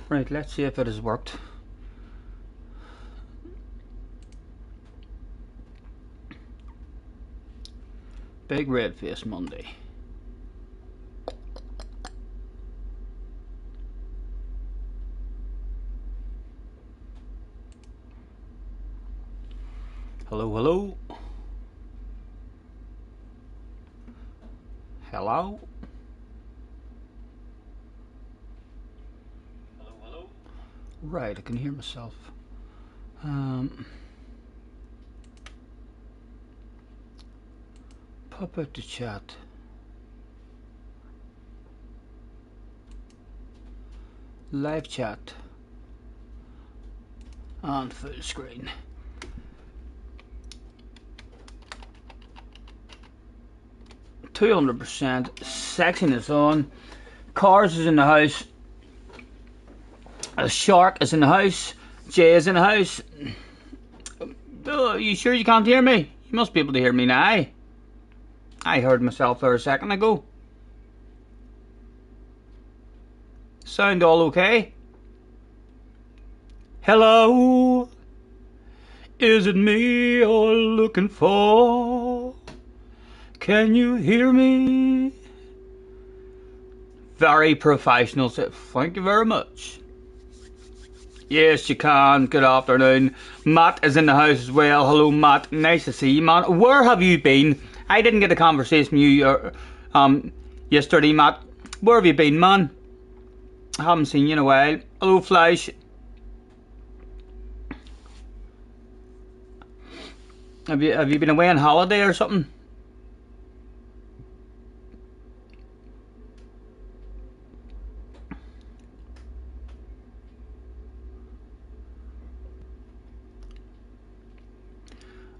Right, let's see if it has worked. Big red face Monday. Hello, hello. Hello. Hello, hello. Right, I can hear myself. Pop out the chat. Live chat. On full screen. %200%. Sexiness on. Cars is in the house. A shark is in the house. Jay is in the house. You sure you can't hear me? You must be able to hear me now. I heard myself there a second ago. Sound all okay? Hello? Is it me you're looking for? Can you hear me? Very professional. Thank you very much. Yes, you can. Good afternoon. Matt is in the house as well. Hello, Matt. Nice to see you, man. Where have you been? I didn't get a conversation with you yesterday, Matt. Where have you been, man? I haven't seen you in a while. Hello, Flash. Have you been away on holiday or something?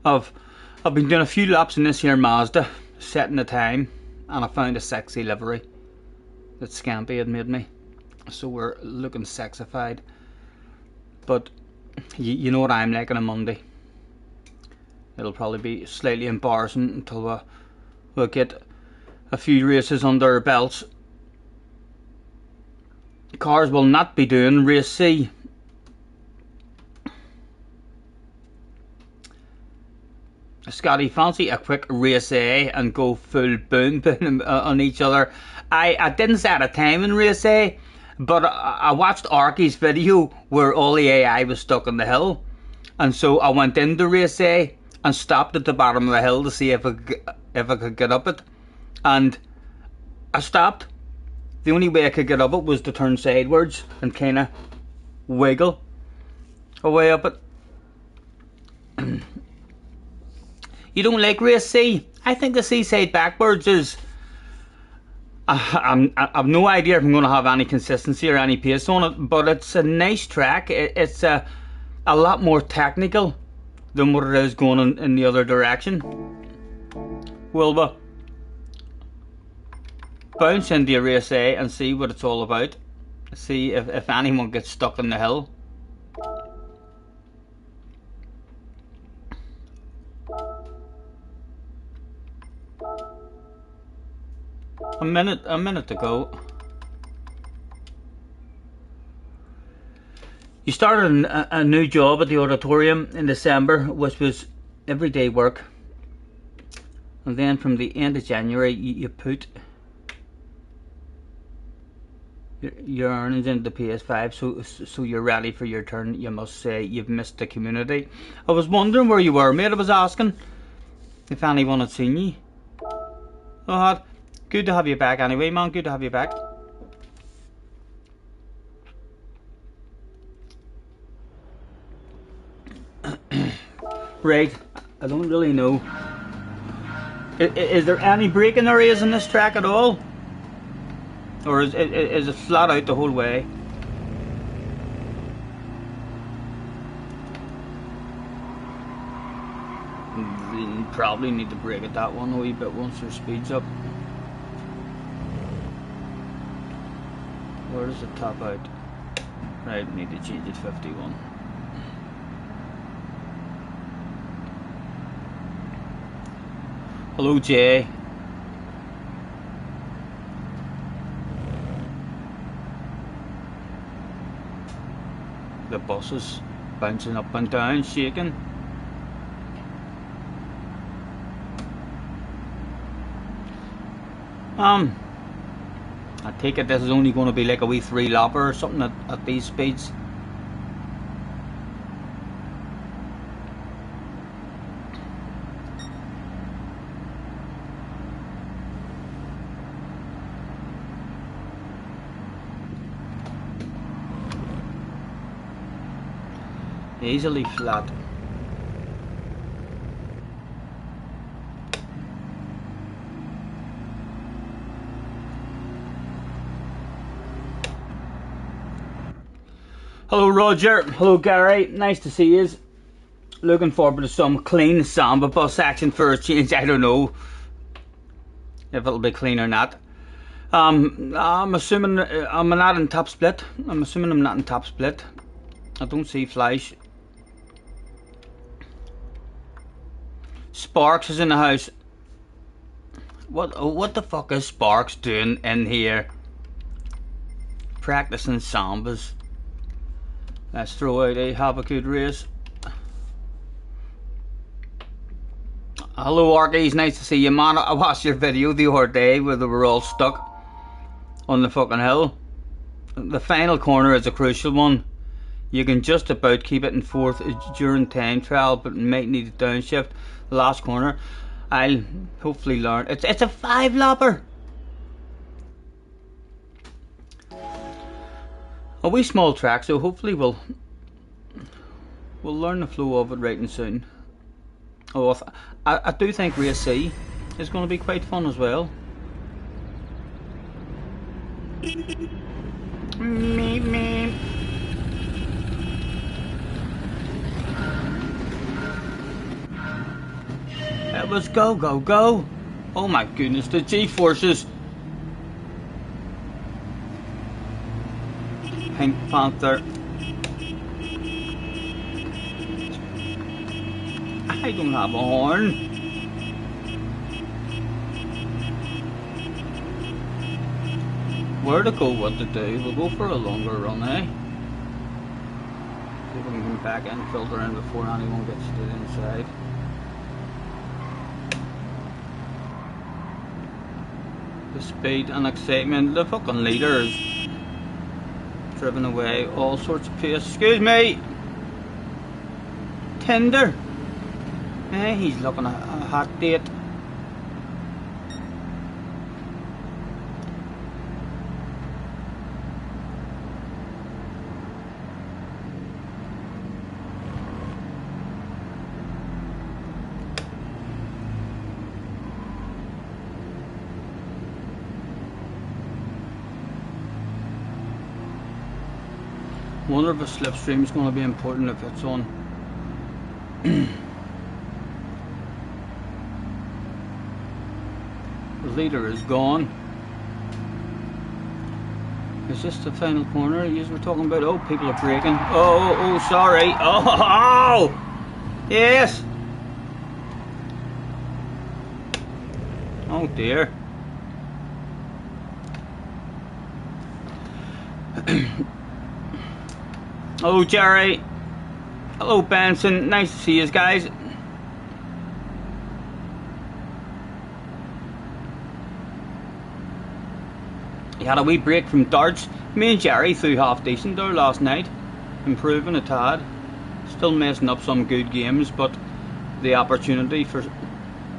I've been doing a few laps in this here Mazda, setting the time, and I found a sexy livery that Scampy had made me. So we're looking sexified. But you know what I'm like on a Monday. It'll probably be slightly embarrassing until we'll get a few races under our belts. Cars will not be doing race C. Scotty, fancy a quick race A and go full boom on each other. I didn't set a time in race A, but I watched Arky's video where all the AI was stuck on the hill, and so I went into race A and stopped at the bottom of the hill to see if I could get up it, and I stopped. The only way I could get up it was to turn sideways and kind of wiggle away up it. You don't like race C? I think the seaside backwards is... I've no idea if I'm going to have any consistency or any pace on it, but it's a nice track. It's a lot more technical than what it is going in the other direction. Will we bounce into a race A and see what it's all about? See if anyone gets stuck in the hill. A minute to go. You started a new job at the auditorium in December, which was everyday work, and then from the end of January you put your earnings into the PS5, so you're ready for your turn. You must say you've missed the community. I was wondering where you were, mate. I was asking if anyone had seen you. Oh, good to have you back anyway, man. Good to have you back. Right, I don't really know. Is there any braking areas in this track at all? Or is it flat out the whole way? You probably need to brake at that one a wee bit once your speed's up. Where does it top out? Right, need to change it 51. Hello, Jay. The buses bouncing up and down, shaking. I take it this is only going to be like a wee 3-lapper or something at these speeds. Easily flat. Hello Roger, hello Gary, nice to see you. Looking forward to some clean Samba bus action for a change. I don't know if it'll be clean or not. I'm assuming I'm not in top split. I'm assuming I'm not in top split. I don't see flash. Sparks is in the house. What the fuck is Sparks doing in here? Practicing Sambas. Let's throw out a have a good race. Hello Arkies, nice to see you man. I watched your video the other day where they were all stuck on the fucking hill. The final corner is a crucial one. You can just about keep it in fourth during time trial, but might need a downshift. The last corner, I'll hopefully learn. It's a 5-lapper. A wee small track, so hopefully we'll learn the flow of it right and soon. Oh, I do think race C is going to be quite fun as well. Me. It was go. Oh my goodness, the G-forces. Pink Panther. I don't have a horn. Where to go, what to do? We'll go for a longer run, eh? See if we can come back in, filter in before anyone gets to the inside. The speed and excitement, the fucking leader is driven away all sorts of pace. Excuse me! Tinder! Eh, he's looking at a hot date. Wonder if a slipstream is going to be important if it's on. The leader is gone. Is this the final corner you were talking about? Oh, people are braking. Oh, sorry. Oh, yes. Oh dear. Hello Jerry. Hello Benson. Nice to see you guys. You had a wee break from darts. Me and Jerry threw half decent there last night. Improving a tad. Still messing up some good games, but the opportunity for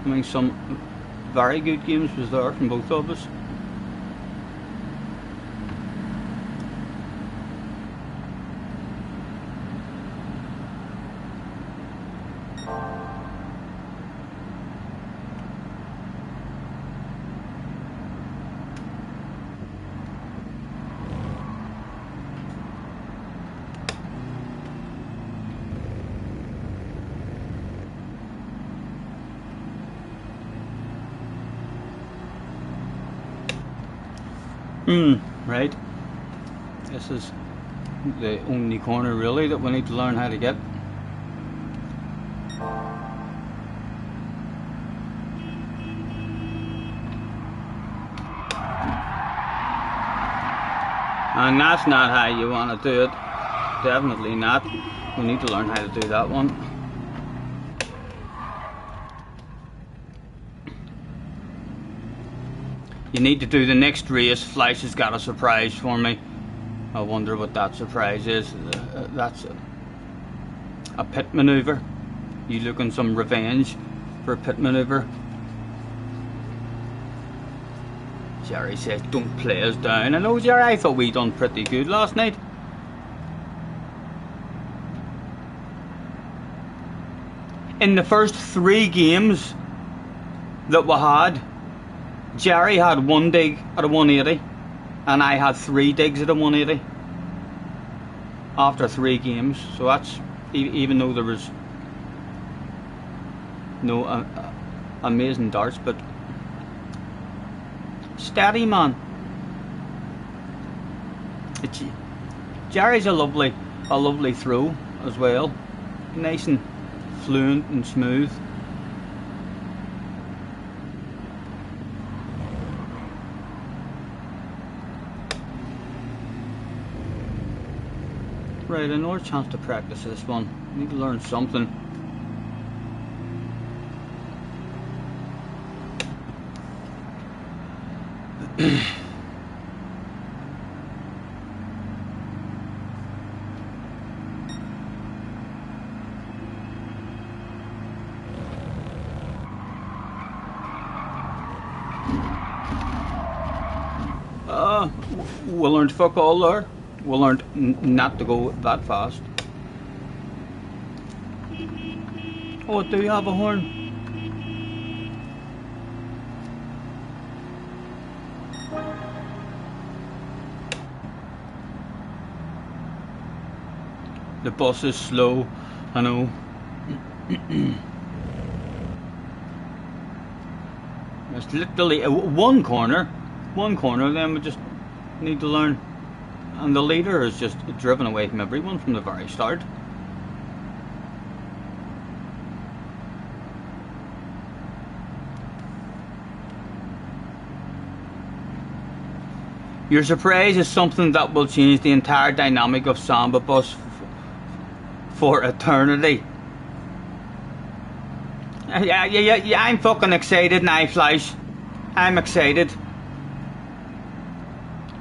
having some very good games was there from both of us. Right. This is the only corner really that we need to learn how to get. And that's not how you want to do it. Definitely not. We need to learn how to do that one. You need to do the next race. Fleisch has got a surprise for me. I wonder what that surprise is. That's a pit maneuver. You looking some revenge for a pit maneuver? Jerry says don't play us down. I know, Jerry, I thought we done pretty good last night. In the first 3 games that we had, Jerry had 1 dig at a 180 and I had 3 digs at a 180 after 3 games. So that's, even though there was no amazing darts, but steady, man. Jerry's a lovely throw as well, nice and fluent and smooth. Right, another chance to practice this one. Need to learn something. We learned fuck all there. We learned not to go that fast. Oh, do you have a horn? The bus is slow, I know. It's literally one corner, then we just need to learn. And the leader is just driven away from everyone from the very start. Your surprise is something that will change the entire dynamic of Samba Bus for eternity. Yeah, I'm fucking excited now, Fleisch. I'm excited.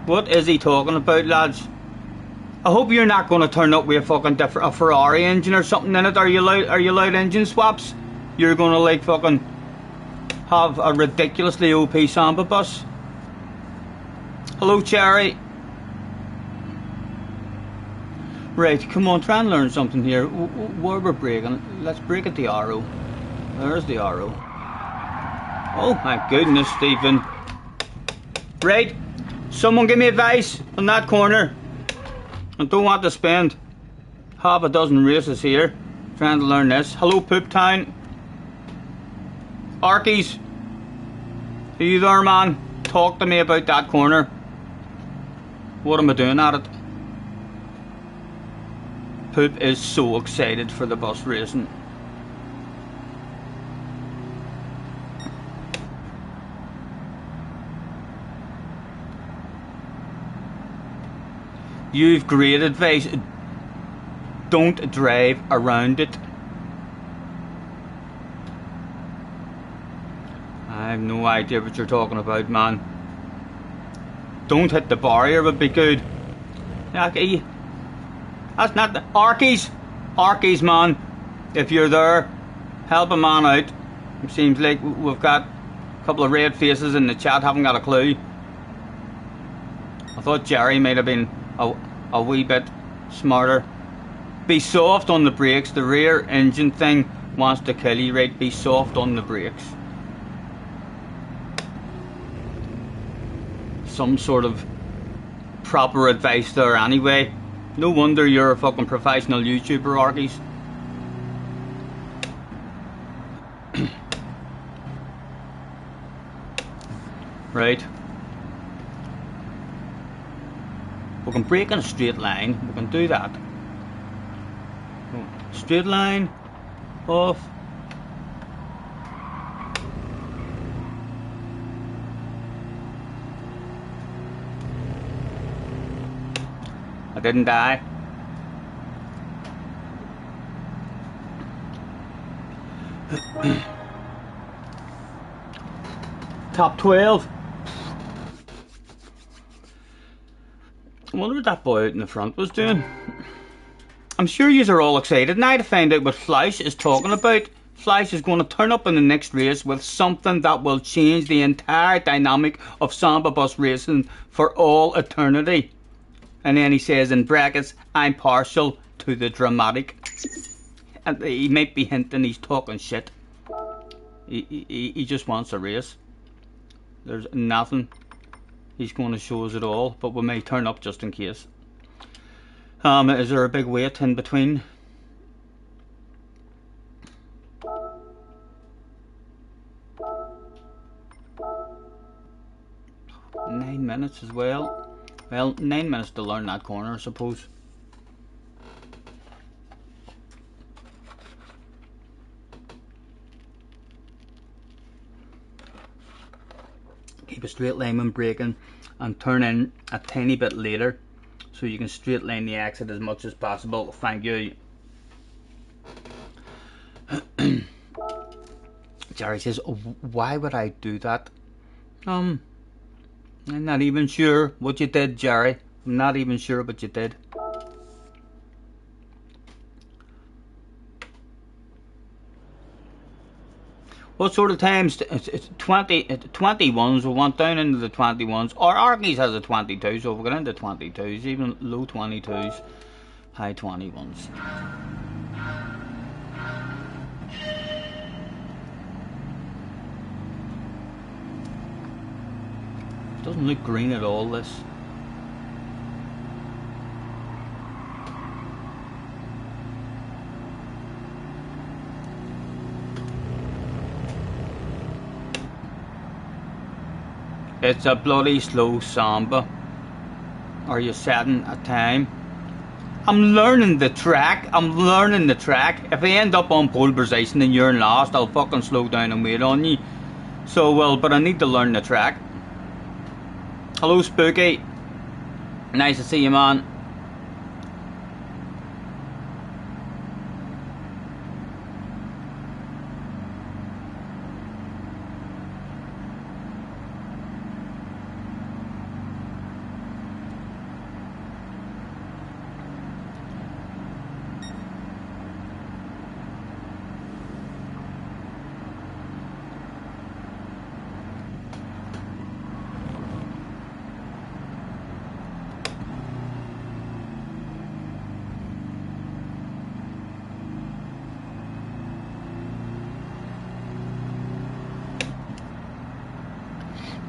What is he talking about, lads? I hope you're not going to turn up with a fucking a Ferrari engine or something in it. Are you allowed engine swaps? You're going to like fucking have a ridiculously OP Samba Bus. Hello, Cherry. Right, come on, try and learn something here. Where we're braking, let's brake at the arrow. There's the arrow. Oh my goodness, Stephen. Right. Someone give me advice on that corner. I don't want to spend half a dozen races here trying to learn this. Hello, Poop Town. Arkies, are you there, man? Talk to me about that corner. What am I doing at it? Poop is so excited for the bus racing. You've great advice. Don't drive around it. I have no idea what you're talking about, man. Don't hit the barrier would be good. Okay. That's not the Arkies. Arkies, man. If you're there, help a man out. It seems like we've got a couple of red faces in the chat, haven't got a clue. I thought Jerry might have been a wee bit smarter. Be soft on the brakes. The rear engine thing wants to kill you, right? Be soft on the brakes. Some sort of proper advice there anyway. No wonder you're a fucking professional YouTuber, Arkies. Right. We can brake in a straight line. We can do that. Straight line. Off. I didn't die. Top 12. I wonder what that boy out in the front was doing. I'm sure you are all excited now to find out what Flash is talking about. Flash is going to turn up in the next race with something that will change the entire dynamic of Samba bus racing for all eternity. And then he says in brackets, I'm partial to the dramatic. And he might be hinting he's talking shit. He just wants a race. There's nothing he's going to show us at all, but we may turn up just in case. Is there a big wait in between? Nine minutes as well. Well, 9 minutes to learn that corner, I suppose. Keep a straight line when braking and turn in a tiny bit later so you can straight line the exit as much as possible. Thank you. Jerry says, why would I do that? I'm not even sure what you did, Jerry. I'm not even sure what you did. What sort of times? It's 21s. We went down into the 21s. Or Arkies has a 22, so we'll get into 22s, even low 22s, high 21s. Doesn't look green at all, this. It's a bloody slow Samba. Are you setting a time? I'm learning the track. I'm learning the track. If I end up on pole position and you're lost, I'll fucking slow down and wait on you. So, well, but I need to learn the track. Hello, Spooky. Nice to see you, man.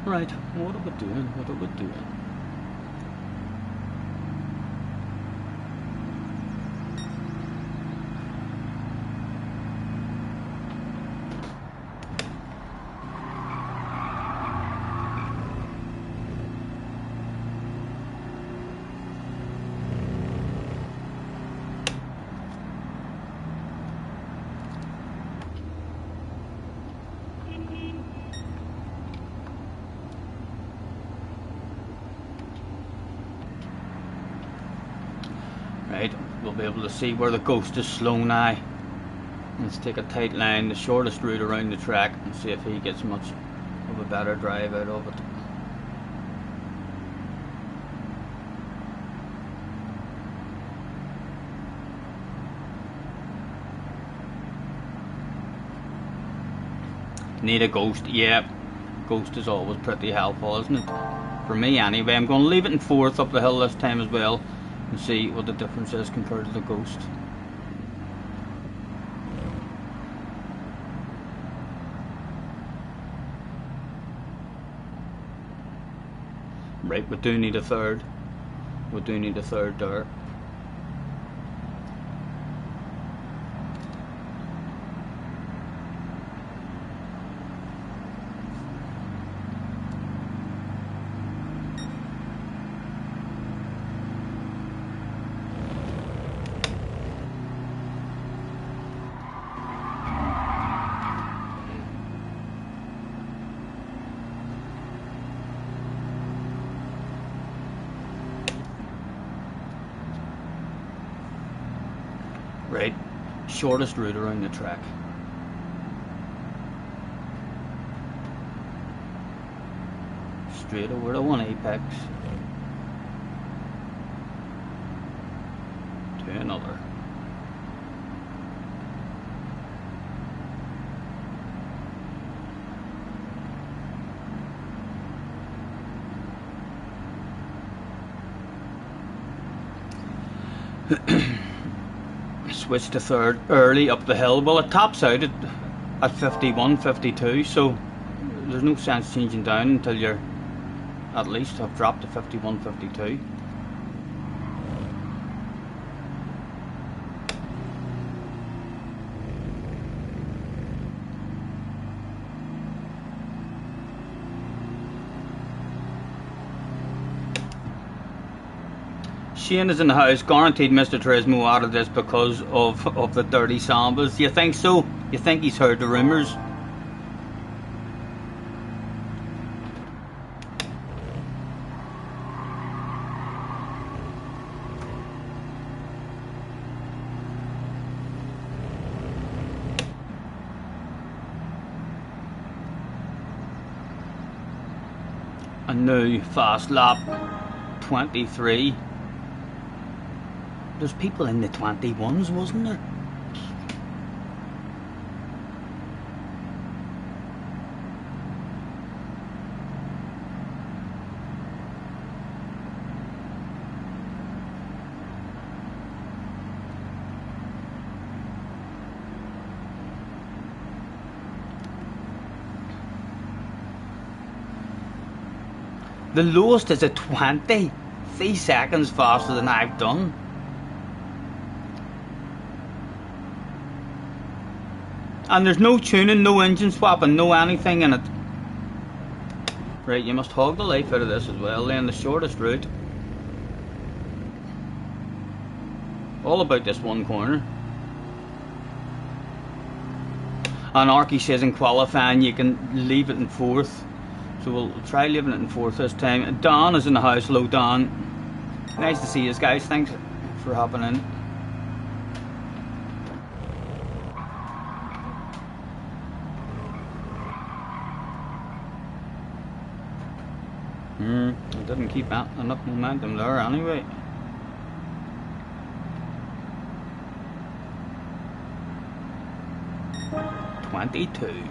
Right, what are we doing? What are we doing? Right, we'll be able to see where the ghost is slow now. Let's take a tight line, the shortest route around the track, and see if he gets much of a better drive out of it. Need a ghost, yeah. Ghost is always pretty helpful, isn't it? For me anyway. I'm going to leave it in fourth up the hill this time as well, and see what the difference is compared to the ghost. Right, we do need a third. We do need a third there. Right, shortest route around the track. straight over to one apex to another. Switch to third early up the hill. Well, it tops out at 51, 52, so there's no sense changing down until you're at least have dropped to 51, 52. Shane is in the house, guaranteed Mr. Turismo out of this because of the dirty sambas. You think so? You think he's heard the rumours? A new fast lap, 23. There's people in the 21s, wasn't there? The lowest is a 20, 3 seconds faster than I've done. And there's no tuning, no engine swapping, no anything in it. Right, you must hog the life out of this as well then, the shortest route. All about this one corner. And Arky says in qualifying you can leave it in fourth. So we'll try leaving it in fourth this time. Don is in the house. Hello Don. Nice to see you guys, thanks for hopping in. I didn't keep enough momentum there anyway. .22.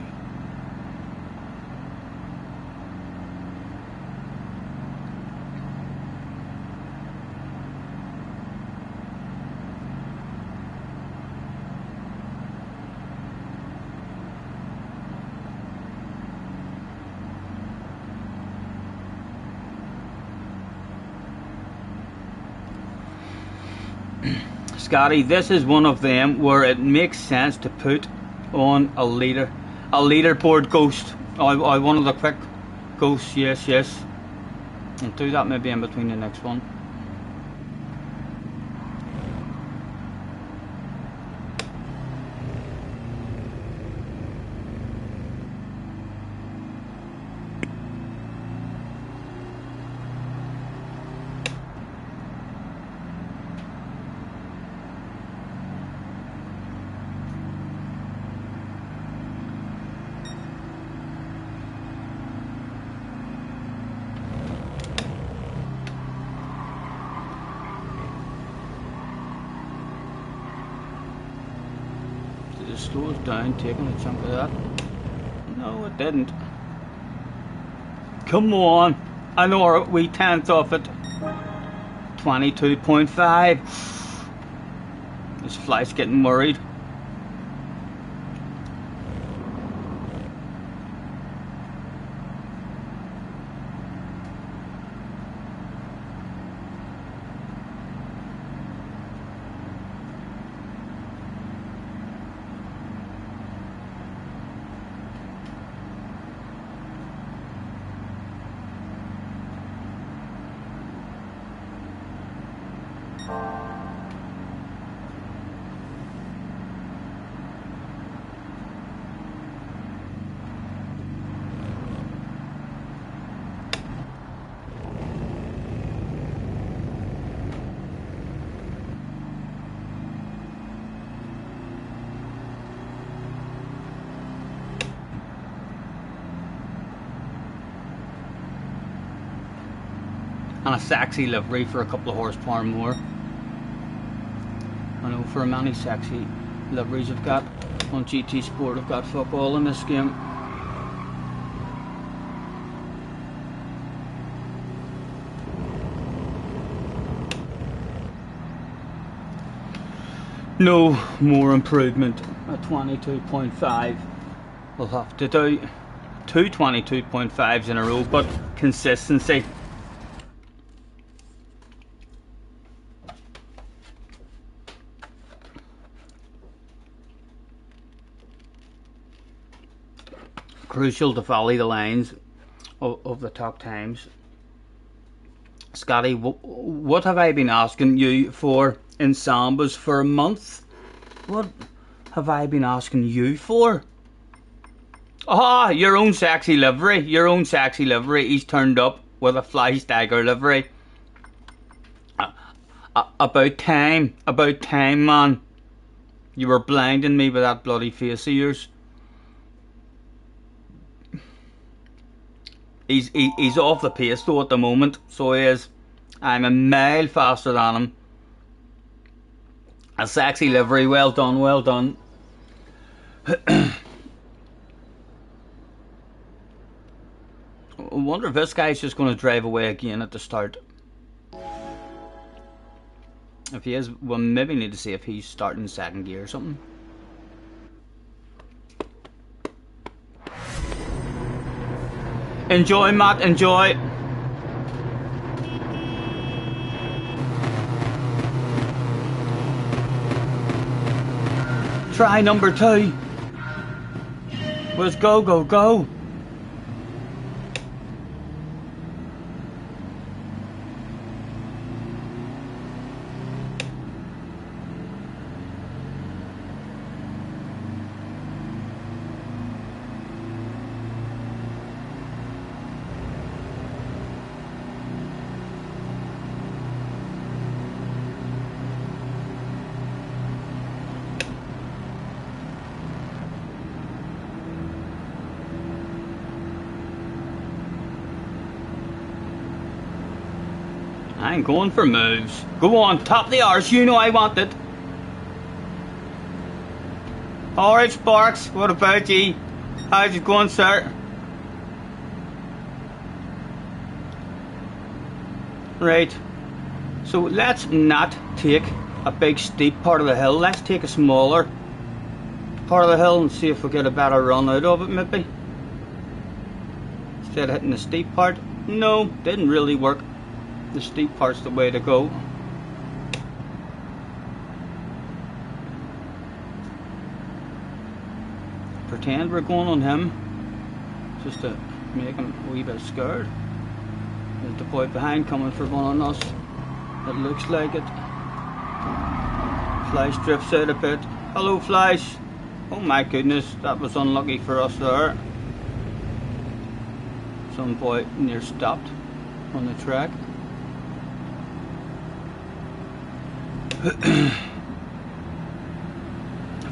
Scotty, this is one of them where it makes sense to put on a leaderboard ghost. I wanted the quick ghost, yes. I'll do that maybe in between the next one. Slows down, taking a chunk of that. No, it didn't. Come on, I know our wee 10th off it. 22.5. This flight's getting worried. and a sexy livery for a couple of horsepower more. I know for many sexy liveries I've got on GT Sport, I've got fuck all in this game. No more improvement at 22.5. We'll have to do 2 22.5s in a row, but consistency. Crucial to follow the lines of the top times. Scotty, what have I been asking you for in Sambas for a month? What have I been asking you for? Ah, your own sexy livery. Your own sexy livery. He's turned up with a fly stagger livery. About time. About time, man. You were blinding me with that bloody face of yours. He's off the pace though at the moment, so he is. I'm a mile faster than him. A sexy livery, well done, well done. I wonder if this guy's just going to drive away again at the start. If he is, we'll maybe need to see if he's starting second gear or something. Enjoy, Matt, enjoy. Try number 2. Let's go, go, go. I ain't going for moves. Go on, top the arse, you know I want it. Alright, Sparks, what about ye? How's it going, sir? Right, so let's not take a big steep part of the hill. Let's take a smaller part of the hill and see if we get a better run out of it, maybe. Instead of hitting the steep part. No, didn't really work. The steep part's the way to go. Pretend we're going on him just to make him a wee bit scared. There's the boy behind coming for one on us. It looks like it. Flash drifts out a bit. Hello, Flash. Oh my goodness, that was unlucky for us there. Some boy near stopped on the track.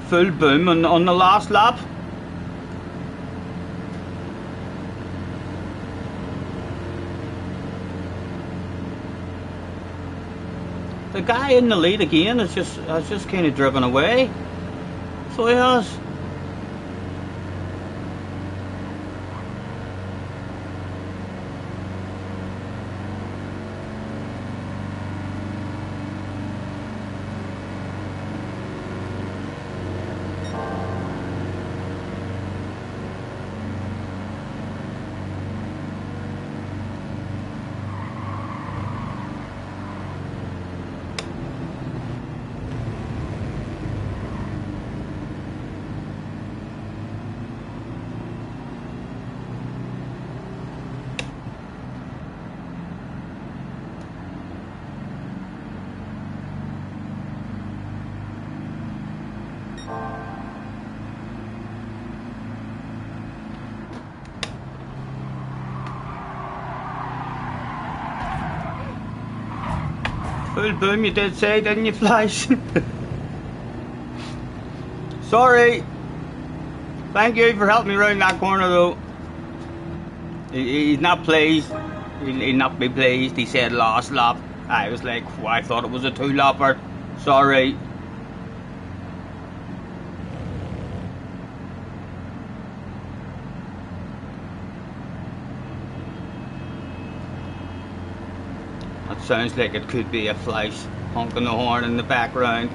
Full boom on the last lap. The guy in the lead again has just kind of driven away. So he has. Full boom, you did say, didn't you, Flash? Sorry. Thank you for helping me round that corner, though. He's not pleased. He'll not be pleased. He said last lap. I was like, I thought it was a 2-lapper. Sorry. That sounds like it could be a Fleisch honking the horn in the background.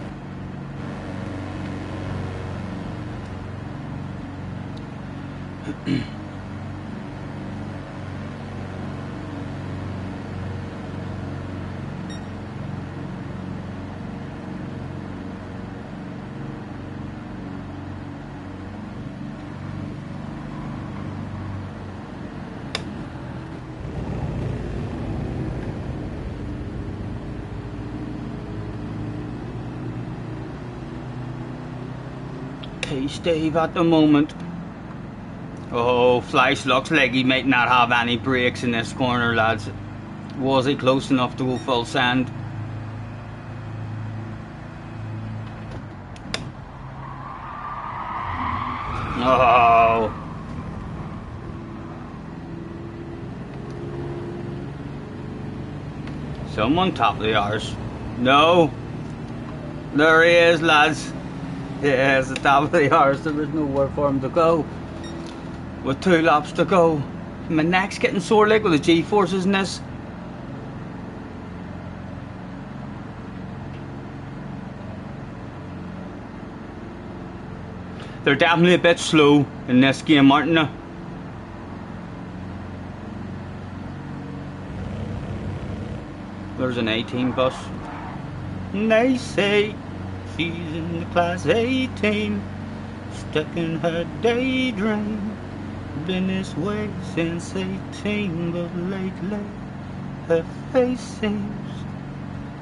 Hey Steve at the moment. Oh, Fleisch looks like he might not have any brakes in this corner, lads. Was he close enough to go full sand? Oh. Someone top the arse. No. There he is, lads. Yeah, it's the top of the arse. There was nowhere for him to go. With 2 laps to go. My neck's getting sore like with the G-forces in this. They're definitely a bit slow in this game, aren't they? There's an 18 bus. And they say she's in the class 18, stuck in her daydream. Been this way since 18, but lately her face seems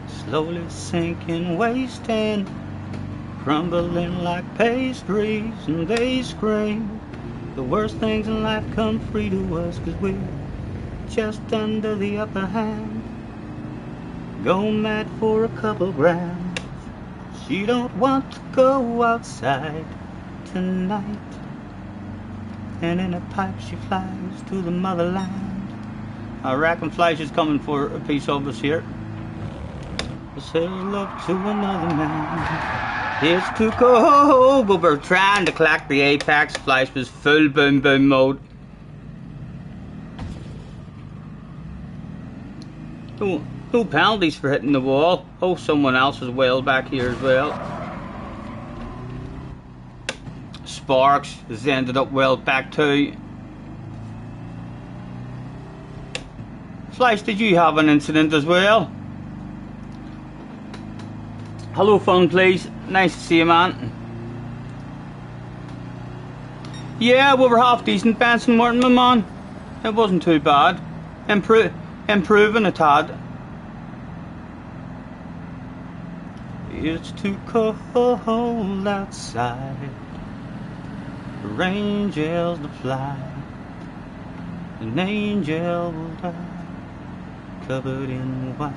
slowly sinking, wasting, crumbling like pastries. And they scream the worst things in life come free to us, 'cause we're just under the upper hand. Go mad for a couple grand. She don't want to go outside tonight, and in a pipe she flies to the motherland. I reckon Fleisch is coming for a piece of us here. Says love to another man. It's too cold, but we're trying to collect the apex. Fleisch was full boom boom mode. No penalties for hitting the wall. Oh, someone else was well back here as well. Sparks has ended up well back too. Fleisch, did you have an incident as well? Hello, phone, please. Nice to see you, man. Yeah, we were half decent, Benson, weren't we, man? It wasn't too bad. Improving a tad. It's too cold outside for angels to fly. An angel will die, covered in white,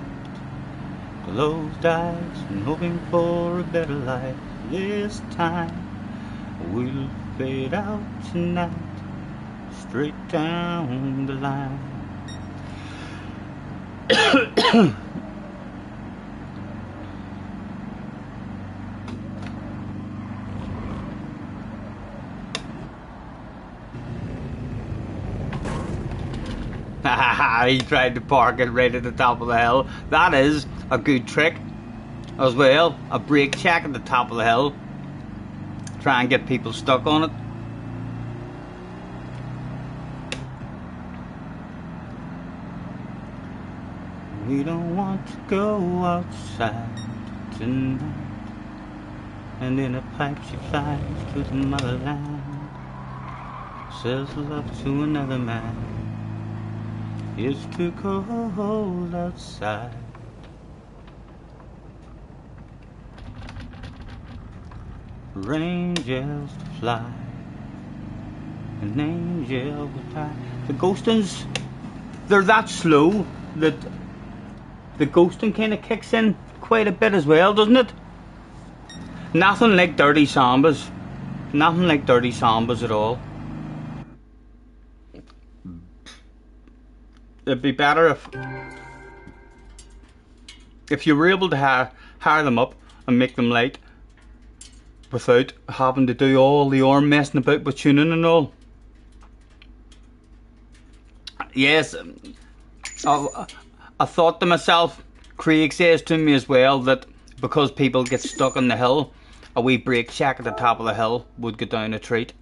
closed eyes and hoping for a better life. This time we'll fade out tonight, straight down the line. He tried to park it right at the top of the hill. That is a good trick as well. A brake check at the top of the hill. Try and get people stuck on it. We don't want to go outside tonight, and in a pipe she flies to the motherland. Says love to another man. It's too cold outside. For angels to fly, an angel will die. The ghostings, they're that slow that the ghosting kind of kicks in quite a bit as well, doesn't it? Nothing like dirty sambas. Nothing like dirty sambas at all. it'd be better if you were able to hire them up and make them light without having to do all the arm messing about with tuning and all. Yes, I thought to myself, Craig says to me as well that because people get stuck on the hill, a wee brake check at the top of the hill would go down a treat.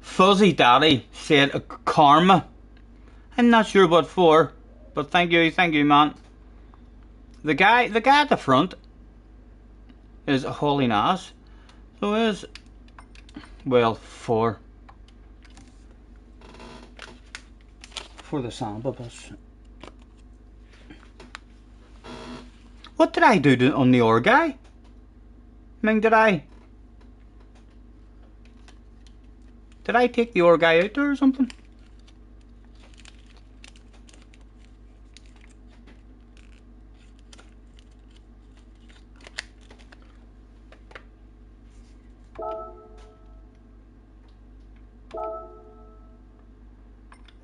Fuzzy Daddy said karma. I'm not sure what for, but thank you, man. The guy at the front is hauling ass. So is, well, for the samba bus. What did I do on the other guy? I mean, did I take the other guy out there or something?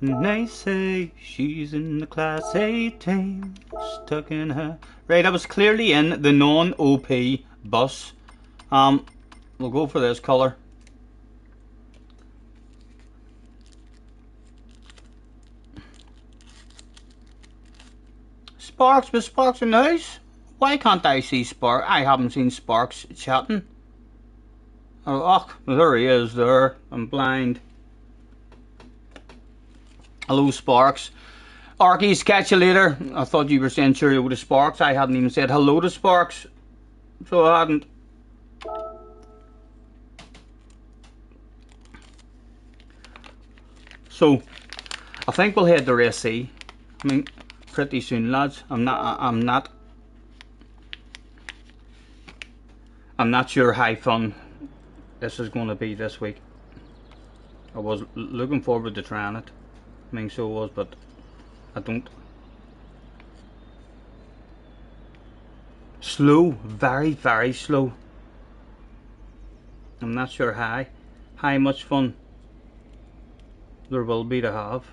And they say she's in the class 18, stuck in her. Right, I was clearly in the non-OP bus. We'll go for this colour. Sparks, with Sparks in the house? Why can't I see Sparks? I haven't seen Sparks chatting. Oh, there he is there. I'm blind. Hello, Sparks. Arkies, catch you later. I thought you were saying cheerio to Sparks. I hadn't even said hello to Sparks. So I hadn't. So, I think we'll head to race C. I mean, pretty soon, lads. I'm not sure how fun this is going to be this week. I was looking forward to trying it. I mean, so was, but I don't. Slow, very, very slow. I'm not sure how much fun there will be to have.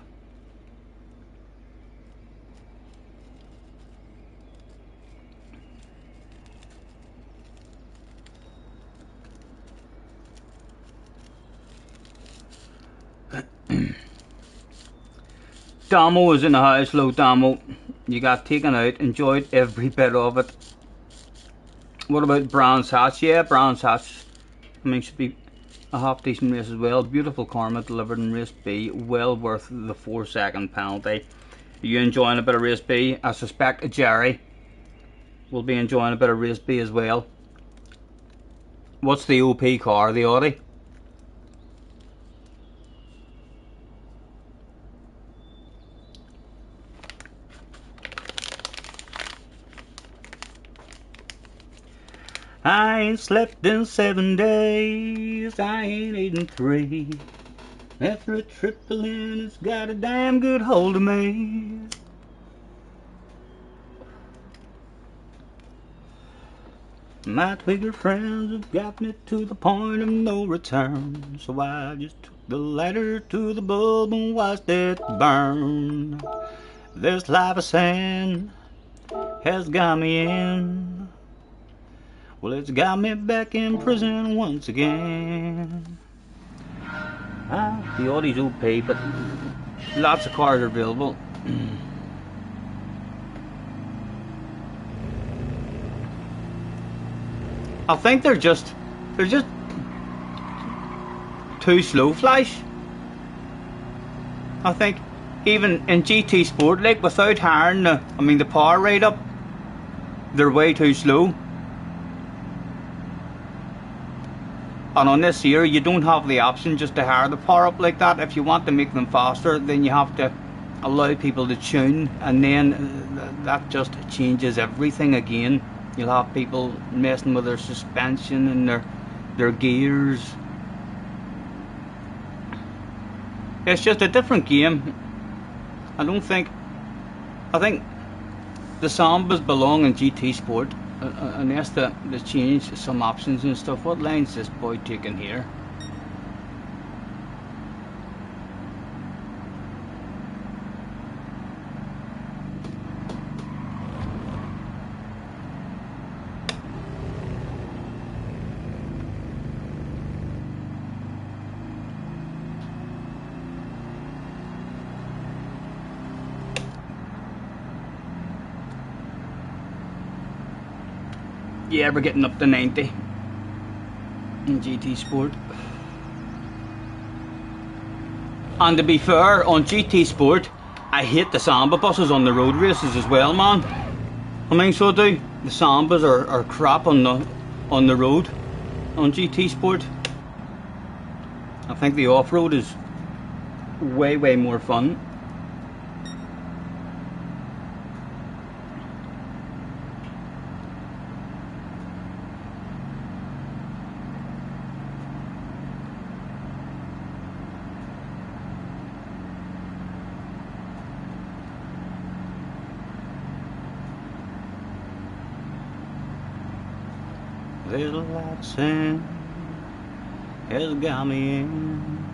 Damo is in the house. Hello, Damo. You got taken out. Enjoyed every bit of it. What about Brown's Hatch? Yeah, Brown's Hatch. I mean, should be a half decent race as well. Beautiful karma delivered in race B. Well worth the 4-second penalty. Are you enjoying a bit of race B? I suspect Jerry will be enjoying a bit of race B as well. What's the OP car? The Audi? I ain't slept in 7 days, I ain't eaten 3. After a triple in, it's got a damn good hold of me. My twigger friends have got me to the point of no return, so I just took the lighter to the bulb and watched it burn. This life of sand has got me in. Well, it's got me back in prison once again. The Audi's OP, but lots of cars are available. I think they're just too slow, Flash. I think even in GT Sport, like without hiring the power right up, they're way too slow. And on this here, you don't have the option just to hire the power up like that. If you want to make them faster, then you have to allow people to tune, and then that just changes everything again. You'll have people messing with their suspension and their gears. It's just a different game. I think the Sambas belong in GT Sport. Unless they change some options and stuff. What line's this boy taking here? Yeah, we're getting up to 90 in GT Sport. And to be fair, on GT Sport, I hate the Samba buses on the road races as well, man. I mean, so I do. The Sambas are crap on the road on GT Sport. I think the off-road is way more fun. Little light sand has got me in.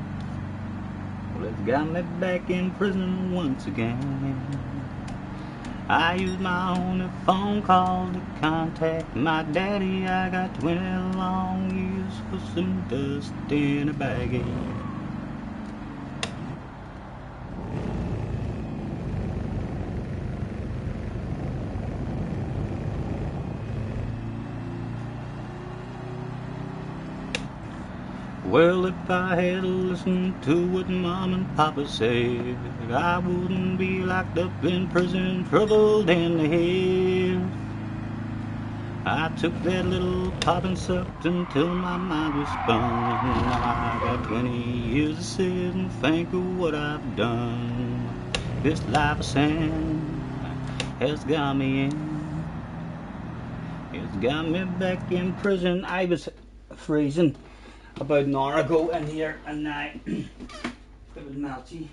Well, it's got me back in prison once again. I used my only phone call to contact my daddy. I got 20 long years for some dust in a baggie. Well, if I had listened to what Mom and Papa said, I wouldn't be locked up in prison, troubled in the head. I took that little pop and sucked until my mind was spun. Now I got 20 years to sit and think of what I've done. This life of sand has got me in. It's got me back in prison. I was freezing about an hour ago in here, and now it was melty.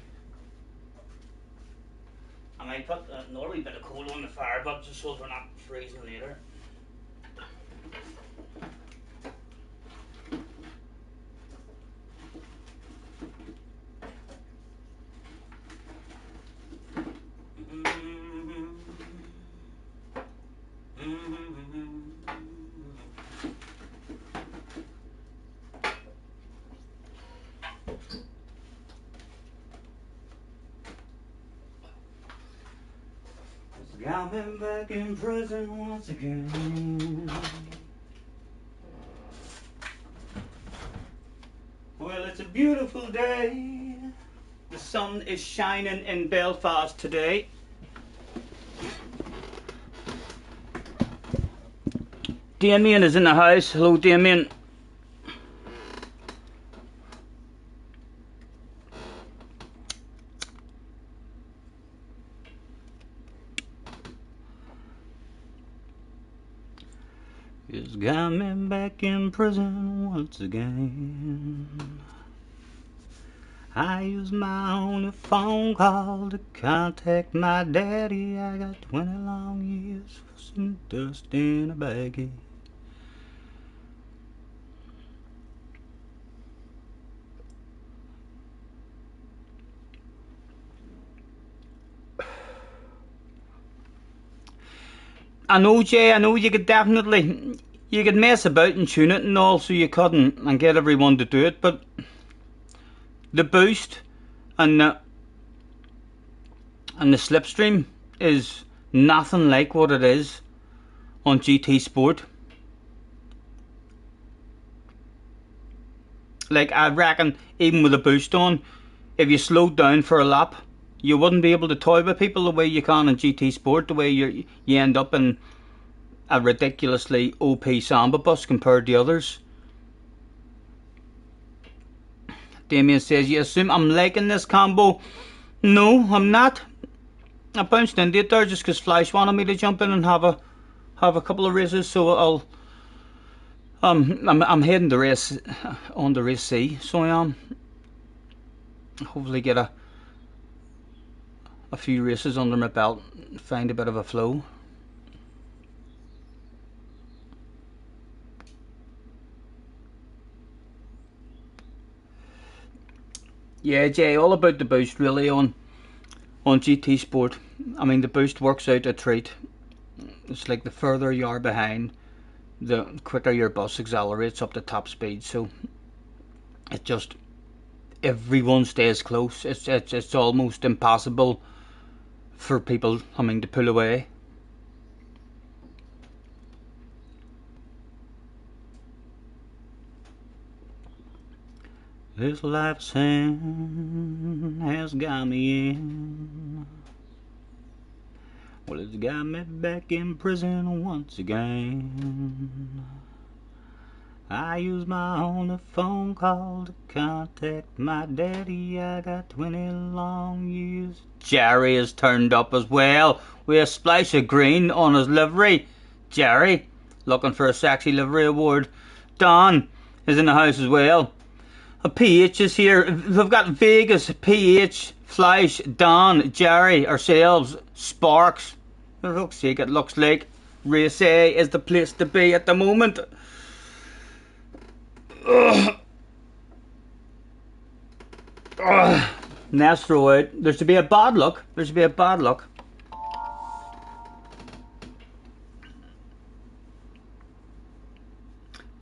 I might put another wee bit of coal on the fire, but just so we're not freezing later. Got me back in prison once again. Well, it's a beautiful day. The sun is shining in Belfast today. Damien is in the house. Hello, Damien. It's got me back in prison once again. I used my only phone call to contact my daddy. I got 20 long years for some dust in a baggie. I know, Jay, I know you could mess about and tune it and all, so you couldn't and get everyone to do it, but the boost and the slipstream is nothing like what it is on GT Sport. Like, I reckon even with a boost on, if you slowed down for a lap, you wouldn't be able to toy with people the way you can in GT Sport, the way you end up in a ridiculously OP Samba bus compared to others. Damien says, you assume I'm liking this combo? No, I'm not. I bounced into it there just because Flash wanted me to jump in and have a couple of races, so I'm heading to race on to race C, so I am. Hopefully get a few races under my belt, find a bit of a flow. Yeah, Jay, all about the boost really on GT Sport. I mean, the boost works out a treat. It's like the further you are behind, the quicker your bus accelerates up to top speed. So it just, everyone stays close. It's almost impossible for people, I mean, to pull away. This life sin has got me in. Well, it's got me back in prison once again. I use my only phone call to contact my daddy. I got 20 long years. Jerry has turned up as well with a splash of green on his livery. Jerry, looking for a sexy livery award. Don is in the house as well. A PH is here. We've got Vegas, PH, Flash, Don, Jerry, ourselves, Sparks. For fuck's sake, it looks like Race A is the place to be at the moment. Now throw out. There's to be a bad luck. There's to be a bad luck.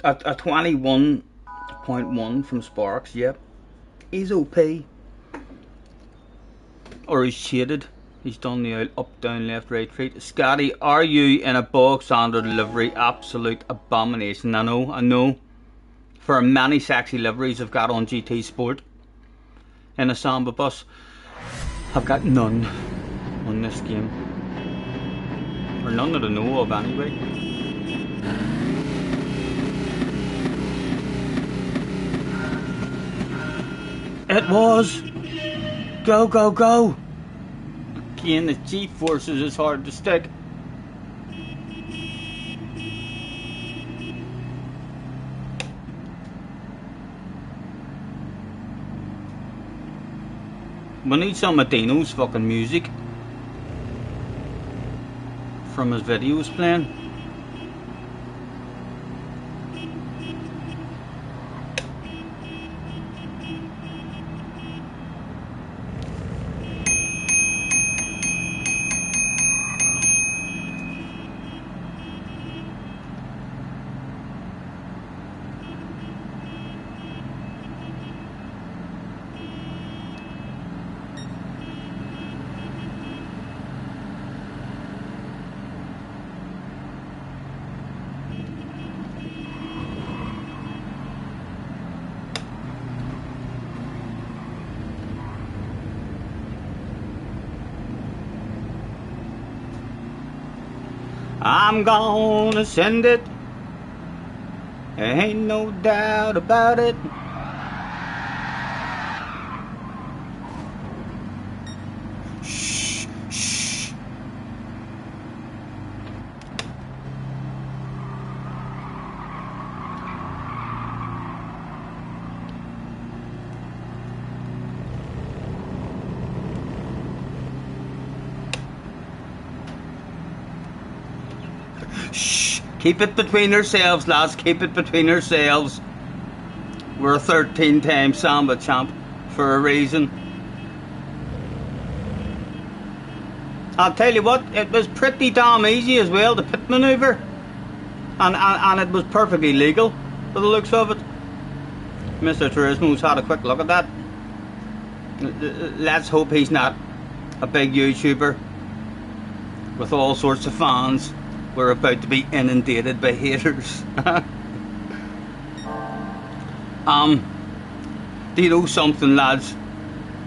A 21.1 from Sparks, yep. He's OP. Or he's shaded. He's done the up, down, left, right feet. Scotty, are you in a bog standard livery? Absolute abomination. I know. For many sexy liveries I've got on GT Sport in a Samba bus, I've got none on this game. Or none that I know of anyway. It was! Go, go, go! Again, the G-forces is hard to stick. We need some of Dino's fucking music from his videos playing. I'm gonna send it, ain't no doubt about it. Shh, shh. Shh! Keep it between yourselves, lads. Keep it between yourselves. We're a 13-time Samba champ for a reason. I'll tell you what, it was pretty damn easy as well, the pit manoeuvre. And it was perfectly legal, by the looks of it. Mr. Turismo's had a quick look at that. Let's hope he's not a big YouTuber with all sorts of fans. We're about to be inundated by haters. Do you know something, lads?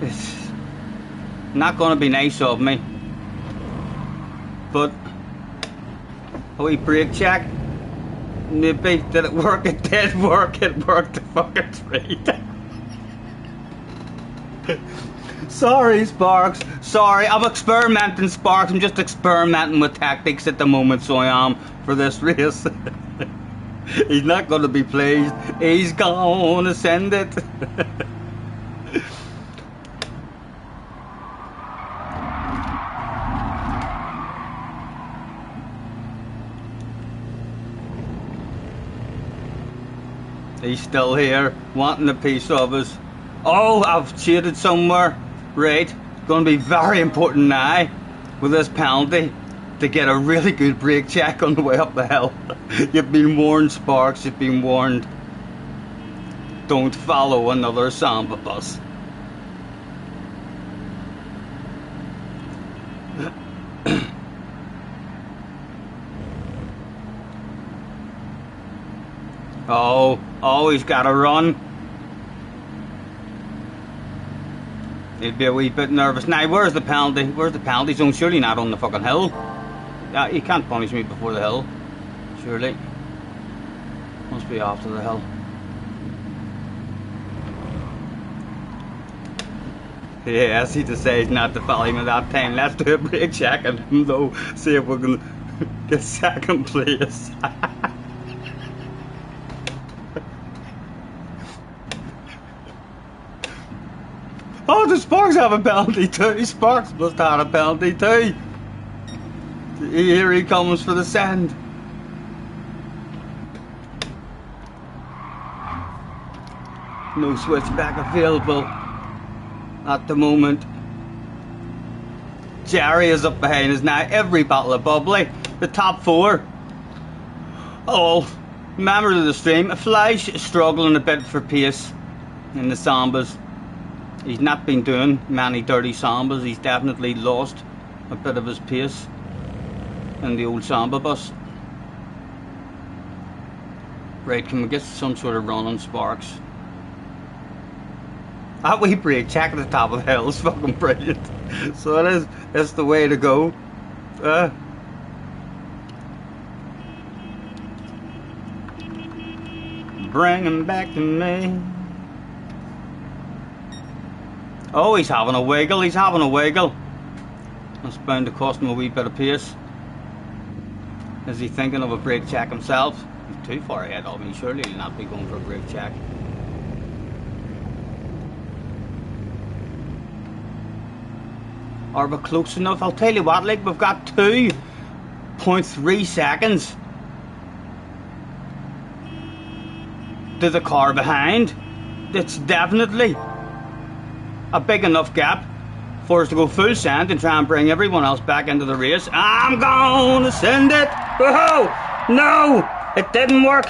It's not going to be nice of me, but a wee brake check. Maybe did it work? It did work. It worked the fucking treat. Sorry, Sparks. Sorry, I'm experimenting, Sparks. I'm just experimenting with tactics at the moment, so I am, for this race. He's not going to be pleased. He's going to send it. He's still here, wanting a piece of us. Oh, I've cheated somewhere. Right, going to be very important now with this penalty to get a really good brake check on the way up the hill. You've been warned, Sparks, you've been warned. Don't follow another Samba bus. Oh, he's got to run. He'd be a wee bit nervous. Now, where's the penalty? Where's the penalty zone? Surely not on the fucking hill. Yeah, you can't punish me before the hill. Surely. Must be after the hill. Yes, he decides not to follow him at that time. Let's do a brake check on him though. See if we can get second place. Oh, the Sparks have a penalty too. Sparks must have a penalty too. Here he comes for the send. No switchback available at the moment. Jerry is up behind us now. Every battle of bubbly. The top four. All members of the stream. Flash is struggling a bit for pace in the Sambas. He's not been doing many dirty Sambas. He's definitely lost a bit of his pace in the old Samba bus. Right, can we get some sort of run on Sparks? That wee brake check at the top of the hill is fucking brilliant. So it is. It's the way to go. Bring him back to me. Oh, he's having a wiggle. He's having a wiggle. That's bound to cost him a wee bit of pace. Is he thinking of a brake check himself? He's too far ahead of me. Surely he'll not be going for a brake check. Are we close enough? I'll tell you what, like, we've got 2.3 seconds to the car behind. It's definitely a big enough gap for us to go full send and try and bring everyone else back into the race. I'm gonna send it. Whoa! No, it didn't work.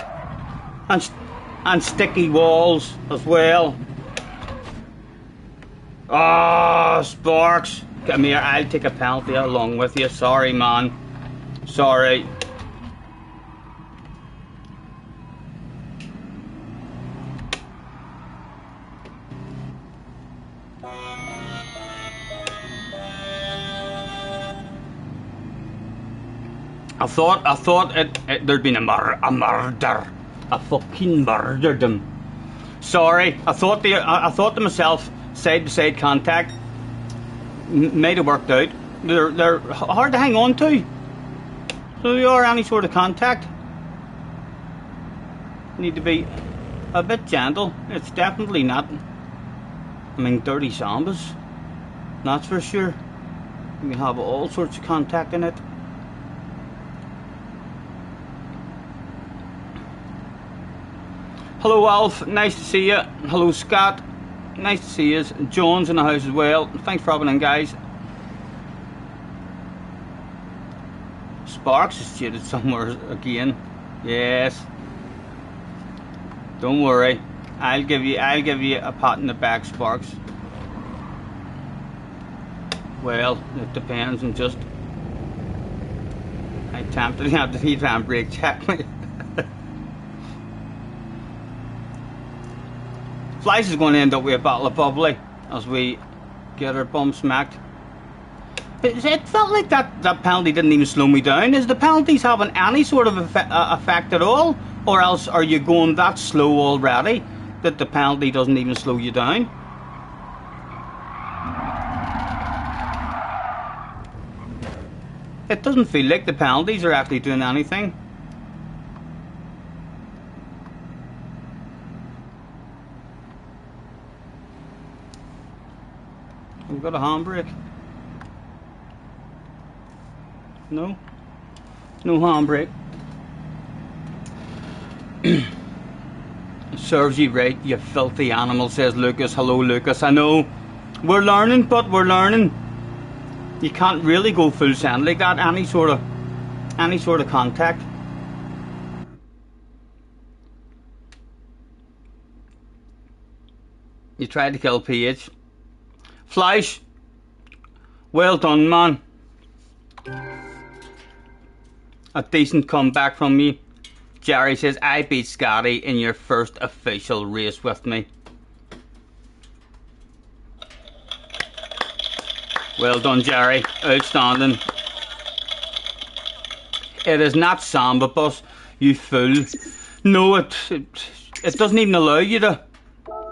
And sticky walls as well. Oh, Sparks. Come here, I'll take a penalty along with you. Sorry, man. Sorry. I thought there'd been a murder. I fucking murdered him. Sorry, I thought to myself, side to side contact might have worked out. They're hard to hang on to. So you are any sort of contact. Need to be a bit gentle. It's definitely not, I mean, dirty Sambas. That's for sure. You can have all sorts of contact in it. Hello Alf, nice to see you. Hello Scott, nice to see you. John's in the house as well. Thanks for having in, guys. Sparks is shaded somewhere again. Yes. Don't worry. I'll give you a pat in the back, Sparks. Well, it depends on just. I tempted to have to handbrake check me. Flies is going to end up with a battle of bubbly as we get our bum smacked. It felt like that penalty didn't even slow me down. Is the penalties having any sort of effect at all? Or else are you going that slow already that the penalty doesn't even slow you down? It doesn't feel like the penalties are actually doing anything. We've got a handbrake. No? No handbrake. Serves you right, you filthy animal, says Lucas. Hello, Lucas. I know. We're learning, but we're learning. You can't really go full send like that. Any sort of contact. You tried to kill PH. Flash, well done, man. A decent comeback from you. Jerry says, I beat Scotty in your first official race with me. Well done, Jerry. Outstanding. It is not Samba Bus, you fool. No, it doesn't even allow you to,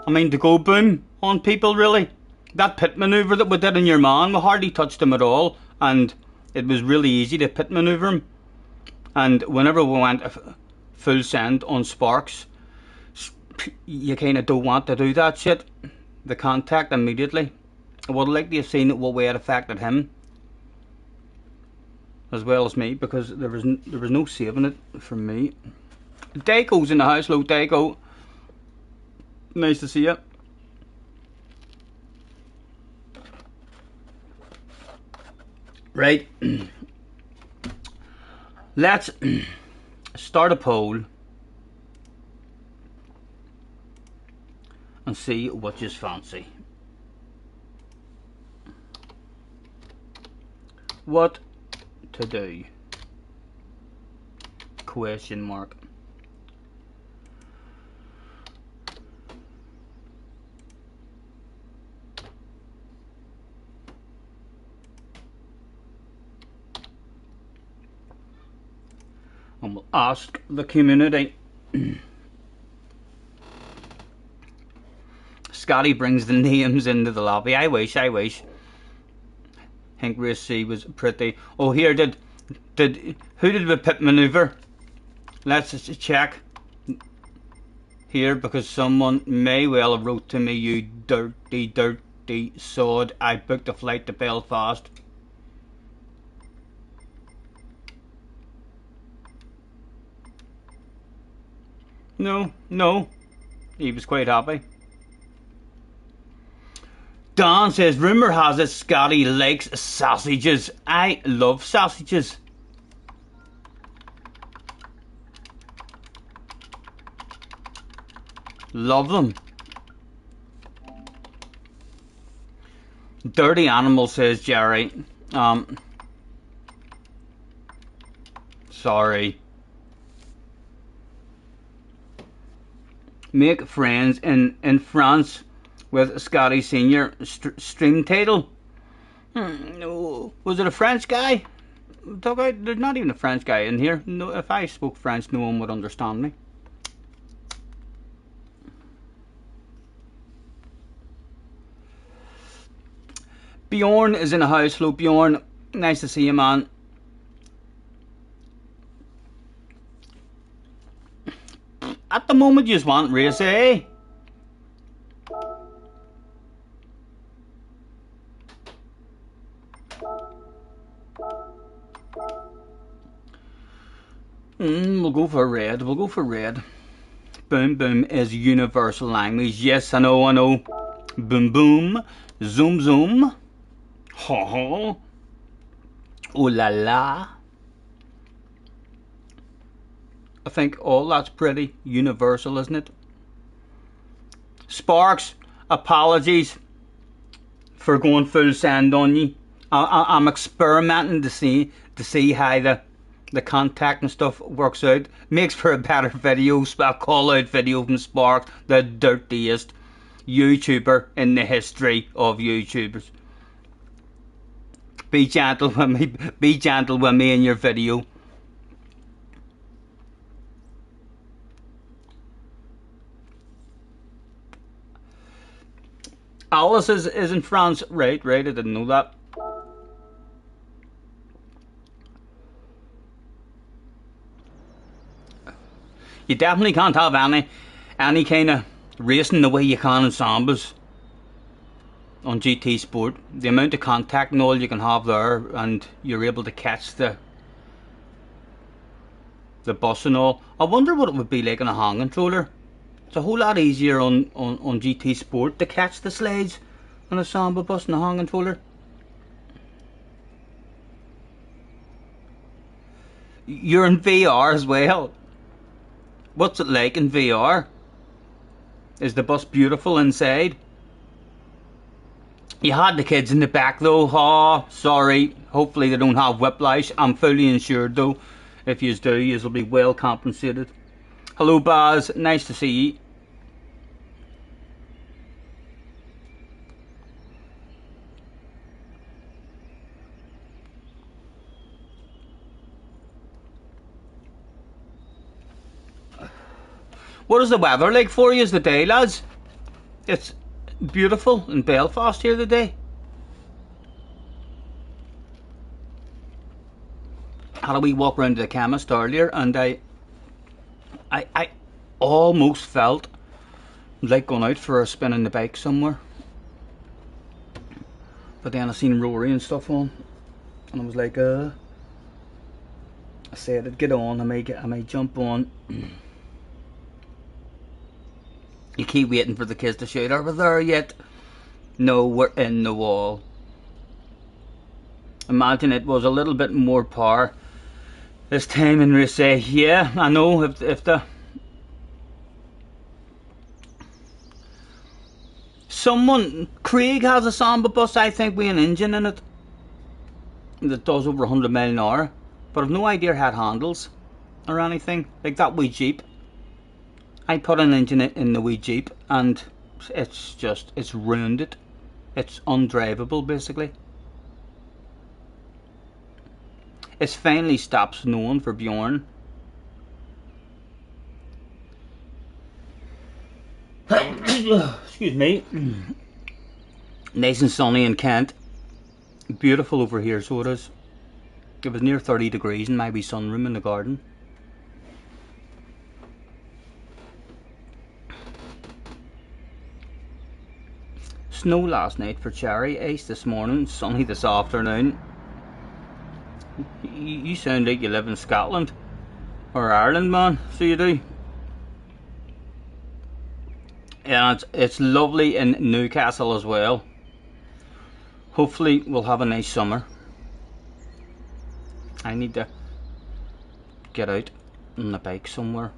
to go boom on people, really. That pit manoeuvre that we did in your man, we hardly touched him at all, and it was really easy to pit manoeuvre him. And whenever we went full send on sparks, you kind of don't want to do that shit. The contact immediately. I would like to have seen what way it affected him as well as me, because there was no saving it from me. Daco's in the house. Hello, Daco. Nice to see you. Right. Let's start a poll and see what you fancy. What to do? Question mark. And we'll ask the community. Scotty brings the names into the lobby. I wish. I think race C was pretty. Oh, here who did we pit manoeuvre? Let's just check here, because someone may well have wrote to me, you dirty sod. I booked a flight to Belfast. No, he was quite happy. Don says, rumour has it Scotty likes sausages. I love sausages. Love them. Dirty animal, says Jerry. Sorry. Make friends in France with Scotty Senior. Stream title. Was it a French guy? There's not even a French guy in here. No, if I spoke French, no one would understand me. Bjorn is in the house. Hello, Bjorn. Nice to see you, man. At the moment, you just want race A. We'll go for red. Boom boom is universal language. Yes, I know. Boom boom. Zoom zoom. Ha ha. Ooh la la. I think all that's pretty universal, isn't it? Sparks, apologies for going full send on you. I'm experimenting to see how the contact and stuff works out. Makes for a better video, a call out video from Sparks, the dirtiest YouTuber in the history of YouTubers. Be gentle with me. Be gentle with me in your video. Alice is in France. Right, I didn't know that. You definitely can't have any kind of racing the way you can in Sambas on GT Sport. The amount of contact and all you can have there, and you're able to catch the bus and all. I wonder what it would be like on a hand controller. It's a whole lot easier on GT Sport to catch the slides on a Samba bus and a hand controller. You're in VR as well. What's it like in VR? Is the bus beautiful inside? You had the kids in the back though. Oh, sorry. Hopefully they don't have whiplash. I'm fully insured though. If yous do, yous will be well compensated. Hello Baz, nice to see you. What is the weather like for you today, lads? It's beautiful in Belfast here today. Had a wee walk round to the chemist earlier, and I almost felt like going out for a spin on the bike somewhere. But then I seen Rory and stuff on, and I was like, I said I'd get on, I might jump on. You keep waiting for the kids to shout, "Are we there yet?" No, we're in the wall. Imagine it was a little bit more power this time in race A. Yeah, I know, if the Craig has a Samba bus, I think, with an engine in it that does over 100 mile an hour, but I've no idea how it handles or anything. Like that wee Jeep, I put an engine in the wee Jeep and it's ruined it. It's undrivable basically. It's finally stopped snowing for Bjorn. Excuse me. Nice and sunny in Kent. Beautiful over here, so it is. It was near 30 degrees in my wee sunroom in the garden. Snow last night for Cherry, ice this morning, sunny this afternoon. You sound like you live in Scotland or Ireland, man, so you do. And it's lovely in Newcastle as well. Hopefully we'll have a nice summer. I need to get out on the bike somewhere.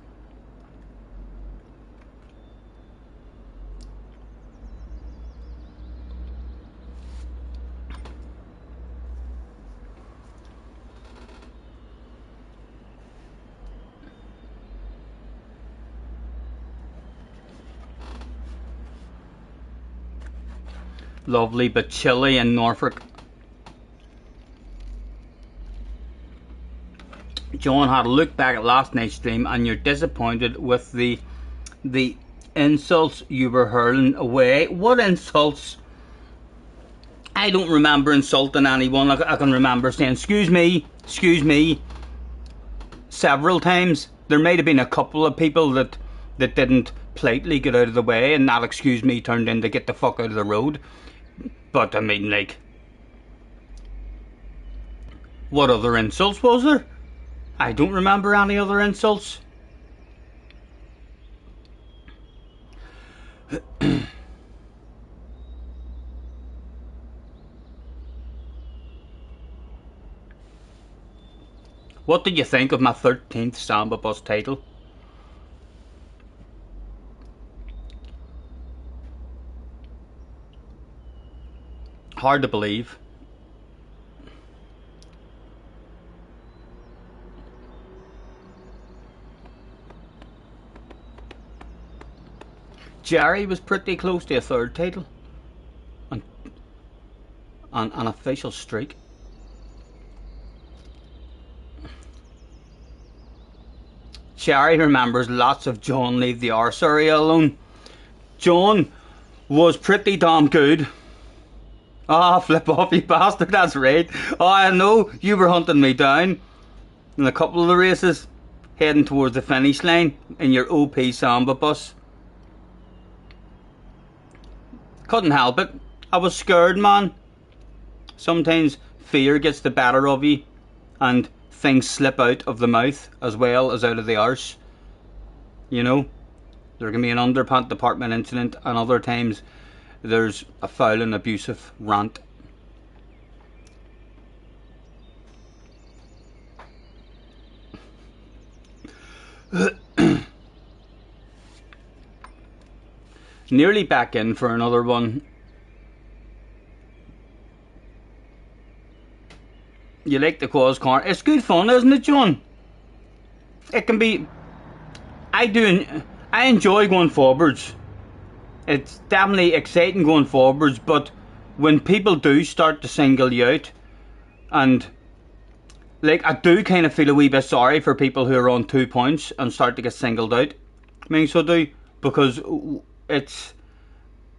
Lovely but chilly in Norfolk. John had a look back at last night's stream and you're disappointed with the insults you were hurling away. What insults? I don't remember insulting anyone. I can remember saying excuse me several times. There might have been a couple of people that didn't politely get out of the way, and that excuse me turned into get the fuck out of the road. But I mean, like, what other insults was there? I don't remember any other insults. What did you think of my 13th Samba Bus title? Hard to believe. Jerry was pretty close to a third title. And an official streak. Jerry remembers lots of John Leave the Arse area alone. John was pretty damn good. Ah, flip off, you bastard, that's right. Oh, I know, you were hunting me down in a couple of the races, heading towards the finish line in your OP Samba bus. Couldn't help it. I was scared, man. Sometimes fear gets the better of you and things slip out of the mouth as well as out of the arse. You know, there can be an underpant department incident, and other times there's a foul and abusive rant. Nearly back in for another one. You like the cause car? It's good fun, isn't it, John? It can be. I enjoy going forwards. It's definitely exciting going forwards, but when people do start to single you out, and like, I do kind of feel a wee bit sorry for people who are on 2 points and start to get singled out. I mean, so do, because it's,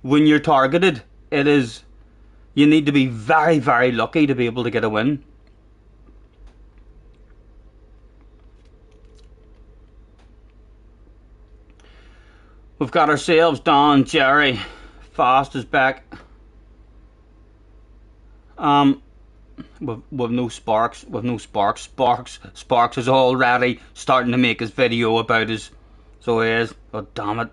when you're targeted, it is, you need to be very, very lucky to be able to get a win. We've got ourselves Don Jerry. Fast is back. With no Sparks. Sparks is already starting to make his video about his. So he is. Oh damn it.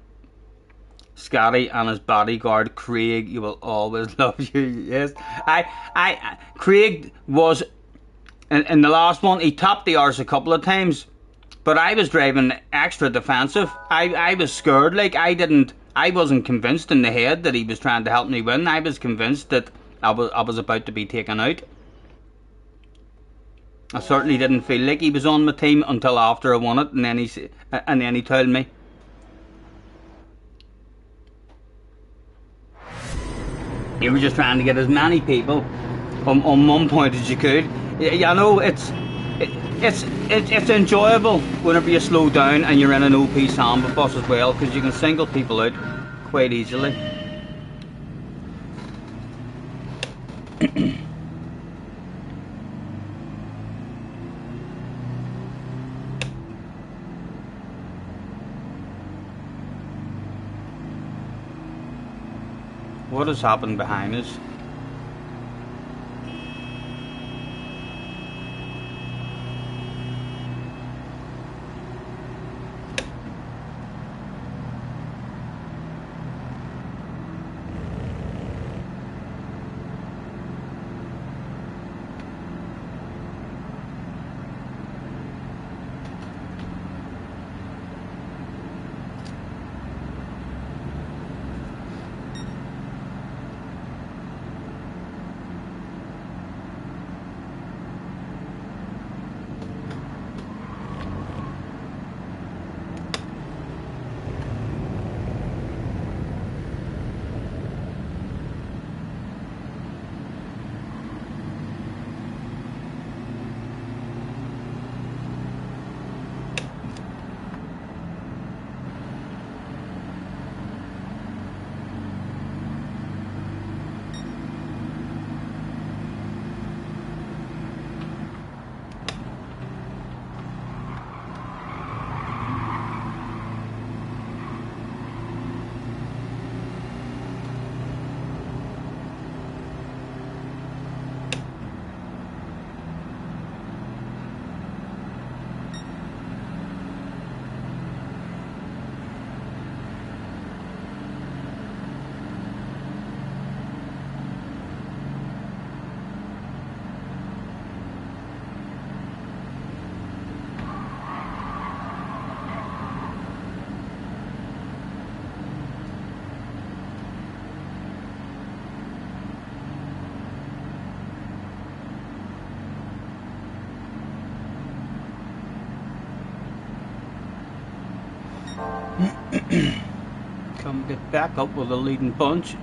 Scotty and his bodyguard Craig, you will always love you. Yes, Craig was in the last one. He topped the arse a couple of times, but I was driving extra defensive. I was scared. Like I wasn't convinced in the head that he was trying to help me win. I was convinced that I was about to be taken out. I certainly didn't feel like he was on my team until after I won it, and then he told me. You were just trying to get as many people on one point as you could. You know, it's enjoyable whenever you slow down and you're in an OP samba bus as well, because you can single people out quite easily. What has happened behind us? Come get back up with a leading punch.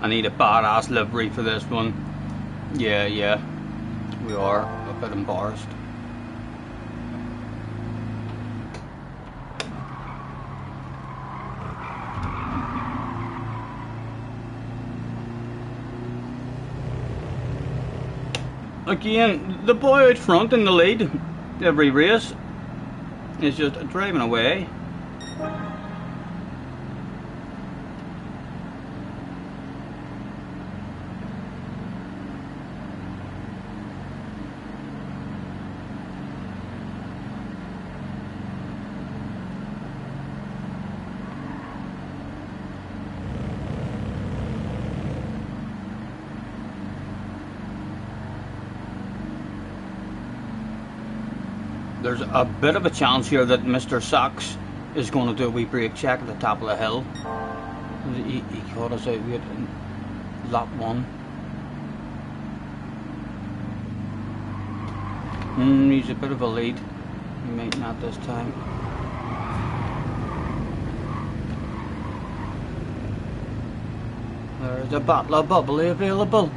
I need a badass livery for this one. Yeah, we are a bit embarrassed. Again, the boy out front in the lead every race is just driving away. There's a bit of a chance here that Mr. Socks is going to do a wee brake check at the top of the hill. He caught us out with in lap 1. He's a bit of a lead. He might not this time. There's a bottle of bubbly available.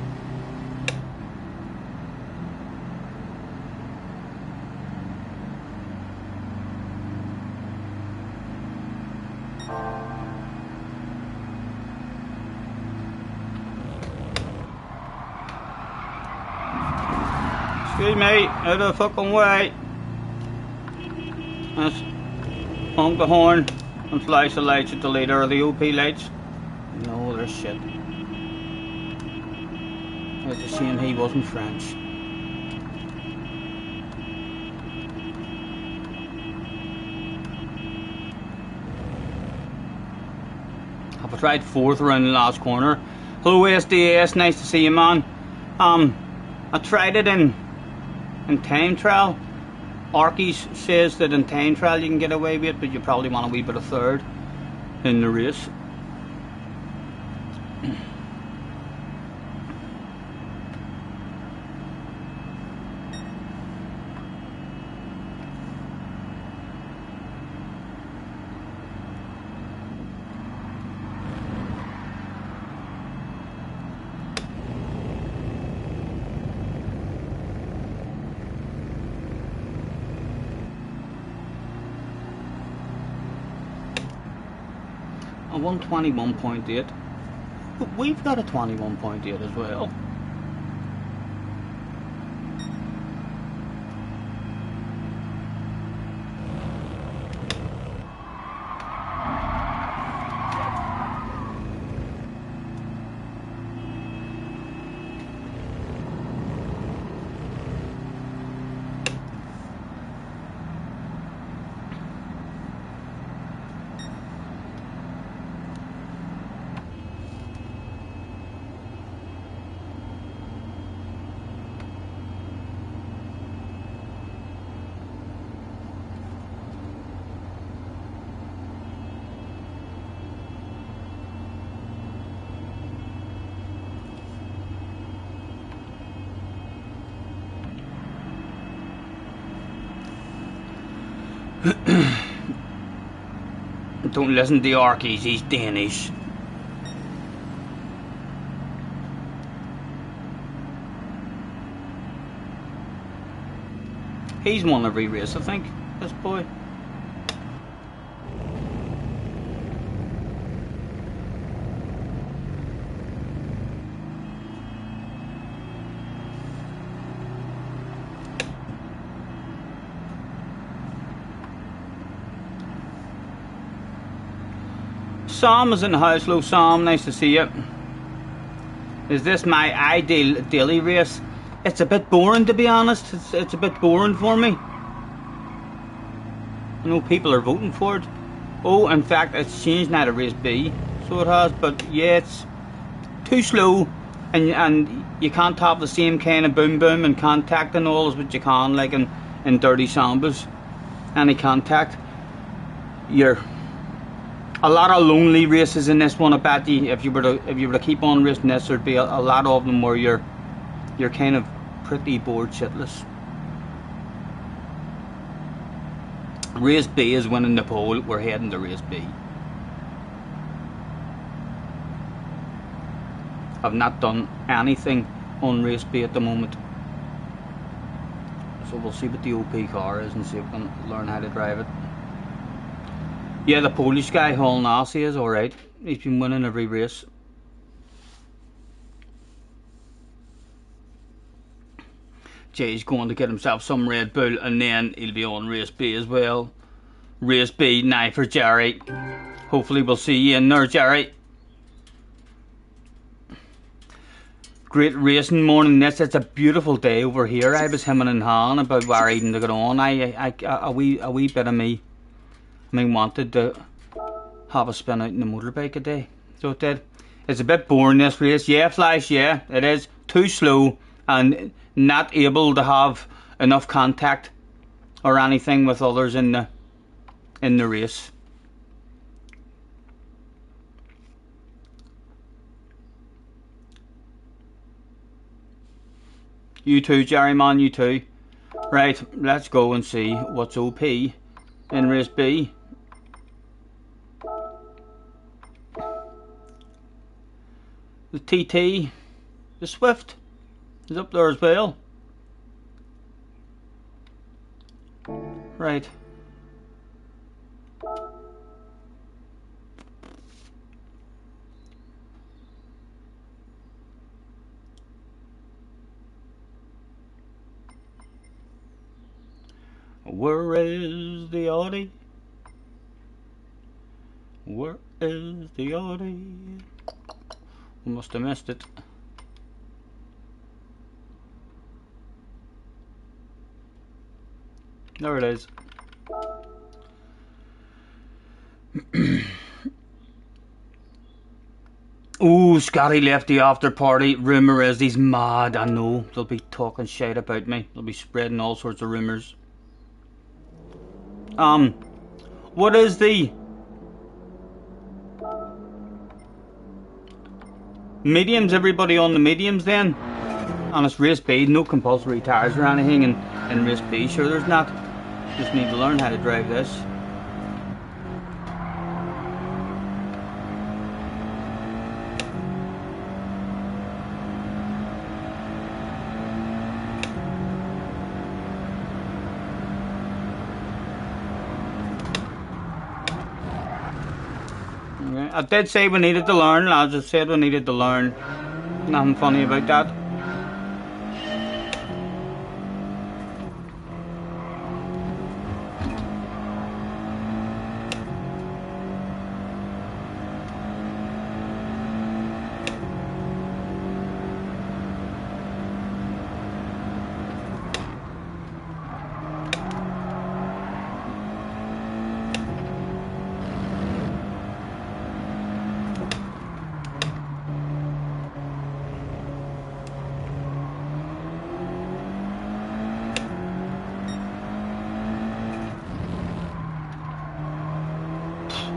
Excuse me, out of the fucking way. Let's honk the horn and flash the lights at the leader of the OP lights. No, they're shit. It's a shame he wasn't French. I've tried 4th around the last corner. Hello SDS, nice to see you, man. I tried it in time trial. Arkies says that in time trial you can get away with it, but you probably want a wee bit of 3rd in the race. I won 21.8, but we've got a 21.8 as well. Don't listen to Arkies, he's Danish. He's won every race, I think, this boy. Sam is in the house. Hello Sam, nice to see you. Is this my ideal daily race? It's a bit boring, to be honest. It's a bit boring for me. I know people are voting for it. Oh, in fact it's changed now to race B, so it has, but yeah, it's too slow, and you can't have the same kind of boom boom and contact and all as what you can like in Dirty Sambas. Any contact. You're a lot of lonely races in this one. I bet you if you were to keep on racing this, there'd be a lot of them where you're kind of pretty bored shitless. Race B is winning the pole. We're heading to race B. I've not done anything on race B at the moment, so we'll see what the OP car is and see if we can learn how to drive it. Yeah, the Polish guy, Hall Nassi, is alright. He's been winning every race. Jay's going to get himself some Red Bull, and then he'll be on race B as well. Race B now for Jerry. Hopefully we'll see you in there, Jerry. Great racing morning. It's a beautiful day over here. I was hemming and hawing about where even to get on. A wee bit of me wanted to have a spin out in the motorbike a day, so it did. It's a bit boring, this race. Yeah, Flash, yeah, it is too slow and not able to have enough contact or anything with others in the race. You too, Jerry man, you too. Right, let's go and see what's OP in race B. The TT, the Swift, is up there as well. Right. Where is the Audi? Where is the Audi? We must have missed it. There it is. Ooh, Scotty left the after party. Rumour is he's mad. I know. They'll be talking shit about me. They'll be spreading all sorts of rumours. What is the mediums? Everybody on the mediums then? And it's race B, no compulsory tyres or anything in race B. Sure, there's not. Just need to learn how to drive this. I did say we needed to learn, lads. I said we needed to learn. Nothing funny about that.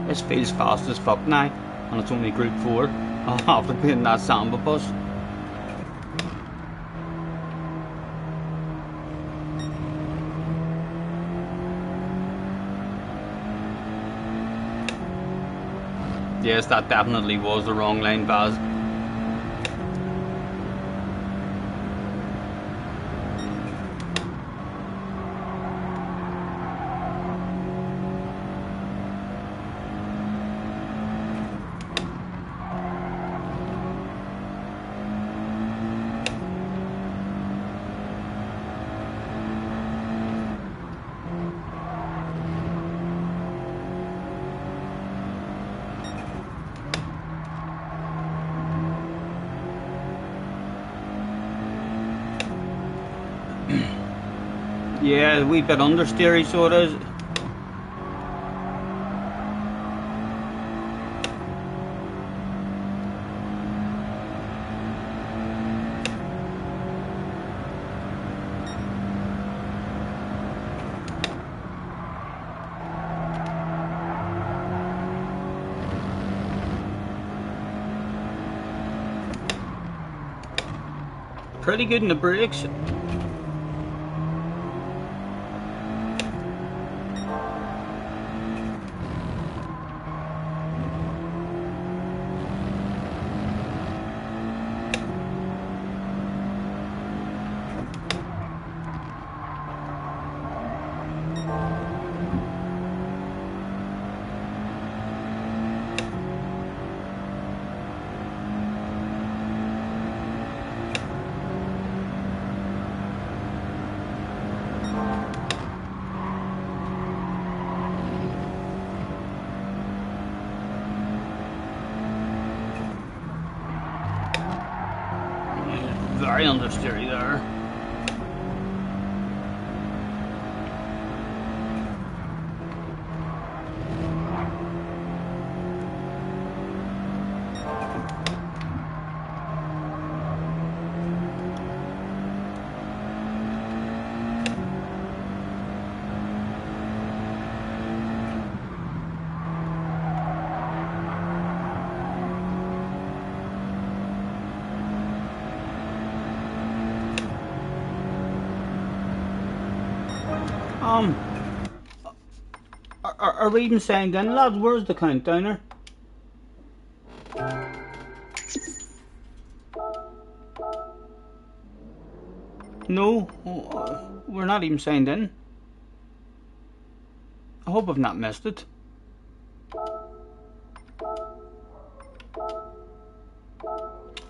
This feels fast as fuck now, and it's only Group 4. I'll have to be in that Samba bus. Yes, that definitely was the wrong line, Baz. Yeah, a wee bit understeery, so it is. Pretty good in the brakes. Very understeery there. Are we even signed in, lads? Where's the countdowner? No, we're not even signed in. I hope I've not missed it.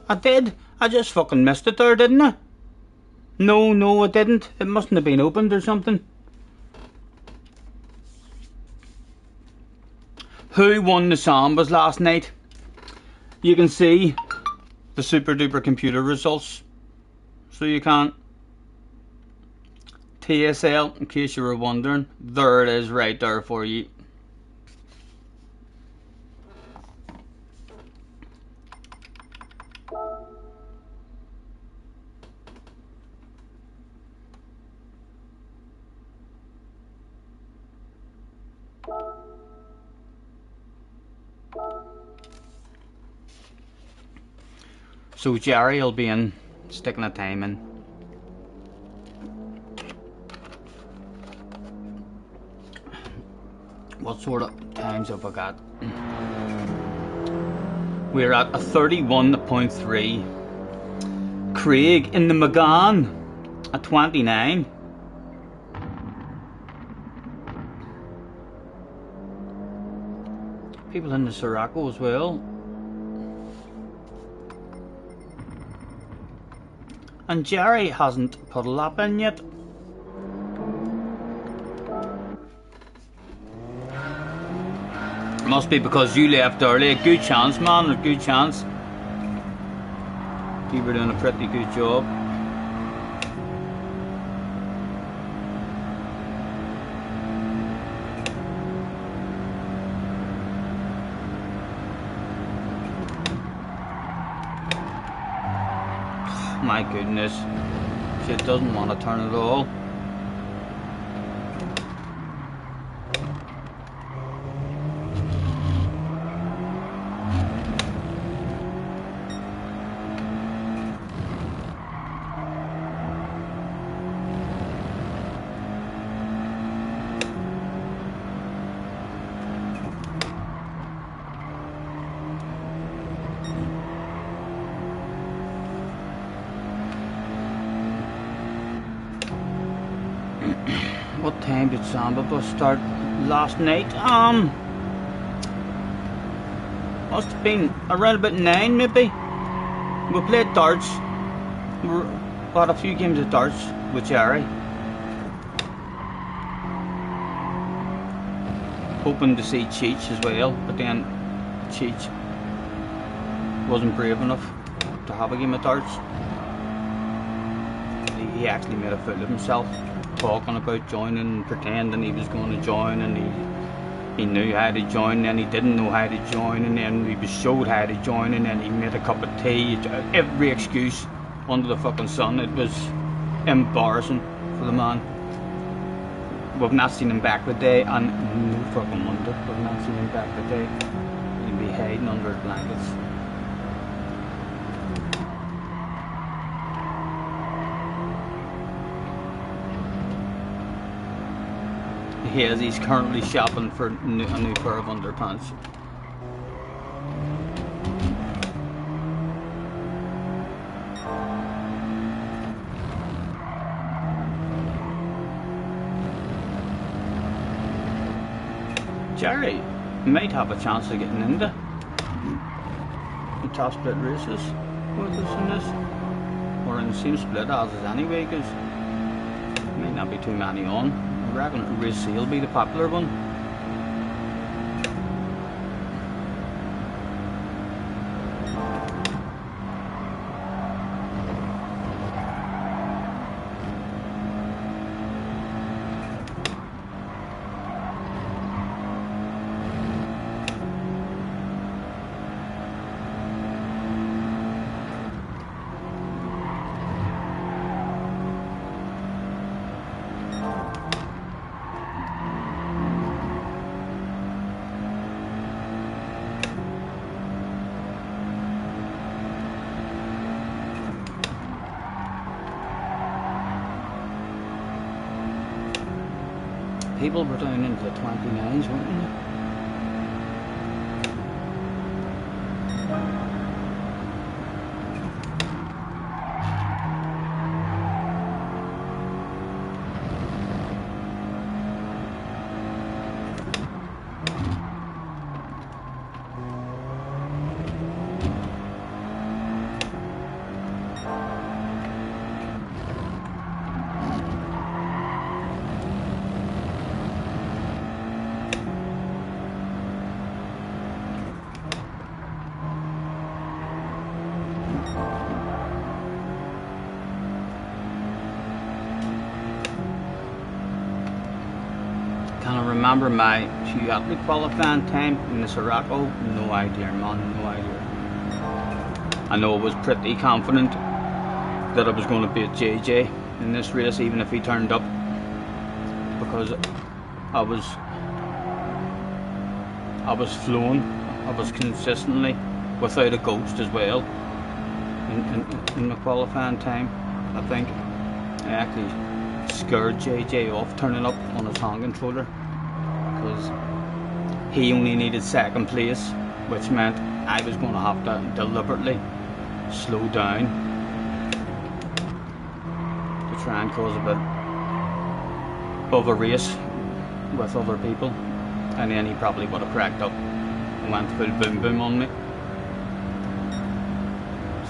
I did. I just fucking missed it there, didn't I? No, I didn't. It mustn't have been opened or something. Who won the Sambas last night? You can see the super duper computer results. So you can't. TSL, in case you were wondering, there it is right there for you. So Jerry will be in, sticking a time in. What sort of times have I got? We're at a 31.3. Craig in the McGann at 29. People in the Sirocco as well. And Jerry hasn't put a lap in yet. Must be because you left early. A good chance, man, a good chance. You were doing a pretty good job. My goodness, she doesn't want to turn at all. What time did Samba bus start last night? Must have been around about 9 maybe. We played darts. We had a few games of darts with Jerry. Hoping to see Cheech as well, but then Cheech wasn't brave enough to have a game of darts. He actually made a fool of himself, talking about joining, pretending he was going to join, and he knew how to join, and he didn't know how to join, and then he was showed how to join, and then he made a cup of tea. Every excuse under the fucking sun. It was embarrassing for the man. We've not seen him back today, and no fucking wonder we've not seen him back today. He'd be hiding under the blankets. He's currently shopping for a new pair of underpants. Jerry might have a chance of getting into the top split races with us in this, or in the same split as us anyway, because there might not be too many on. I reckon Race C will be the popular one. people were down into the 29s, weren't they? Can I remember my Chiatli qualifying time in the Sirocco? No idea, man, no idea. I know I was pretty confident that I was going to beat JJ in this race, even if he turned up, because I was flowing. I was consistently without a ghost as well in the qualifying time. I think I actually scared JJ off turning up on his hand controller, because he only needed second place, which meant I was going to have to deliberately slow down to try and cause a bit of a race with other people, and then he probably would have cracked up and went full boom boom on me.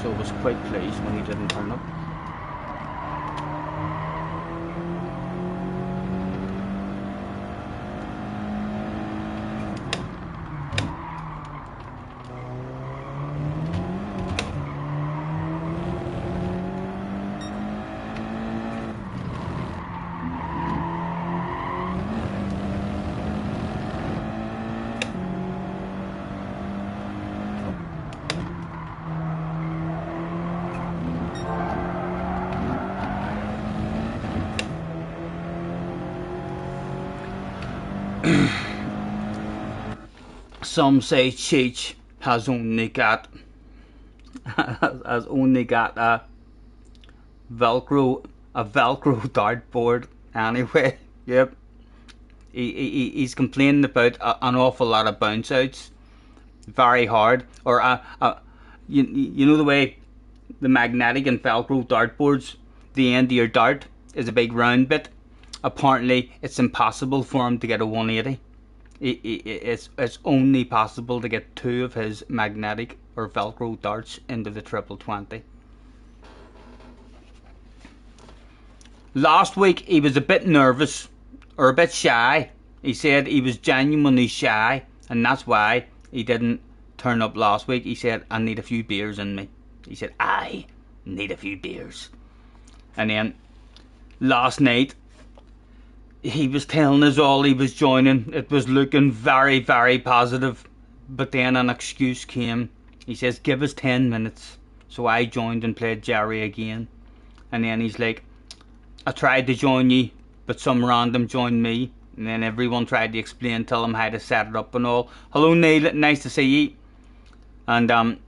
So I was quite pleased when he didn't turn up. Some say Cheech has only got a Velcro dartboard anyway. Yep. He's complaining about an awful lot of bounce outs, very hard, or you know the way the magnetic and Velcro dartboards, the end of your dart is a big round bit. Apparently, it's impossible for him to get a 180. It's only possible to get 2 of his magnetic or Velcro darts into the 2020. Last week he was a bit nervous or a bit shy. He said he was genuinely shy, and that's why he didn't turn up last week. He said, I need a few beers in me. He said, I need a few beers. And then last night he was telling us all he was joining. It was looking very, very positive. But then an excuse came. He says, give us 10 minutes. So I joined and played Jerry again. And then he's like, I tried to join you, but some random joined me. And then everyone tried to explain, tell him how to set it up and all. Hello Neil, nice to see you. And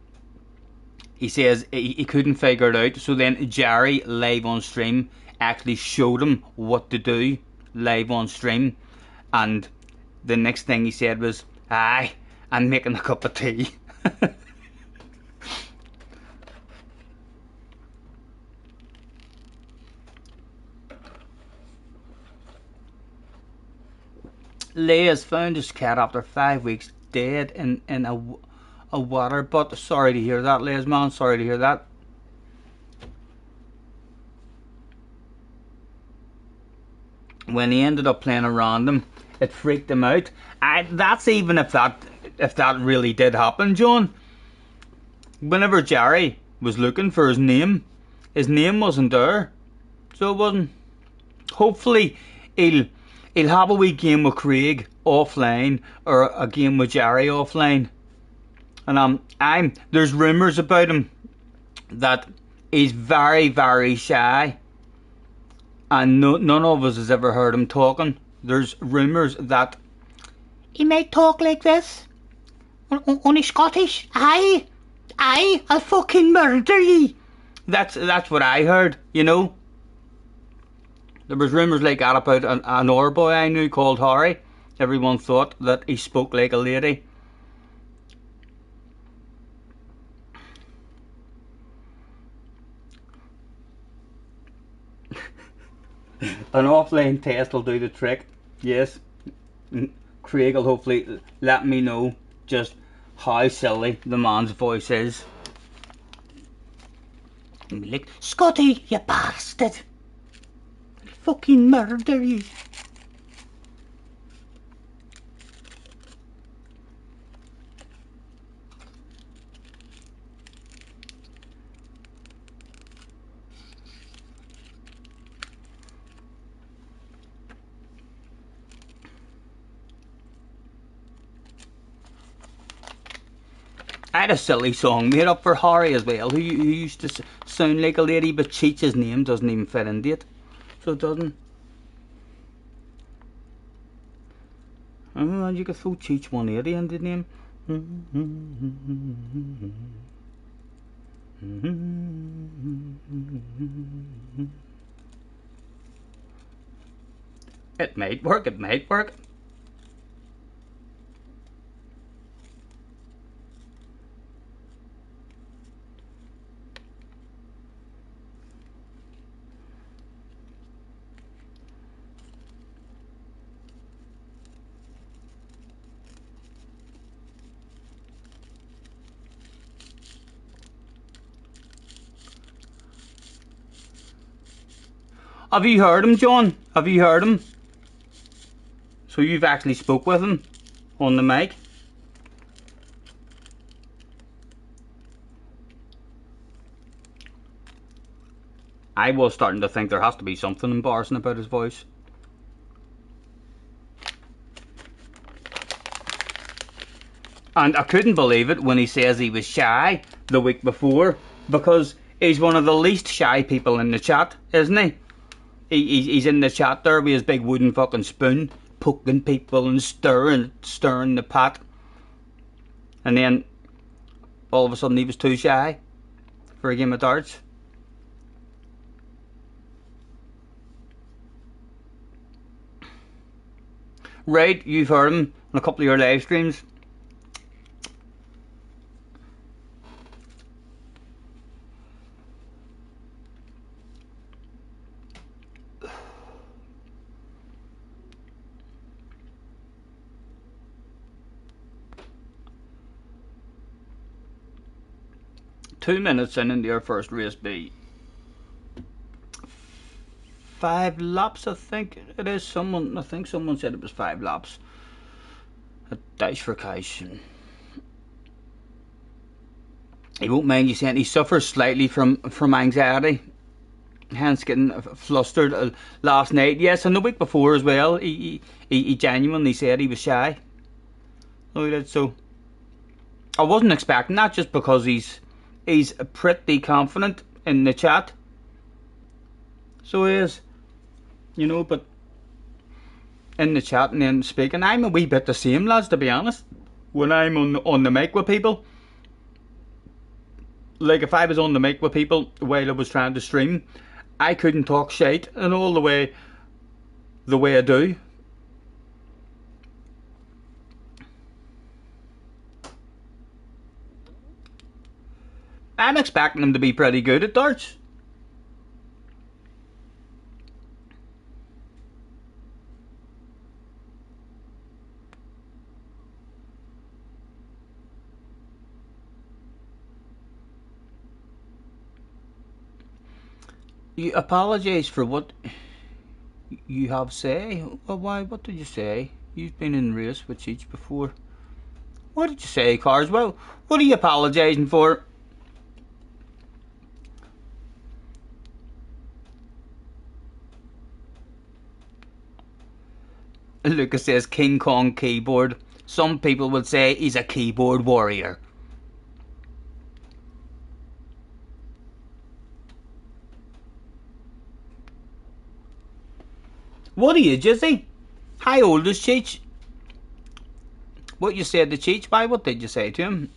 he says he couldn't figure it out. So then Jerry, live on stream, actually showed him what to do live on stream, and the next thing he said was, aye, I'm making a cup of tea. Leigh has found his cat after 5 weeks dead in a water butt. Sorry to hear that, Leigh's man, sorry to hear that. When he ended up playing around him, it freaked him out. That's even if that really did happen, John. Whenever Jerry was looking for his name wasn't there, so it wasn't. Hopefully, he'll have a wee game with Craig offline, or a game with Jerry offline. And there's rumours about him that he's very, very shy. And none of us has ever heard him talking. There's rumours that he may talk like this. Only Scottish. Aye, I'll fucking murder ye. That's what I heard, you know. There was rumours like that about an Or boy I knew called Harry. Everyone thought that he spoke like a lady. An offline test will do the trick. Yes. Craig will hopefully let me know just how silly the man's voice is. And be like, Scotty, you bastard! I'll fucking murder you. I had a silly song made up for Harry as well, who used to sound like a lady, but Cheech's name doesn't even fit into it. So it doesn't. Oh, you could throw Cheech 180 into the name. It might work, it might work. Have you heard him, John? Have you heard him? So you've actually spoke with him on the mic? I was starting to think there has to be something embarrassing about his voice. And I couldn't believe it when he says he was shy the week before, because he's one of the least shy people in the chat, isn't he? He's in the chat there with his big wooden fucking spoon, poking people and stirring the pot. And then, all of a sudden he was too shy for a game of darts. Right, you've heard him on a couple of your live streams. Two minutes into your first race B. 5 laps, I think it is. I think someone said it was 5 laps. A dice for cash. He won't mind you saying he suffers slightly from anxiety, hence getting flustered last night. Yes, and the week before as well. He genuinely said he was shy. Oh, he did. So I wasn't expecting that, just because he's pretty confident in the chat. So he is, you know, but in the chat and then speaking, I'm a wee bit the same, lads, to be honest. When I'm on the mic with people, like if I was on the mic with people while I was trying to stream, I couldn't talk shite and all the way I do. I'm expecting him to be pretty good at darts. You apologise for what you have say. Well, why? What did you say? You've been in race with Cheech before. What did you say, Carswell? What are you apologising for? Lucas says King Kong keyboard. Some people would say he's a keyboard warrior. What are you, Jizzy? How old is Cheech? What you said to Cheech? Why? What did you say to him?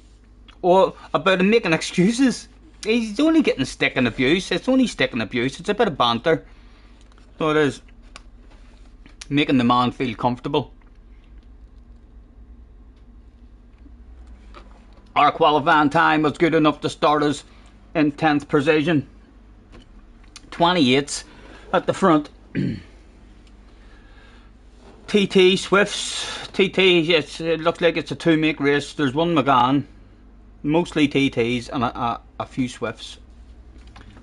Or about him making excuses? He's only getting stick and abuse. It's only stick and abuse. It's a bit of banter. So it is making the man feel comfortable. Our qualifying time was good enough to start us in 10th position. 28s at the front. TT Swifts. TT, it looks like it's a two-make race. There's one McGann, mostly TTs, and a few Swifts.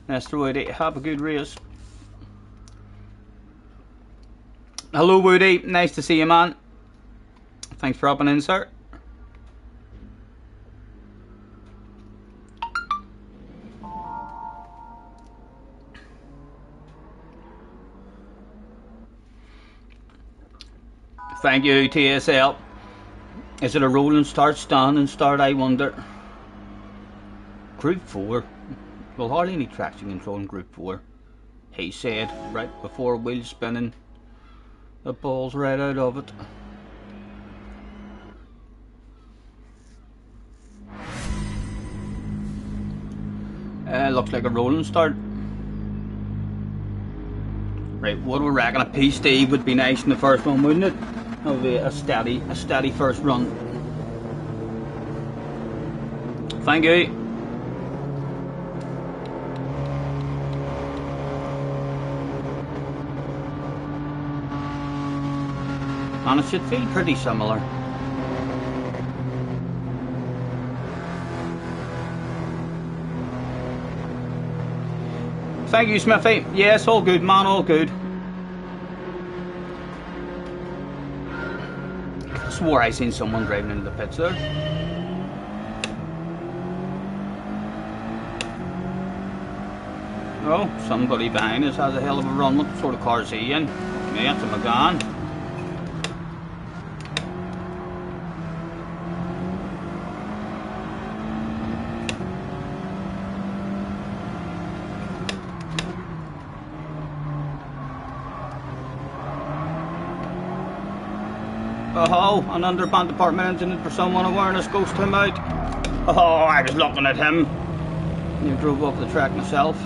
Let's throw it. Have a good race. Hello, Woody. Nice to see you, man. Thanks for hopping in, sir. Thank you, TSL. Is it a rolling start, standing start, I wonder? Group 4. Well, hardly any traction control in Group 4. He said, right before wheel spinning. The ball's right out of it. Looks like a rolling start. Right, what do we reckon? A P-Steve would be nice in the first one, wouldn't it? That would be a steady first run. Thank you. And it should feel pretty similar. Thank you, Smithy. Yes, all good, man, all good. I swore I seen someone driving into the pits there. Oh, somebody behind us has a hell of a run. What sort of car is he in? Yeah, it's a McGann. Oh, an underpant department engine for someone awareness goes to him out. Oh, I was looking at him. He drove off the track myself.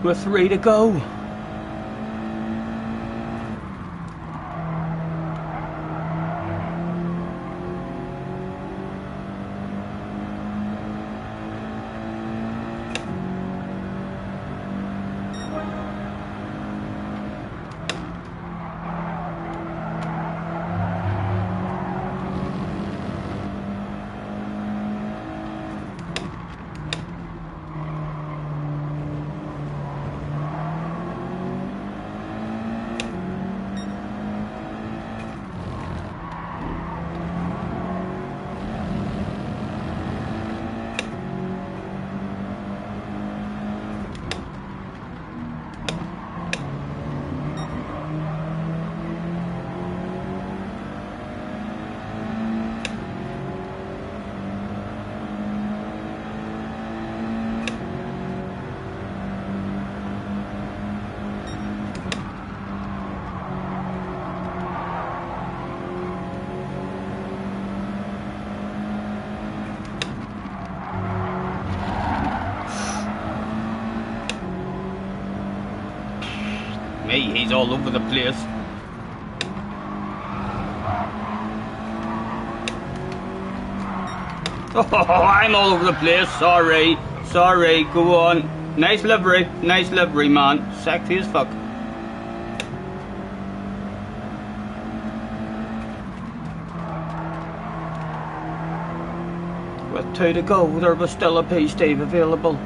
We're 3 to go. Hey, he's all over the place. Oh, I'm all over the place. Sorry. Sorry. Go on. Nice livery. Nice livery, man. Sexy as fuck. With 2 to go, there was still a P-Steve available.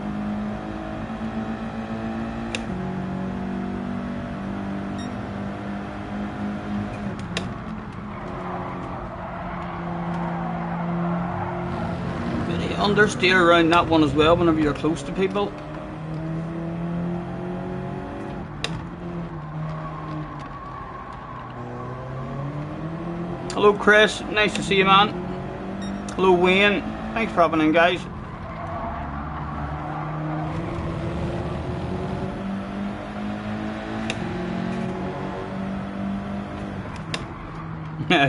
Understeer around that one as well whenever you're close to people. Hello Chris, nice to see you, man. Hello Wayne, thanks for hopping in, guys.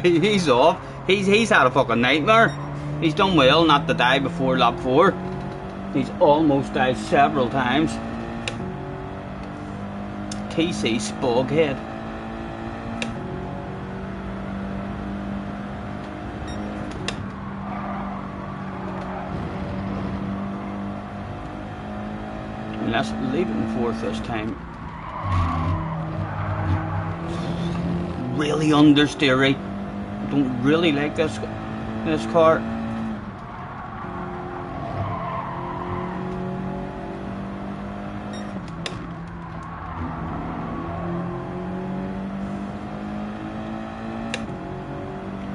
He's off. He's had a fucking nightmare. He's done well not to die before lap 4. He's almost died several times. TC Spoghead. Let's leave it in 4th this time. Really understeery. Don't really like this car.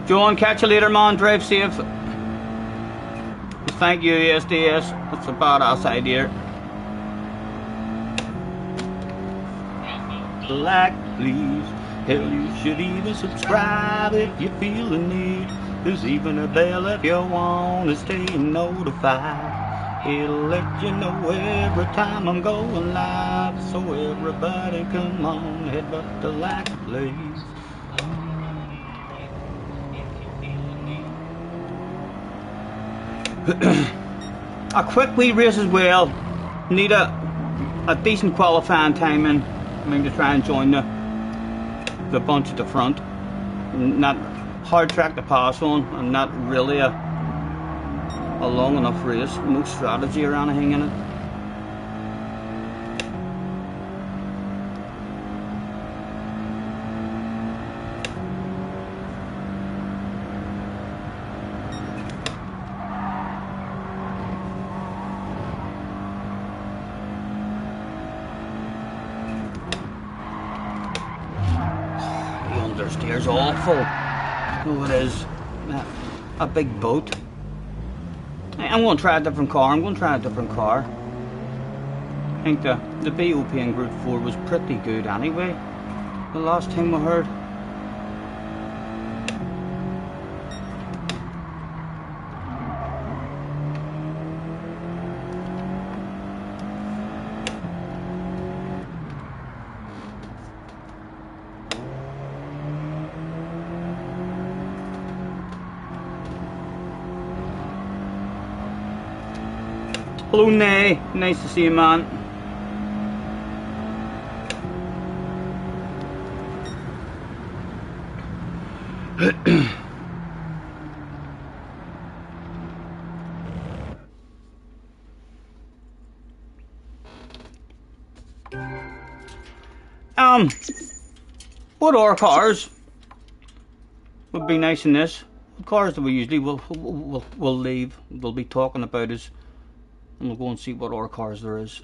John, catch you later, man. Drive safe. Thank you, SDS. That's a badass idea. Like, please. Hell, you should even subscribe if you feel the need. There's even a bell if you want to stay notified. It'll let you know every time I'm going live. So everybody come on, head up to like, please. A quick wee race as well. Need a decent qualifying timing. I mean, to try and join the bunch at the front. Not hard track to pass on, and not really a long enough race. No strategy or anything in it. Understeer's awful. Oh, it is. A big boat. I'm going to try a different car. I think the BOP in Group 4 was pretty good anyway. The last time we heard. Hello, Nay. Nice to see you, man. What are cars? Would be nice in this. What cars do we usually we'll leave? We'll be talking about is. And we'll go and see what other cars there is.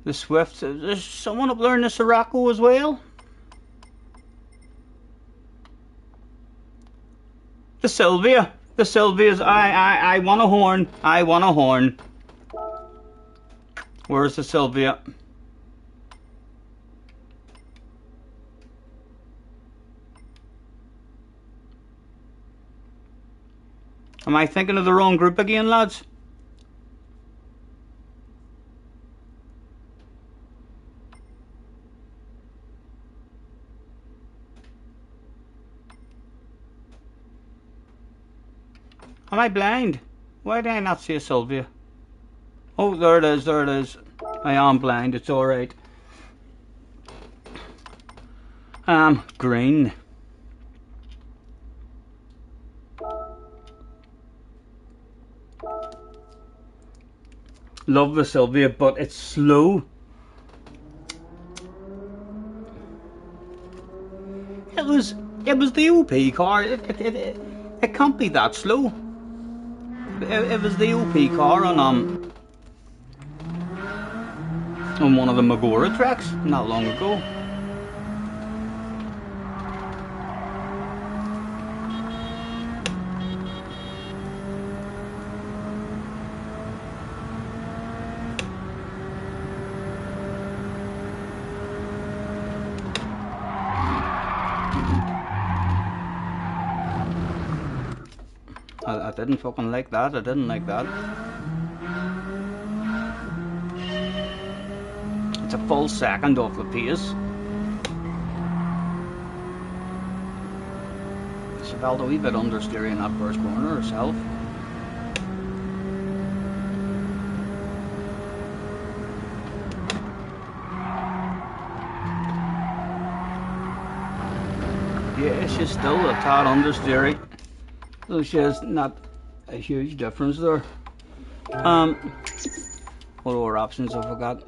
The Swift. There's someone up there in the Sirocco as well. The Sylvia. The Sylvia's. I want a horn. I want a horn. Where's the Sylvia? Am I thinking of the wrong group again, lads? Am I blind? Why did I not see a Sylvia? Oh, there it is, there it is. I am blind, it's alright. Green. Love the Sylvia, but it's slow. It was the OP car. It can't be that slow. It was the OP car on one of the Magora tracks not long ago. I didn't fucking like that. I didn't like that. It's a full second off the pace. She felt a wee bit understeer in that first corner herself. Yeah, she's still a tad understeering. So she has not a huge difference there. What other options have I got?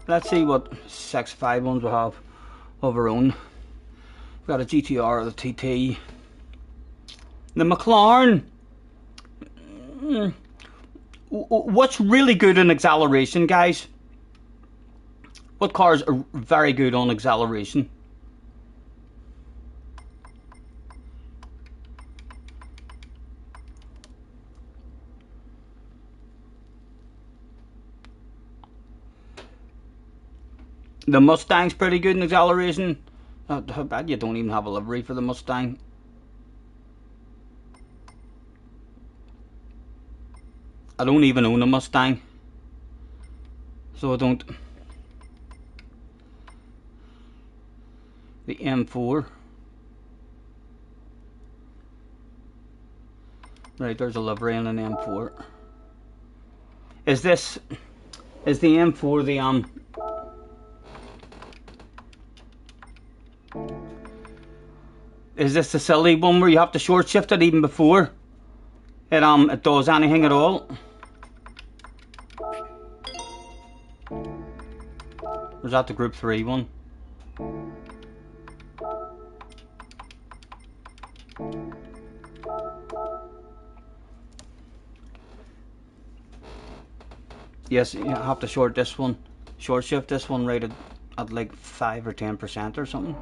Let's see what 6.5 ones we have of our own. We've got a GTR, the TT, the McLaren. What's really good in acceleration, guys? What cars are very good on acceleration? The Mustang's pretty good in acceleration. How bad you don't even have a livery for the Mustang. I don't even own a Mustang, so I don't. The M4. Right, there's a livery on an M4. Is the M4 the is this the silly one where you have to short shift it even before it does anything at all? Or is that the Group 3 one? Yes, you have to short shift this one right at like 5 or 10% or something.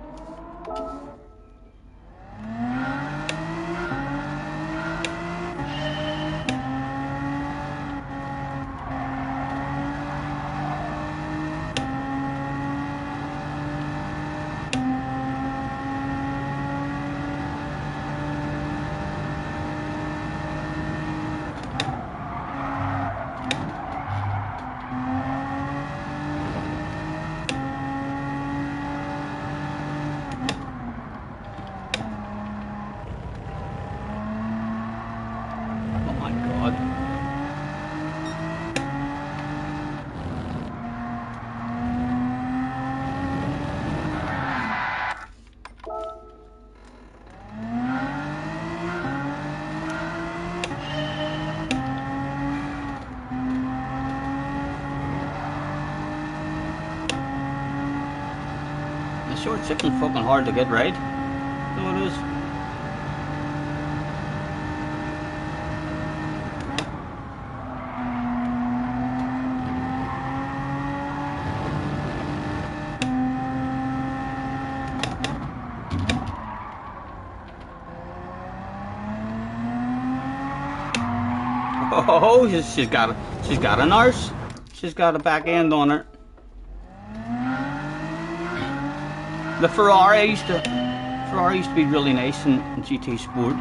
Short shifting fucking hard to get right. So it is. Oh, she's got an arse. She's got a back end on her. The Ferrari used to be really nice in GT Sport.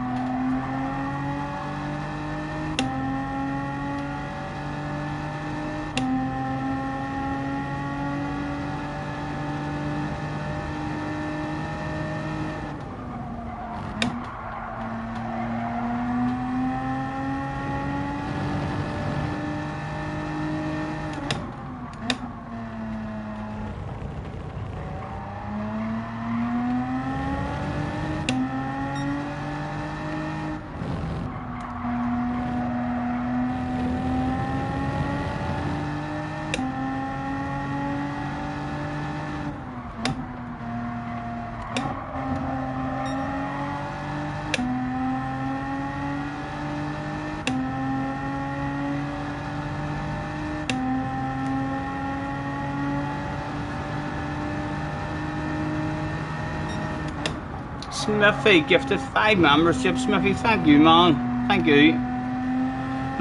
Smithy gifted 5 memberships. Smithy, thank you, man. Thank you.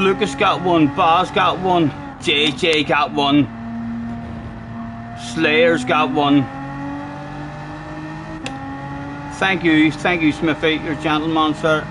Lucas got 1. Baz got 1. JJ got 1. Slayers got 1. Thank you, Smithy. You're a gentleman, sir.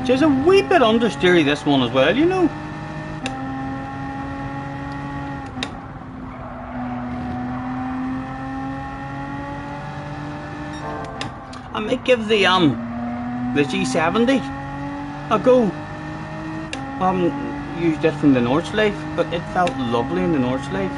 There's a wee bit understeery this one as well, you know. I might give the G70 a go. I haven't used it from the Nordschleife, but it felt lovely in the Nordschleife.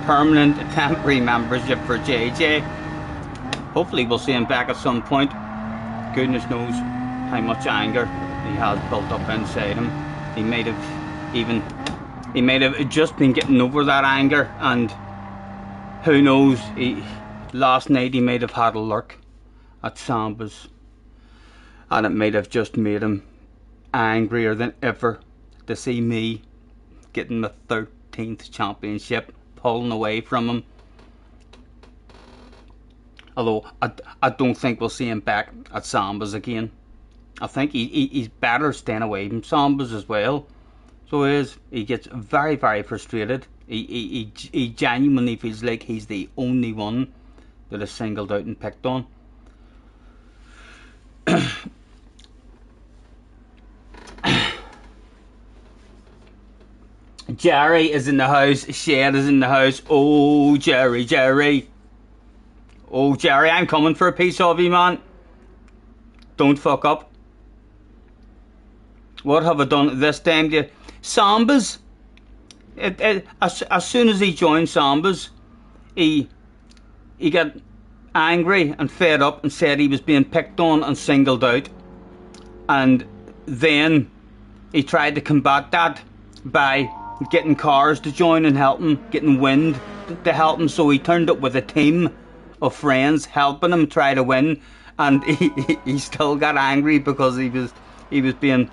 Permanent temporary membership for JJ. Hopefully we'll see him back at some point. Goodness knows how much anger he has built up inside him. He might have just been getting over that anger, and who knows, last night he might have had a lurk at Samba's, and it might have just made him angrier than ever to see me getting the 13th championship pulling away from him. Although I don't think we'll see him back at Samba's again. I think he's better staying away from Samba's as well. So he gets very, very frustrated. He genuinely feels like he's the only one that is singled out and picked on. Jerry is in the house. Shed is in the house. Oh, Jerry. Oh, Jerry, I'm coming for a piece of you, man. Don't fuck up. What have I done this time to you? Samba's. As soon as he joined Samba's, he got angry and fed up and said he was being picked on and singled out. And then he tried to combat that by getting cars to join and help him, getting wind to help him. So he turned up with a team of friends helping him try to win, and he still got angry because he was being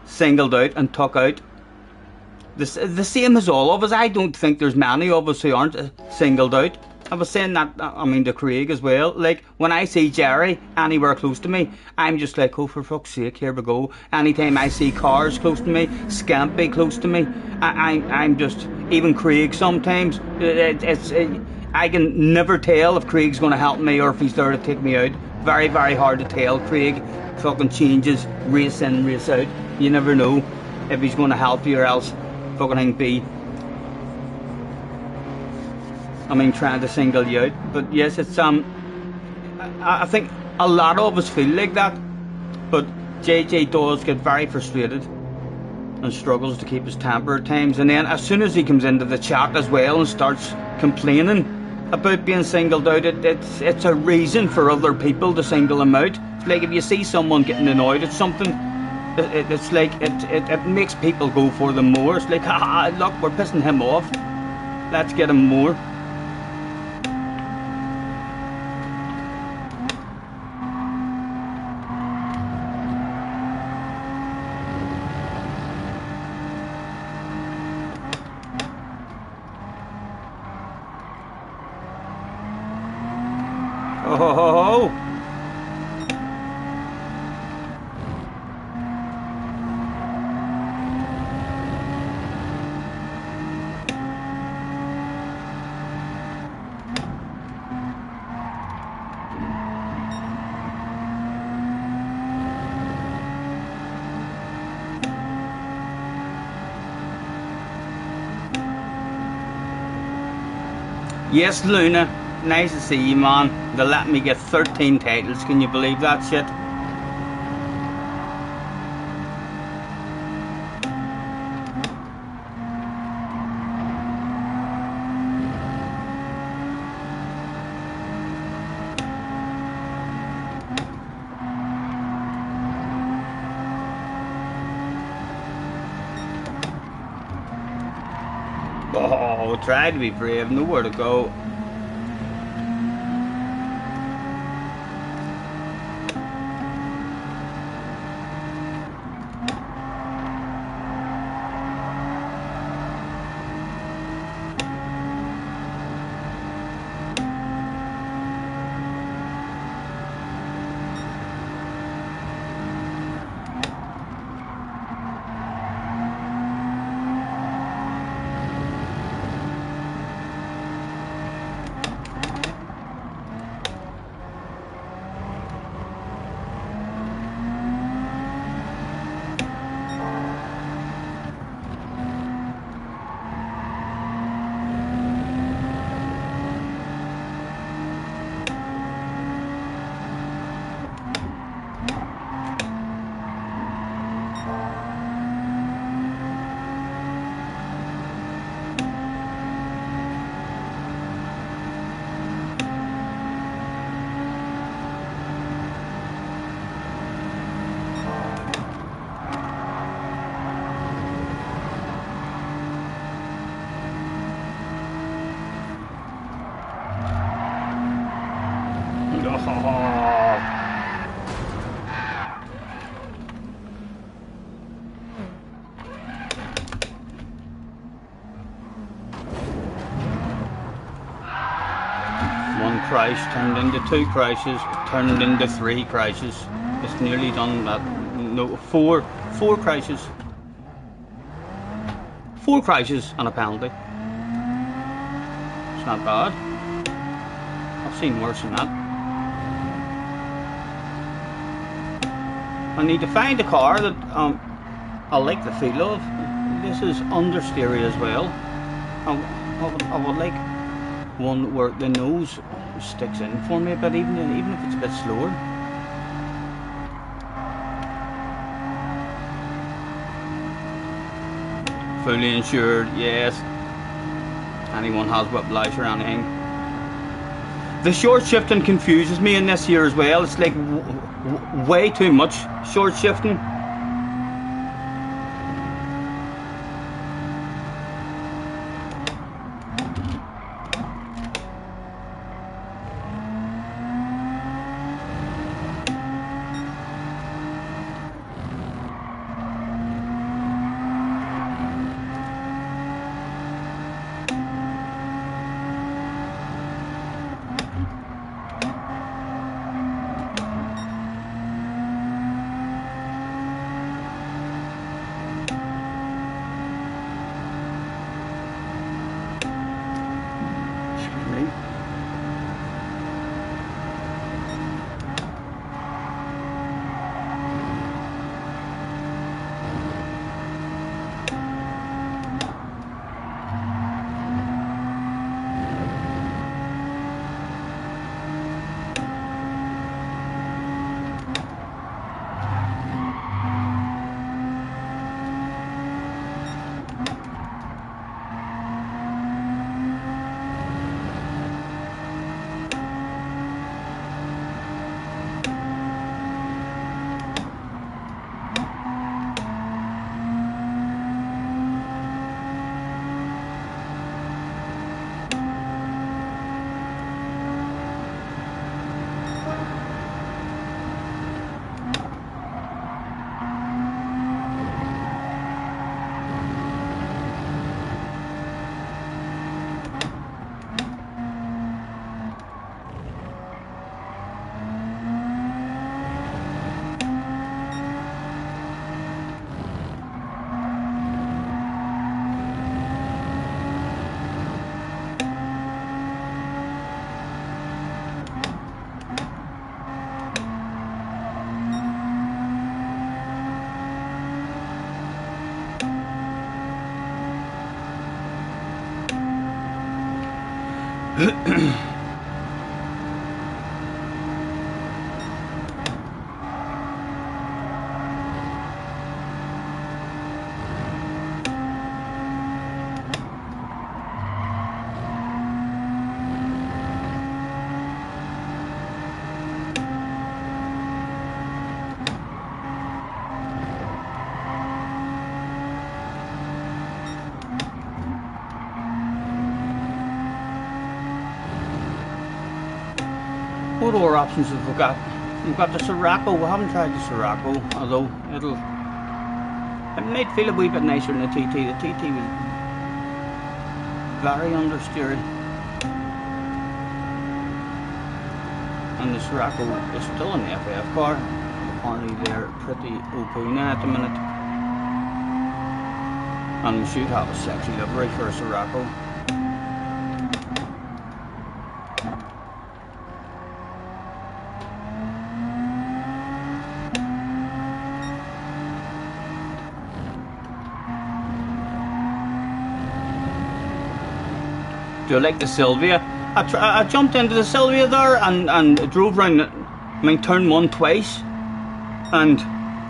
singled out and took out. The same as all of us. I don't think there's many of us who aren't singled out. I was saying that, I mean, to Craig as well. Like, when I see Jerry anywhere close to me, I'm just like, oh, for fuck's sake, here we go. Anytime I see cars close to me, Scampy close to me, I'm just, even Craig sometimes, I can never tell if Craig's going to help me or if he's there to take me out. Very, very hard to tell. Craig fucking changes, race in, race out. You never know if he's going to help you or else fucking be, trying to single you out. But yes, it's I think a lot of us feel like that, but JJ does get very frustrated and struggles to keep his temper at times, and then as soon as he comes into the chat as well and starts complaining about being singled out, it's a reason for other people to single him out. It's like if you see someone getting annoyed at something, it makes people go for them more. It's like, look, we're pissing him off. Let's get him more. Oh, ho, ho, ho. Yes, Luna, nice to see you, man. They let me get 13 titles, can you believe that shit? Oh, try to be brave, nowhere to go. One crash turned into 2 crashes, turned into 3 crashes. It's nearly done that. No, four crashes. 4 crashes and a penalty. It's not bad. I've seen worse than that. I need to find a car that I like the feel of. This is understeery as well. I would like one where the nose sticks in for me, but even if it's a bit slower. Fully insured, yes. Anyone has whiplash or anything. The short shifting confuses me in this here as well. It's like way too much short shifting. What other options have we got? We've got the Sirocco. We haven't tried the Sirocco, although it might feel a wee bit nicer than the TT. The TT was very understeery, and the Sirocco is still an FF car. Apparently they're pretty OP now at the minute, and we should have a sexy livery for a Sirocco. Do you like the Sylvia? I jumped into the Sylvia there and drove around, turn 1 twice, and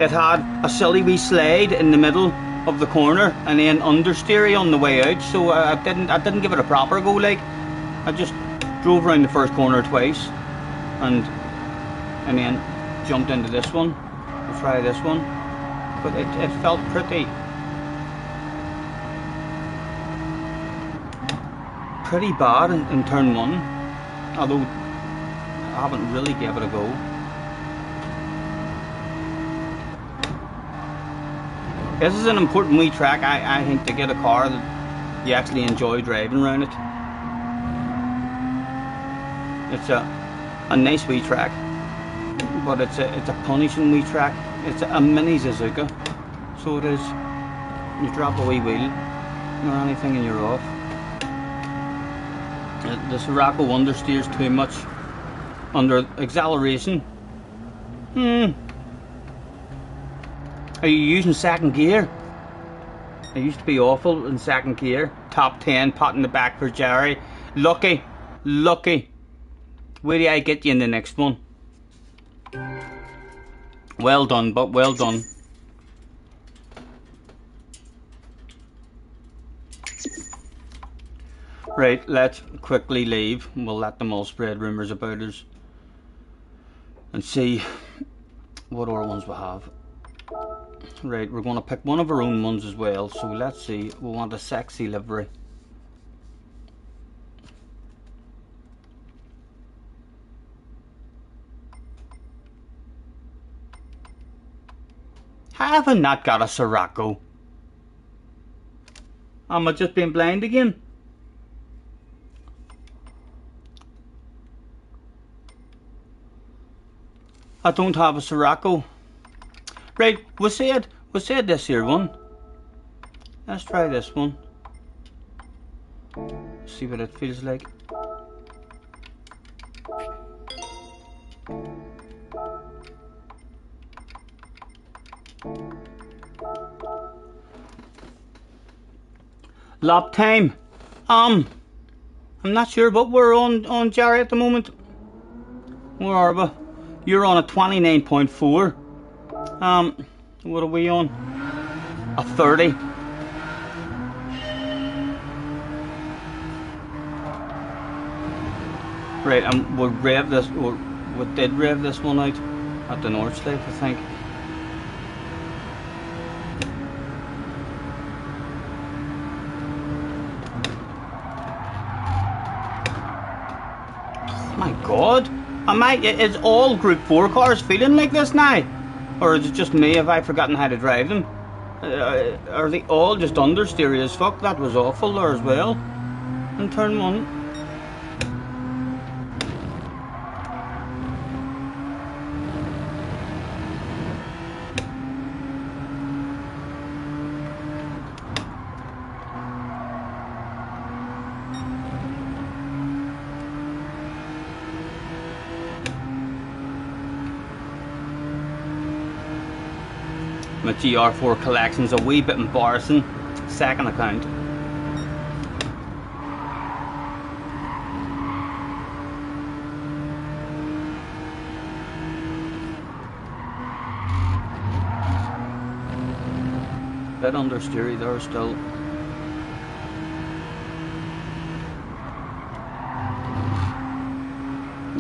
it had a silly wee slide in the middle of the corner and then understeery on the way out. So I didn't give it a proper go. Like, I just drove around the first corner twice, and then jumped into this one to try this one, but it felt pretty bad in turn 1, although I haven't really gave it a go. This is an important wee track, I think, to get a car that you actually enjoy driving around it. It's a nice wee track, but it's a punishing wee track. It's a mini Suzuka, so it is. You drop a wee wheel or anything and you're off. The Sirocco understeers too much under acceleration. Are you using second gear? I used to be awful in second gear. Top 10, pot in the back for Jerry. Lucky. Where do I get you in the next one? Well done, but well done. Right, let's quickly leave. We'll let them all spread rumours about us and see what other ones we have. Right, we're going to pick one of our own ones as well. So let's see, we want a sexy livery. Have I not got a Sirocco? Am I just being blind again? I don't have a Sirocco. Right, we said this here one. Let's try this one. See what it feels like. Lap time. I'm not sure, but we're on Jerry at the moment. Where are we? You're on a 29.4. What are we on? A 30. Right, we'll rev this, or we did rev this one out at the North Slave, I think. Oh my God. Is all Group 4 cars feeling like this now? Or is it just me? Have I forgotten how to drive them? Are they all just understeer as fuck? That was awful there as well. In turn 1. My GR4 collection's a wee bit embarrassing. Second account. bit understeery there still.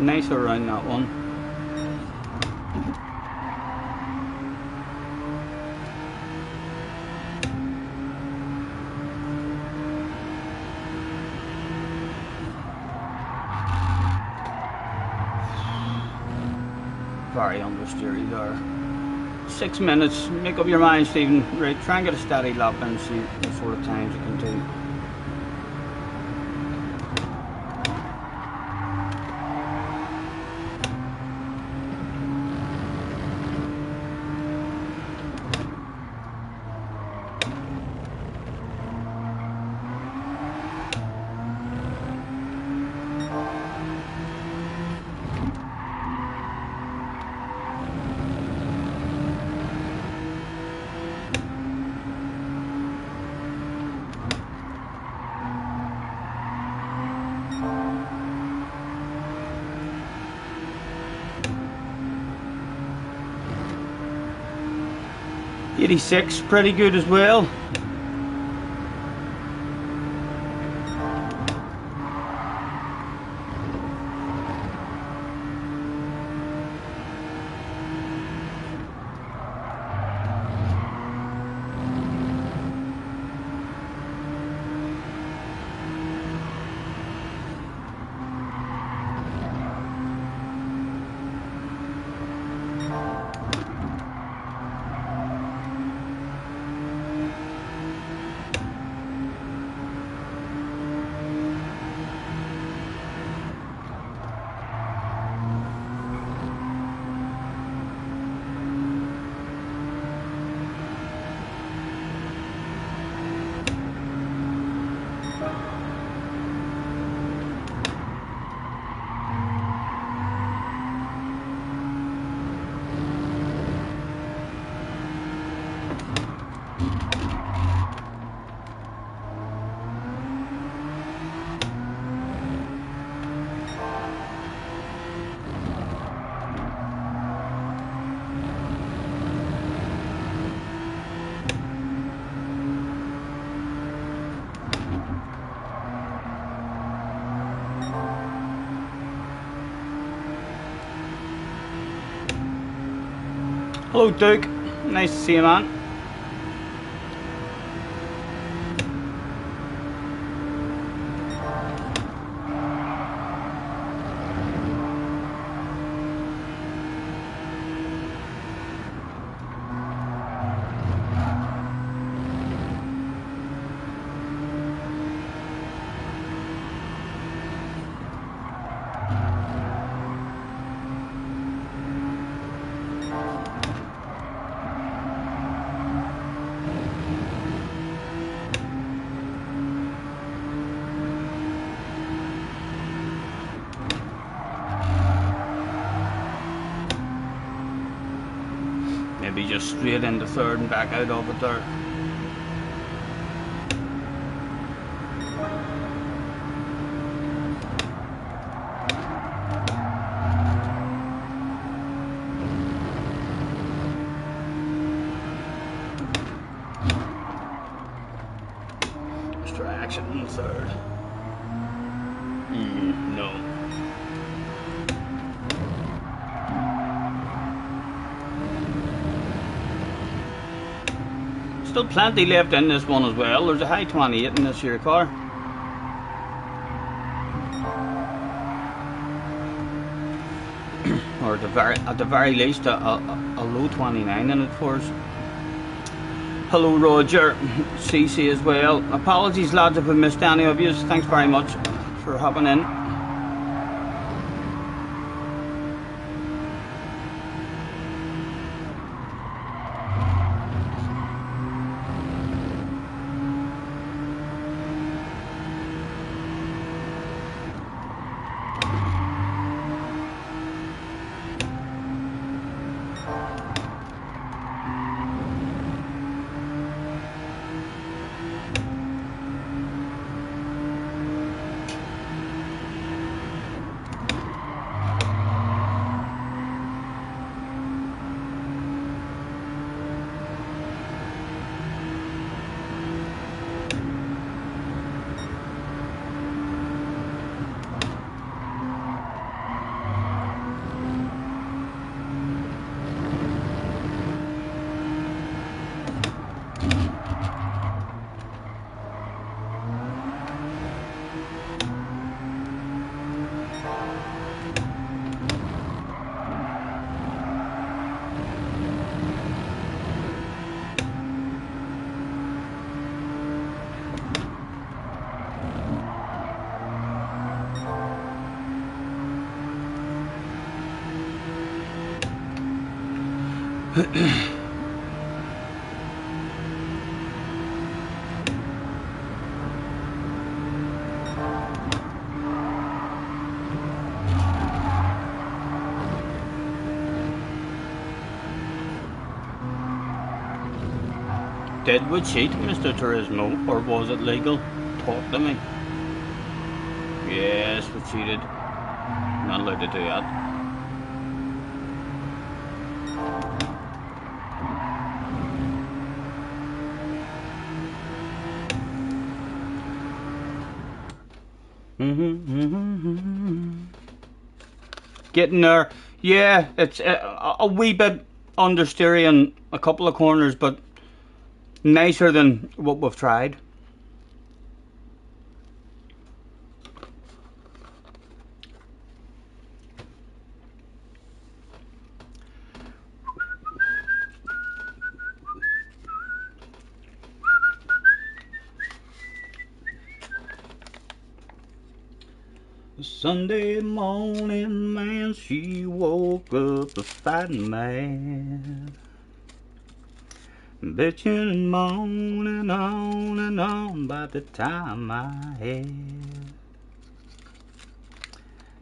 Nice around that one. Very understeery there. 6 minutes. Make up your mind, Stephen. Right, try and get a steady lap and see what sort of times you can do. '86, pretty good as well. Hello Duke, nice to see you, man. Maybe just straight into third and back out of it there. Let's try action in third. No. Still plenty left in this one as well. There's a high 28 in this here car. Or at the very least a low 29 in it for us. Hello Roger, CC as well. Apologies lads if I missed any of you. Thanks very much for hopping in. Did we cheat, Mr. Turismo, or was it legal? Talk to me. Yes, we cheated. Not allowed to do that. Getting there. Yeah, it's a wee bit understeery in a couple of corners, but nicer than what we've tried. Sunday morning, man, she woke up a fighting mad, bitching and moaning on and on about the time I had.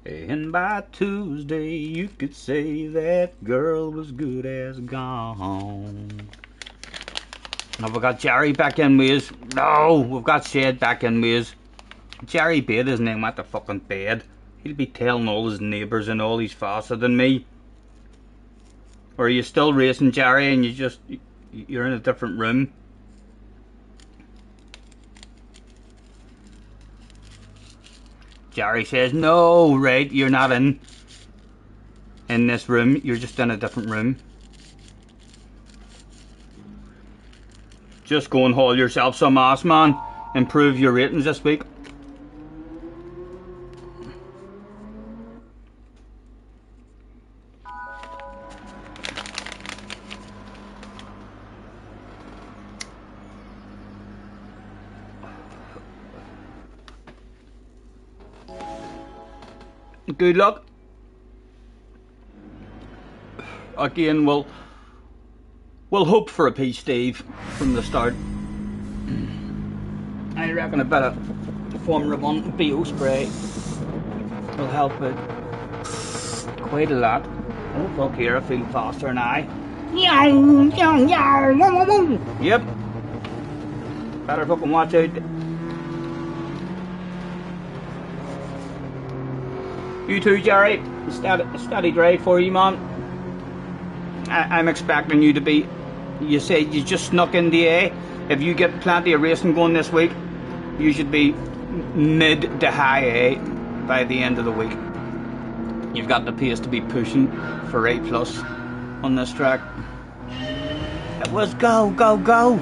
And by Tuesday, you could say that girl was good as gone. Have we got Jerry back in with us? No, we've got Shed back in with us. Jerry bade his name at the fucking bed. He'll be telling all his neighbours and all he's faster than me. Or are you still racing, Jerry, and you're in a different room? Jerry says, no, right, you're not in this room, you're just in a different room. Just go and haul yourself some ass, man. Improve your ratings this week. Good luck. Again, we'll hope for a P, Steve, from the start. I reckon a bit of Formula 1 BO spray will help it quite a lot. Oh fuck, here I feel faster than I. Yep. Better fucking watch out. You too, Jerry. Steady drive for you, man. I'm expecting you to be. You say you just snuck in the A. If you get plenty of racing going this week, you should be mid to high A by the end of the week. You've got the pace to be pushing for A+ on this track. It was go, go, go.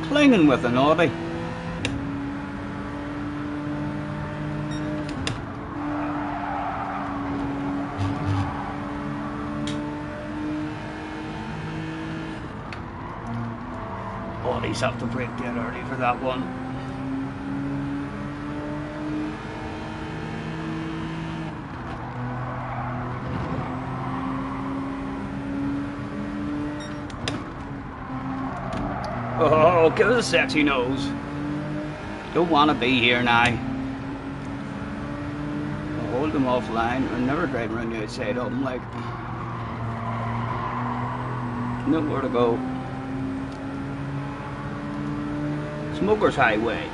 Clinging with an Audi. Audis have to brake dead early for that one. Oh, give us a sexy nose. Don't want to be here now. I'll hold them offline. I'm never driving around the outside of them, like. Nowhere to go. Smoker's Highway.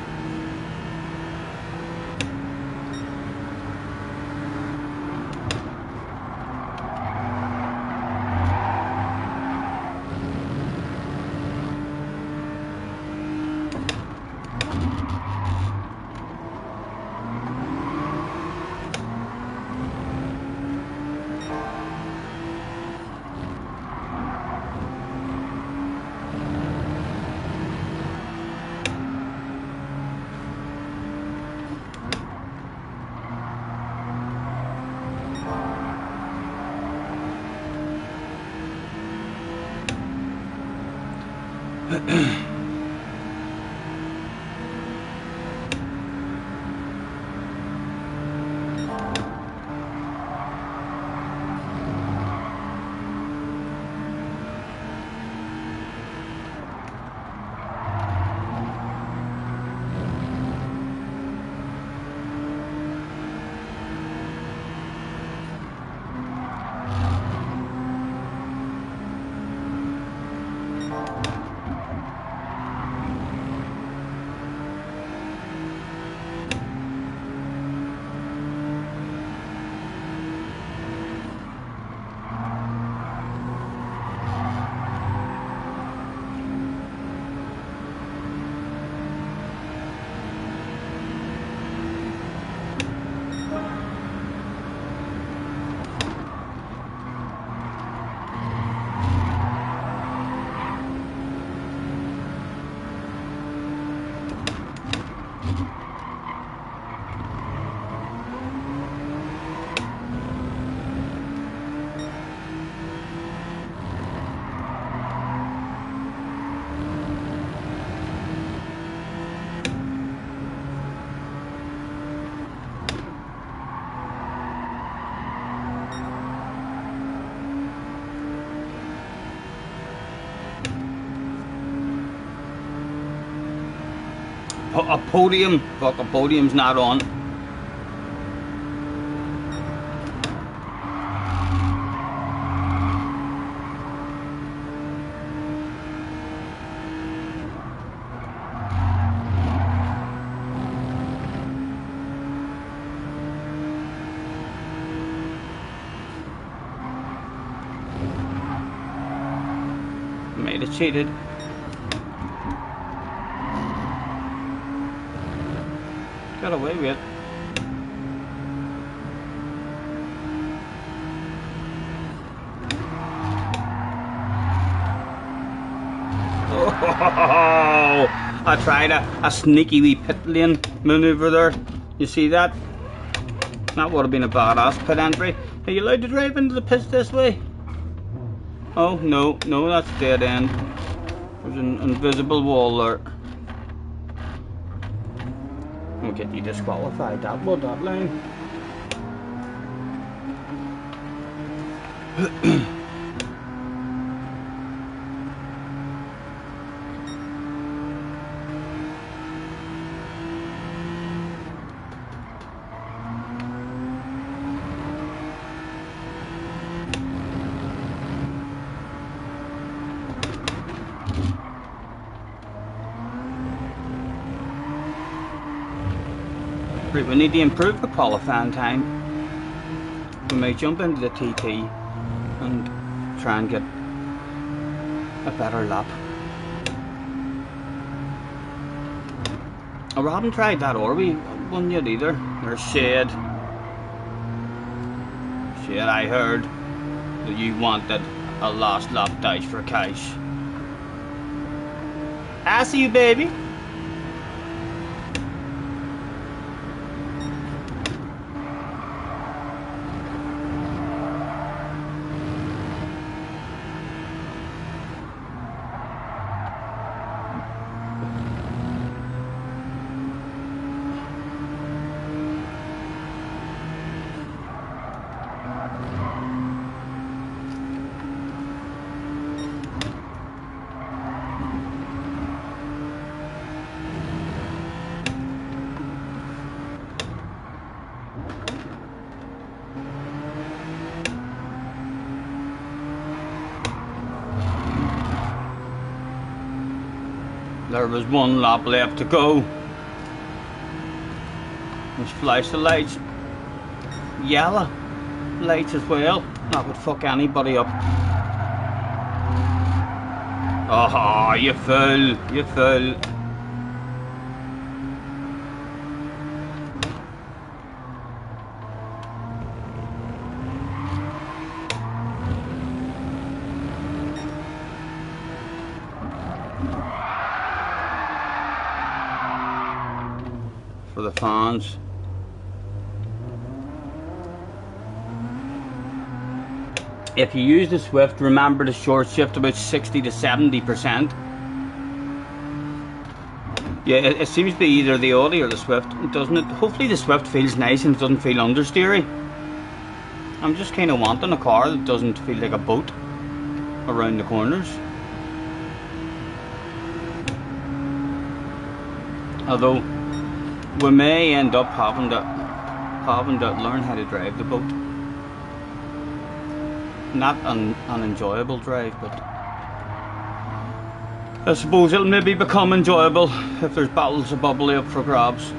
A podium. Fuck, a podium's not on. Made it cheated. Got away with it. Oh, I tried a sneaky wee pit lane maneuver there. You see that? That would have been a badass pit entry. Are you allowed to drive into the pits this way? Oh, no, no, that's dead end. There's an invisible wall there. We'll get you disqualified, that would, that line. Right, we need to improve the qualifying time. We may jump into the TT and try and get a better lap. Oh, we haven't tried that Orby one yet either. There's Shade. Shade, I heard that you wanted a last lap dice for cash. I see you, baby. There was one lap left to go. Let's flash the lights. Yellow lights as well. That would fuck anybody up. Oh, you fool, you fool. For the fans. If you use the Swift, remember to short shift about 60 to 70%. Yeah, it seems to be either the Audi or the Swift, doesn't it? Hopefully the Swift feels nice and doesn't feel understeery. I'm just kind of wanting a car that doesn't feel like a boat around the corners. Although we may end up having to learn how to drive the boat. Not an enjoyable drive, but I suppose it'll maybe become enjoyable if there's battles of bubbly up for grabs.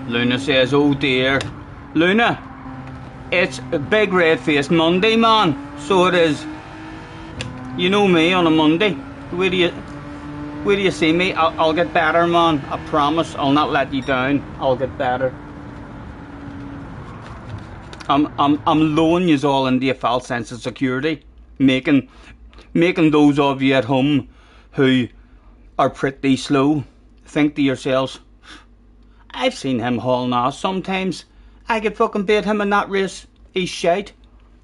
Luna says, oh dear. Luna, it's a big red-faced Monday, man. So it is. You know me on a Monday. Where do you see me? I'll get better, man. I promise. I'll not let you down. I'll get better. I'm lulling you all into a false sense of security, making those of you at home who are pretty slow think to yourselves, I've seen him haul ass sometimes. I could fucking beat him in that race. He's shite.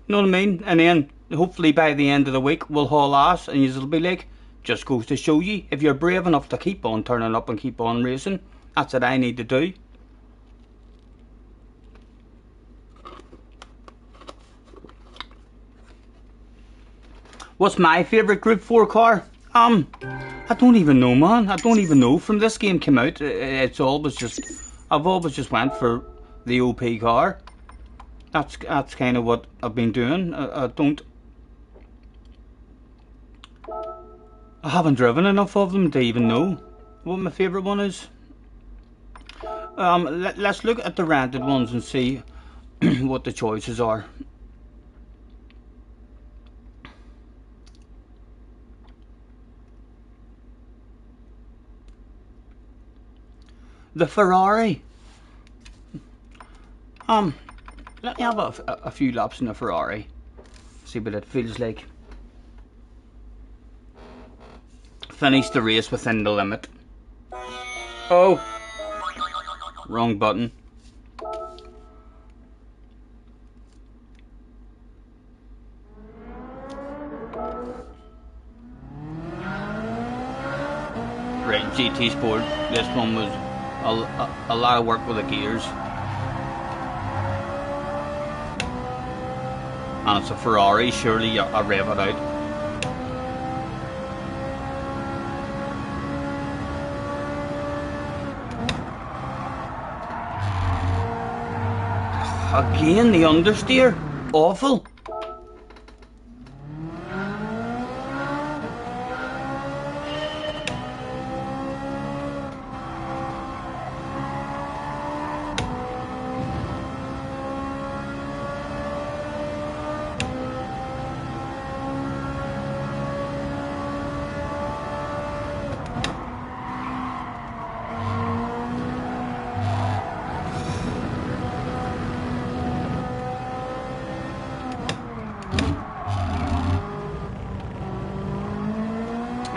You know what I mean? And then hopefully by the end of the week we'll haul ass and you'll be like, just goes to show you, if you're brave enough to keep on turning up and keep on racing, that's what I need to do. What's my favourite Group 4 car? I don't even know, man. I don't even know. From this game came out, I've always just went for the OP car. That's kind of what I've been doing. I haven't driven enough of them to even know what my favourite one is. Let's look at the rented ones and see what the choices are. The Ferrari. Let me have a few laps in a Ferrari. See what it feels like. Finish the race within the limit. Oh, wrong button. Right, GT Sport. This one was a lot of work with the gears. And it's a Ferrari, surely I rev it out. Again, the understeer. Awful.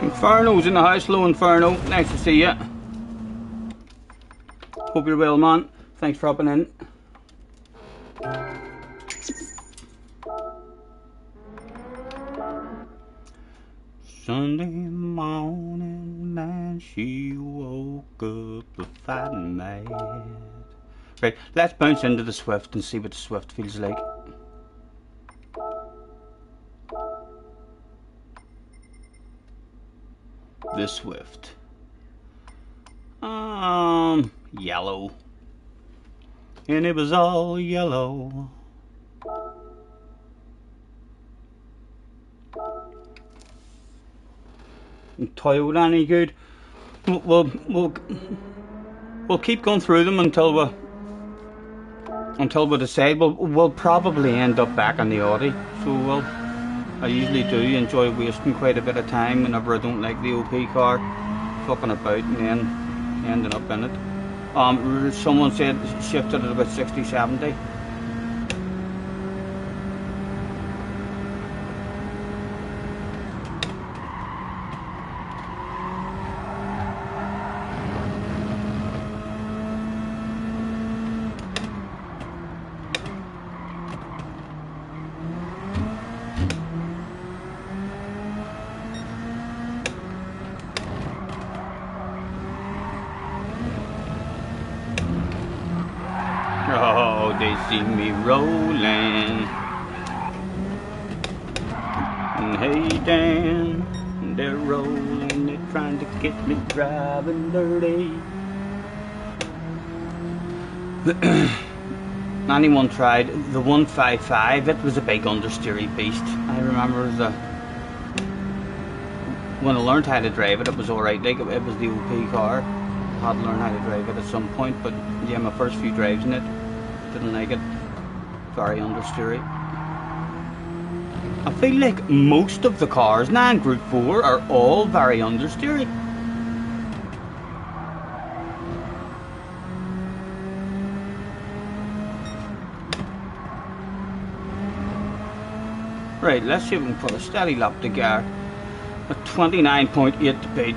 Inferno's in the house. Hello, Inferno. Nice to see you. Hope you're well, man. Thanks for hopping in. Sunday morning and she woke up a fighting mad. Right, let's bounce into the Swift and see what the Swift feels like. The Swift. Yellow. And it was all yellow. Toyota any good? We'll keep going through them until we decide. We'll probably end up back on the Audi. So I usually do enjoy wasting quite a bit of time whenever I don't like the OP car, fucking about and then ending up in it. Someone said shifted at about 60-70. they see me rolling. And hey Dan, they're rolling, they're trying to get me driving dirty. Anyone tried the 155? It was a big understeery beast. I remember when I learned how to drive it, it was alright. Like it was the OP car. I had to learn how to drive it at some point, but yeah, my first few drives in it, didn't like it. Very understeery. I feel like most of the cars now in Group 4 are all very understeery. Right, let's see if we can put a steady lap together at 29.8 to beat.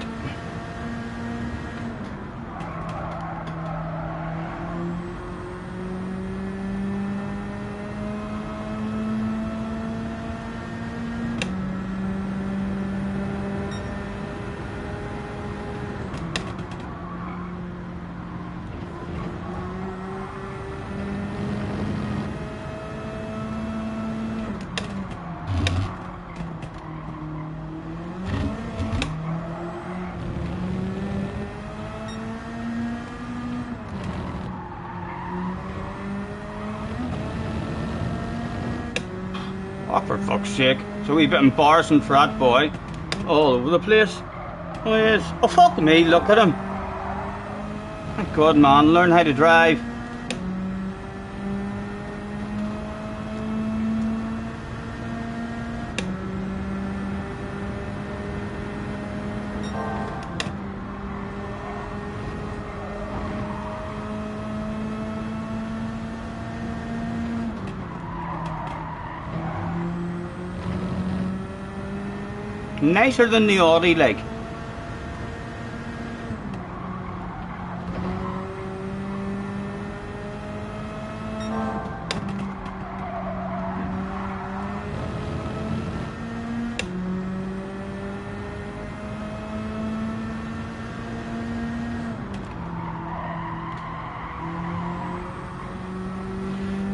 Oh, for fuck's sake. It's a wee bit embarrassing for that boy. All over the place. Oh, yes. Oh, fuck me, look at him. Thank God, man. Learn how to drive. Nicer than the Audi, like.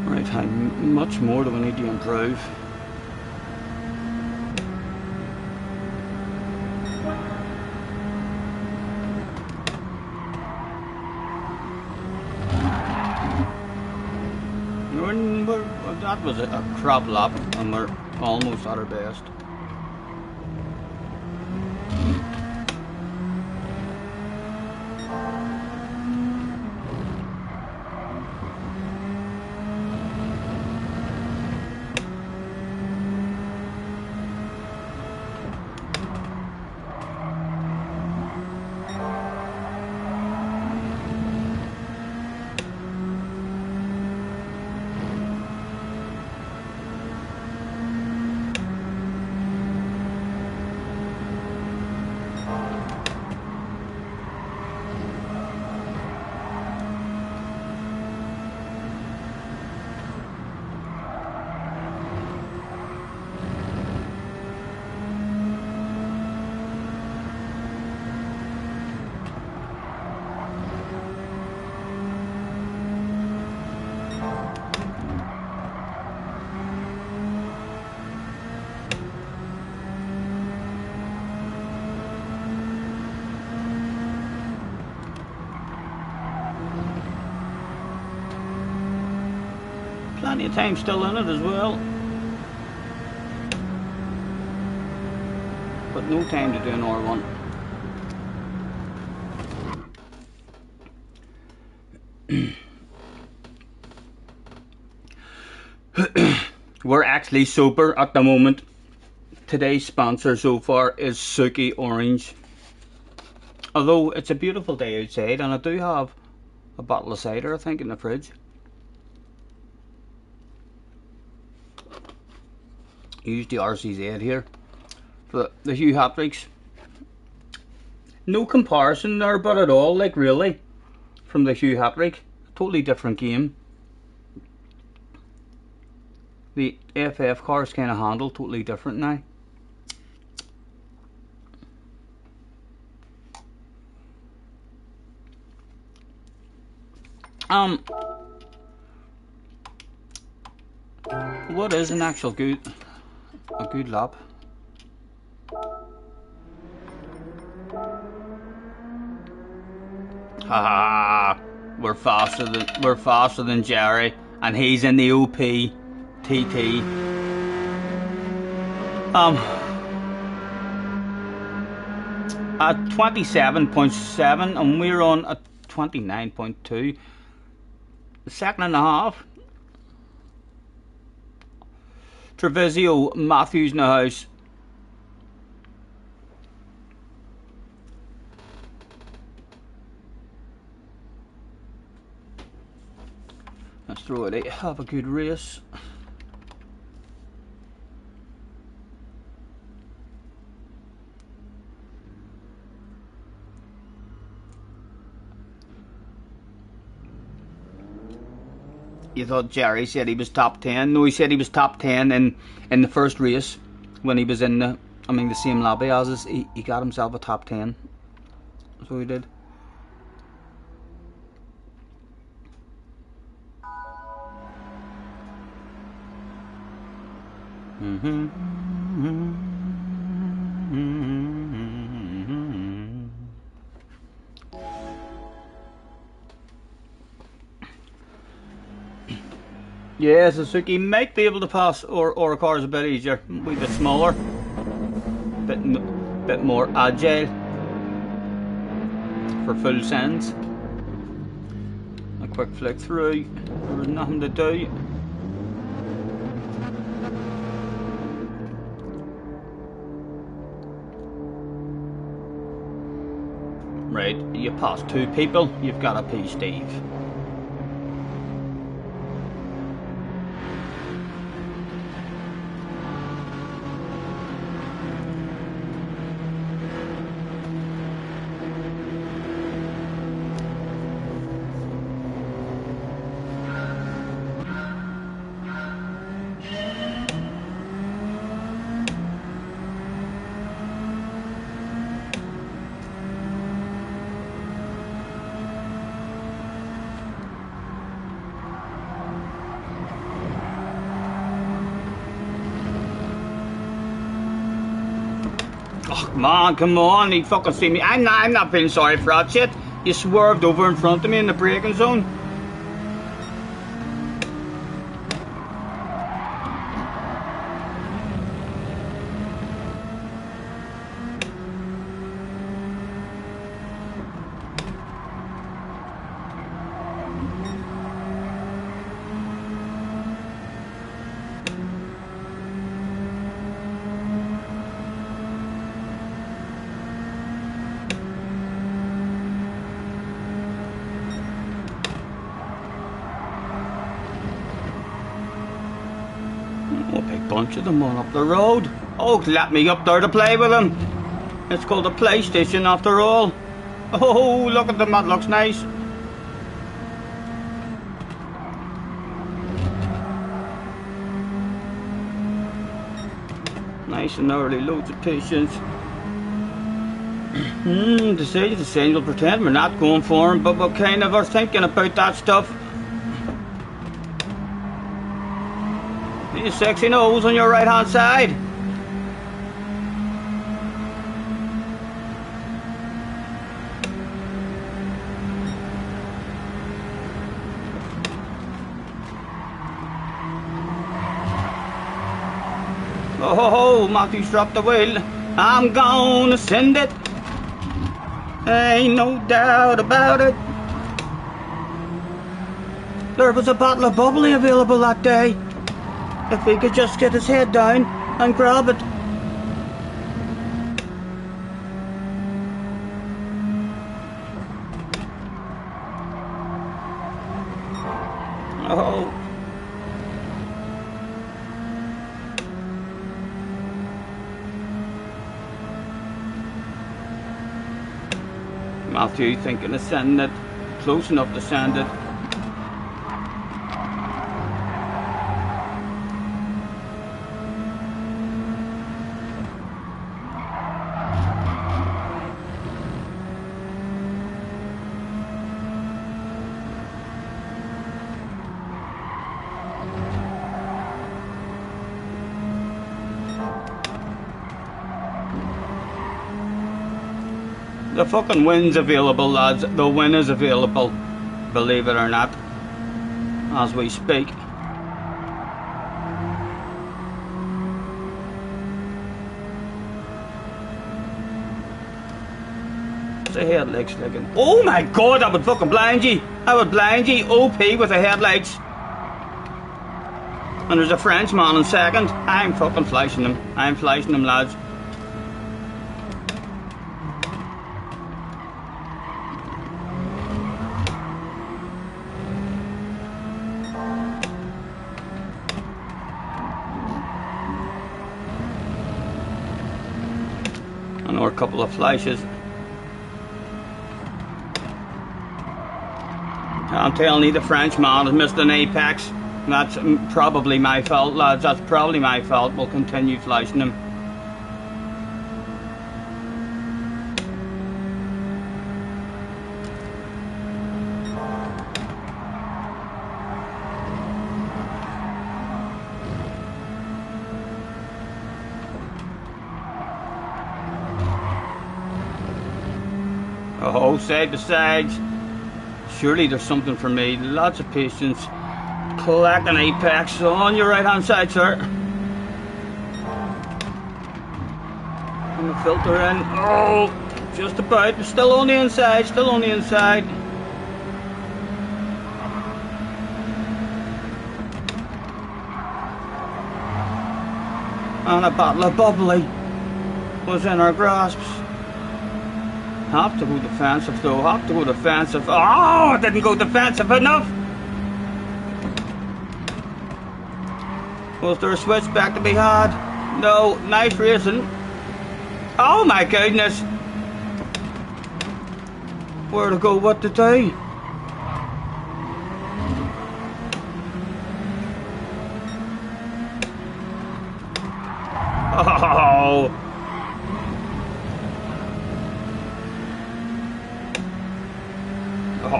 Right, how much more do we need to improve? That was a crap lap, and we're almost at our best. Plenty of time still in it as well, but no time to do an R1. We're actually sober at the moment. Today's sponsor so far is Suki Orange. Although it's a beautiful day outside, and I do have a bottle of cider, I think, in the fridge. Use the RCZ here for the Hugh Hatricks. No comparison there, but at all, like really, from the Hugh Hatrick. Totally different game. The FF cars kind of handle totally different now. What is an actual good lap? Ha! We're faster than Jerry, and he's in the OP TT. At 27.7, and we're on at 29.2. A second and a half. Treviso, Matthews in the house. Let's throw it out. Have a good race. You thought Jerry said he was top 10? No, he said he was top 10 in the first race when he was in the same lobby as us. He got himself a top 10. So he did. Yeah, Suzuki might be able to pass or cars a bit easier, a wee bit smaller, bit more agile for full sends. A quick flick through, there was nothing to do. Right, you pass two people, you've got a P, Steve. Oh, come on, he fucking see me. I'm not feeling sorry for that shit. You swerved over in front of me in the braking zone. A big bunch of them on up the road. Oh, let me up there to play with them. It's called a PlayStation after all. Oh, look at them, that looks nice. Nice and early, loads of patience. The same will pretend we're not going for him, but we kind of are thinking about that stuff. You sexy nose on your right hand side. Oh, Matthew's dropped the wheel. I'm gonna send it. Ain't no doubt about it. There was a bottle of bubbly available that day. If he could just get his head down and grab it. Oh. Matthew thinking of sending it, close enough to send it. The fucking win's available, lads. The win is available, believe it or not, as we speak. The headlights looking. Oh my god, I would fucking blind you. I would blind you. OP with the headlights. And there's a Frenchman in second. I'm fucking flashing them. I'm flashing them, lads. Another couple of flashes. I'm telling you, the Frenchman has missed an apex. That's probably my fault, lads. That's probably my fault. We'll continue flashing him. Oh, side to side. Surely there's something for me. Lots of patience. Collect an apex on your right hand side, sir. And the filter in. Oh, just about. Still on the inside. Still on the inside. And a bottle of bubbly was in our grasps. Have to go defensive though, have to go defensive. Oh, I didn't go defensive enough! Was there a switch back to be had? No, nice racing. Oh my goodness! Where to go, what to do? Oh!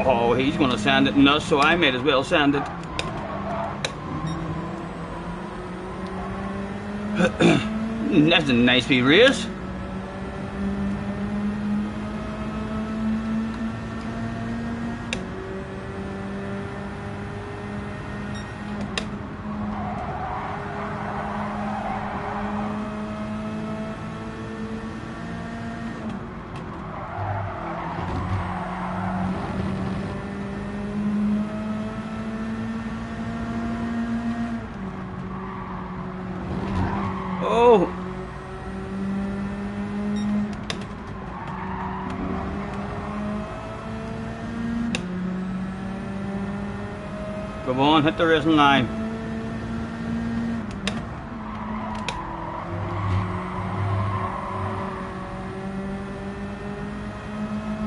Oh, he's going to send it nuts, so I might as well send it. That's a nice wee race. Oh! Come on, hit the racing line.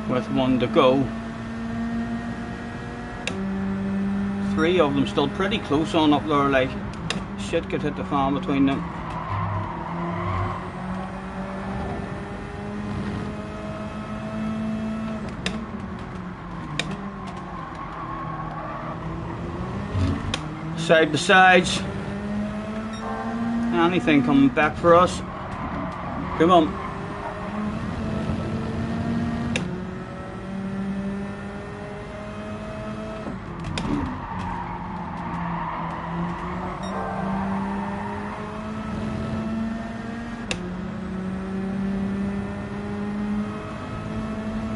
With one to go. 3 of them still pretty close on up there, like shit could hit the fan between them. Side to sides. Anything coming back for us? Come on.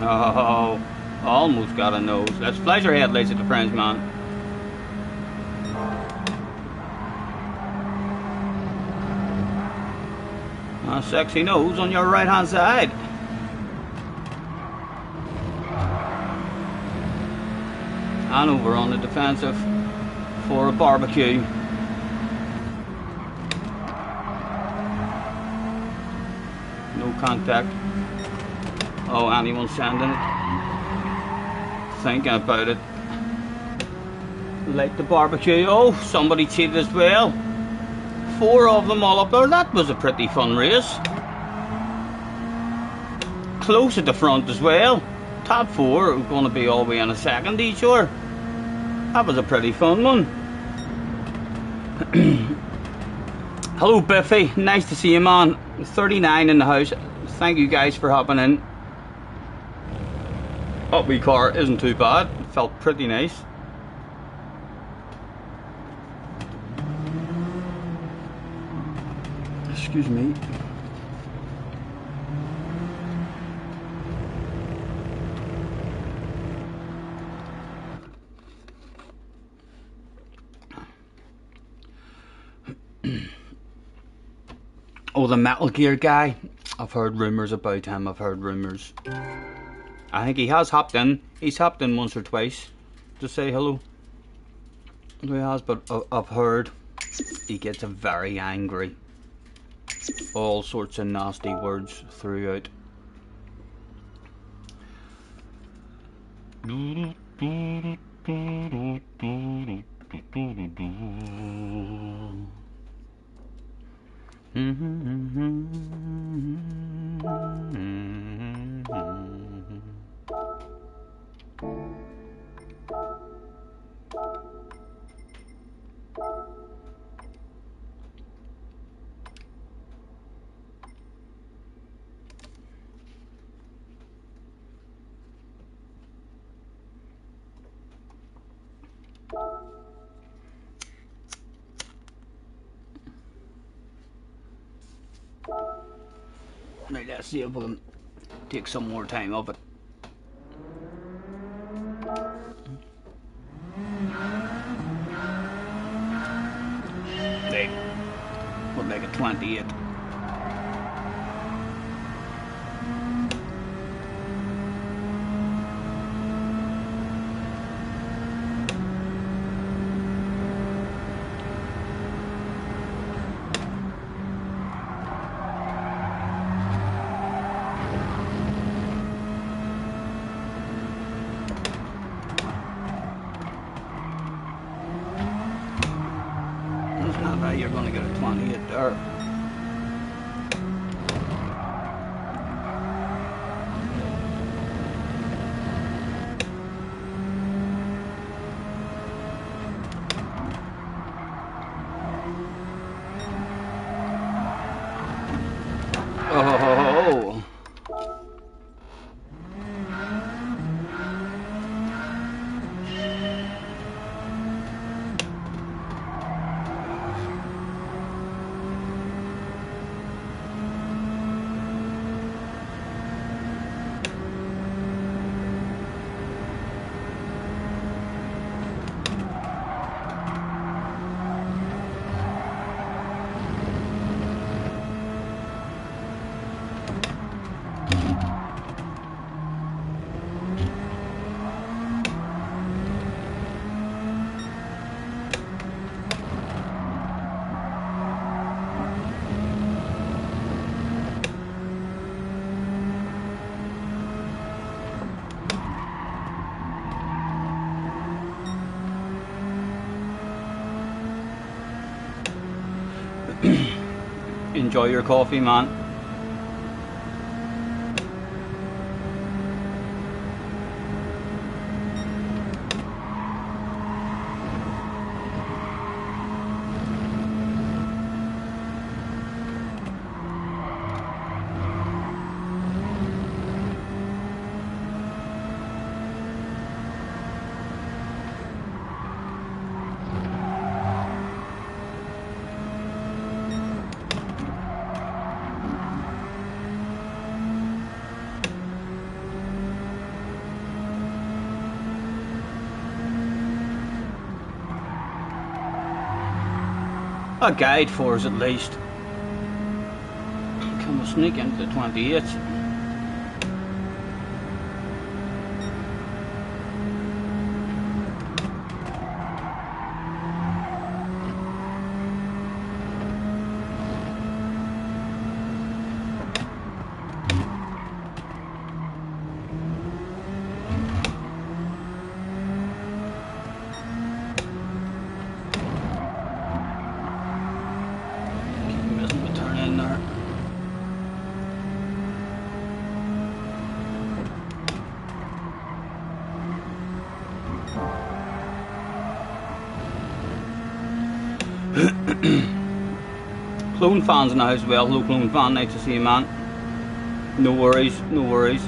Oh, almost got a nose. Let's flash our headlights at the Frenchman. A sexy nose on your right hand side. And over on the defensive for a barbecue. No contact. Oh, anyone's sending it. Thinking about it. Light the barbecue. Oh, somebody cheated as well. 4 of them all up there. That was a pretty fun race. Close at the front as well. Top 4 are going to be all the way in a second each, sure. That was a pretty fun one. Hello Biffy, nice to see you, man. 39 in the house. Thank you guys for hopping in. That wee car isn't too bad. It felt pretty nice. Excuse me. Oh, the Metal Gear guy. I've heard rumours about him. I've heard rumours. I think he has hopped in. He's hopped in once or twice to say hello. He has, but I've heard he gets very angry. All sorts of nasty words throughout. Right, let's see if we can take some more time of it. Right, we'll make it 28. You're going to get a 28 there. Oh. Enjoy your coffee, man. A guide for us at least. Can we sneak into the 28? Clone fans in the house as well. Hello, Clone fan. Nice to see you, man. No worries, no worries.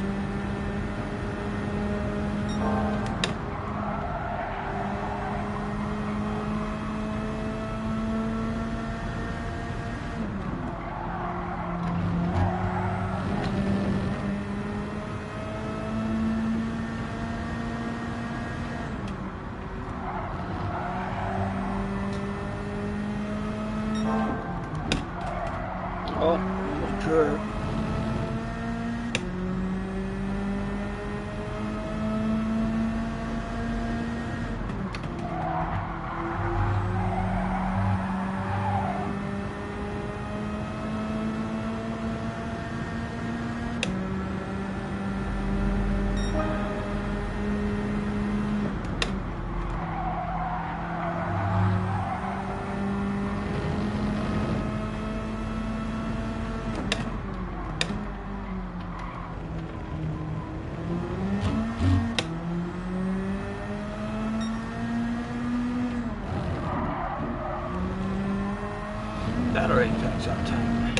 exact time.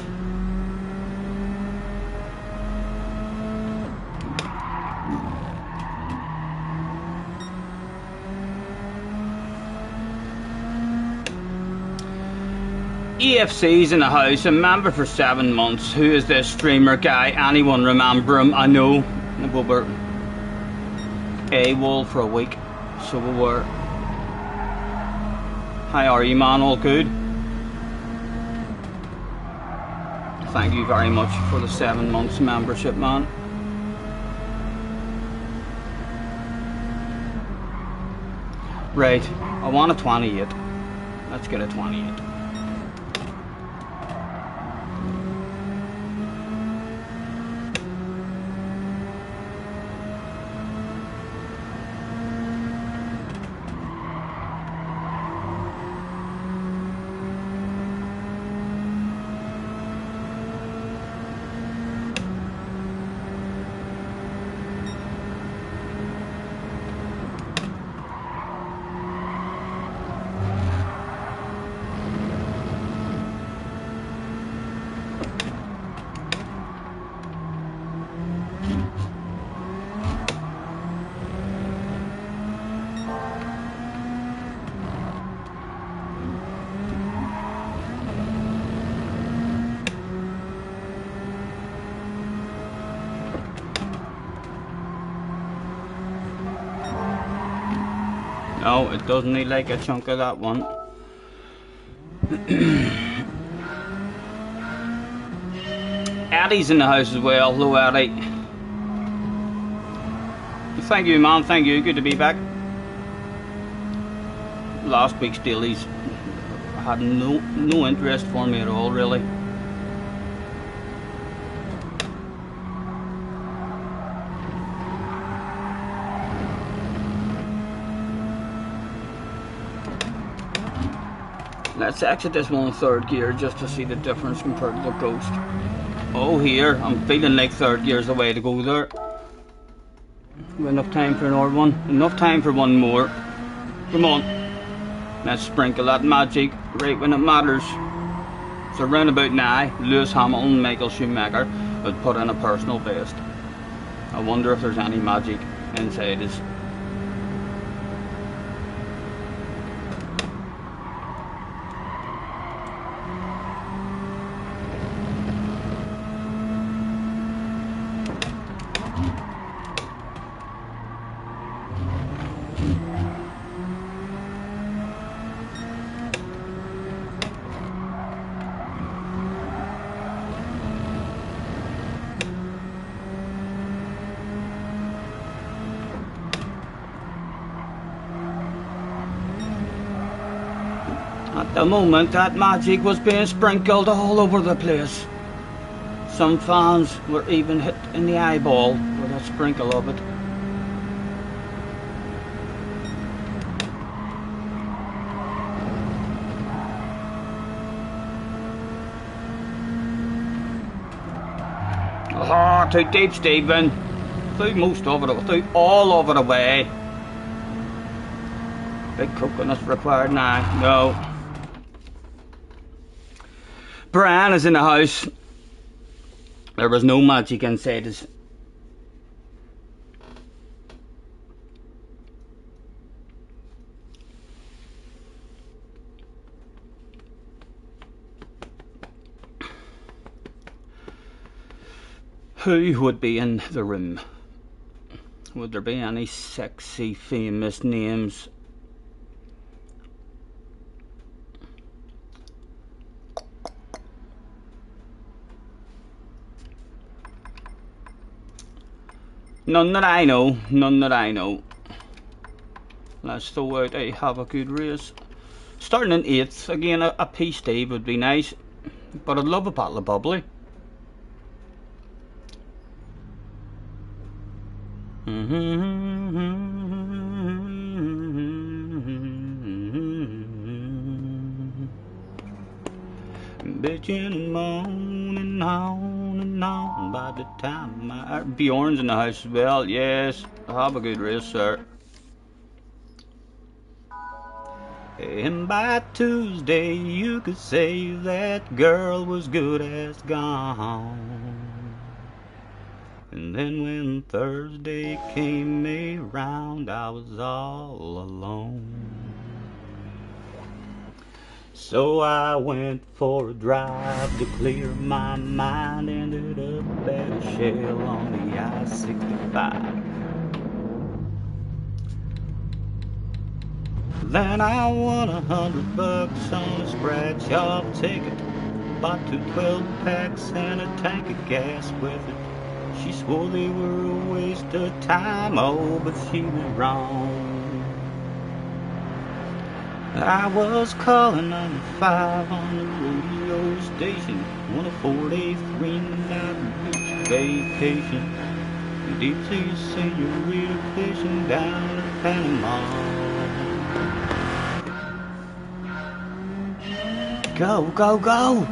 EFC's in the house, a member for 7 months. Who is this streamer guy? Anyone remember him? I know we were AWOL for a week, so we were. How are you, man? All good? Thank you very much for the 7 months membership, man. Right, I want a 28. Let's get a 28. No, it doesn't need like a chunk of that one. Eddie's in the house as well. Hello, Eddie. Thank you, man. Thank you. Good to be back. Last week's dailies had no interest for me at all, really. Let's exit this one in third gear just to see the difference compared to the Ghost. Oh, here, I'm feeling like third gear's the way to go there. Enough time for another one. Enough time for one more. Come on. Let's sprinkle that magic right when it matters. So round about now, Lewis Hamilton, Michael Schumacher would put in a personal best. I wonder if there's any magic inside us. At the moment, that magic was being sprinkled all over the place. Some fans were even hit in the eyeball with a sprinkle of it. Oh, too deep, Stephen. Threw most of it, threw all of it away. Big coconut required now. No. Brian is in the house. There was no magic inside us. Who would be in the room? Would there be any sexy famous names? None that I know, none that I know. Let's throw out a have a good race. Starting in 8th, again a P-Steve would be nice, but I'd love a bottle of bubbly. Bitchin' and moaning on and on by the time Bjorn's in the house as well. Yes, have a good race, sir. And by Tuesday you could say that girl was good as gone. And then when Thursday came around, I was all alone. So I went for a drive to clear my mind, ended up at a shell on the I-65. Then I won $100 on a scratch-off ticket, bought 2 12-packs and a tank of gas with it. She swore they were a waste of time, oh, but she was wrong. I was calling number 5 on the radio station, 104.3 Night Beach vacation. Deep sea senorita fishing down in Panama. Go, go, go!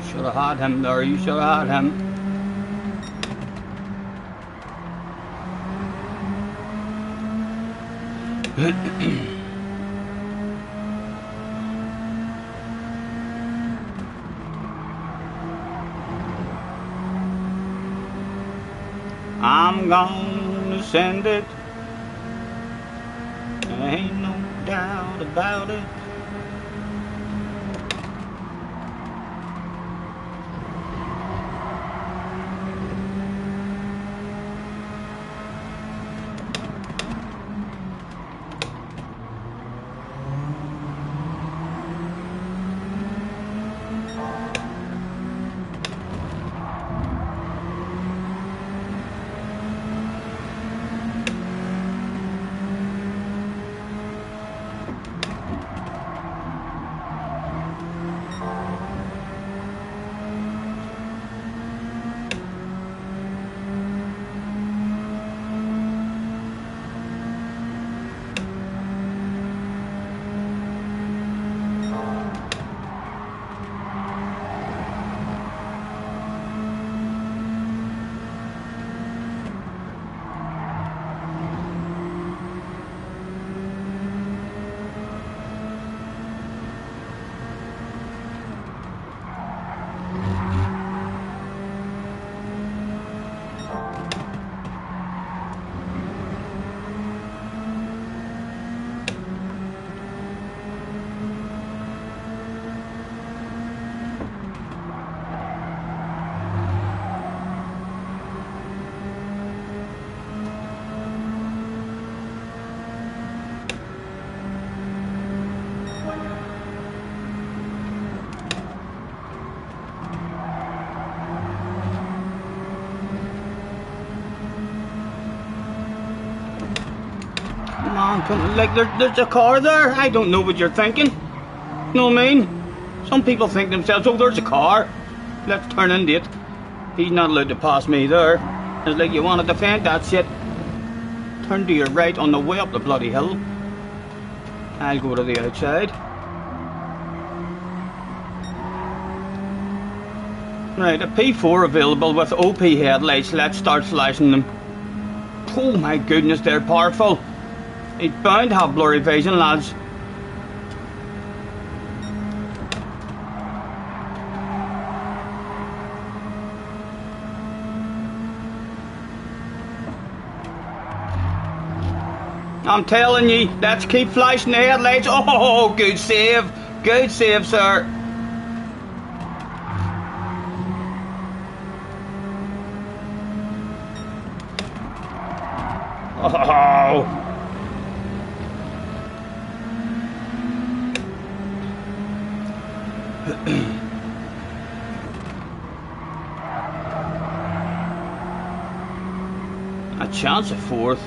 Should have had him there, you should have had him. I'm gonna send it, ain't no doubt about it. Come on, come, like there's a car there. I don't know what you're thinking. You know what I mean? Some people think themselves, oh, there's a car. Let's turn into it. He's not allowed to pass me there. It's like you want to defend that shit. Turn to your right on the way up the bloody hill. I'll go to the outside. Right, a P4 available with OP headlights. Let's start flashing them. Oh my goodness, they're powerful. It's bound to have blurry vision, lads. I'm telling you, let's keep flashing the headlights. Oh, good save. Good save, sir. Oh. A chance of fourth,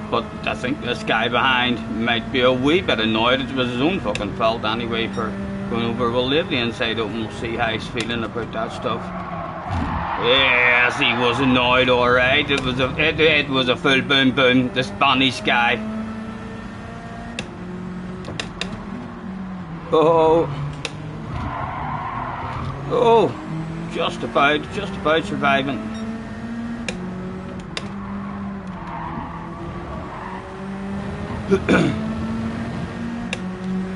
but I think this guy behind might be a wee bit annoyed. It was his own fucking fault anyway for going over. We'll leave the inside open, we'll see how he's feeling about that stuff. Yes, he was annoyed, alright. It was a full boom boom, the Spanish guy. Oh, just about surviving.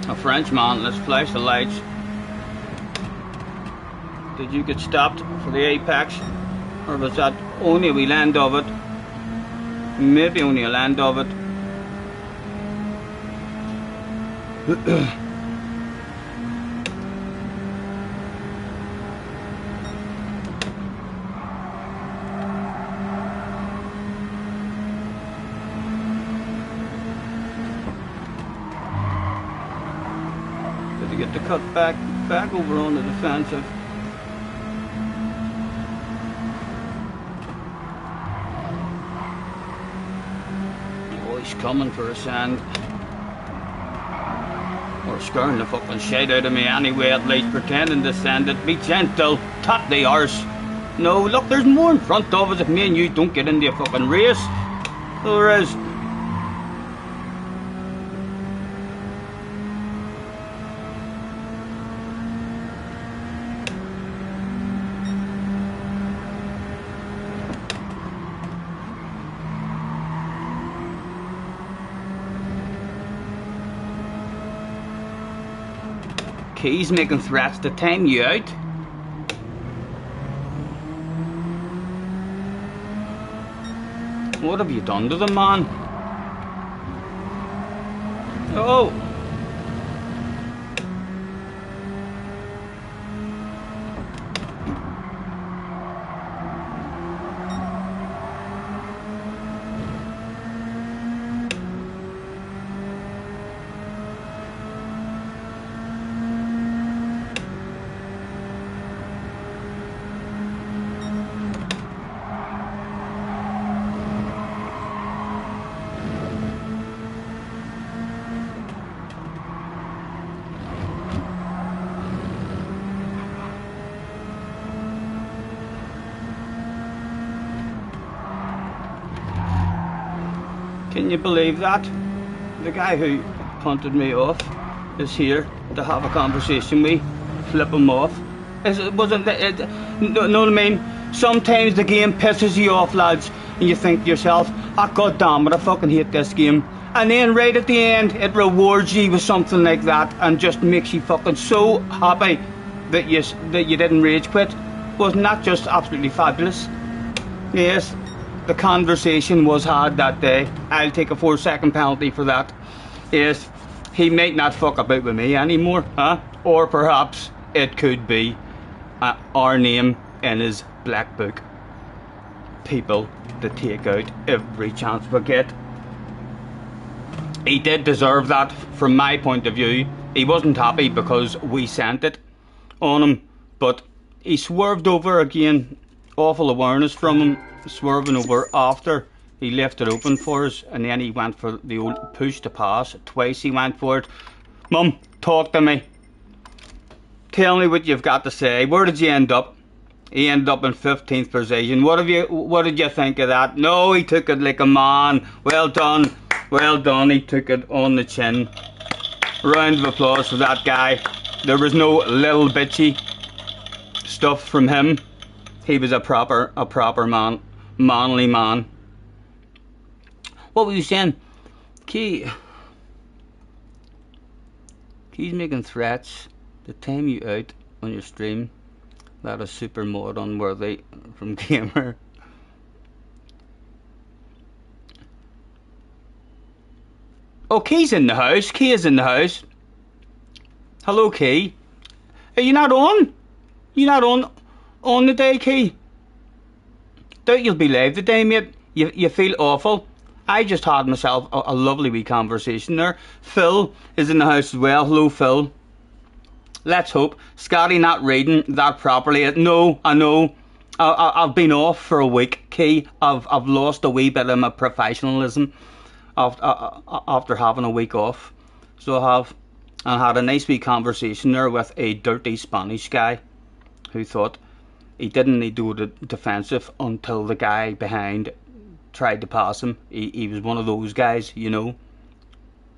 A Frenchman, let's flash the lights. Did you get stopped for the apex? Or was that only a wee land of it? Maybe only a land of it. Did he get the cut back over on the defensive? He's coming for a sand. Or scaring the fucking shit out of me anyway, at least pretending to send it. Be gentle, tap the arse. No, look, there's more in front of us if me and you don't get into a fucking race. There is. He's making threats to time you out. What have you done to the man? Oh! Can you believe that? The guy who punted me off is here to have a conversation with me, flip him off. Know what I mean? Sometimes the game pisses you off, lads, and you think to yourself, ah, god damn it, I fucking hate this game. And then right at the end, it rewards you with something like that and just makes you fucking so happy that you didn't rage quit. Wasn't that just absolutely fabulous? Yes. The conversation was had that day. I'll take a 4-second penalty for that. Yes, he might not fuck about with me anymore, huh? Or perhaps it could be our name in his black book. People to take out every chance we get. He did deserve that from my point of view. He wasn't happy because we sent it on him, but he swerved over again. Awful awareness from him, swerving over after he left it open for us, and then he went for the old push to pass. Twice he went for it. Mum, talk to me. Tell me what you've got to say. Where did you end up? He ended up in 15th position. What did you think of that? No, he took it like a man. Well done. Well done. He took it on the chin. Round of applause for that guy. There was no little bitchy stuff from him. He was a proper man, manly man. What were you saying? He's making threats to time you out on your stream. That is super mod unworthy from Gamer. Oh, Key's in the house. Key is in the house. Hello, Key. Are you not on? You not on the day, Key? Doubt you'll be live today, mate. You feel awful. I just had myself a lovely wee conversation there. Phil is in the house as well. Hello, Phil. Let's hope. Scotty not reading that properly. No, I know. I've been off for a week, Key. I've lost a wee bit of my professionalism after having a week off. So I have. And had a nice wee conversation there with a dirty Spanish guy who thought he didn't need to go defensive until the guy behind tried to pass him. He was one of those guys, you know.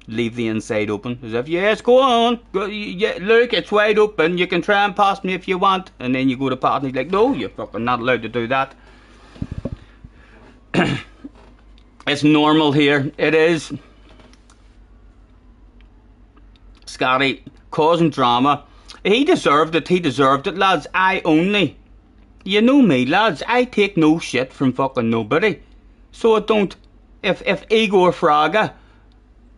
Leave the inside open. As if, yes, go on. Yeah, look, it's wide open. You can try and pass me if you want. And then you go to pass and he's like, no, you're fucking not allowed to do that. It's normal here. It is. Scotty causing drama. He deserved it, lads. You know me, lads, I take no shit from fucking nobody. So I don't. If Igor Fraga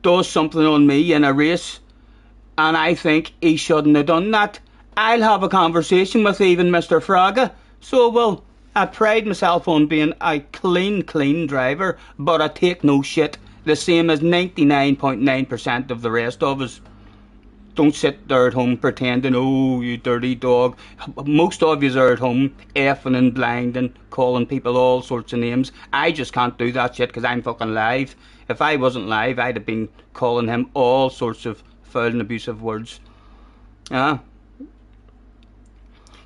does something on me in a race and I think he shouldn't have done that, I'll have a conversation with even Mr. Fraga. So, well, I pride myself on being a clean driver, but I take no shit. The same as 99.9% of the rest of us. Don't sit there at home pretending, oh, you dirty dog. Most of you are at home effing and blind and calling people all sorts of names. I just can't do that shit because I'm fucking live. If I wasn't live, I'd have been calling him all sorts of foul and abusive words.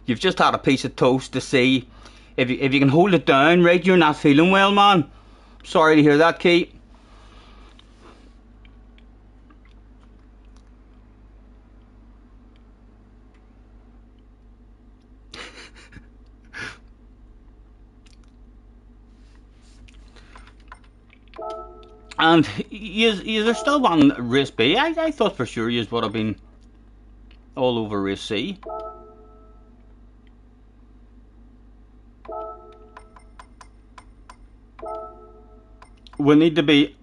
You've just had a piece of toast to see. If you can hold it down, right, you're not feeling well, man. Sorry to hear that, Kate. And you're still on race B. I thought for sure you would have been all over race C. We need to be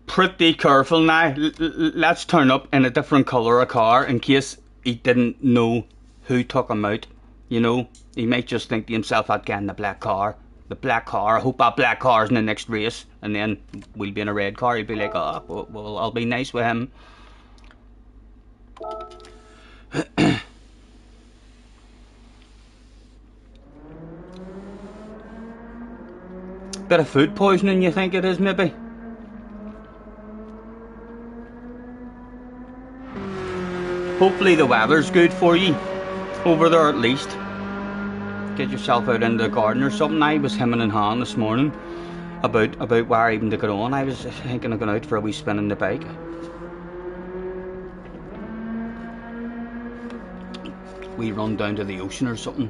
pretty careful now. Let's turn up in a different colour of car in case he didn't know who took him out. You know, he might just think to himself, I'd get in the black car. The black car, I hope that black car's in the next race, and then we'll be in a red car. He'll be like, oh, well, I'll be nice with him. Bit of food poisoning, you think it is, maybe? Hopefully the weather's good for you over there at least. Get yourself out into the garden or something. I was hemming and hawing this morning about where even to get on. I was thinking of going out for a wee spin on the bike. We run down to the ocean or something.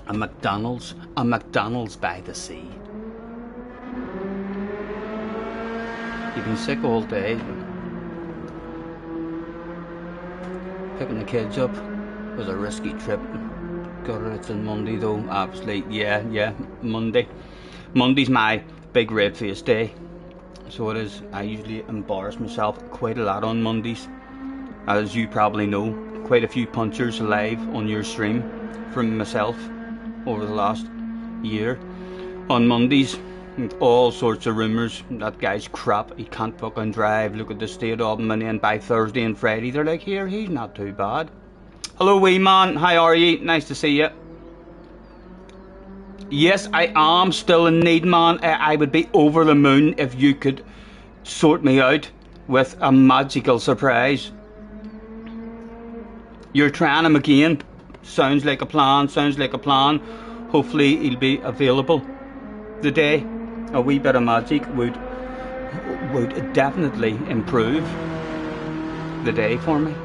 A McDonald's by the sea. You've been sick all day. Picking the kids up was a risky trip. It's on Monday though, obviously. Yeah, Monday. Monday's my big red face day, so it is. I usually embarrass myself quite a lot on Mondays, as you probably know. Quite a few punchers live on your stream from myself over the last year. On Mondays, all sorts of rumours. That guy's crap, he can't fucking drive, look at the state of him, and then by Thursday and Friday they're like, here, he's not too bad. Hello wee man, how are you? Nice to see you. Yes, I am still in need, man. I would be over the moon if you could sort me out with a magical surprise. You're trying him again. Sounds like a plan, Hopefully he'll be available today. A wee bit of magic would definitely improve the day for me.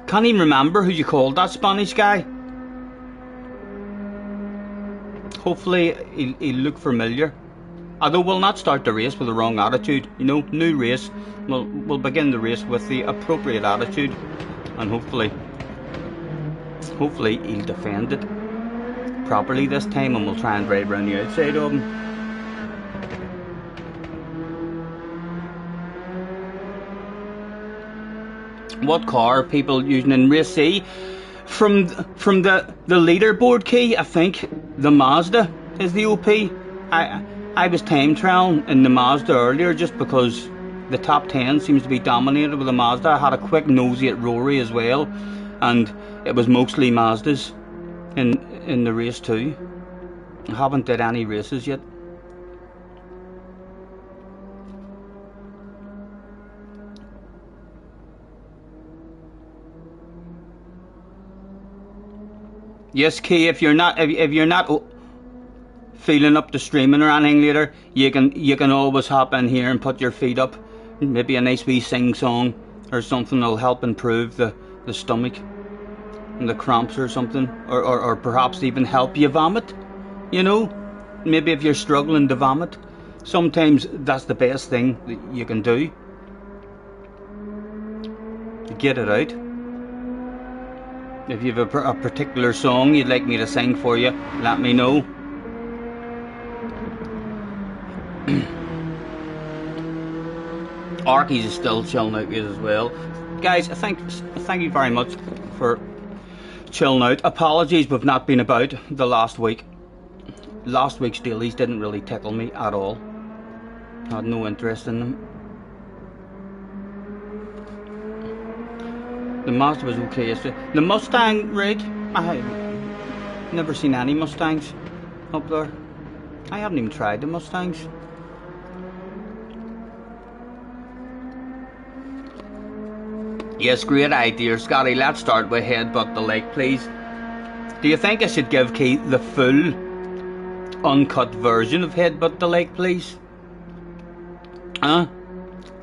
Can't even remember who you called that Spanish guy. Hopefully he'll look familiar. Although we'll not start the race with the wrong attitude. You know, new race. We'll begin the race with the appropriate attitude. And hopefully he'll defend it. properly this time, and we'll try and drive around the outside of them. What car are people using in Race C? From the leaderboard key, I think the Mazda is the OP. I was time trialing in the Mazda earlier just because the top 10 seems to be dominated with the Mazda. I had a quick nosy at Rory as well, and it was mostly Mazdas in the race too. I haven't did any races yet. Yes, Key, if you're not feeling up to streaming or anything later, you can always hop in here and put your feet up. Maybe a nice wee sing song or something will help improve the stomach and the cramps or something, or perhaps even help you vomit. You know, maybe if you're struggling to vomit, sometimes that's the best thing that you can do to get it out. If you have a particular song you'd like me to sing for you, let me know. Arkies is still chilling out as well. Guys, thank you very much for chilling out. Apologies we've not been about the last week. Last week's dailies didn't really tickle me at all. I had no interest in them. The Mazda was okay yesterday. The Mustang rig, I've never seen any Mustangs up there. I haven't even tried the Mustangs. Yes, great idea, Scotty. Let's start with Headbutt the Lake, please. Do you think I should give Keith the full uncut version of Headbutt the Lake, please? I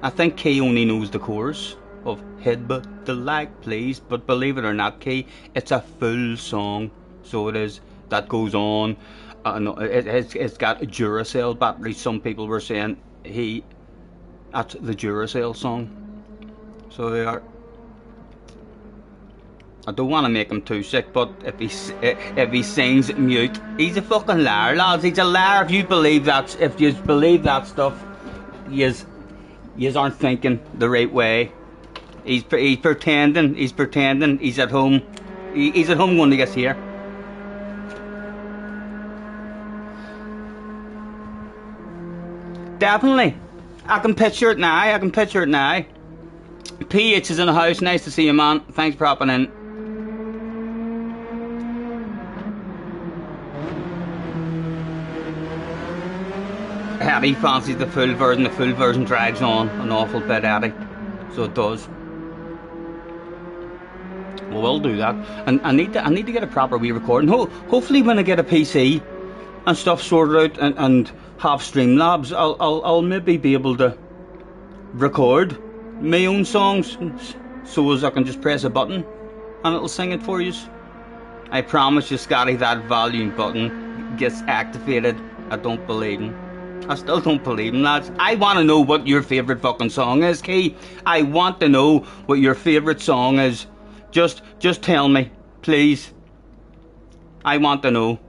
think Key only knows the chorus of Headbutt the Lake, please. But believe it or not, Key, it's a full song. So it is. That goes on. It's got Duracell batteries. Some people were saying that's the Duracell song. So they are. I don't want to make him too sick, but if he sings mute, he's a fucking liar, lads. He's a liar. If you believe that stuff, yous aren't thinking the right way. He's pretending. He's pretending. He's at home. He's at home when he gets here. Definitely. I can picture it now. PH is in the house. Nice to see you, man. Thanks for hopping in. Eddie fancies the full version. The full version drags on an awful bit, Eddie. So it does. Well, we'll do that. And I need to get a proper wee recording. Hopefully when I get a PC and stuff sorted out and have Streamlabs, I'll maybe be able to record my own songs so as I can just press a button and it'll sing it for you. I promise you, Scotty, that volume button gets activated. I don't believe him. I still don't believe him, lads. I want to know what your favourite fucking song is, Key. I want to know what your favourite song is. Just tell me, please. I want to know.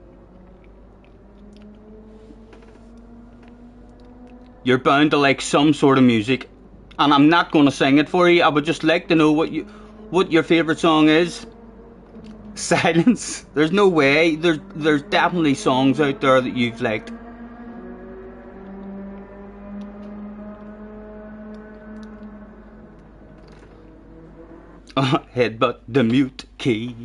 You're bound to like some sort of music, and I'm not going to sing it for you. I would just like to know what your favourite song is. Silence. There's no way. There's definitely songs out there that you've liked. Headbutt the mute key.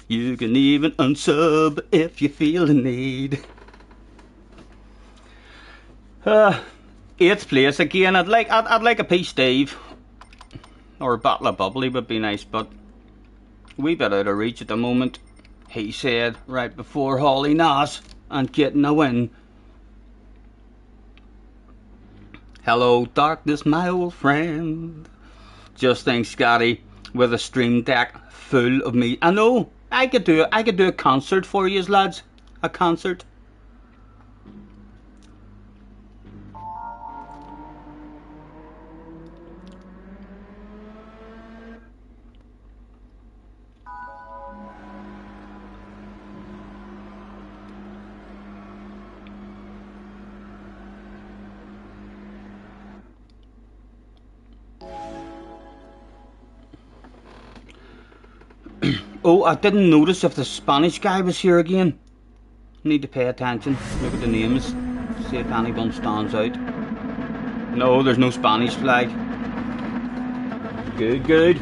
You can even unsub if you feel the need. 8th place again. I'd like a piece, Steve, or a bottle of bubbly would be nice, but a wee bit out of reach at the moment. He said right before Holly Nass and getting a win. Hello, darkness, my old friend. Just think, Scotty, with a stream deck full of me. I know I could do a concert for you, lads. A concert. Oh, I didn't notice if the Spanish guy was here again. Need to pay attention. Look at the names. See if anyone stands out. No, there's no Spanish flag. Good, good.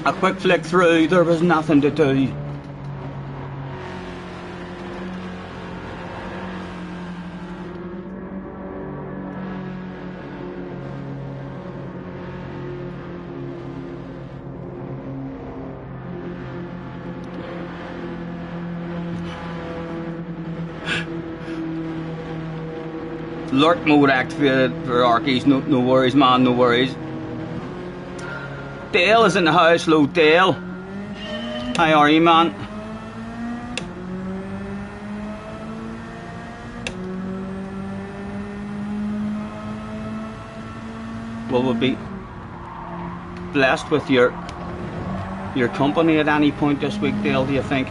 A quick flick through, there was nothing to do. Lurk mode activated for Arkies, no worries man, no worries. Dale is in the house, hello Dale. How are you man? Well, we'll be blessed with your company at any point this week, Dale, do you think?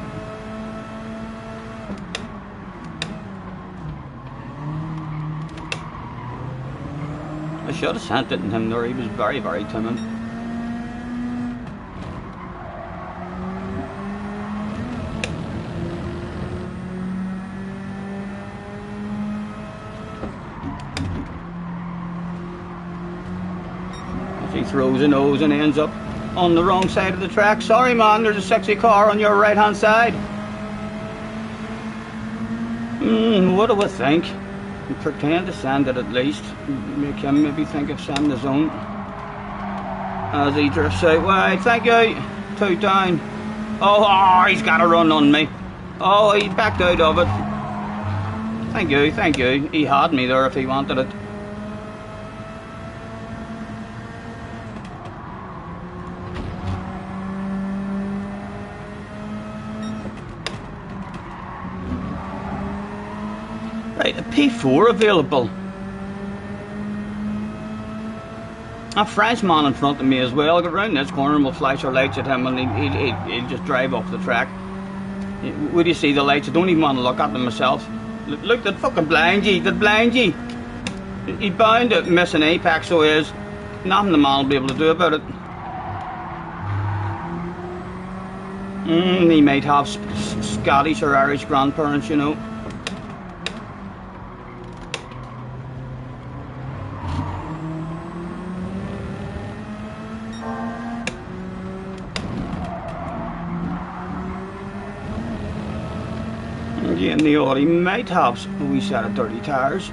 I should have sent it to him there, he was very, very timid. As he throws a nose and ends up on the wrong side of the track. Sorry man, there's a sexy car on your right hand side. What do I think? Pretend to send it at least. Make him maybe think of sending his own. As he drifts out wide. Thank you. 2 down. Oh, he's got a run on me. Oh, he backed out of it. Thank you, thank you. He had me there if he wanted it. Right, a P4 available. A Frenchman in front of me as well. I'll get round this corner and we'll flash our lights at him and he'll just drive off the track. Would you see the lights? I don't even want to look at them myself. Look, that fucking blind ye, that blind ye. He's bound to miss an apex, so he is. Nothing the man will be able to do about it. He might have Scottish or Irish grandparents, you know. Again, the Audi might have a wee set of dirty tyres.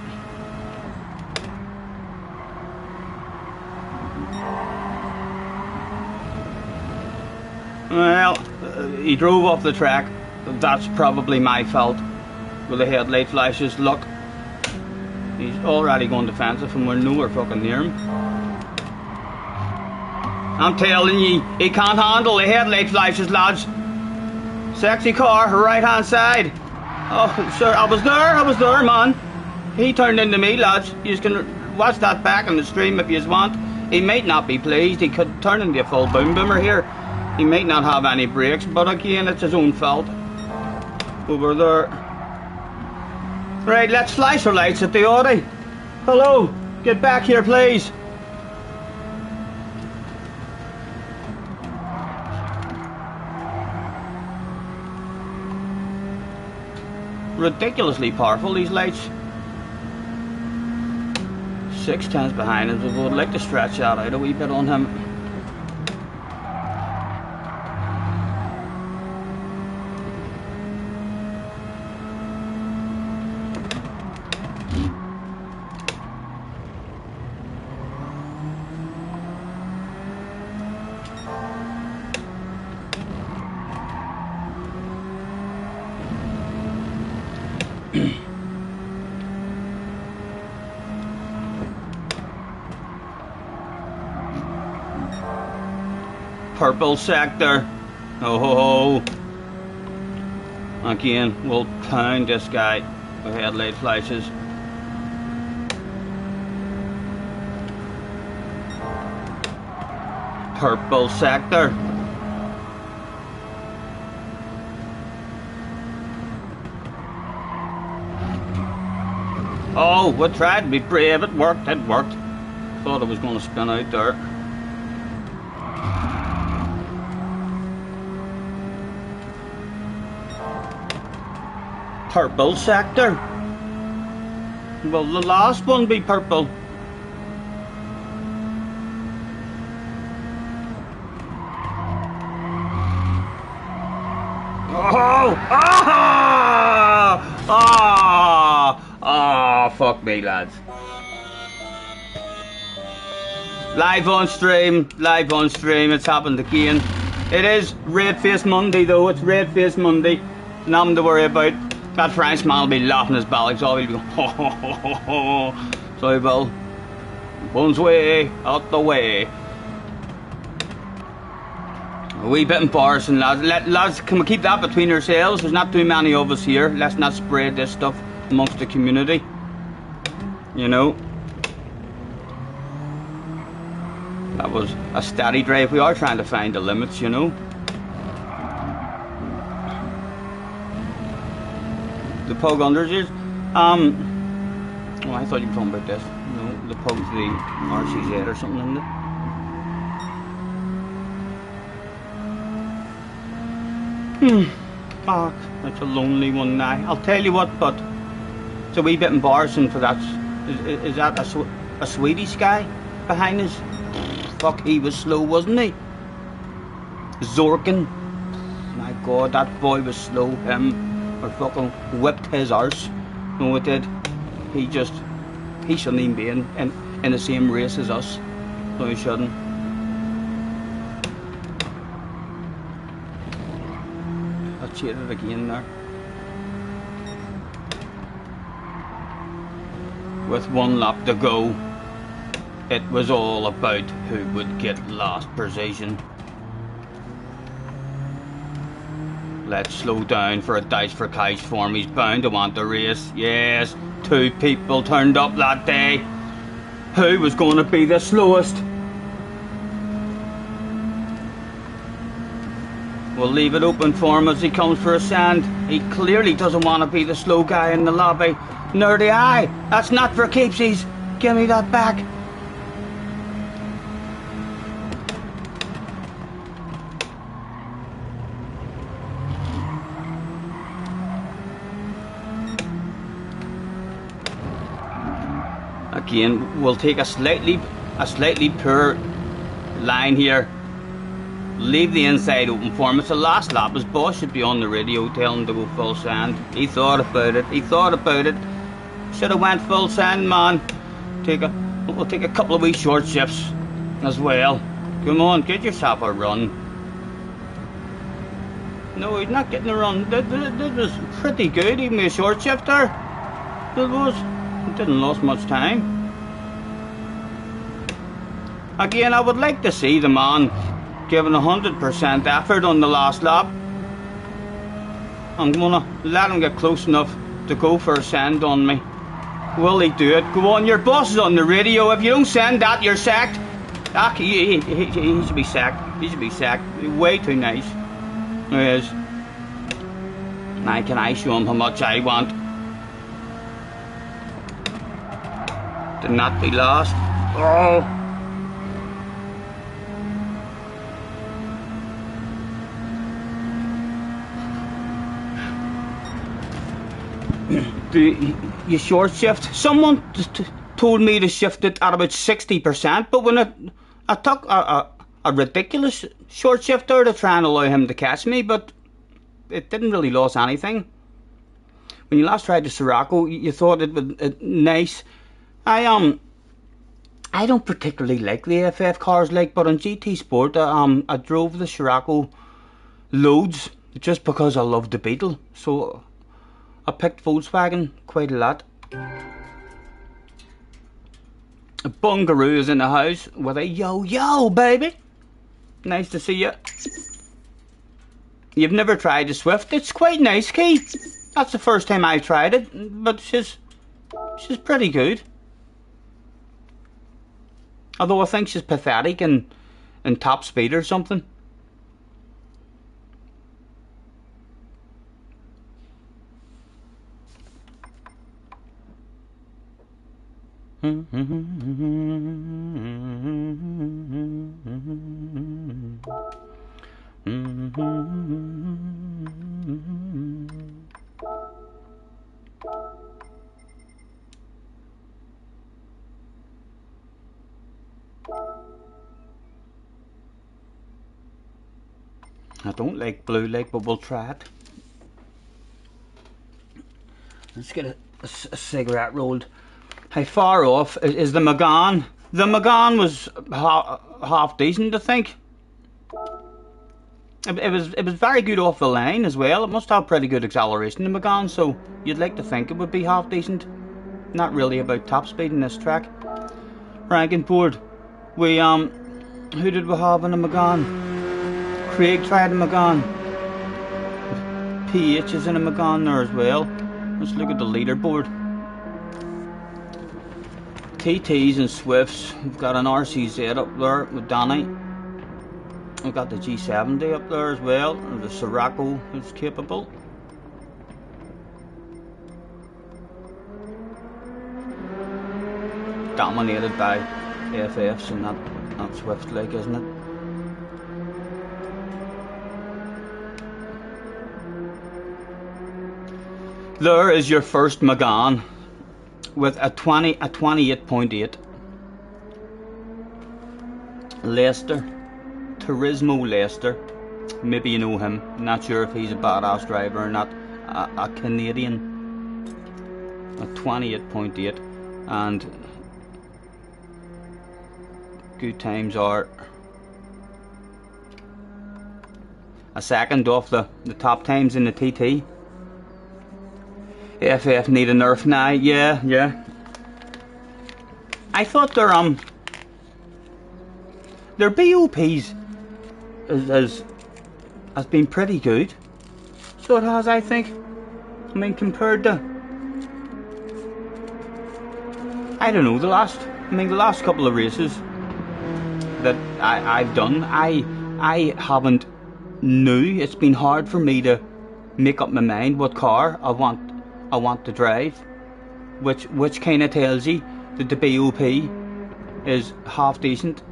Well, he drove off the track. That's probably my fault. With the headlight flashes, look. He's already going defensive and we're nowhere fucking near him. I'm telling ye, he can't handle the headlight flashes, lads. Sexy car, right hand side. Oh, sir, I was there, man. He turned into me, lads. You can watch that back on the stream if you want. He might not be pleased. He could turn into a full boom boomer here. He might not have any brakes, but again, it's his own fault. Over there. Right, let's flash our lights at the Audi. Hello, get back here, please. Ridiculously powerful, these lights. 610s behind us. We would like to stretch that out a wee bit on him. Purple sector. Oh ho ho. Again, we'll pound this guy with headlight flashes. Purple sector. Oh, we tried to be brave. It worked. Thought I was going to spin out there. purple sector. Will the last one be purple? Oh! Ah! Ah! Ah! Fuck me, lads. Live on stream, it's happened again. It is Red Face Monday though, it's Red Face Monday. Nothing to worry about. That Frenchman will be laughing his bollocks off, he'll be going, ho ho ho ho ho. So he will. One's way, out the way. A wee bit embarrassing, lads. Lads, can we keep that between ourselves? There's not too many of us here. Let's not spread this stuff amongst the community. You know. That was a steady drive. We are trying to find the limits, you know. The pug unders is, oh, I thought you were talking about this. No, the pug's the RCZ or something, isn't it? Fuck, that's a lonely one now. I'll tell you what, but it's a wee bit embarrassing for that. Is that a Swedish guy behind us? Fuck, he was slow, wasn't he? Zorkin. My God, that boy was slow. Him, or fucking whipped his arse. No, it did. He shouldn't even be in the same race as us. No, he shouldn't. I cheated again there. With one lap to go. It was all about who would get last position. Let's slow down for a dice for Kai's form. He's bound to want the race. Yes, 2 people turned up that day. Who was going to be the slowest? We'll leave it open for him as he comes for a sand. He clearly doesn't want to be the slow guy in the lobby. Nor do I. That's not for keepsies. Give me that back. Again, we'll take a slightly poor line here. Leave the inside open for him. It's the last lap. His boss should be on the radio telling him to go full sand. He thought about it. Should have went full sand, man. We'll take a couple of wee short shifts as well. Come on, get yourself a run. No, he's not getting a run. This was pretty good, even a short shift there. It was. It didn't lose much time. Again, I would like to see the man giving 100% effort on the last lap. I'm gonna let him get close enough to go for a send on me. Will he do it? Go on, your boss is on the radio. If you don't send that, you're sacked. He should be sacked. He should be sacked. Way too nice. He is. Now can I show him how much I want? To not be lost. Oh. You short shift. Someone told me to shift it at about 60%, but when I took a ridiculous short shift there to try and allow him to catch me, but it didn't really lose anything. When you last tried the Sirocco, you thought it was nice. I don't particularly like the FF cars, but on GT Sport, I drove the Sirocco loads just because I loved the Beetle. So I picked Volkswagen quite a lot. A Bungaroo is in the house with a yo baby. Nice to see you. You've never tried the Swift? It's quite nice, Keith. That's the first time I tried it, but she's pretty good. Although I think she's pathetic in top speed or something. I don't like blue like, but we'll try it. Let's get a cigarette rolled. How far off is the Megane? The Megane was half decent, I think. It was very good off the line as well. It must have pretty good acceleration, the Megane, so you'd like to think it would be half decent. Not really about top speed in this track. Ranking board. We who did we have in the Megane? Craig tried the Megane. PH is in a Megane there as well. Let's look at the leaderboard. TTs and Swifts. We've got an RCZ up there with Danny. We've got the G7 up there as well. And the Sirocco is capable. Dominated by FFs and that Swift like, isn't it? There is your first Megane with a 28.8. Leicester, Turismo Leicester. Maybe you know him. Not sure if he's a badass driver or not. A Canadian. A 28.8, and good times are a second off the top times in the TT. FF need a nerf now, yeah. I thought their BOPs has been pretty good. So it has, I think. I mean, compared to, I don't know, the last couple of races that I've done, I haven't knew. It's been hard for me to make up my mind what car I want to drive, which kind of tells you that the BOP is half decent.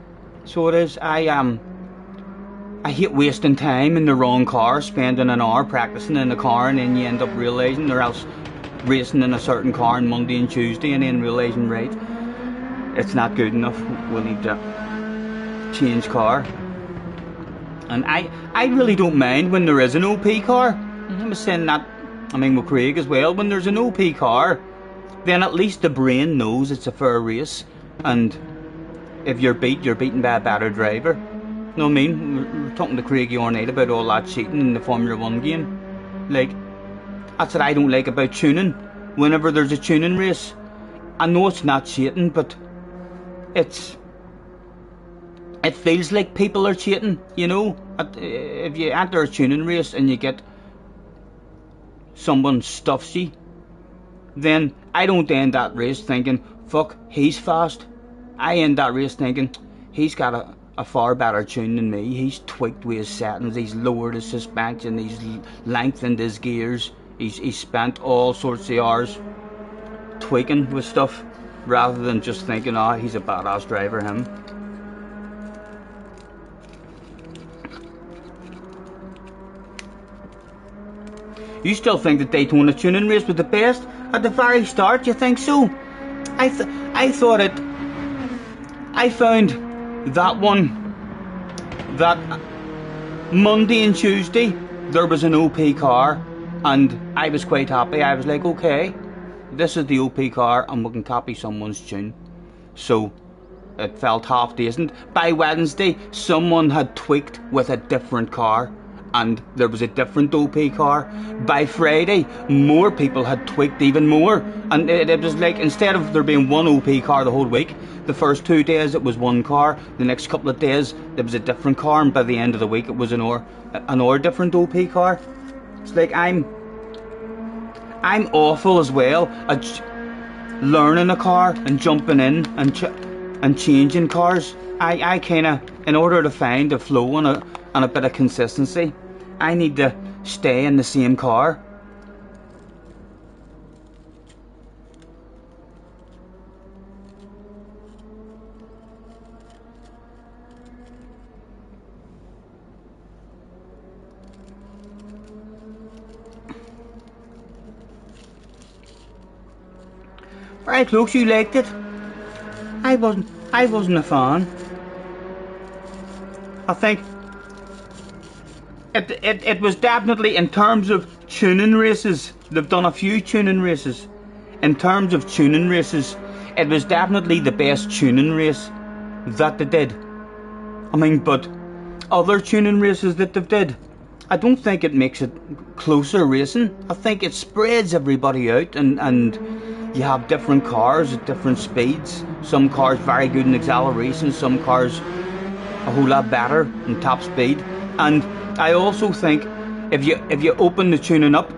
So it is. I hate wasting time in the wrong car, spending an hour practicing in the car, and then you end up realising, or else racing in a certain car on Monday and Tuesday, and then realising, right, it's not good enough. We need to change car. And I really don't mind when there is an OP car. I was saying that, I mean, with Craig as well. When there's an OP car, then at least the brain knows it's a fair race, and if you're beaten by a better driver. You know what I mean? We're talking to Craig the other night about all that cheating in the Formula 1 game. Like, that's what I don't like about tuning. Whenever there's a tuning race, I know it's not cheating, but it feels like people are cheating, you know? If you enter a tuning race and you get someone stuffs you, then I don't end that race thinking, fuck, he's fast. I end that race thinking, he's got a far better tune than me. He's tweaked with his settings, he's lowered his suspension, he's lengthened his gears, he's spent all sorts of hours tweaking with stuff, rather than just thinking, oh, he's a badass driver, him. You still think the Daytona tuning race was the best at the very start? You think so? I thought it. I found that one, that Monday and Tuesday there was an OP car, and I was quite happy. I was like, okay, this is the OP car, and we can copy someone's tune. So it felt half decent. By Wednesday, someone had tweaked with a different car, and there was a different OP car. By Friday, more people had tweaked even more, and it was like, instead of there being one OP car the whole week, the first 2 days it was one car, the next couple of days there was a different car, and by the end of the week it was an or different OP car. It's like, I'm awful as well at learning a car and jumping in and changing cars. I kind of, in order to find a flow and a bit of consistency, I need to stay in the same car. Right, folks, you liked it. I wasn't a fan. I think It was definitely, in terms of tuning races, they've done a few tuning races. In terms of tuning races, it was definitely the best tuning race that they did. I mean, but other tuning races that they've did, I don't think it makes it closer racing. I think it spreads everybody out, and you have different cars at different speeds. Some cars very good in acceleration, some cars a whole lot better in top speed. And I also think if you open the tuning up,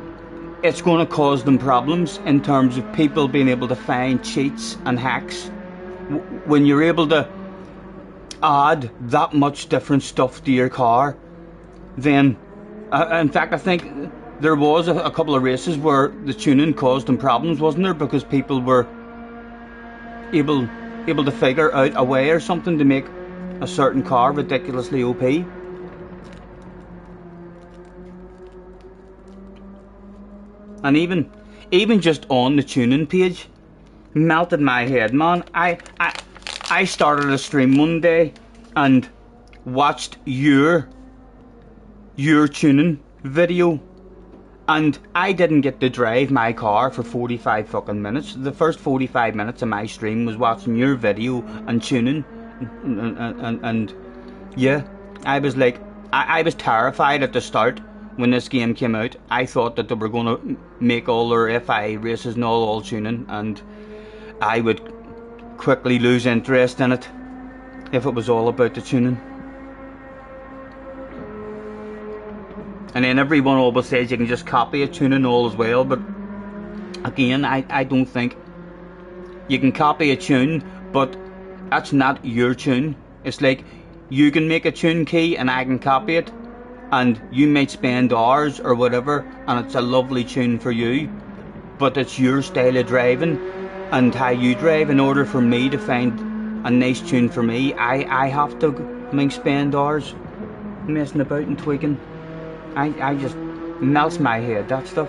it's going to cause them problems in terms of people being able to find cheats and hacks. When you're able to add that much different stuff to your car, then in fact I think there was a couple of races where the tuning caused them problems, wasn't there? Because people were able to figure out a way or something to make a certain car ridiculously OP. And even just on the tuning page, melted my head, man. I started a stream one day and watched your tuning video, and I didn't get to drive my car for 45 fucking minutes. The first 45 minutes of my stream was watching your video and tuning, and yeah, I was like, I was terrified at the start when this game came out. I thought that they were going to make all their FI races and all tuning, and I would quickly lose interest in it if it was all about the tuning. And then everyone always says you can just copy a tuning all as well, but again, I don't think you can copy a tune, but that's not your tune. It's like you can make a tune key and I can copy it, and you might spend hours or whatever, and it's a lovely tune for you, but it's your style of driving and how you drive. In order for me to find a nice tune for me, I have to spend hours messing about and tweaking. I just melts my head, that stuff.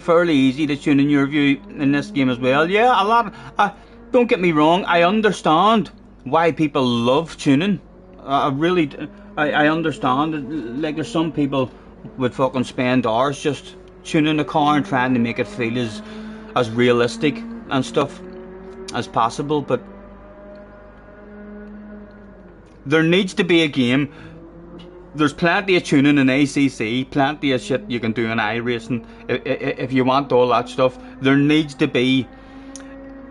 Fairly easy to tune in your view in this game as well. Yeah, a lot. Don't get me wrong, I understand why people love tuning. I understand. Like, there's some people would fucking spend hours just tuning a car and trying to make it feel as realistic and stuff as possible, but there needs to be a game. There's plenty of tuning in ACC, plenty of shit you can do in iRacing. If you want all that stuff, there needs to be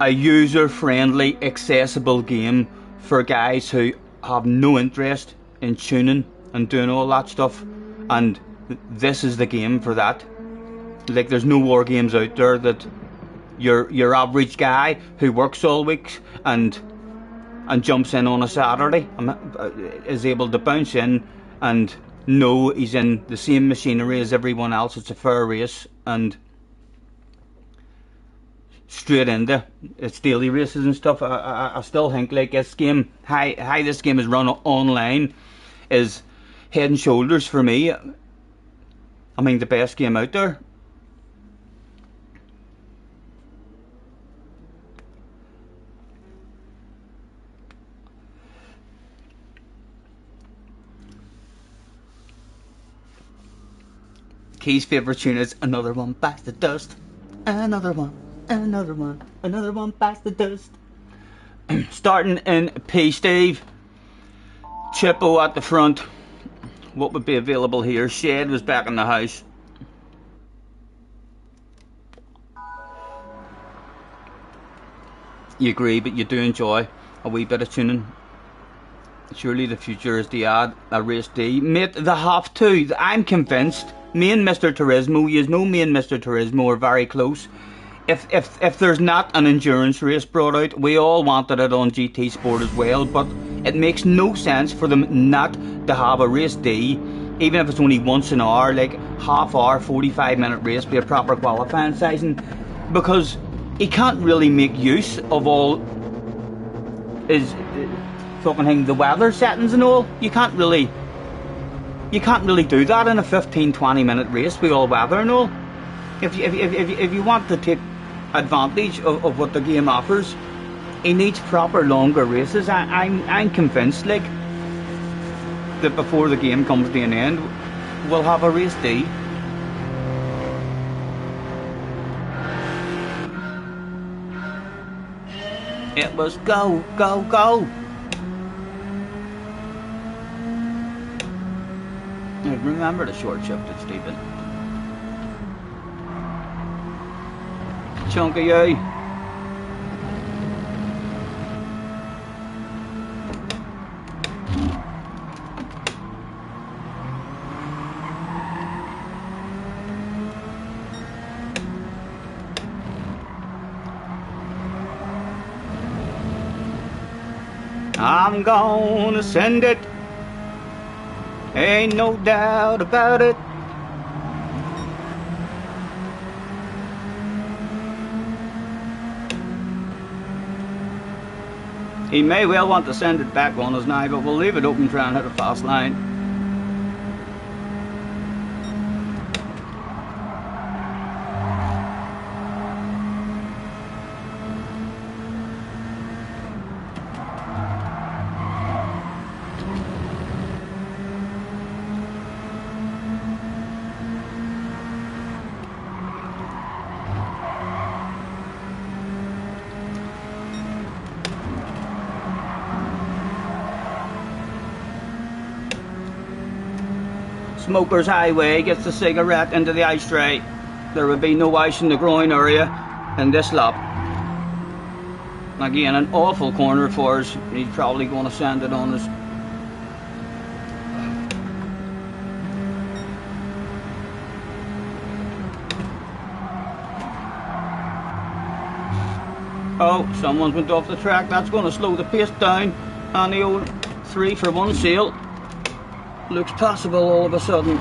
a user-friendly, accessible game for guys who have no interest in tuning and doing all that stuff. And this is the game for that. Like, there's no war games out there that your average guy who works all week and jumps in on a Saturday is able to bounce in and know he's in the same machinery as everyone else. It's a fair race, and straight into its daily races and stuff. I still think, like, this game, how this game is run online is head and shoulders for me. I mean, the best game out there. Key's favourite tune is Another One Bites the Dust. Another one bites the dust. Starting in P, Steve. Chippo at the front. What would be available here? Shed was back in the house. You agree, but you do enjoy a wee bit of tuning. Surely the future is to add a race D. Mate, they have to. I'm convinced. Me and Mr. Turismo, you know, me and Mr. Turismo are very close. If there's not an endurance race brought out, we all wanted it on GT Sport as well, but it makes no sense for them not to have a race D, even if it's only once an hour, like half hour, 45-minute race, be a proper qualifying season, because he can't really make use of all is fucking thing, the weather settings and all. You can't really do that in a 15-20 minute race with all weather and all. If you want to take advantage of what the game offers, he needs proper longer races. I'm convinced, like, that before the game comes to an end, we'll have a race D. It was go, go, go. Remember the short shifted, Stephen. Chunk of you. I'm gonna send it. Ain't no doubt about it. He may well want to send it back on us now, but we'll leave it open, try and hit a fast line. Smoker's Highway gets the cigarette into the ice tray. There will be no ice in the groin area in this lap. Again, an awful corner for us. He's probably going to send it on us. Oh, someone's went off the track. That's going to slow the pace down. And the old 3 for 1 seal looks possible all of a sudden.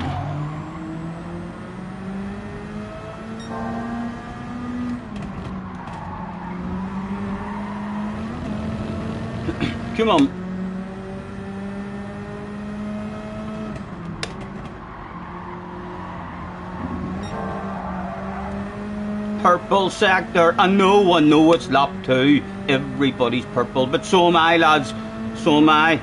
Come on. Purple sector. I know it's lap 2. Everybody's purple, but so am I, lads. So am I.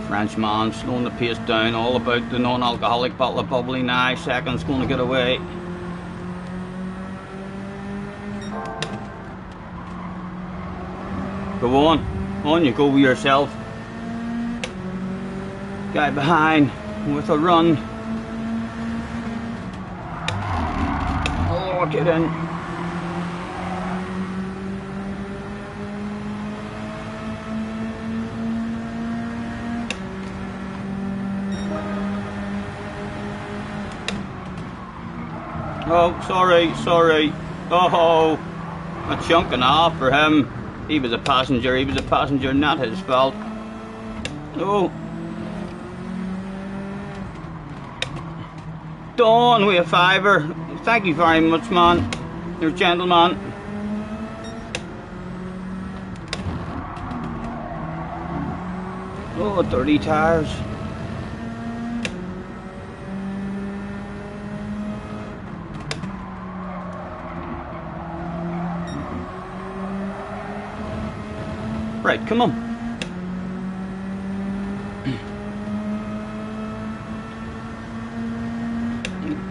Frenchman slowing the pace down, all about the non-alcoholic bottle of bubbly now. Second's going to get away. Go on you go with yourself. Guy behind with a run. Oh, get in. Oh, sorry. Oh, a chunk and a half for him. He was a passenger, not his fault. Oh. Dawn with a fiver. Thank you very much, man. You're a gentleman. Oh, dirty tires. Right, come on.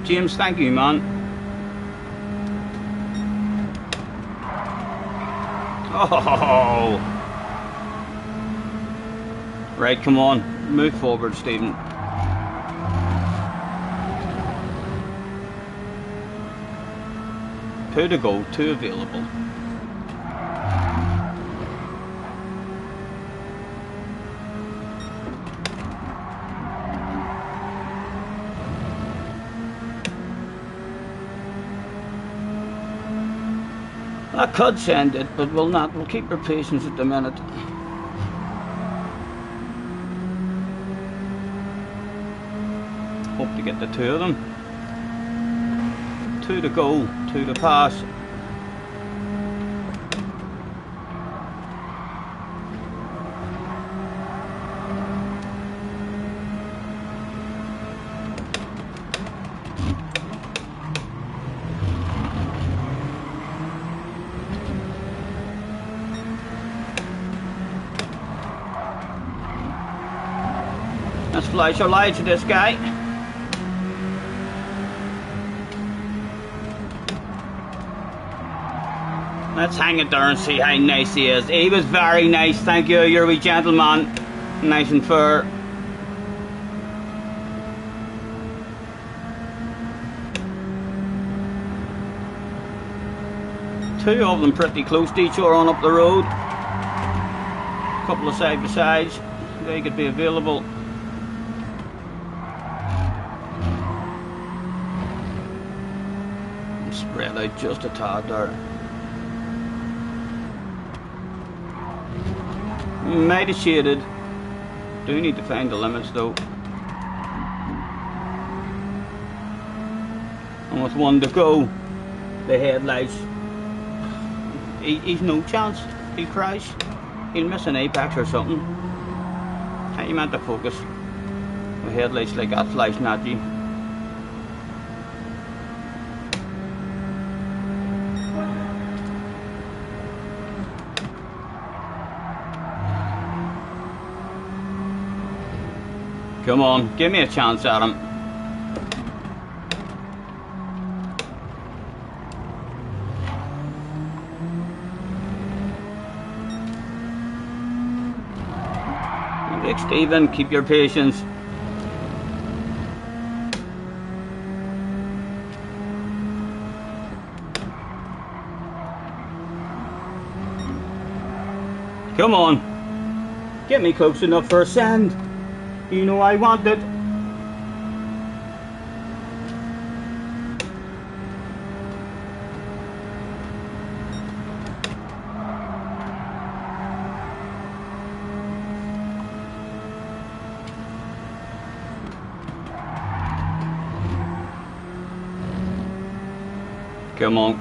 James, thank you, man. Oh! Right, come on. Move forward, Stephen. Two to go, 2 available. I could send it, but we'll not. We'll keep our patience at the minute. Hope to get the two of them. 2 to go, 2 to pass. Let's flash our light to this guy. Let's hang it there and see how nice he is. He was very nice, thank you. You're a wee gentleman. Nice and fair. Two of them pretty close to each other on up the road. A couple of side by sides. They could be available. Spread out just a tad there. Mighty shaded. Do need to find the limits though. And with 1 to go, the headlights. He's no chance. He'll crash. He'll miss an apex or something. How you meant to focus? The headlights like that flashing at you. Come on, give me a chance at him. Big Stephen, keep your patience. Come on, get me close enough for a send. You know I want it. Come on.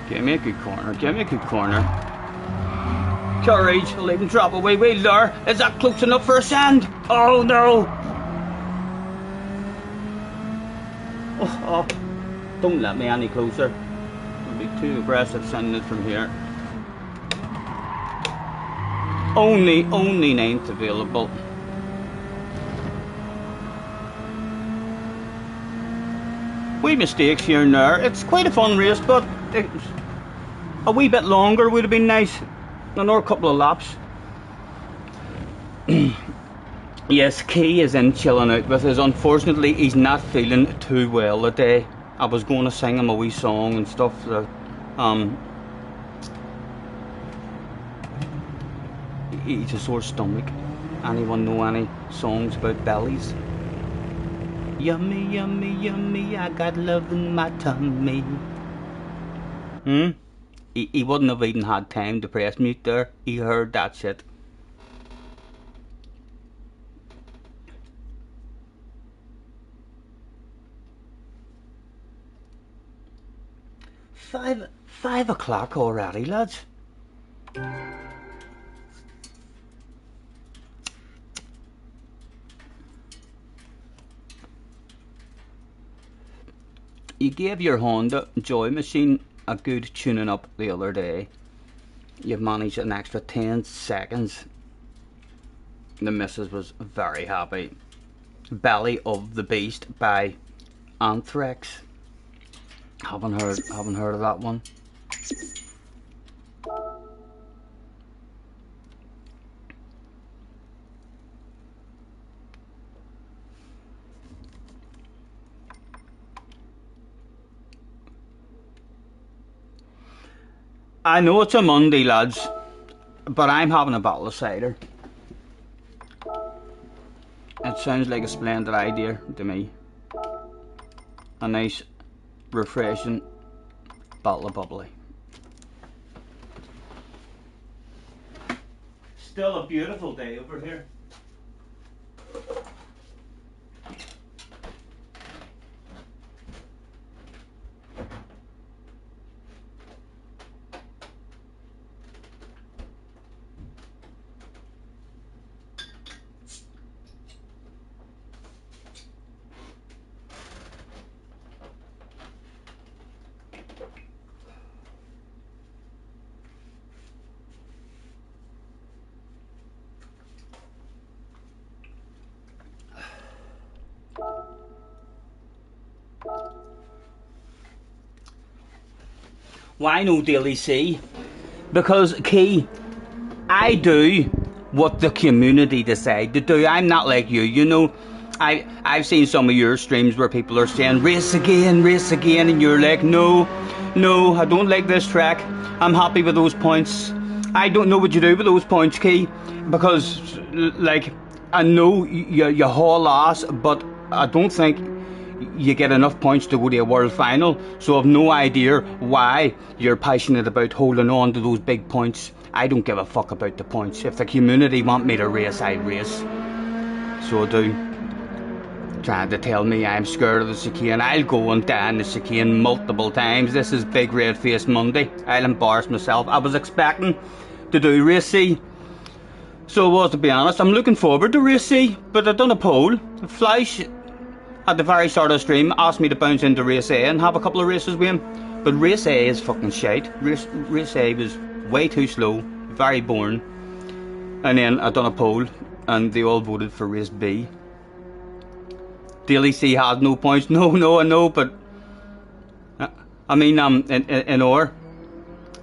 Give me a good corner. Give me a good corner. Courage, I'll even drop away wheel there. Is that close enough for a sand? Oh no! Oh, don't let me any closer. I'll be too aggressive sending it from here. Only 9th available. Wee mistakes here and there. It's quite a fun race, but a wee bit longer would have been nice. Another couple of laps. Yes, Key is in chilling out with us. Unfortunately, he's not feeling too well today. I was going to sing him a wee song and stuff. He's a sore stomach. Anyone know any songs about bellies? Yummy, yummy, yummy, I got love in my tummy. He wouldn't have even had time to press mute there. He heard that shit. Five o'clock already, lads. You gave your Honda Joy machine a good tuning up the other day. You've managed an extra 10 seconds. The missus was very happy. Belly of the Beast by Anthrax. Haven't heard of that one. I know it's a Monday, lads, but I'm having a bottle of cider. It sounds like a splendid idea to me. A nice, refreshing bottle of bubbly. Still a beautiful day over here. Why no daily C? Because, Key, I do what the community decide to do. I'm not like you, you know. I've seen some of your streams where people are saying race again, and you're like, no, I don't like this track. I'm happy with those points. I don't know what you do with those points, Key, because like I know you haul ass, but I don't think you get enough points to go to a world final, so I've no idea why you're passionate about holding on to those big points. I don't give a fuck about the points. If the community want me to race, I race. So I do. Trying to tell me I'm scared of the chicane. I'll go and down the chicane multiple times. This is Big Red Face Monday. I'll embarrass myself. I was expecting to do race C. So I was, to be honest. I'm looking forward to race C, but I've done a poll. Flash at the very start of the stream asked me to bounce into race A and have a couple of races with him. But race A is fucking shite. Race A was way too slow, very boring. And then I done a poll and they all voted for race B. Daily C had no points. No, I know, but I mean, in or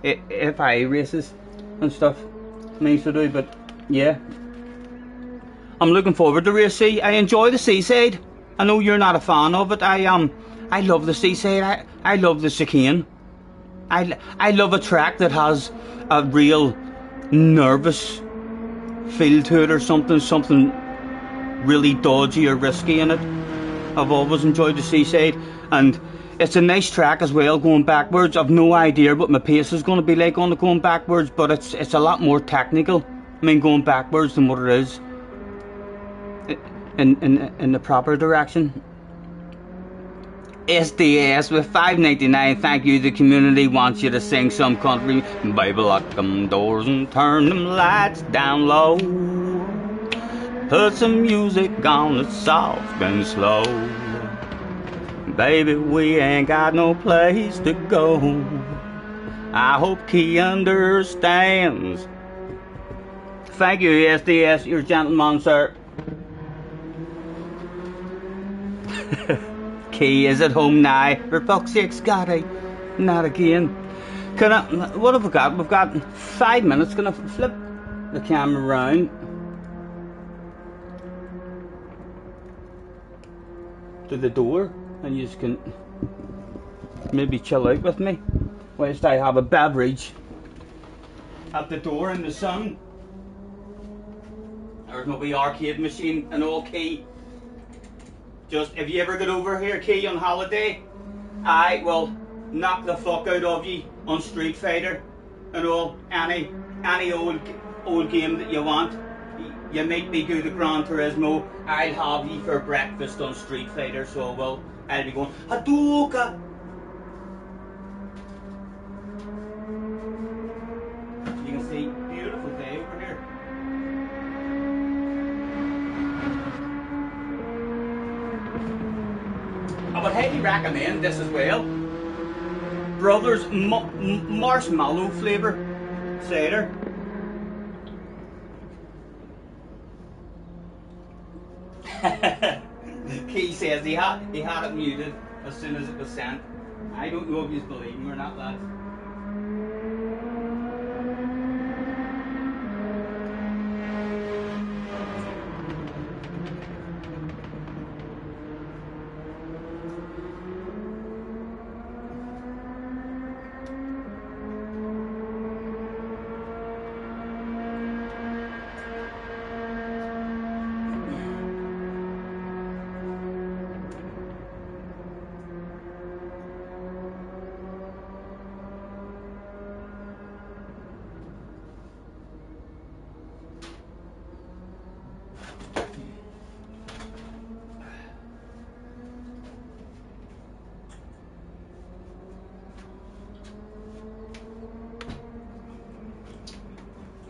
if I races and stuff, means to do. But yeah, I'm looking forward to race C. I enjoy the seaside. I know you're not a fan of it. I love the seaside. I love the chicane. I love a track that has a real nervous feel to it, or something really dodgy or risky in it. I've always enjoyed the seaside, and it's a nice track as well going backwards. I've no idea what my pace is going to be like on the going backwards, but it's a lot more technical, I mean, going backwards than what it is in the proper direction. SDS with $5.99. Thank you. The community wants you to sing some country. Baby, lock them doors and turn them lights down low. Put some music on that's soft and slow. Baby, we ain't got no place to go. I hope Key understands. Thank you, SDS. You're a gentleman, sir. Key is at home now. For fuck's sake, Scotty. Not again. What have we got? We've got 5 minutes. Gonna flip the camera around. To the door, and you can maybe chill out with me whilst I have a beverage at the door in the sun. There's my wee arcade machine and all, Key. Just if you ever get over here, Key, on holiday, I will knock the fuck out of you on Street Fighter and all, any old game that you want. You make me do the Gran Turismo. I'll have you for breakfast on Street Fighter, so I'll be going Hadouken. You can see, beautiful day over here. I would highly recommend this as well. Brothers marshmallow flavour cider. Key says he had it muted as soon as it was sent. I don't know if you believe him or not, lads.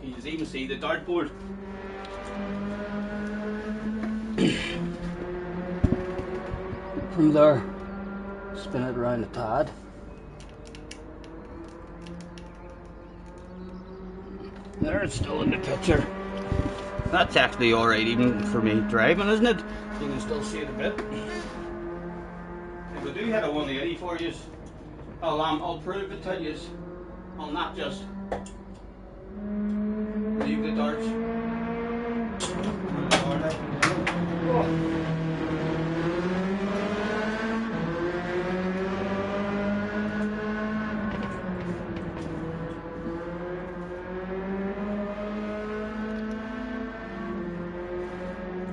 You can even see the dartboard. From there, spin it around a tad. There, it's still in the picture. That's actually alright even for me driving, isn't it? You can still see it a bit. If we do hit a 180 for you, I'll prove it to you. I'll not just leave the darts.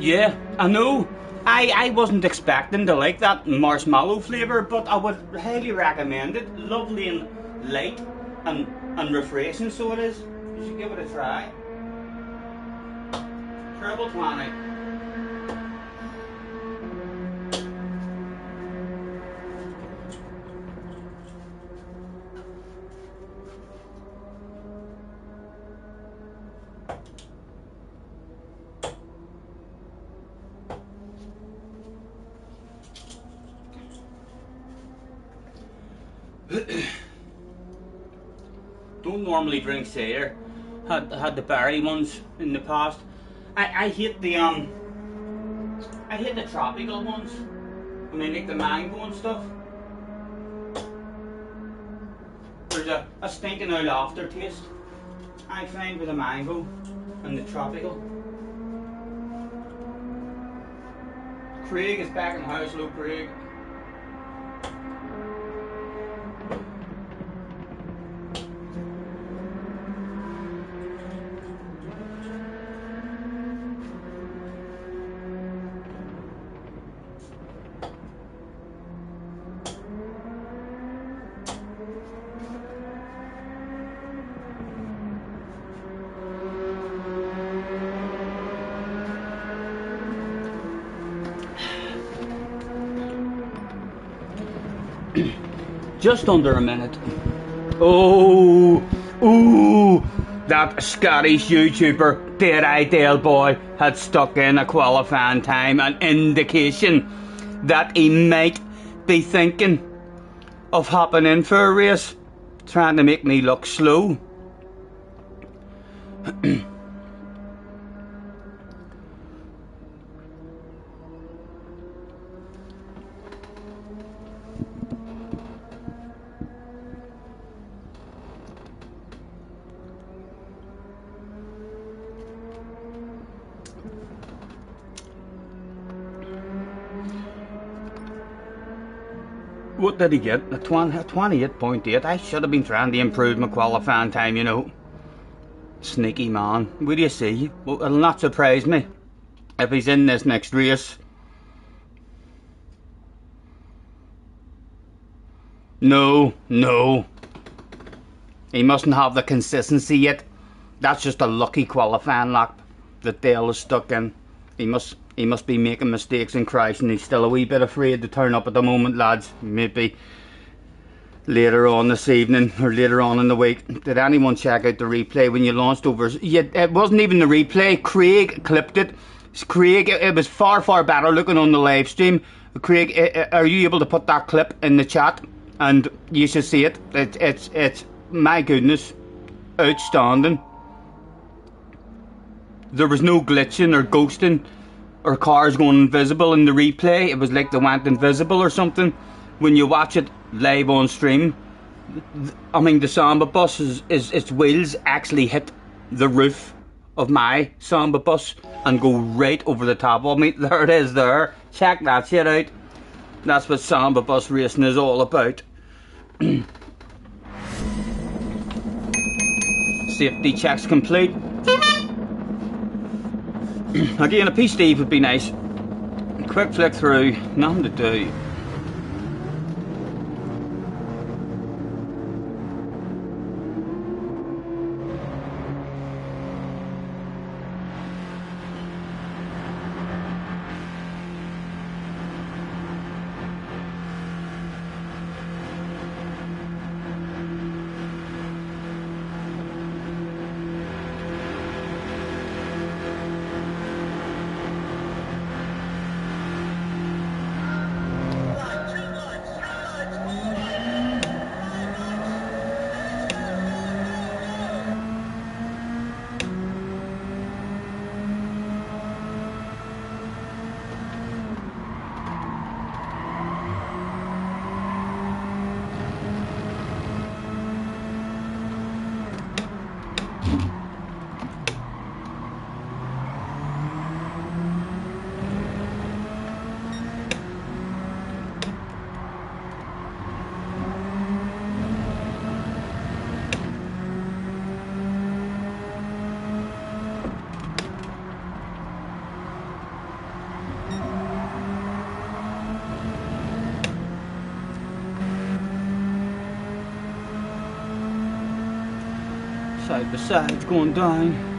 Yeah, I know. I wasn't expecting to like that marshmallow flavour, but I would highly recommend it. Lovely and light and refreshing, so it is. You should give it a try. Triple 20. Don't normally drink cider. Had the berry ones in the past. I hate the tropical ones. I mean, like the mango and stuff. There's a stinking old aftertaste, I find, with the mango and the tropical. Craig is back in the house. Hello, Craig. Just under a minute. Oh, ooh, that Scottish YouTuber, Dead Ideal Boy, had stuck in a qualifying time, an indication that he might be thinking of hopping in for a race, trying to make me look slow. What did he get? A 28.8. I should have been trying to improve my qualifying time, you know. Sneaky man. What do you see? Well, it'll not surprise me if he's in this next race. No. He mustn't have the consistency yet. That's just a lucky qualifying lap that Dale is stuck in. He must be making mistakes and crashing. He's still a wee bit afraid to turn up at the moment, lads. Maybe later on this evening or later on in the week. Did anyone check out the replay when you launched over? Yeah, it wasn't even the replay. Craig clipped it. Craig, it was far better looking on the live stream. Craig, are you able to put that clip in the chat? And you should see it. It's my goodness, outstanding. There was no glitching or ghosting or cars going invisible in the replay. It was like they went invisible or something. When you watch it live on stream, I mean, the Samba bus its wheels actually hit the roof of my Samba bus and go right over the top of me. There it is there. Check that shit out. That's what Samba bus racing is all about. Safety checks complete. Again, a P-Steve would be nice. Quick flick through, nothing to do. side by side, going down.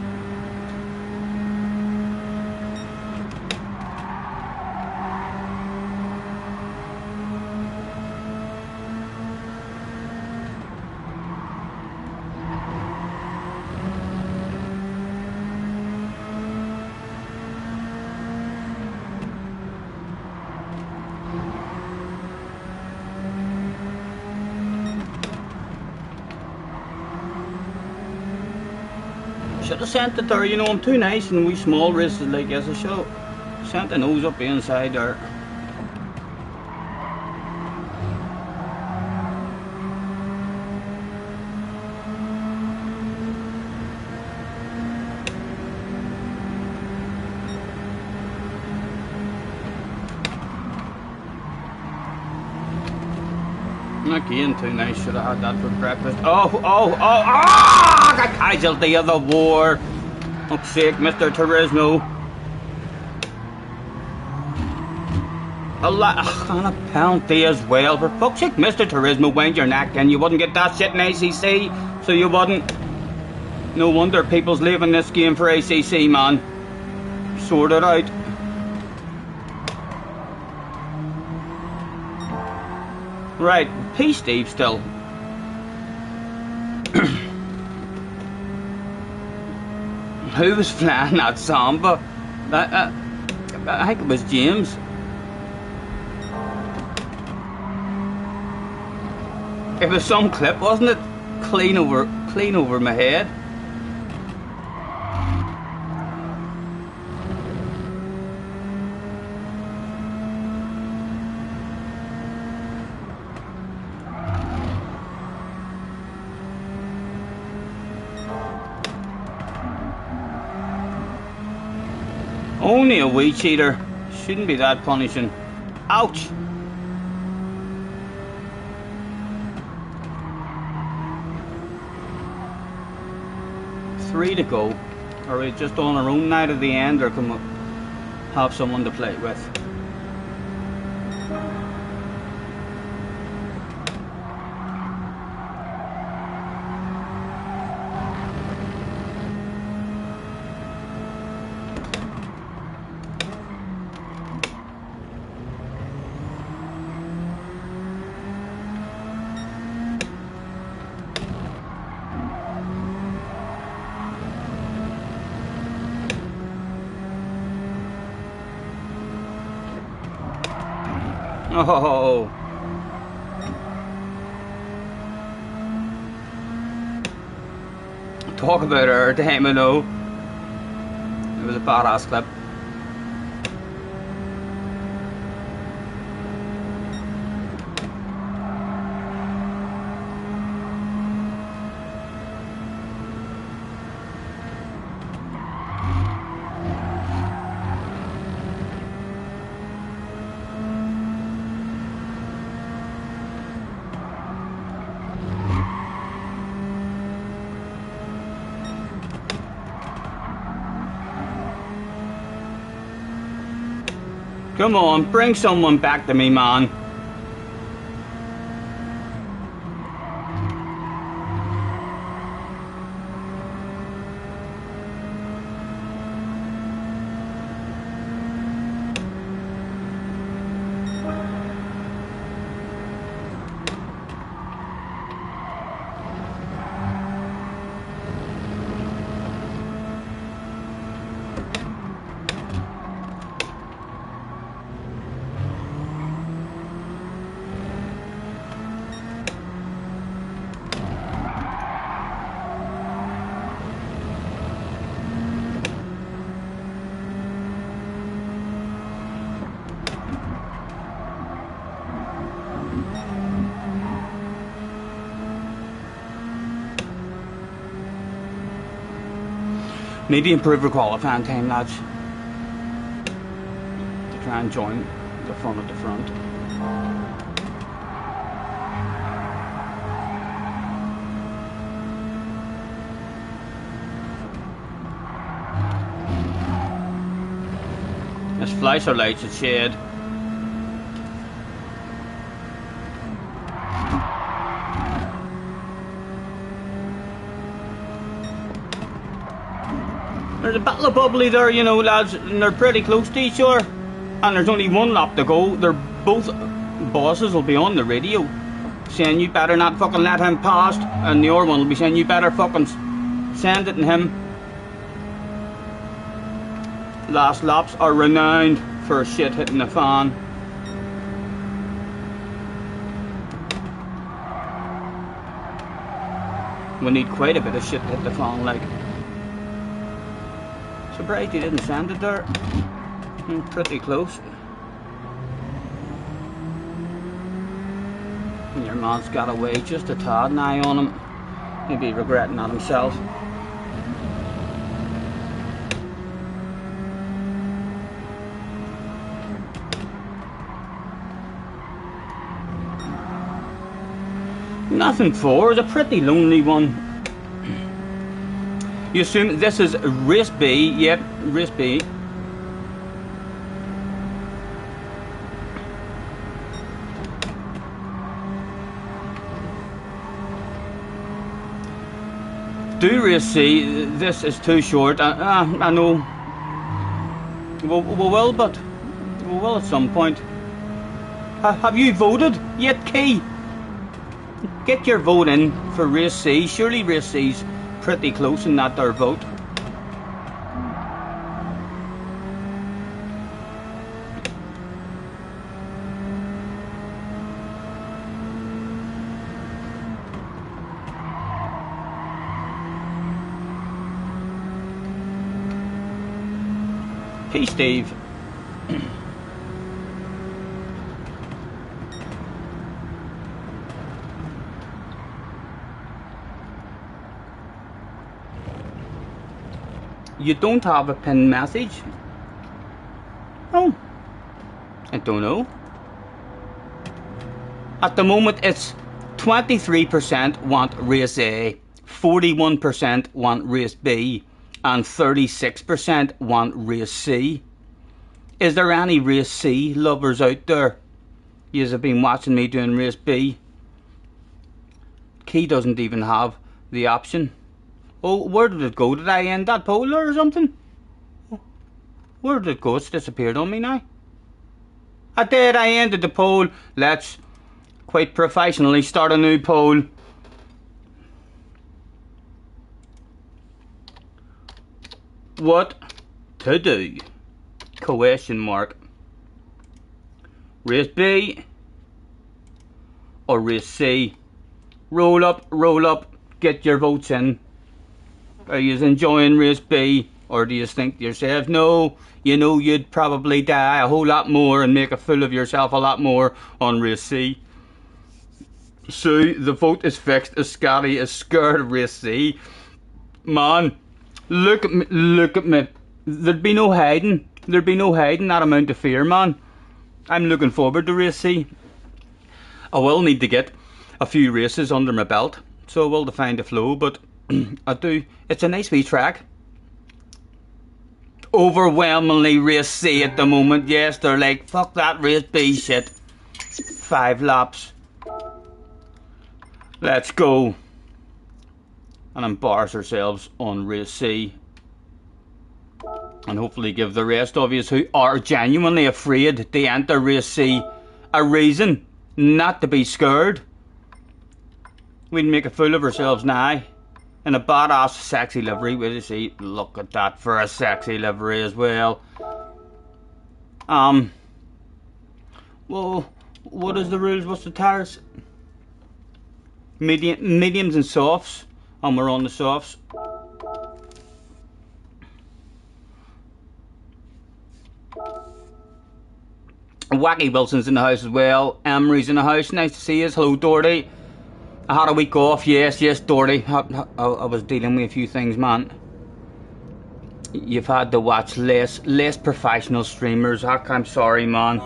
Should have sent it there, you know, I'm too nice in wee small races like this. I should have sent the nose up the inside there. Again, too nice. Should have had that for breakfast. A casualty of the war. Fuck's sake, Mr. Turismo. And a penalty as well. For fuck's sake, Mr. Turismo, wind your neck and you wouldn't get that shit in ACC. So you wouldn't. No wonder people's leaving this game for ACC, man. Sort it out. Right, P. Steve still. Who was flying that Samba? I think it was James. It was some clip, wasn't it? Clean over my head. Only a wee cheater. Shouldn't be that punishing. Ouch! Three to go. Are we just on our own night at the end, or can we have someone to play with? Oh, talk about her damn, I know. It was a badass clip. Come on, bring someone back to me, man. Need to improve your qualifying time, lads, to try and join the front at the front. This flasher lights at shade. There's a battle of bubbly there, you know, lads, and they're pretty close to each other. And there's only one lap to go. They're both bosses will be on the radio saying you better not fucking let him past, and the other one will be saying you better fucking send it to him. Last laps are renowned for shit hitting the fan. We need quite a bit of shit to hit the fan, like. Surprised he didn't send it there. Pretty close. And your man's got away just a tad now on him. He'll be regretting that himself. Nothing for, it's a pretty lonely one. You assume this is race B, yep, race B. Do race C, this is too short, I know. We will, but we will at some point. Have you voted yet, Key? Get your vote in for race C, surely race C's pretty close in that their vote. Hey Steve. You don't have a pinned message? Oh, I don't know. At the moment it's 23% want race A, 41% want race B, and 36% want race C. Is there any race C lovers out there? You have been watching me doing race B. Key doesn't even have the option. Oh, where did it go? Did I end that poll or something? Where did it go? It's disappeared on me now. I did, I ended the poll. Let's quite professionally start a new poll. What to do? Question mark. Race B or race C? Roll up, get your votes in. Are you enjoying race B, or do you think to yourself, no, you know you'd probably die a whole lot more and make a fool of yourself a lot more on race C? So the vote is fixed as Scotty is scared of race C. Man, look at me. There'd be no hiding that amount of fear, man. I'm looking forward to race C. I will need to get a few races under my belt, so I will to find the flow, but I do. It's a nice wee track. Overwhelmingly race C at the moment. Yes, they're like, fuck that race B shit. 5 laps. Let's go and embarrass ourselves on race C, and hopefully give the rest of you who are genuinely afraid to enter race C a reason not to be scared. We'd make a fool of ourselves now in a badass sexy livery. Wait to see, look at that for a sexy livery as well. Well, what is the rules? What's the tires? Mediums and softs, and we're on the softs. Wacky Wilson's in the house as well. Emery's in the house. Nice to see you. Hello, Doherty. I had a week off. Yes, Doherty. I was dealing with a few things, man. You've had to watch less professional streamers. I'm sorry, man.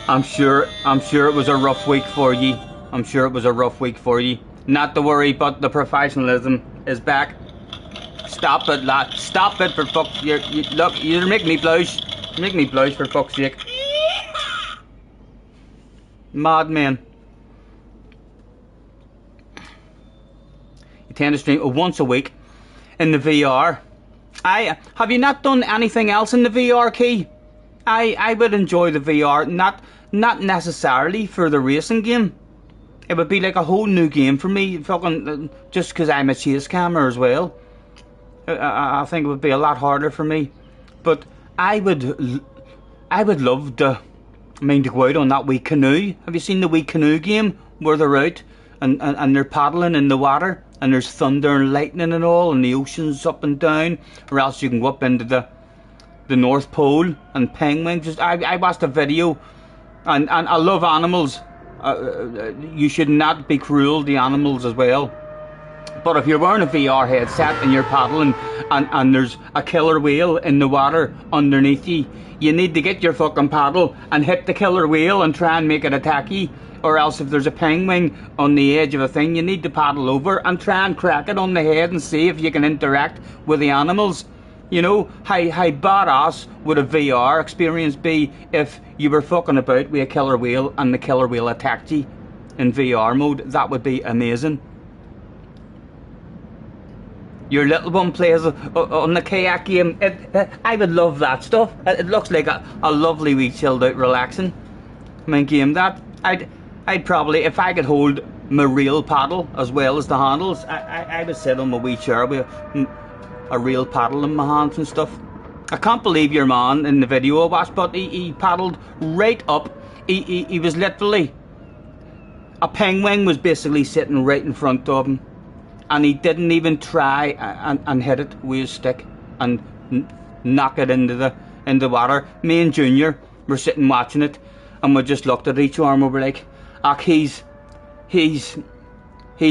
I'm sure it was a rough week for you. Not to worry, but the professionalism is back. Stop it, lad. Stop it, for fuck's sake. Look, you're making me blush. Make me blush, for fuck's sake. Madman. You tend to stream once a week in the VR. Have you not done anything else in the VR, Key? I would enjoy the VR, not necessarily for the racing game. It would be like a whole new game for me, fucking, just because I'm a chase camera as well. I think it would be a lot harder for me. But I would love to, to go out on that wee canoe. Have you seen the wee canoe game where they're out and they're paddling in the water and there's thunder and lightning and all and the ocean's up and down, or else you can go up into the North Pole and penguins. I watched a video, and I love animals. You should not be cruel to animals as well. But if you're wearing a VR headset and you're paddling and there's a killer whale in the water underneath you, you need to get your fucking paddle and hit the killer whale and try and make it attack you. Or else if there's a penguin on the edge of a thing, you need to paddle over and try and crack it on the head and see if you can interact with the animals. You know, how badass would a VR experience be if you were fucking about with a killer whale and the killer whale attacked you in VR mode? That would be amazing. Your little one plays on the kayak game. I would love that stuff. It looks like a lovely wee chilled out relaxing game. That I'd probably, if I could hold my real paddle as well as the handles, I would sit on my wee chair with a real paddle in my hands and stuff. I can't believe your man in the video I watched, but he paddled right up. He was literally, a penguin was basically sitting right in front of him, and he didn't even try and hit it with his stick and knock it into the water. Me and Junior were sitting watching it, and we just looked at each other and we were like, he's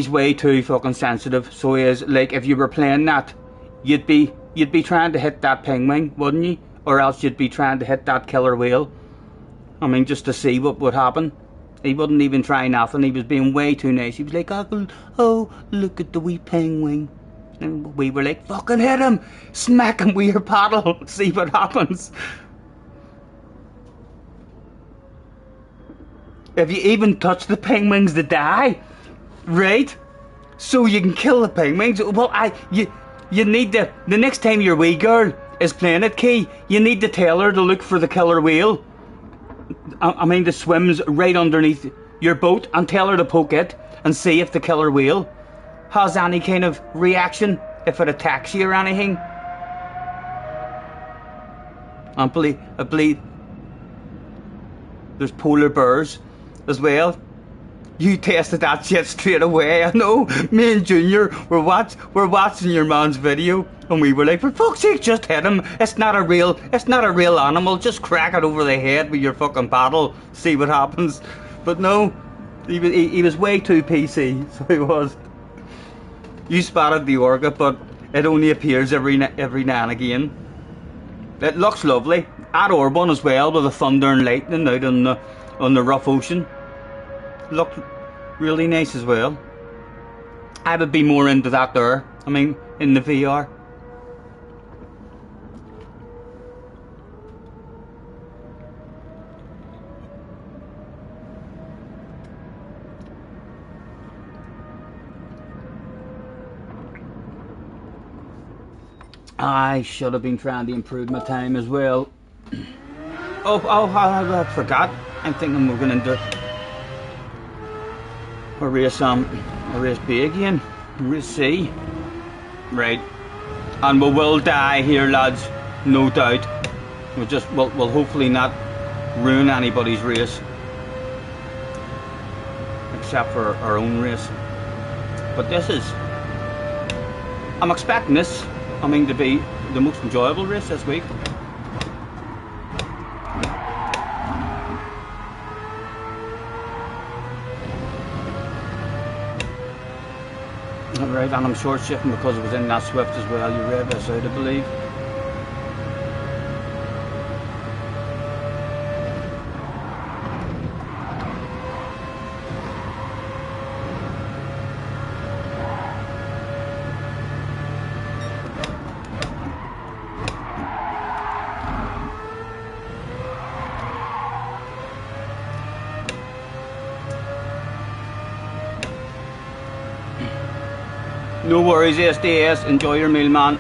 way too fucking sensitive. So he is. Like, if you were playing that, you'd be trying to hit that penguin, wouldn't you? Or else you'd be trying to hit that killer whale. Just to see what would happen. He wouldn't even try nothing. He was being way too nice. He was like, oh, look at the wee penguin. And we were like, fucking hit him! Smack him with your paddle! See what happens. If you even touch the penguins, they die. Right? So you can kill the penguins. Well, you need to, the next time your wee girl is playing it, Key, you need to tell her to look for the killer whale. That swims right underneath your boat, and tell her to poke it and see if the killer whale has any kind of reaction, if it attacks you or anything. I believe there's polar bears as well. You tested that shit straight away. I know. Me and Junior were watching your man's video, and we were like, for fuck's sake, just hit him. It's not a real animal. Just crack it over the head with your fucking paddle. See what happens. But no, he was way too PC. So he was. You spotted the orca, but it only appears every now and again. It looks lovely. At Orban as well, with the thunder and lightning out on the rough ocean. Looked really nice as well. I would be more into that there. In the VR. I should have been trying to improve my time as well. I forgot. I'm thinking we're going into a race B again, race C, right? And we will die here, lads, no doubt. We'll hopefully not ruin anybody's race, except for our own race. But I'm expecting this, to be the most enjoyable race this week. Right, and I'm short shifting because it was in that Swift as well. You read this out, I believe. No worries, SDS. Enjoy your meal, man.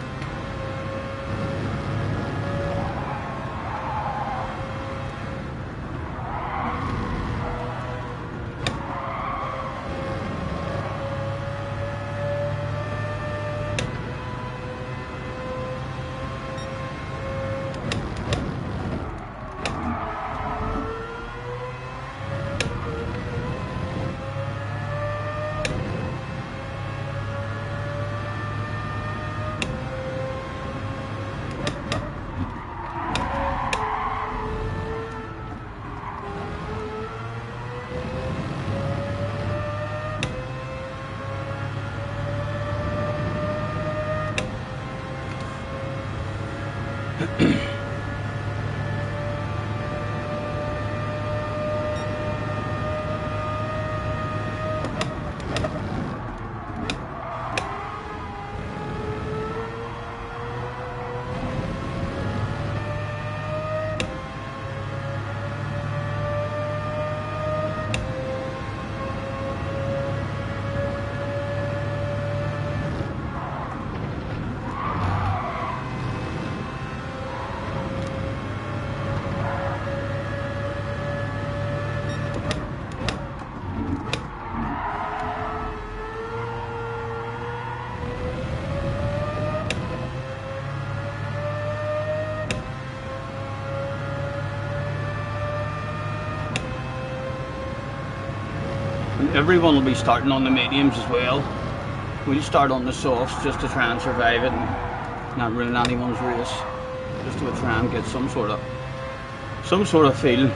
Everyone will be starting on the mediums as well. We'll start on the softs just to try and survive it and not ruin anyone's race. Just to try and get some sort of feel and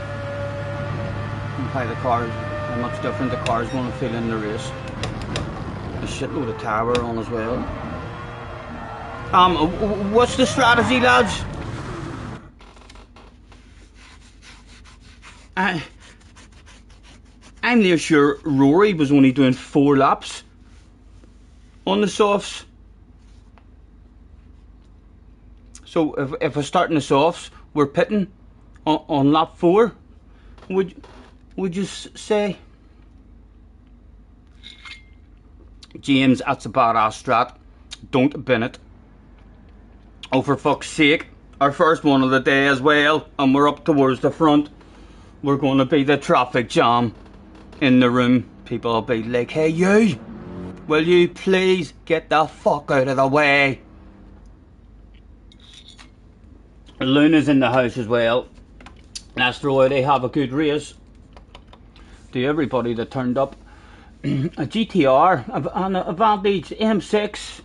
how the cars, how much different the cars going to feel in the race. A shitload of tower on as well. What's the strategy, lads? I'm near sure Rory was only doing 4 laps on the softs. So if we're starting the softs, we're pitting on lap 4. Would you say? James, that's a badass strat. Don't bin it. Oh, for fuck's sake. Our first one of the day as well, and we're up towards the front. We're going to be the traffic jam in the room. People will be like, hey you, will you please get the fuck out of the way? Luna's in the house as well. Asteroid, have a good race. To everybody that turned up. A GTR, an Advantage M6,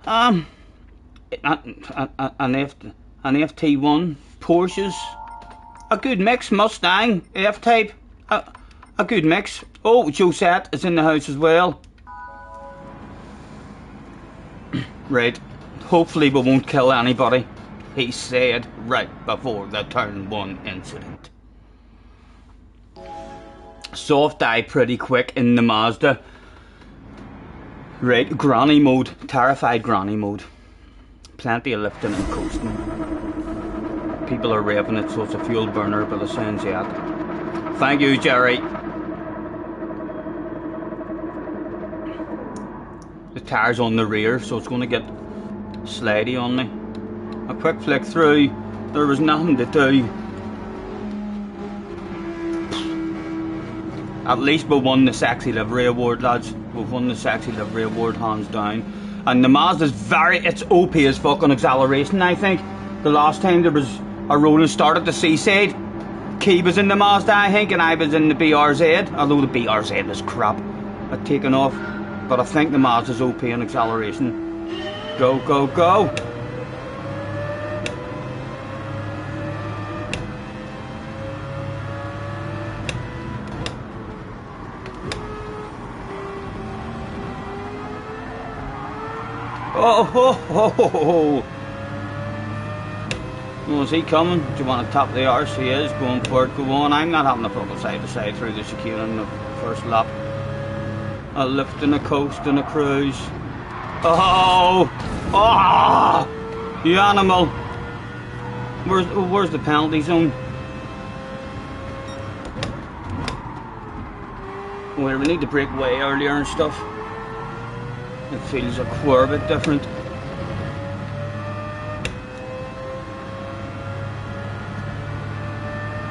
an FT1, Porsches, a good mix, Mustang, F-Type, a good mix. Oh, Josette is in the house as well. Right, hopefully we won't kill anybody, he said right before the turn 1 incident. Soft die pretty quick in the Mazda. Right, granny mode, terrified granny mode. Plenty of lifting and coasting. People are revving it, so it's a fuel burner by the sounds yet. Thank you, Jerry. The tyre's on the rear, so it's going to get slidey on me. A quick flick through, there was nothing to do. At least we won the sexy livery award, lads. We've won the sexy livery award hands down. And the Mazda's it's OP as fuck on acceleration, I think. The last time there was a rolling start at the seaside, Key was in the Mazda, I think, and I was in the BRZ. Although the BRZ was crap at taking off. But I think the Mazda's OP on acceleration. Go, go, go! Oh, ho, ho, ho, ho. Oh, is he coming? Do you want to tap the arse? He is going for it. Go on. I'm not having a fucking side to side through the chicane in the first lap. A lift and a coast and a cruise. Oh! Oh! You animal! Where's the penalty zone? Where we need to break way earlier and stuff. It feels a queer bit different.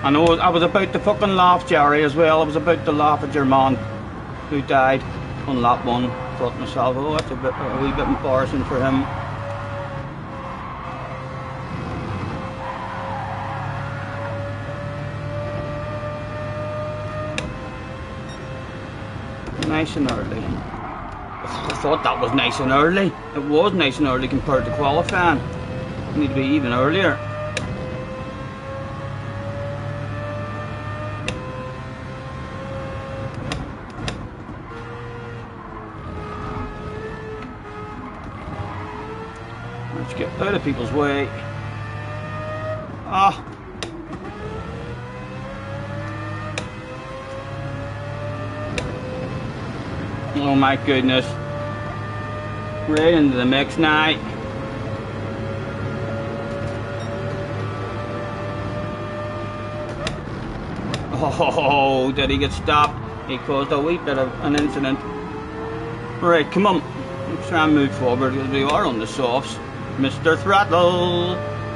I know I was about to fucking laugh, Jerry, as well. I was about to laugh at your man who died on lap 1. Thought to myself, oh, that's a wee bit embarrassing for him. Nice and early. I thought that was nice and early. It was nice and early compared to qualifying. It need to be even earlier. Let's get out of people's way. Oh. Oh my goodness. Right into the mix now. Oh, did he get stopped? He caused a wee bit of an incident. Right, come on. Let's try and move forward because we are on the softs. Mr. Throttle,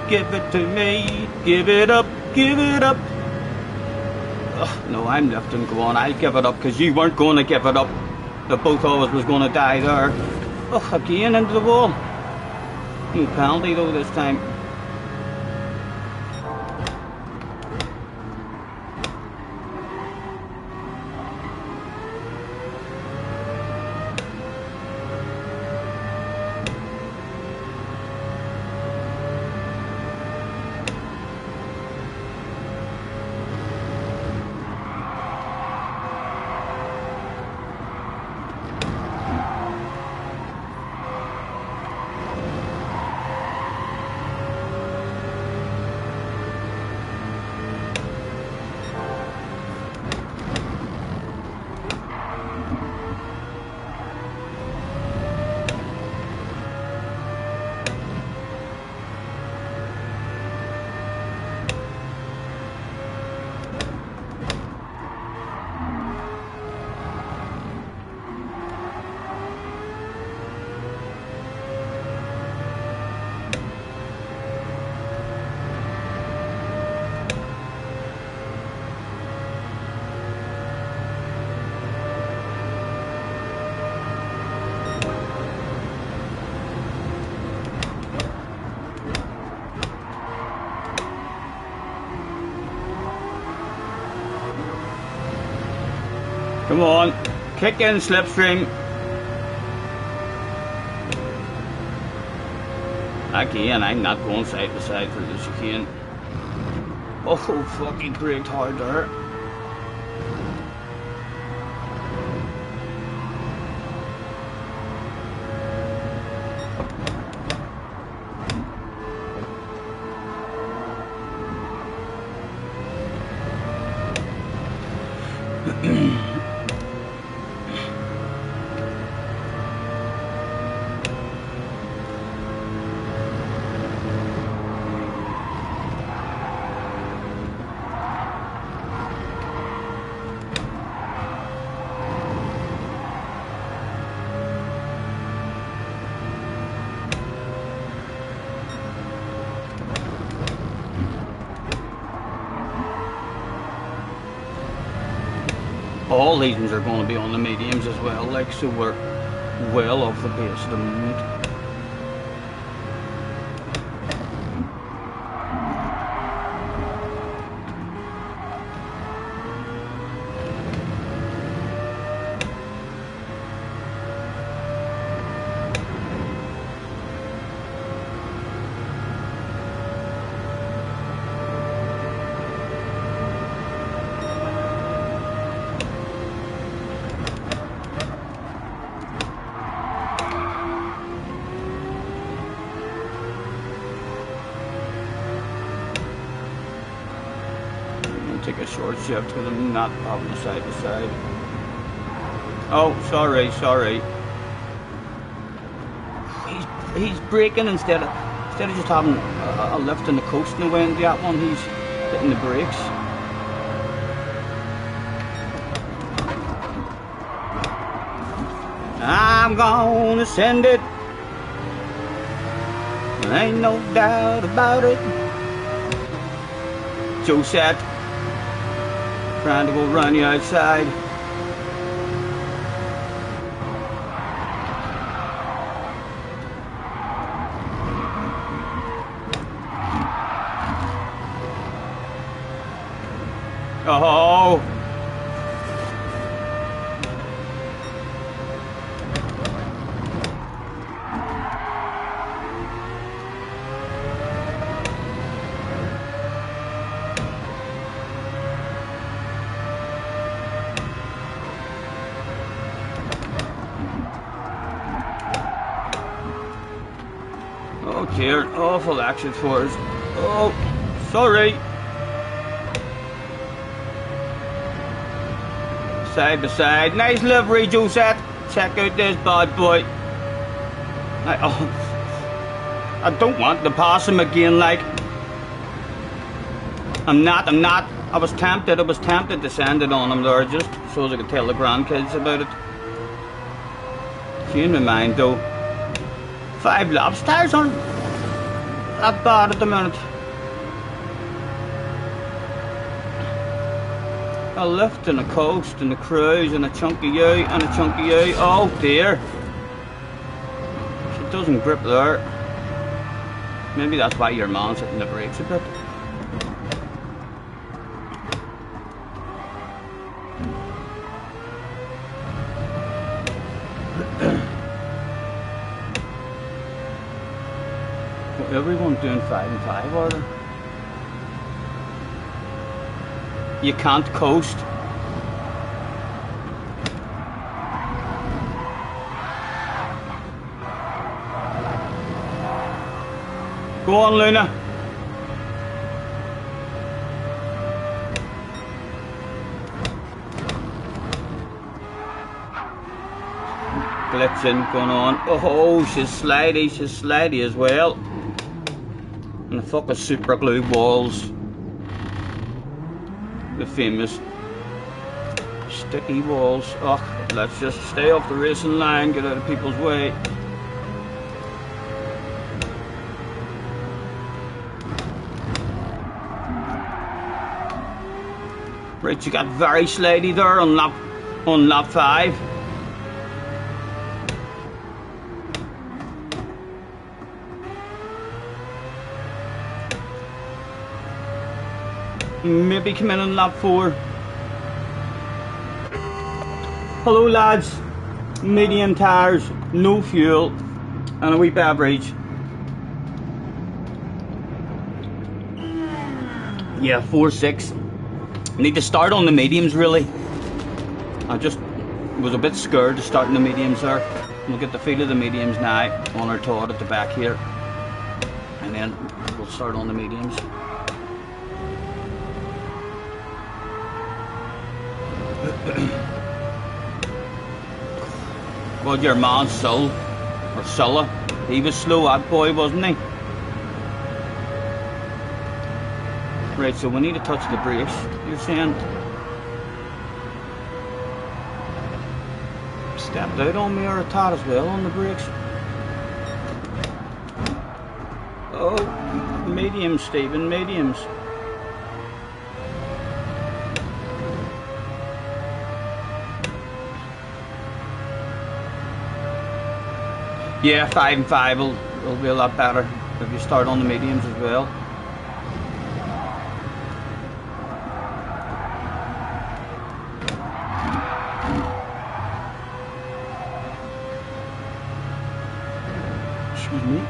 give it to me. Give it up, give it up. Ugh, no, I'm left and go on. I'll give it up because you weren't going to give it up. The both of us was going to die there. Oh, again into the wall. No penalty though this time. Come on, kick in slipstream. Again, I'm not going side to side for this chicane. Oh, fucking braked hard there. All these ones are going to be on the mediums as well, like, so we're well off the pace at the moment. Take a short shift because I'm not popping side to side. Oh, sorry. He's braking instead of just having a lift in the coast and away into that one. He's hitting the brakes. I'm gonna send it. There ain't no doubt about it. Josette. Trying to go run you outside. Oh. Oh dear, awful action for us. Oh, Sorry. Side by side. Nice livery, Josette. Check out this bad boy. I don't want to pass him again, like. I'm not. I was tempted to send it on him there, just so as I could tell the grandkids about it. Change my mind though. 5 laps. Tires aren't that bad at the minute. A lift and a coast and a cruise and a chunky out and a chunky out. Oh dear. She doesn't grip there. Maybe that's why your man's hitting the brakes a bit. Well, everyone's doing 5 and 5 order. You can't coast. Go on, Luna. Glitching going on. Oh, she's slidey as well. And the fucking super glue walls. The famous sticky walls. Oh, let's just stay off the racing line, get out of people's way. Right, you got very slidey there on lap 5. Maybe come in on lap 4. Hello lads, medium tyres, no fuel and a wee beverage. Yeah, 4-6. Need to start on the mediums really. I just was a bit scared to start in the mediums there. We'll get the feel of the mediums now on our Todd at the back here. And then we'll start on the mediums. Well, your man Sul, or Sulla, he was slow, that boy, wasn't he? Right, so we need to touch the brakes, you're saying? Stepped out on me or a tad as well on the brakes. Oh, mediums, Stephen, mediums. Yeah, 5 and 5 will be a lot better if you start on the mediums as well. Excuse me.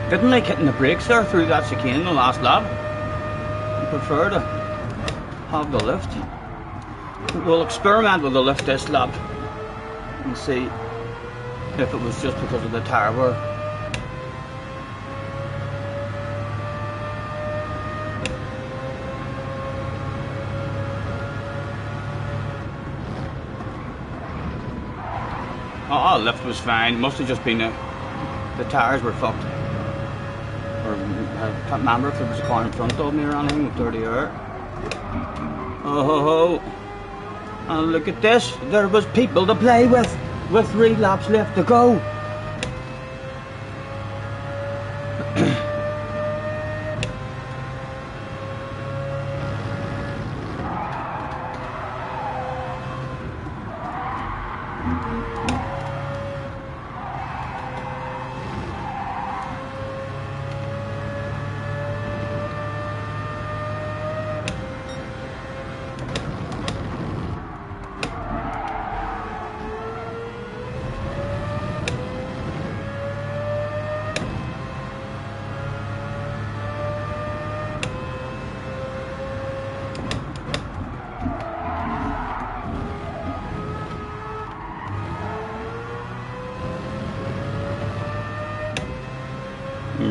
Didn't like hitting the brakes there through that chicane in the last lap. I prefer to have the lift. We'll experiment with the lift this lap and see if it was just because of the tyre wear. Oh, the lift was fine. Must have just been the tyres were fucked. Or I can't remember if there was a car in front of me or anything with dirty air. Oh ho ho! And look at this, there was people to play with 3 laps left to go.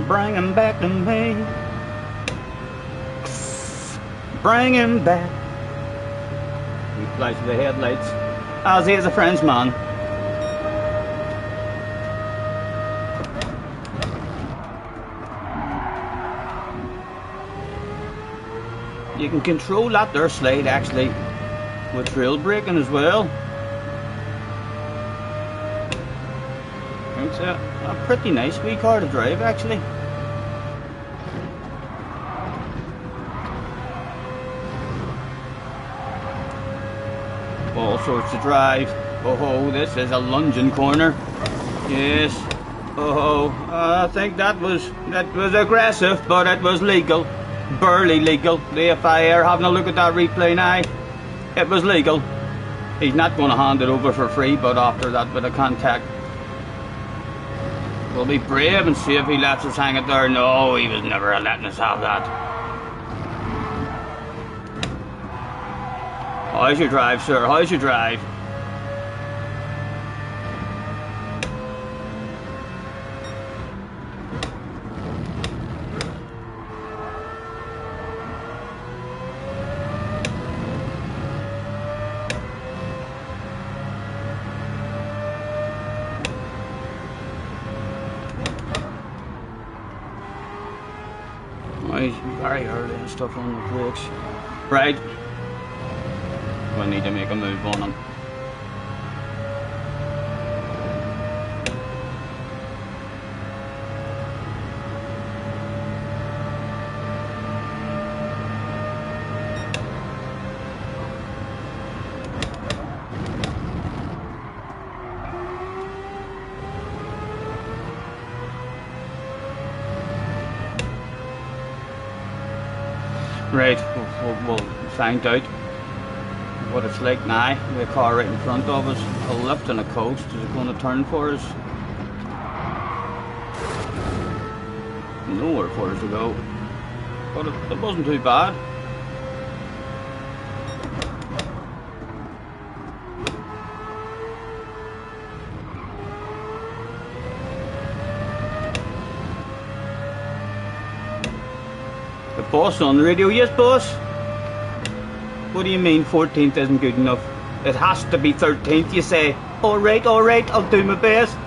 Bring him back to me. Bring him back. He flies with the headlights. As he is a Frenchman. You can control that there slide actually with trail braking as well. It's a pretty nice wee car to drive actually. All sorts to drive. Oh, this is a lunging corner. Yes. Oh, I think that was aggressive, but it was legal. Barely legal. The FIA having a look at that replay now. It was legal. He's not going to hand it over for free, but after that bit of contact. We'll be brave and see if he lets us hang it there. No, he was never letting us have that. How's your drive, sir? How's your drive? He's very early and stuff on the brakes. Right. We need to make a move on him. Right, we'll find out what it's like now. The car right in front of us, a left on a coast. Is it going to turn for us? Nowhere for us to go. But it wasn't too bad. The boss on the radio, yes boss? What do you mean 14th isn't good enough? It has to be 13th, you say. Alright, I'll do my best.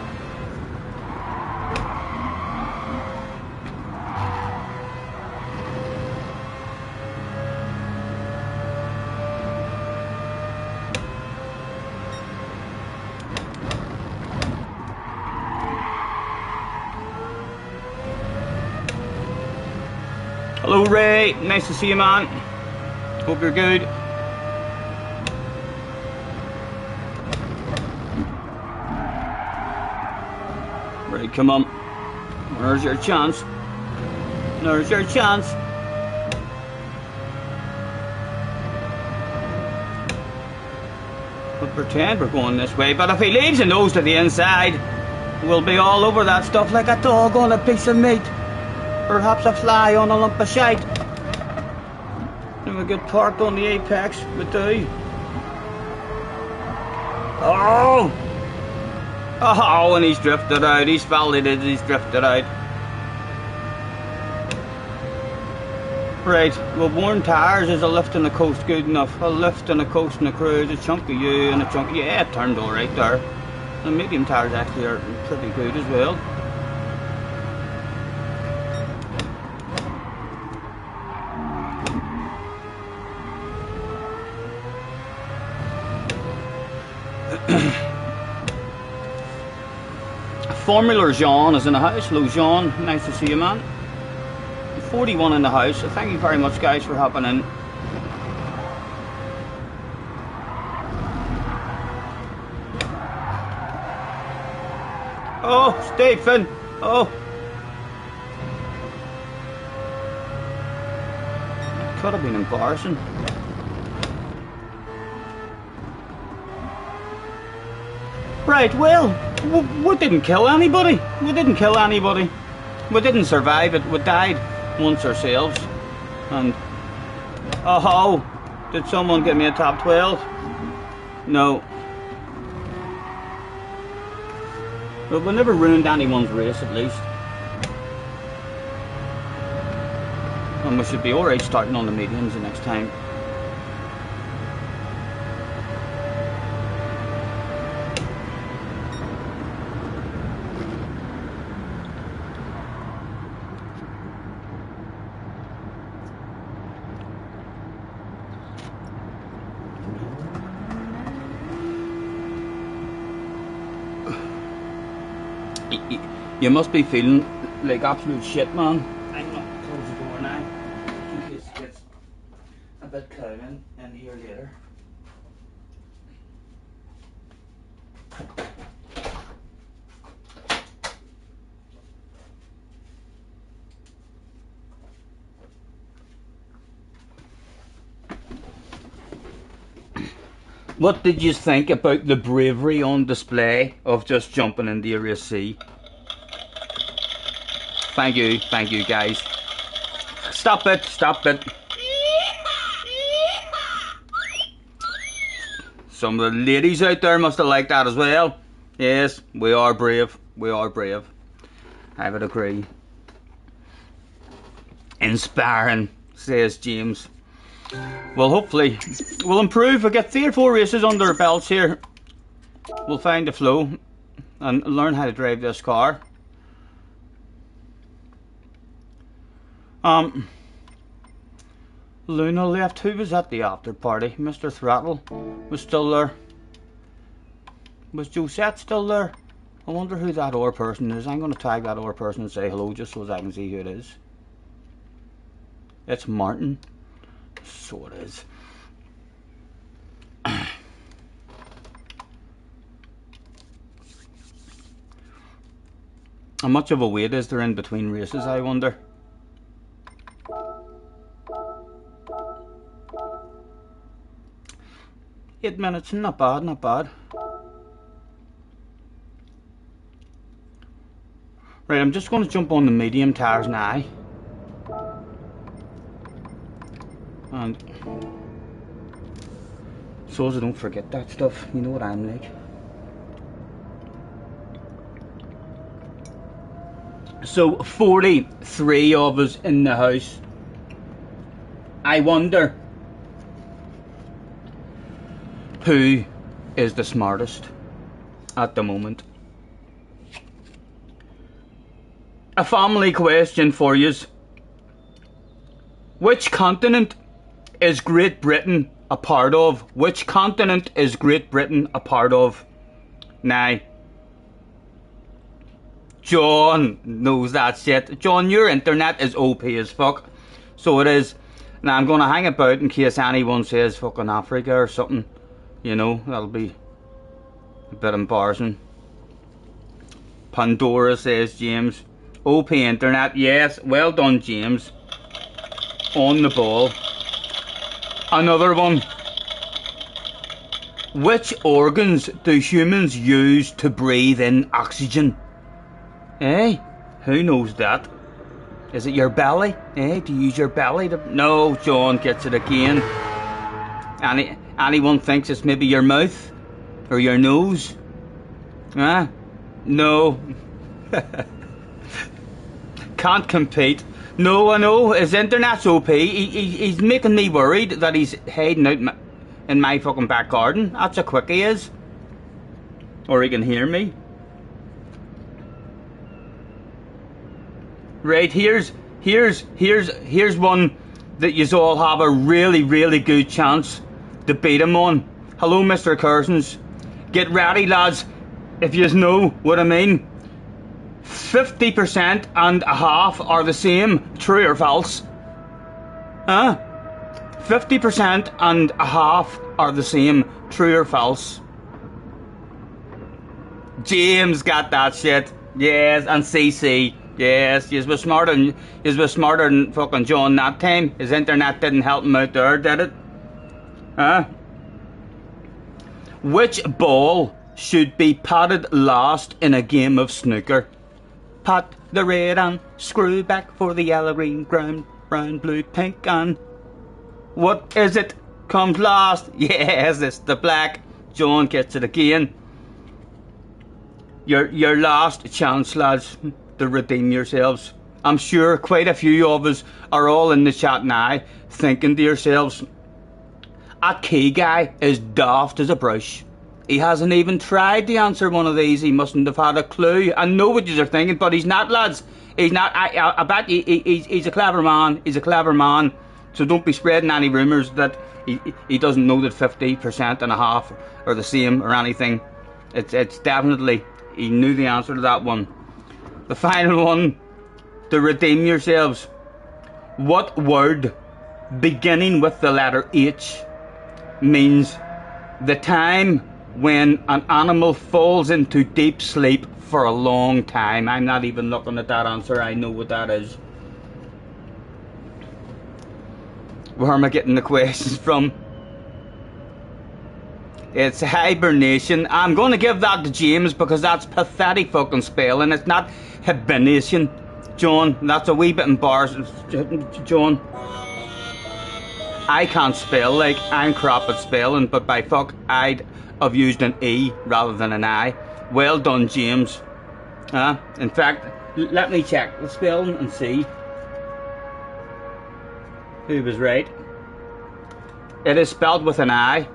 Hello Ray, nice to see you man. Hope you're good. Right, come on. There's your chance. There's your chance. We'll pretend we're going this way, but if he leaves a nose to the inside, we'll be all over that stuff like a dog on a piece of meat. Perhaps a fly on a lump of shite. And we get parked on the apex, we do. Oh! Oh, and he's drifted out. He's validated, he's drifted out. Right, well, worn tyres is a lift on the coast good enough. A lift on the coast and a cruise, a chunk of you and a chunk of... Yeah, it turned alright there. And medium tyres actually are pretty good as well. Formula Jean is in the house. Hello Jean, nice to see you man. 41 in the house, so thank you very much guys for hopping in. Oh, Stephen! Oh! Could have been embarrassing. Right, well, we didn't kill anybody. We didn't kill anybody. We didn't survive it. We died once ourselves. And oh, did someone get me a top 12? No. But we never ruined anyone's race, at least. And we should be alright starting on the mediums the next time. You must be feeling like absolute shit, man. I'm gonna close the door now in case it gets a bit cloudy in here later. What did you think about the bravery on display of just jumping into a race C? Thank you guys. Stop it, stop it. Some of the ladies out there must have liked that as well. Yes, we are brave, we are brave. I would agree. Inspiring, says James. Well, hopefully we'll improve. We'll get 3 or 4 races under our belts here. We'll find the flow and learn how to drive this car. Luna left. Who was at the after party? Mr. Throttle was still there. Was Josette still there? I wonder who that other person is. I'm going to tag that other person and say hello just so as I can see who it is. It's Martin. So it is. How much of a wait is there in between races, I wonder? Eight minutes, not bad, not bad. Right, I'm just going to jump on the medium tires now. And so as I don't forget that stuff, you know what I'm like. So 43 of us in the house. I wonder who is the smartest at the moment. A family question for yous. Which continent is Great Britain a part of? Which continent is Great Britain a part of? Now, John knows that shit. John, your internet is OP as fuck. So it is. Now I'm going to hang about in case anyone says fucking Africa or something. You know, that'll be a bit embarrassing. Pandora, says James. OP internet, yes. Well done, James. On the ball. Another one. Which organs do humans use to breathe in oxygen? Eh? Who knows that? Is it your belly? Eh? Do you use your belly to... No, John gets it again. Anyone thinks it's maybe your mouth? Or your nose? Huh? No. Can't compete. No, I know. His internet's OP. He's making me worried that he's hiding out in my fucking back garden. That's how quick he is. Or he can hear me. Right, here's one that yous all have a really good chance to beat him on. Hello, Mr. Cursons. Get ready, lads, if yous know what I mean. 50% and a half are the same. True or false? Huh? 50% and a half are the same. True or false? James got that shit. Yes, and CC. Yes, you was smarter than fucking John that time. His internet didn't help him out there, did it? Huh? Which ball should be patted last in a game of snooker? Pat the red and screw back for the yellow, green, brown, blue, pink, and what is it? Comes last? Yes, it's the black. John gets it again. Your last chance, lads, to redeem yourselves. I'm sure quite a few of us are all in the chat now thinking to yourselves, that key guy is daft as a brush. He hasn't even tried to answer one of these. He mustn't have had a clue. I know what you're thinking, but he's not, lads. He's not. I bet he's a clever man. He's a clever man. So don't be spreading any rumours that he doesn't know that 50% and a half are the same or anything. It's definitely, he knew the answer to that one. The final one, to redeem yourselves. What word beginning with the letter H means the time when an animal falls into deep sleep for a long time? I'm not even looking at that answer. I know what that is. Where am I getting the questions from? It's hibernation. I'm going to give that to James because that's pathetic fucking spelling. It's not hibernation. John, that's a wee bit embarrassing. John, I can't spell, like, I'm crap at spelling, but by fuck, I'd have used an E rather than an I. Well done, James. In fact, let me check the spelling and see who was right. It is spelled with an I.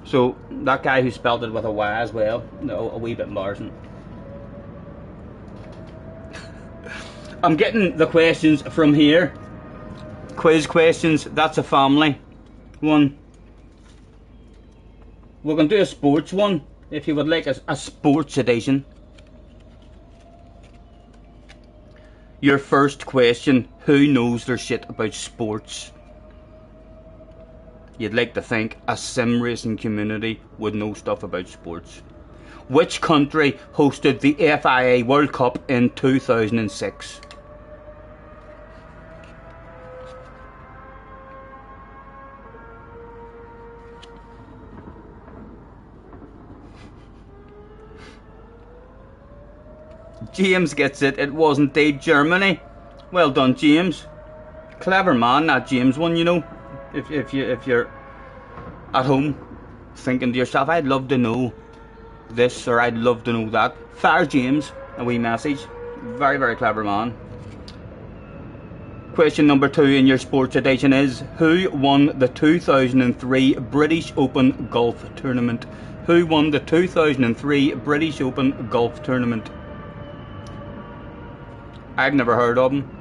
So, that guy who spelled it with a Y as well, no, a wee bit embarrassing. I'm getting the questions from here. Quiz questions, that's a family one. We're going to do a sports one, if you would like a sports edition. Your first question, who knows their shit about sports? You'd like to think a sim racing community would know stuff about sports. Which country hosted the FIA World Cup in 2006? James gets it. It was indeed Germany. Well done, James. Clever man, that James one, you know. If you're at home thinking to yourself, I'd love to know this or I'd love to know that, fire James a wee message. Very, very clever man. Question number 2 in your sports edition is, who won the 2003 British Open Golf Tournament? Who won the 2003 British Open Golf Tournament? I've never heard of him.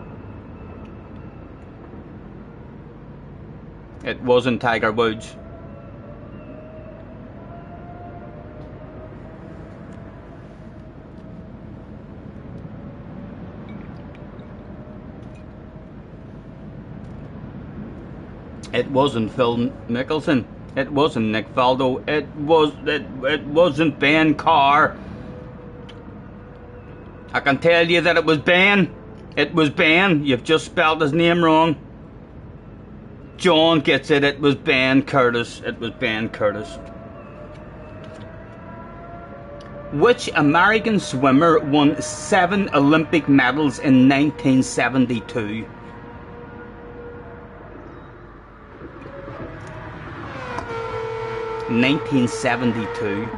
It wasn't Tiger Woods. It wasn't Phil Mickelson. It wasn't Nick Faldo. It wasn't Ben Carr. I can tell you that it was Ben. It was Ben. You've just spelled his name wrong. John gets it. It was Ben Curtis. It was Ben Curtis. Which American swimmer won 7 Olympic medals in 1972? (1972).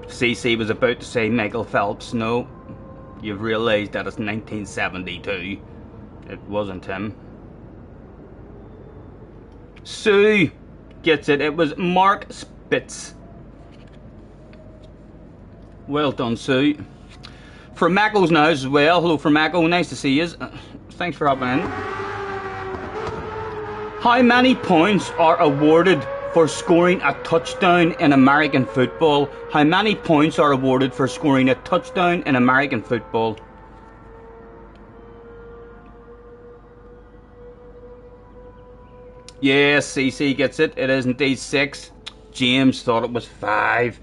CC was about to say Michael Phelps. No, you've realised that it's 1972. It wasn't him. Sue gets it. It was Mark Spitz. Well done, Sue. From Echo's now as well. Hello from Echo. Nice to see you. Thanks for hopping in. How many points are awarded for scoring a touchdown in American football? How many points are awarded for scoring a touchdown in American football? Yes, CC gets it. It is indeed 6. James thought it was 5.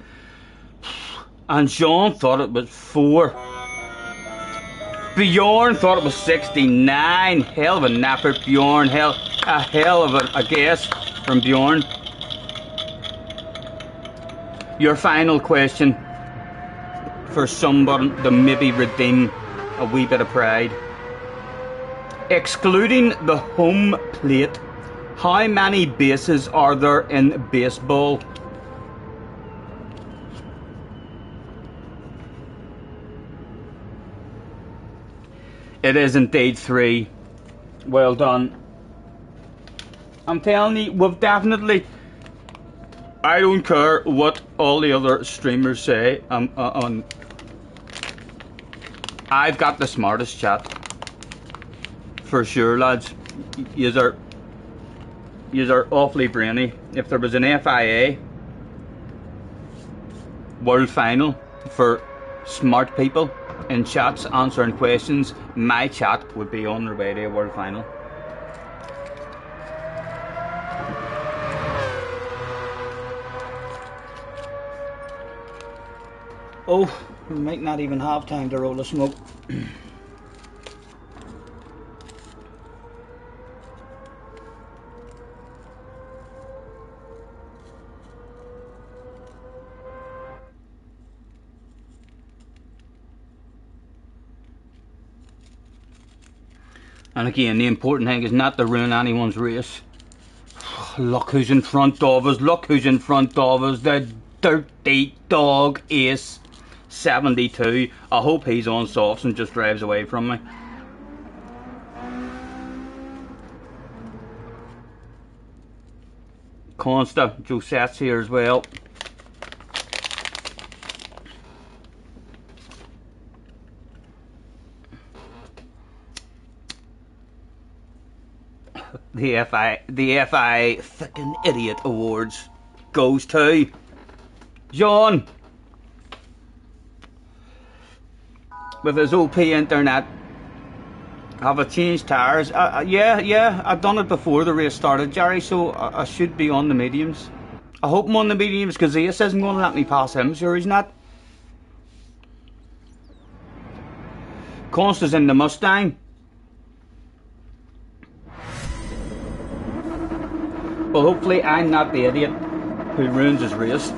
And Jean thought it was 4. Bjorn thought it was 69. Hell of a napper, Bjorn. A hell of a guess from Bjorn. Your final question for someone to maybe redeem a wee bit of pride. Excluding the home plate, how many bases are there in baseball? It is indeed 3. Well done. I'm telling you, we've definitely... I don't care what all the other streamers say. I've got the smartest chat. For sure, lads. Yous are awfully brainy. If there was an FIA World Final for smart people in chats answering questions, my chat would be on their way to a World Final. Oh, we might not even have time to roll a smoke. And again, the important thing is not to ruin anyone's race. Look who's in front of us, look who's in front of us, the dirty dog Ace 72. I hope he's on softs and just drives away from me. Consta, Josette's here as well. The FI fucking idiot awards goes to John with his OP internet. Have I changed tyres? Yeah, I've done it before the race started, Jerry, so I should be on the mediums. I hope I'm on the mediums because Ace isn't going to let me pass him, sure he's not. Consta's in the Mustang. Well, hopefully I'm not the idiot who ruins his race.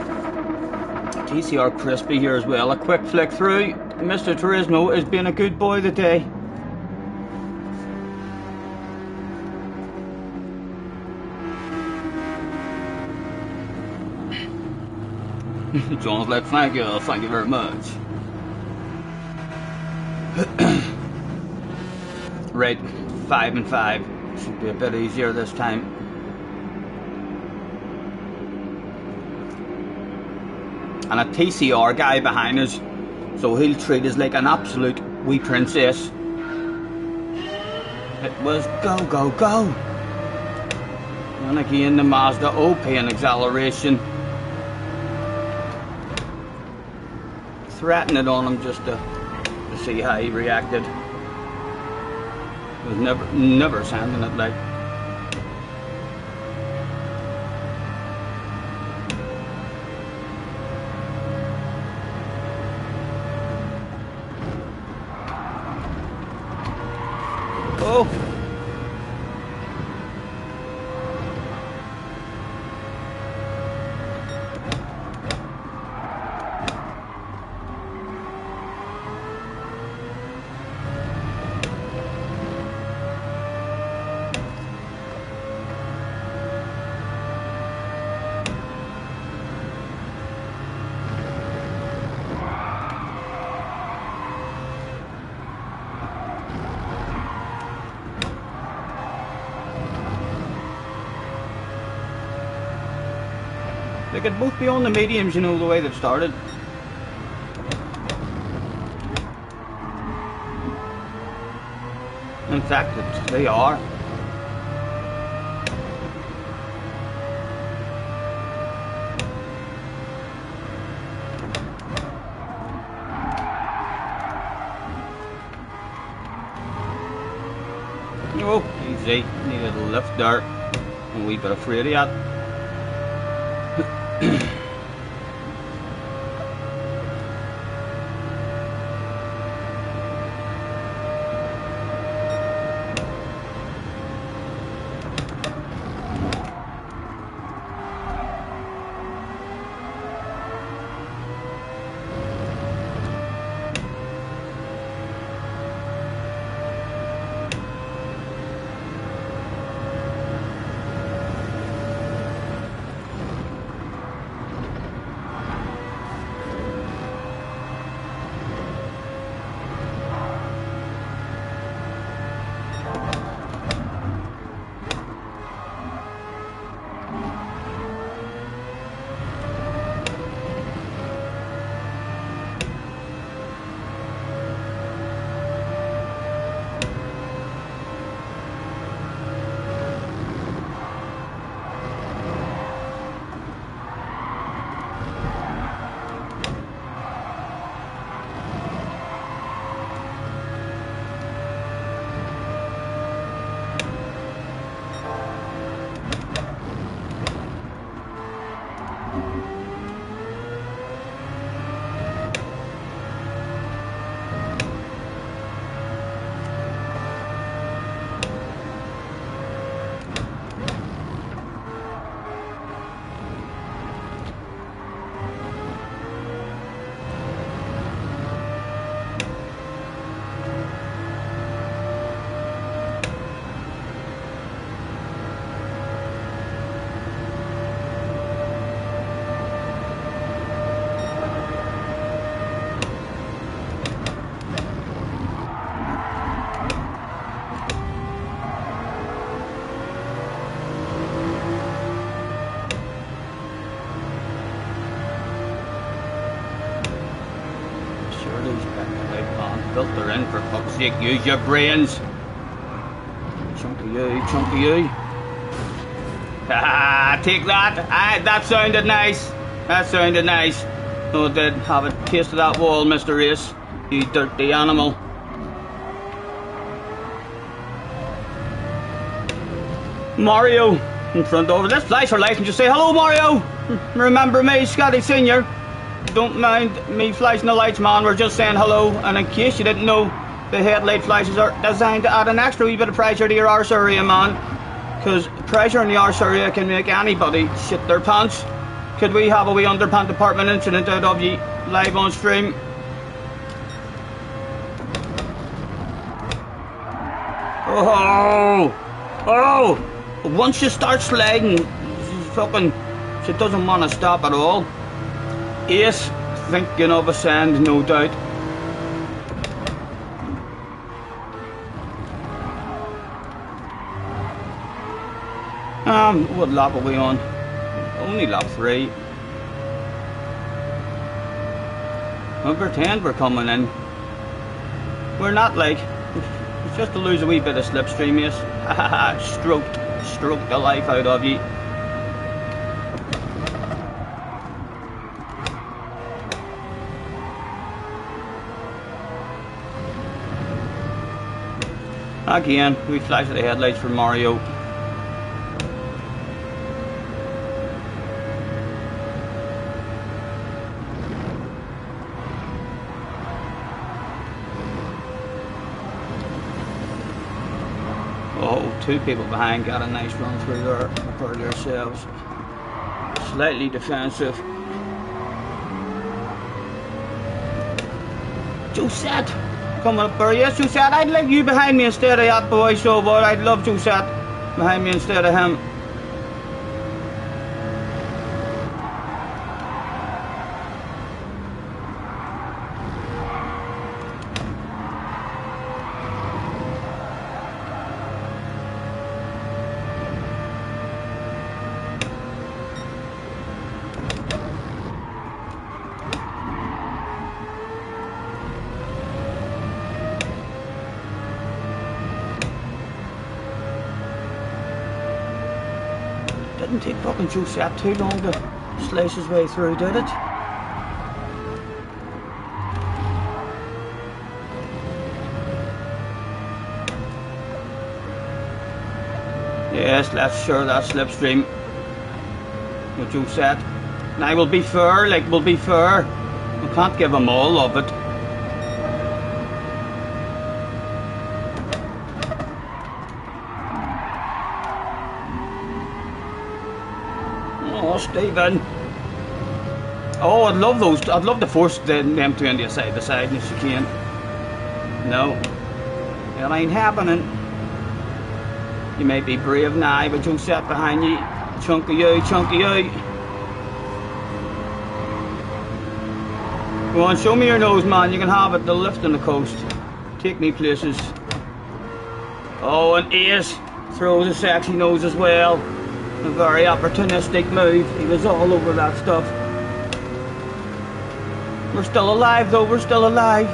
TCR Crispy here as well. A quick flick through. Mr. Turismo is being a good boy today. John's like, thank you very much. Right, 5 and 5. Should be a bit easier this time. And a TCR guy behind us, so he'll treat us like an absolute wee princess. It was go, go, go. And again, the Mazda OP and acceleration. Threatened it on him just to see how he reacted. It was never sending it like. Oh! They could both be on the mediums, you know, the way they've started. In fact, they are. Oh, easy. Needed a lift there. A wee bit afraid of that. Built her in, for fuck's sake. Use your brains. Chunky you, chunky you. Ah, take that. That sounded nice. That sounded nice. No, it did. Have a taste of that wall, Mr. Race. You dirty animal. Mario in front over. Let's flash our lights and just say hello, Mario. Remember me, Scotty Senior. Don't mind me flashing the lights, man. We're just saying hello. And in case you didn't know, the headlight flashes are designed to add an extra wee bit of pressure to your arse area, man. Because pressure in the arse area can make anybody shit their pants. Could we have a wee underpant department incident out of you live on stream? Oh! Once you start sliding, she doesn't want to stop at all. Ace, thinking of a send, no doubt. What lap are we on? Only lap 3. Number 10 we're coming in. We're not like, it's just to lose a wee bit of slipstream, yes. Stroked the life out of you. Again, we flash the headlights for Mario. Oh, 2 people behind got a nice run through there for themselves. Slightly defensive. Josette coming up there. Yes, Josette, I'd like you behind me instead of that boy, so boy. I'd love Josette behind me instead of him. Didn't take fucking Josette too long to slice his way through, did it? Yes, let's share that slipstream with Josette. Now we'll be fair, we'll be fair. We can't give them all of it. Oh, Stephen. Oh, I'd love those. I'd love to force them to into side to side if you can. No, it ain't happening. You may be brave now, but Josette behind you. Chunky you, chunky you. Go on, show me your nose, man. You can have it. The lift on the coast. Take me places. Oh, and Ace throws a sexy nose as well. A very opportunistic move. He was all over that stuff. We're still alive though, we're still alive.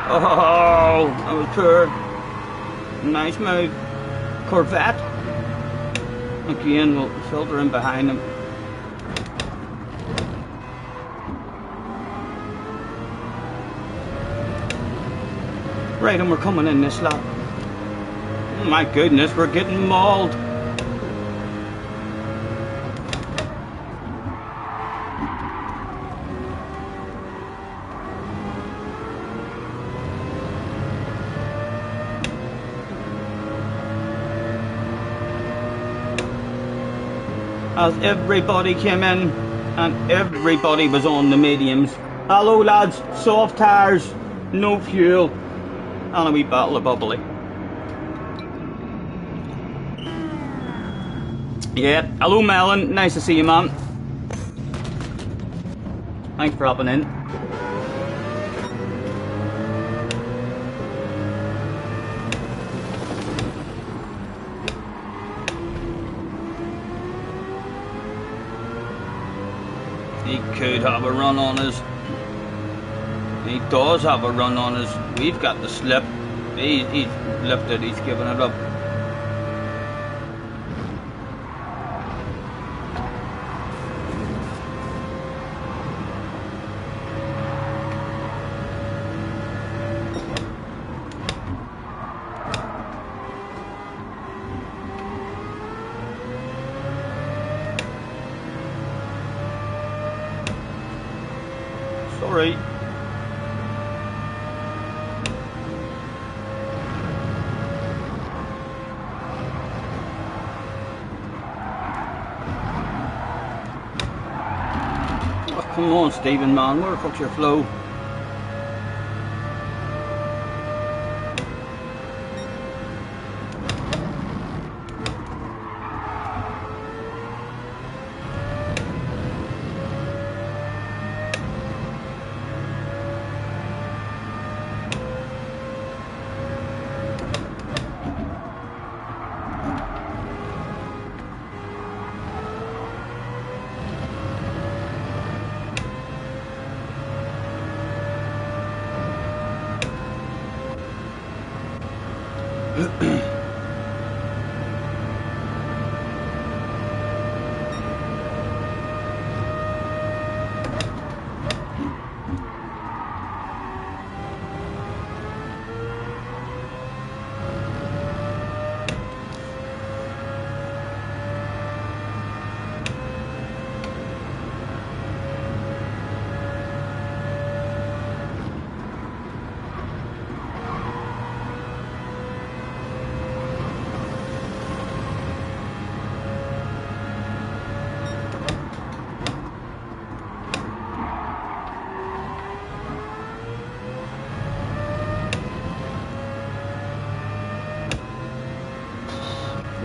Oh, that was poor. Nice move. Corvette. Again, we'll filter in behind him. Right, and we're coming in this lap. Oh my goodness, we're getting mauled. As everybody came in and everybody was on the mediums. Hello lads, soft tyres, no fuel, and a wee bottle of bubbly. Yeah, hello Melon, nice to see you man. Thanks for hopping in. He could have a run on us. He does have a run on us. We've got the slip. He's lifted, he's giving it up. Sorry. Oh, come on, Stephen, man. Where the fuck's your flow?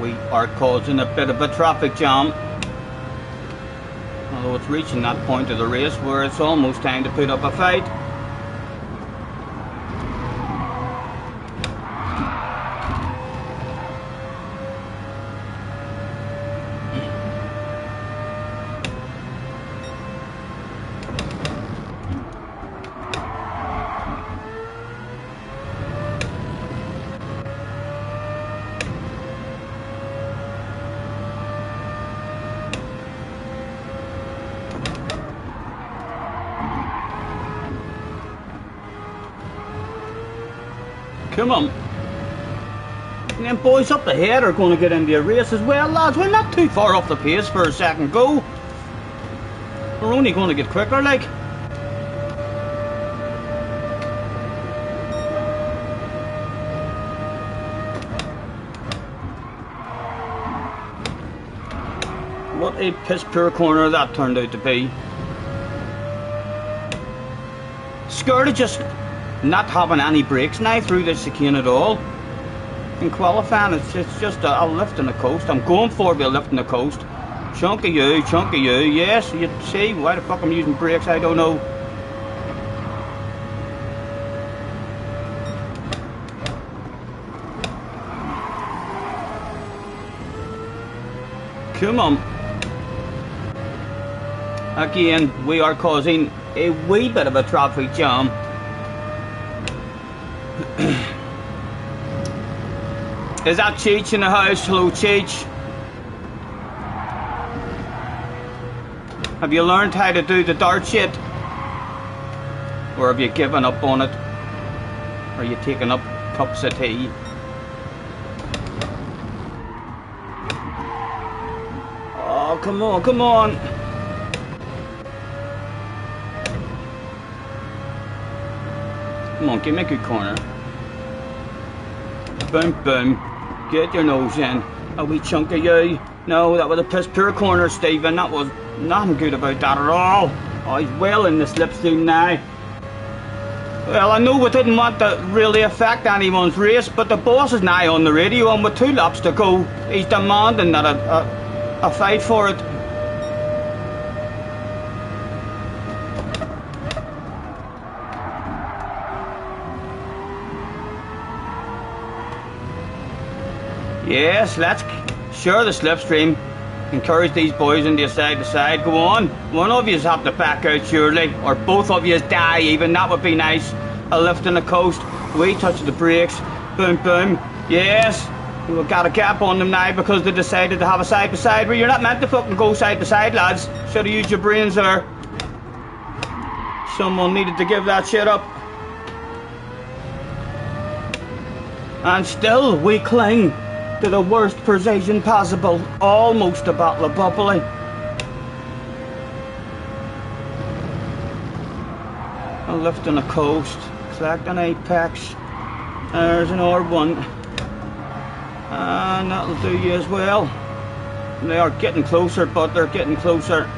We are causing a bit of a traffic jam. Although it's reaching that point of the race where it's almost time to put up a fight. Come on. And then boys up ahead are going to get into a race as well, lads. We're not too far off the pace for a second go. We're only going to get quicker, like. What a piss poor corner that turned out to be. Scared of just not having any brakes now through this chicane at all. In qualifying, it's just a lift in the coast. I'm going for a lift in the coast. Chunk of you, yes, you see, why the fuck I'm using brakes, I don't know. Come on. Again, we are causing a wee bit of a traffic jam. Is that Cheech in the house? Hello, Cheech. Have you learned how to do the dart shit? Or have you given up on it? Are you taking up cups of tea? Oh, come on, come on. Come on, give me a good corner. Boom, boom. Get your nose in. A wee chunk of you. No, that was a piss poor corner, Stephen. That was nothing good about that at all. Oh, he's well in the slipstream now. Well, I know we didn't want to really affect anyone's race, but the boss is now on the radio, and with 2 laps to go, he's demanding that a fight for it. Yes, let's share the slipstream. Encourage these boys into side to side. Go on. One of yous have to back out surely, or both of yous die even. That would be nice. A lift on the coast. We touch the brakes. Boom, boom. Yes. We've got a gap on them now because they decided to have a side by side. Well, you're not meant to fucking go side by side, lads. Should have used your brains there. Someone needed to give that shit up. And still we cling to the worst position possible. Almost a bottle of bubbly. A lift on the coast. Collecting apex. There's an R1. And that'll do you as well. They are getting closer, but they're getting closer.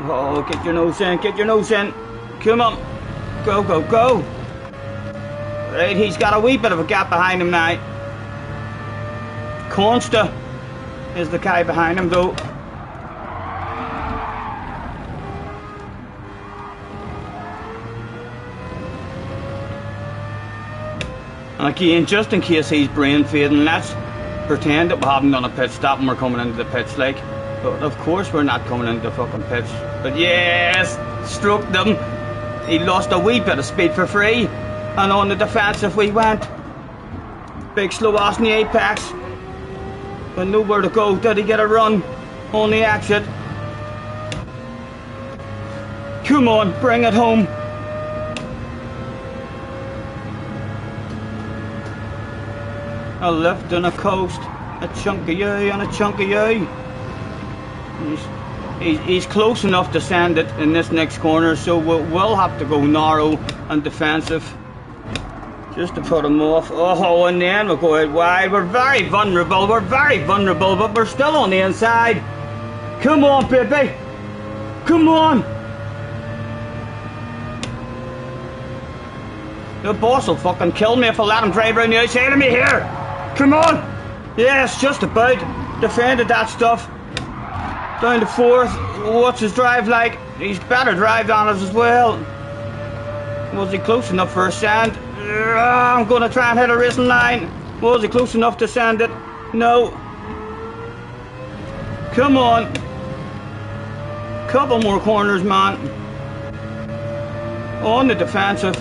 Oh, get your nose in, get your nose in. Come on. Go, go, go. Right, he's got a wee bit of a gap behind him now. Consta is the guy behind him though. And again, just in case he's brain fading, let's pretend that we haven't done a pit stop and we're coming into the pits like. But of course we're not coming into the fucking pits. But yes, stroked them. He lost a wee bit of speed for free. And on the defensive we went. Big slow ass in the apex. But nowhere to go. Did he get a run on the exit? Come on, bring it home. A lift on a coast. A chunk of you and a chunk of you. He's close enough to send it in this next corner, so we'll have to go narrow and defensive. Just to put him off. Oh, and then we'll go out wide. We're very vulnerable, but we're still on the inside. Come on, baby. Come on. The boss will fucking kill me if I let him drive around the outside of me here. Come on. Yes, just about. Defended that stuff. Down to 4th. What's his drive like? He's better drive on us as well. Was he close enough for a sand? I'm going to try and hit a racing line. Was he close enough to send it? No. Come on. Couple more corners, man. On the defensive.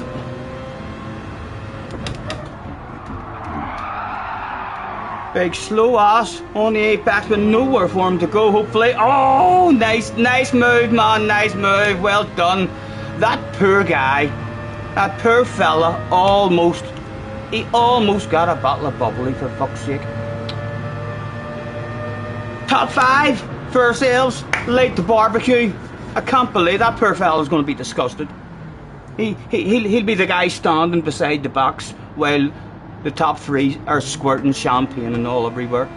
Big slow ass on the apex with nowhere for him to go, hopefully. Oh, nice move, man. Nice move. Well done. That poor guy. That poor fella he almost got a bottle of bubbly, for fuck's sake. Top 5 for ourselves, late to barbecue. I can't believe that poor fella's going to be disgusted. He'll be the guy standing beside the box while the top 3 are squirting champagne and all everywhere.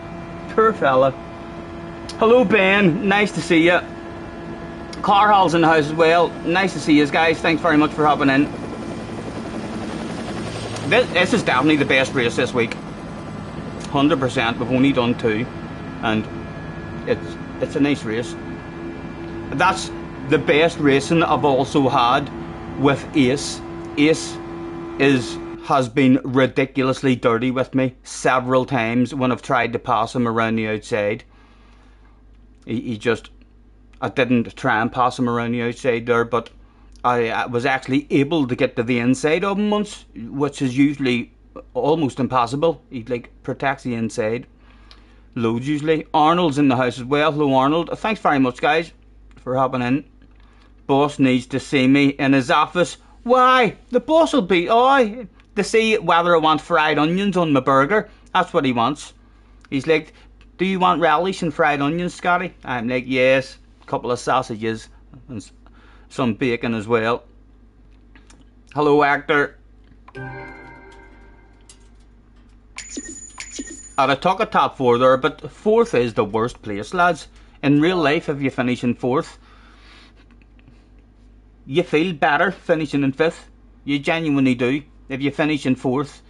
Poor fella. Hello Ben, nice to see you. Carhal's in the house as well. Nice to see you guys, thanks very much for hopping in. This is definitely the best race this week. 100%. We've only done 2, and it's a nice race. That's the best racing I've also had with Ace. Ace has been ridiculously dirty with me several times when I've tried to pass him around the outside. I didn't try and pass him around the outside there, but I was actually able to get to the inside of him once, which is usually almost impossible. He protects the inside loads usually. Arnold's in the house as well. Hello Arnold. Thanks very much guys for hopping in. Boss needs to see me in his office. Why? The boss will be, to see whether I want fried onions on my burger. That's what he wants. He's like, do you want relish and fried onions, Scotty? I'm like, yes. A couple of sausages and some bacon as well. Hello, actor. I took a top 4 there, but 4th is the worst place, lads. In real life, if you finish in 4th, you feel better finishing in 5th. You genuinely do. If you finish in 4th,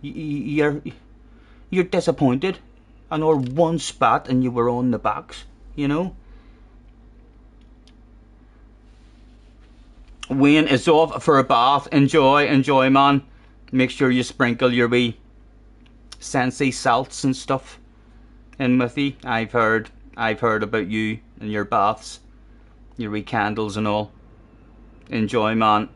you're disappointed. And or one spot and you were on the box, you know. Wayne is off for a bath. Enjoy, man. Make sure you sprinkle your wee Sensei salts and stuff in with you. I've heard about you and your baths, your wee candles and all. Enjoy, man.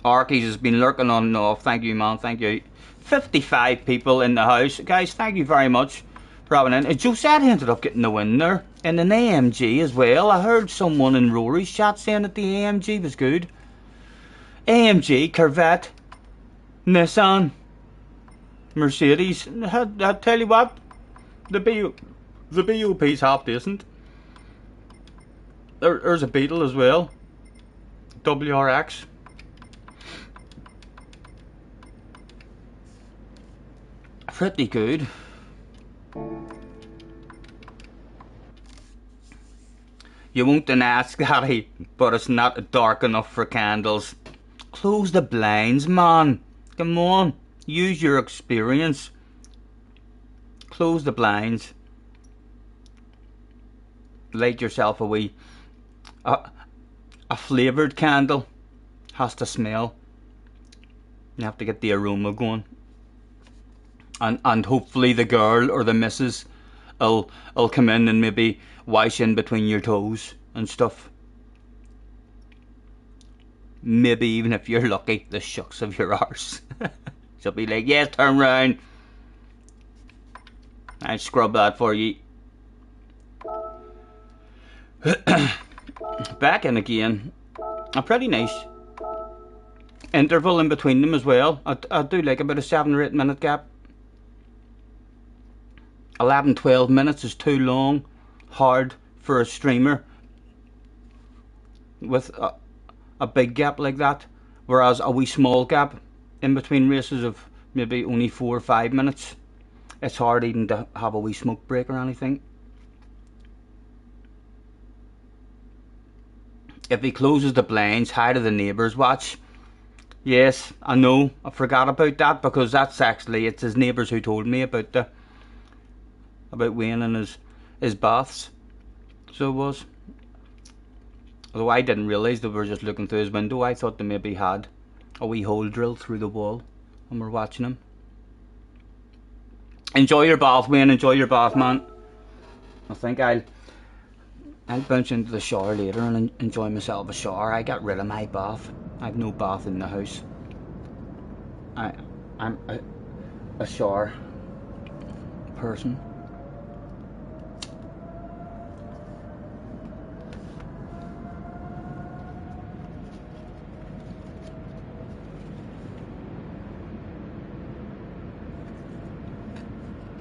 Arkies has been lurking on and off. Thank you, man. Thank you. 55 people in the house. Guys, thank you very much for having in. Josette ended up getting the win there. And an AMG as well. I heard someone in Rory's chat saying that the AMG was good. AMG, Corvette, Nissan, Mercedes. I tell you what, the BOP's half decent. There's a Beetle as well. WRX. Pretty good. You won't deny, Scotty, but it's not dark enough for candles. Close the blinds, man. Come on, use your experience. Close the blinds. Light yourself a wee. A flavoured candle has to smell. You have to get the aroma going. And hopefully the girl or the missus will come in and maybe wash in between your toes and stuff. Maybe even if you're lucky, the shucks of your arse. She'll be like, yes, turn round. I'll scrub that for you. Back in again. A pretty nice interval in between them as well. I do like about a 7 or 8 minute gap. 11-12 minutes is too long, hard for a streamer with a big gap like that, whereas a wee small gap in between races of maybe only 4 or 5 minutes, it's hard even to have a wee smoke break or anything. If he closes the blinds, hi to the neighbours, watch. Yes, I know, I forgot about that, because that's actually, it's his neighbours who told me about Wayne and his baths. So it was. Although I didn't realise they were just looking through his window. I thought they maybe had a wee hole drilled through the wall and we're watching him. Enjoy your bath, Wayne. Enjoy your bath, man. I think I'll bounce into the shower later and enjoy myself a shower. I got rid of my bath. I've no bath in the house. I'm a shower person.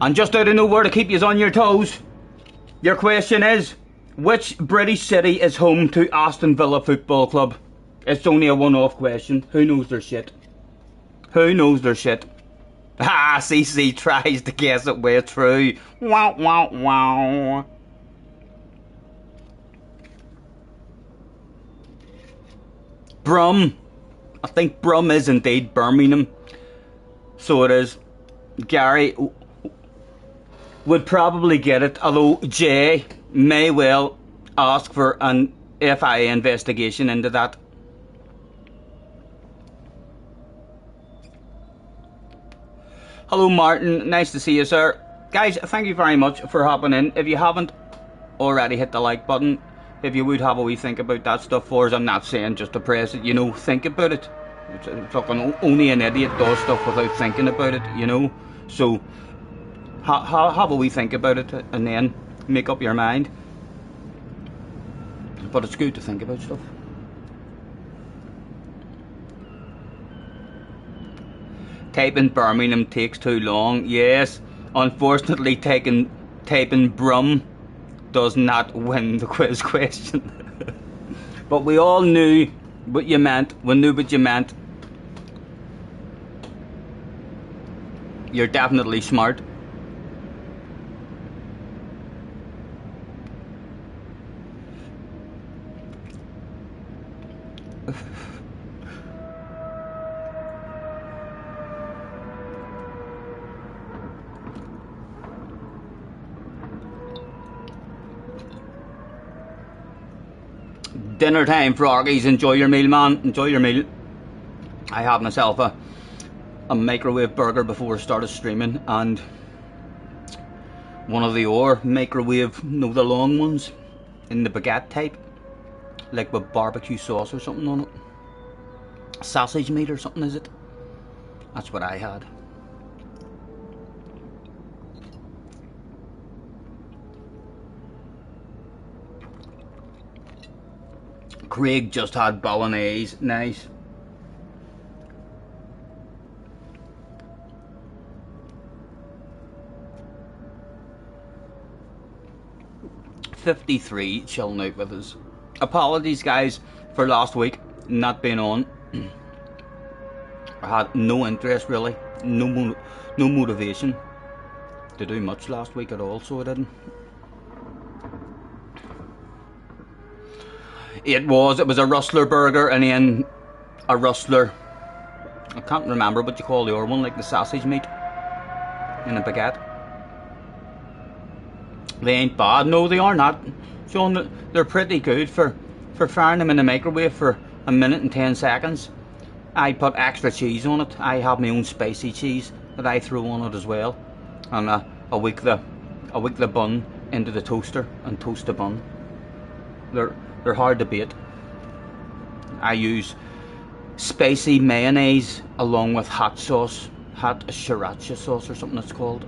And just out of nowhere to keep you on your toes, your question is, which British city is home to Aston Villa Football Club? It's only a one-off question. Who knows their shit? Who knows their shit? Ah, CC tries to guess it way through. Wow, wow, wow. Brum. I think Brum is indeed Birmingham. So it is. Gary would probably get it, although Jay may well ask for an FIA investigation into that. Hello Martin, nice to see you, sir. Guys, thank you very much for hopping in. If you haven't already hit the like button, if you would have a wee think about that stuff for us, I'm not saying just to press it, you know, think about it. It's fucking only an idiot does stuff without thinking about it, you know. So have a wee think about it and then make up your mind. But it's good to think about stuff. Typing Birmingham takes too long. Yes, unfortunately, typing Brum does not win the quiz question. But we all knew what you meant. We knew what you meant. You're definitely smart. Dinner time, froggies. Enjoy your meal, man. Enjoy your meal. I had myself a microwave burger before I started streaming, and one of the microwave, the long ones, in the baguette type, like with barbecue sauce or something on it. Sausage meat or something, is it? That's what I had. Craig just had bolognese. Nice. $53 chilling out with us. Apologies, guys, for last week not being on. I had no interest, really. No motivation to do much last week at all, so I didn't. It was a rustler burger, and then a rustler, I can't remember what you call the other one, like the sausage meat in a baguette. They ain't bad. No, they are not. Sean, they're pretty good for firing them in the microwave for a minute and 10 seconds. I put extra cheese on it. I have my own spicy cheese that I throw on it as well, and I wick the bun into the toaster and toast the bun. They're hard to beat. I use spicy mayonnaise along with hot sauce, hot sriracha sauce or something it's called.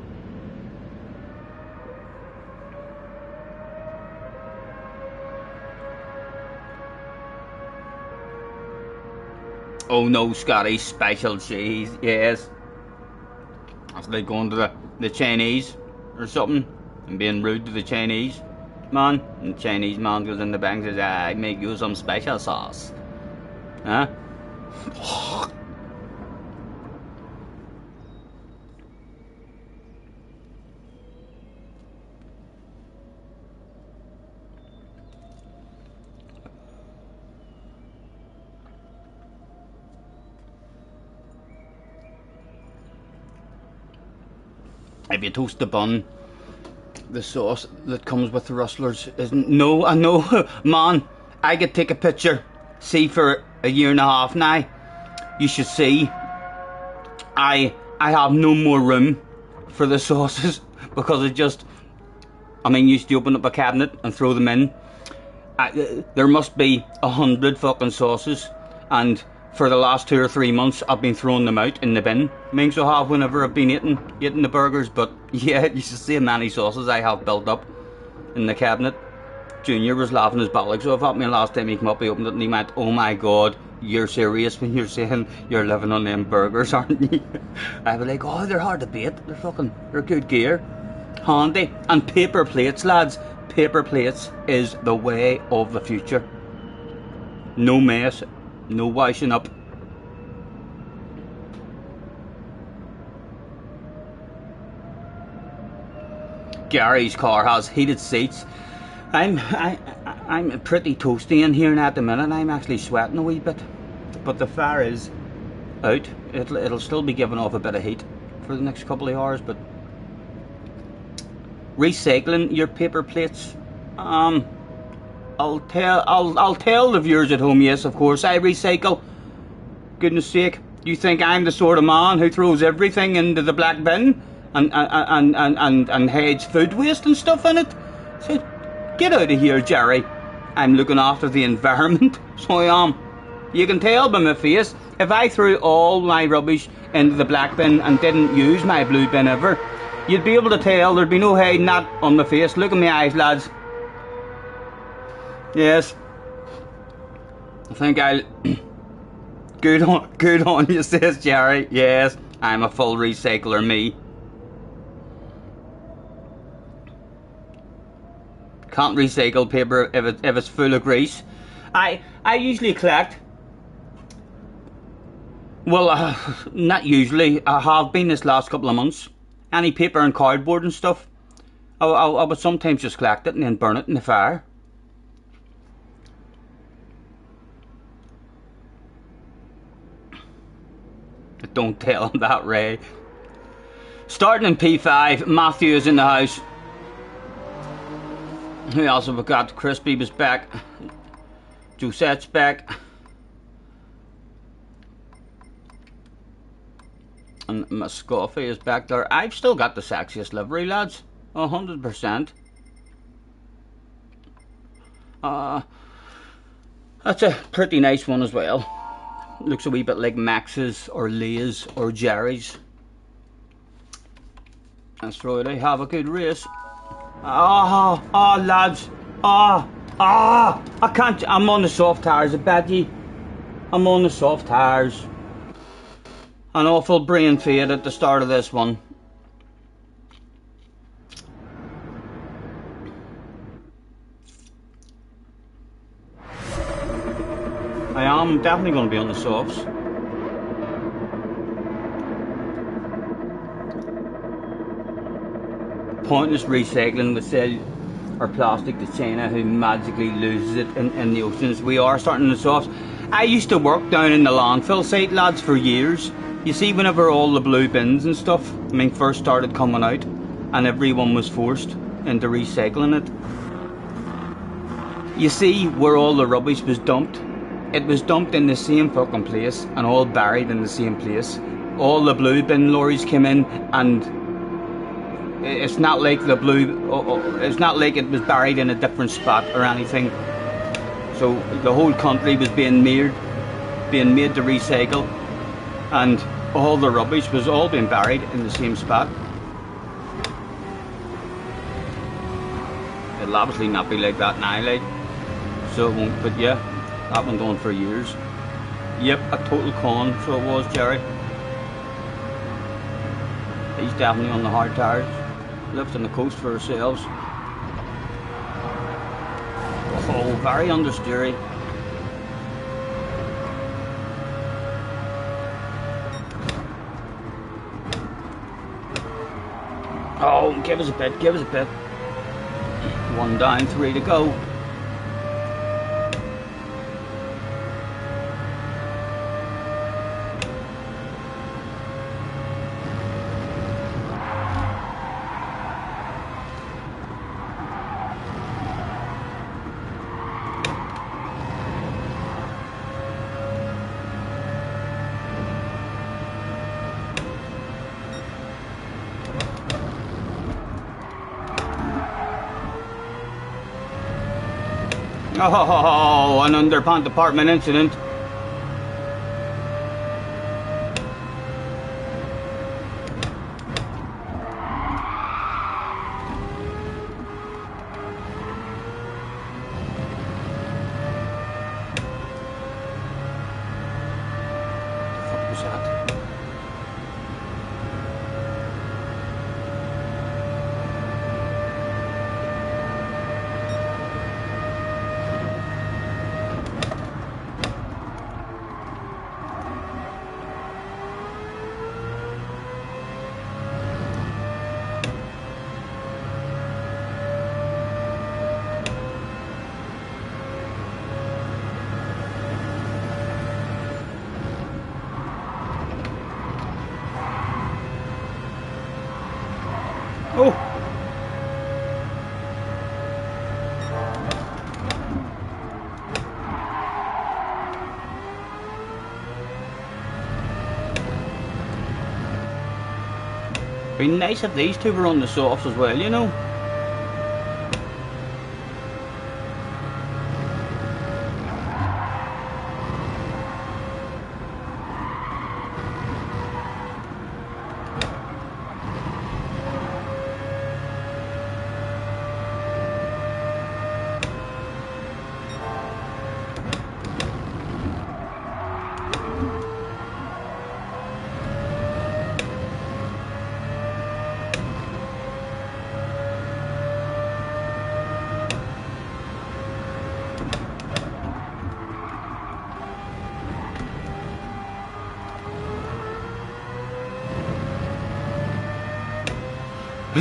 Oh no, Scotty, special cheese, yes. That's like going to the Chinese or something and being rude to the Chinese man. And the Chinese man goes in the bank and says, I make you some special sauce. Huh? If you toast the bun, the sauce that comes with the rustlers isn't. No, I know, man. I could take a picture. See, for a year and a half now, you should see. I have no more room for the sauces because it just. I mean, you used to open up a cabinet and throw them in. There must be 100 fucking sauces, and for the last 2 or 3 months, I've been throwing them out in the bin. Means I have whenever I've been eating the burgers. But yeah, you should see how many sauces I have built up in the cabinet. Junior was laughing his bollocks off at me last time he came up. He opened it and he went, "Oh my God, you're serious when you're saying you're living on them burgers, aren't you?" I was like, "Oh, they're hard to beat. They're good gear, handy, and paper plates, lads. Paper plates is the way of the future. No mess." No washing up. Gary's car has heated seats. I'm pretty toasty in here now at the minute. I'm actually sweating a wee bit, but the fire is out. It'll still be giving off a bit of heat for the next couple of hours. But recycling your paper plates, I'll tell the viewers at home, yes, of course, I recycle. Goodness sake, you think I'm the sort of man who throws everything into the black bin and hides food waste and stuff in it? So, get out of here, Jerry. I'm looking after the environment, so I am. You can tell by my face, if I threw all my rubbish into the black bin and didn't use my blue bin ever, you'd be able to tell. There'd be no hiding that on my face. Look at my eyes, lads. Yes, I think I'll... Good on you, says Jerry. Yes, I'm a full recycler, me. Can't recycle paper if it's full of grease. I usually collect... Well, not usually. I have been this last couple of months. Any paper and cardboard and stuff, I would sometimes just collect it and then burn it in the fire. Don't tell him that, Ray. Starting in P5, Matthew is in the house. Who else have we got? Crispy was back. Josette's back. And Muscoffy is back there. I've still got the sexiest livery, lads. 100%. That's a pretty nice one as well. Looks a wee bit like Max's or Lee's or Jerry's. That's right, I have a good race. Lads. I can't. I'm on the soft tires, I bet ye. I'm on the soft tires. An awful brain fade at the start of this one. I am definitely going to be on the softs. Pointless recycling. We sell our plastic to China, who magically loses it in the oceans. We are starting the softs. I used to work down in the landfill site, lads, for years. You see, whenever all the blue bins and stuff, first started coming out, and everyone was forced into recycling it. You see, where all the rubbish was dumped, it was dumped in the same fucking place and all buried in the same place. All the blue bin lorries came in, and it's not like it's not like it was buried in a different spot or anything. So the whole country was being made to recycle, and all the rubbish was all being buried in the same spot. It'll obviously not be like that now, like, so it won't, but yeah, that went on for years. Yep, a total con, so it was, Jerry. He's definitely on the hard tires. Left on the coast for ourselves. Oh, very understeery. Oh, give us a bit, give us a bit. One down, 3 to go. Oh, an underpant department incident. What was that? Oh! Be nice if these two were on the softs as well, you know. Oh,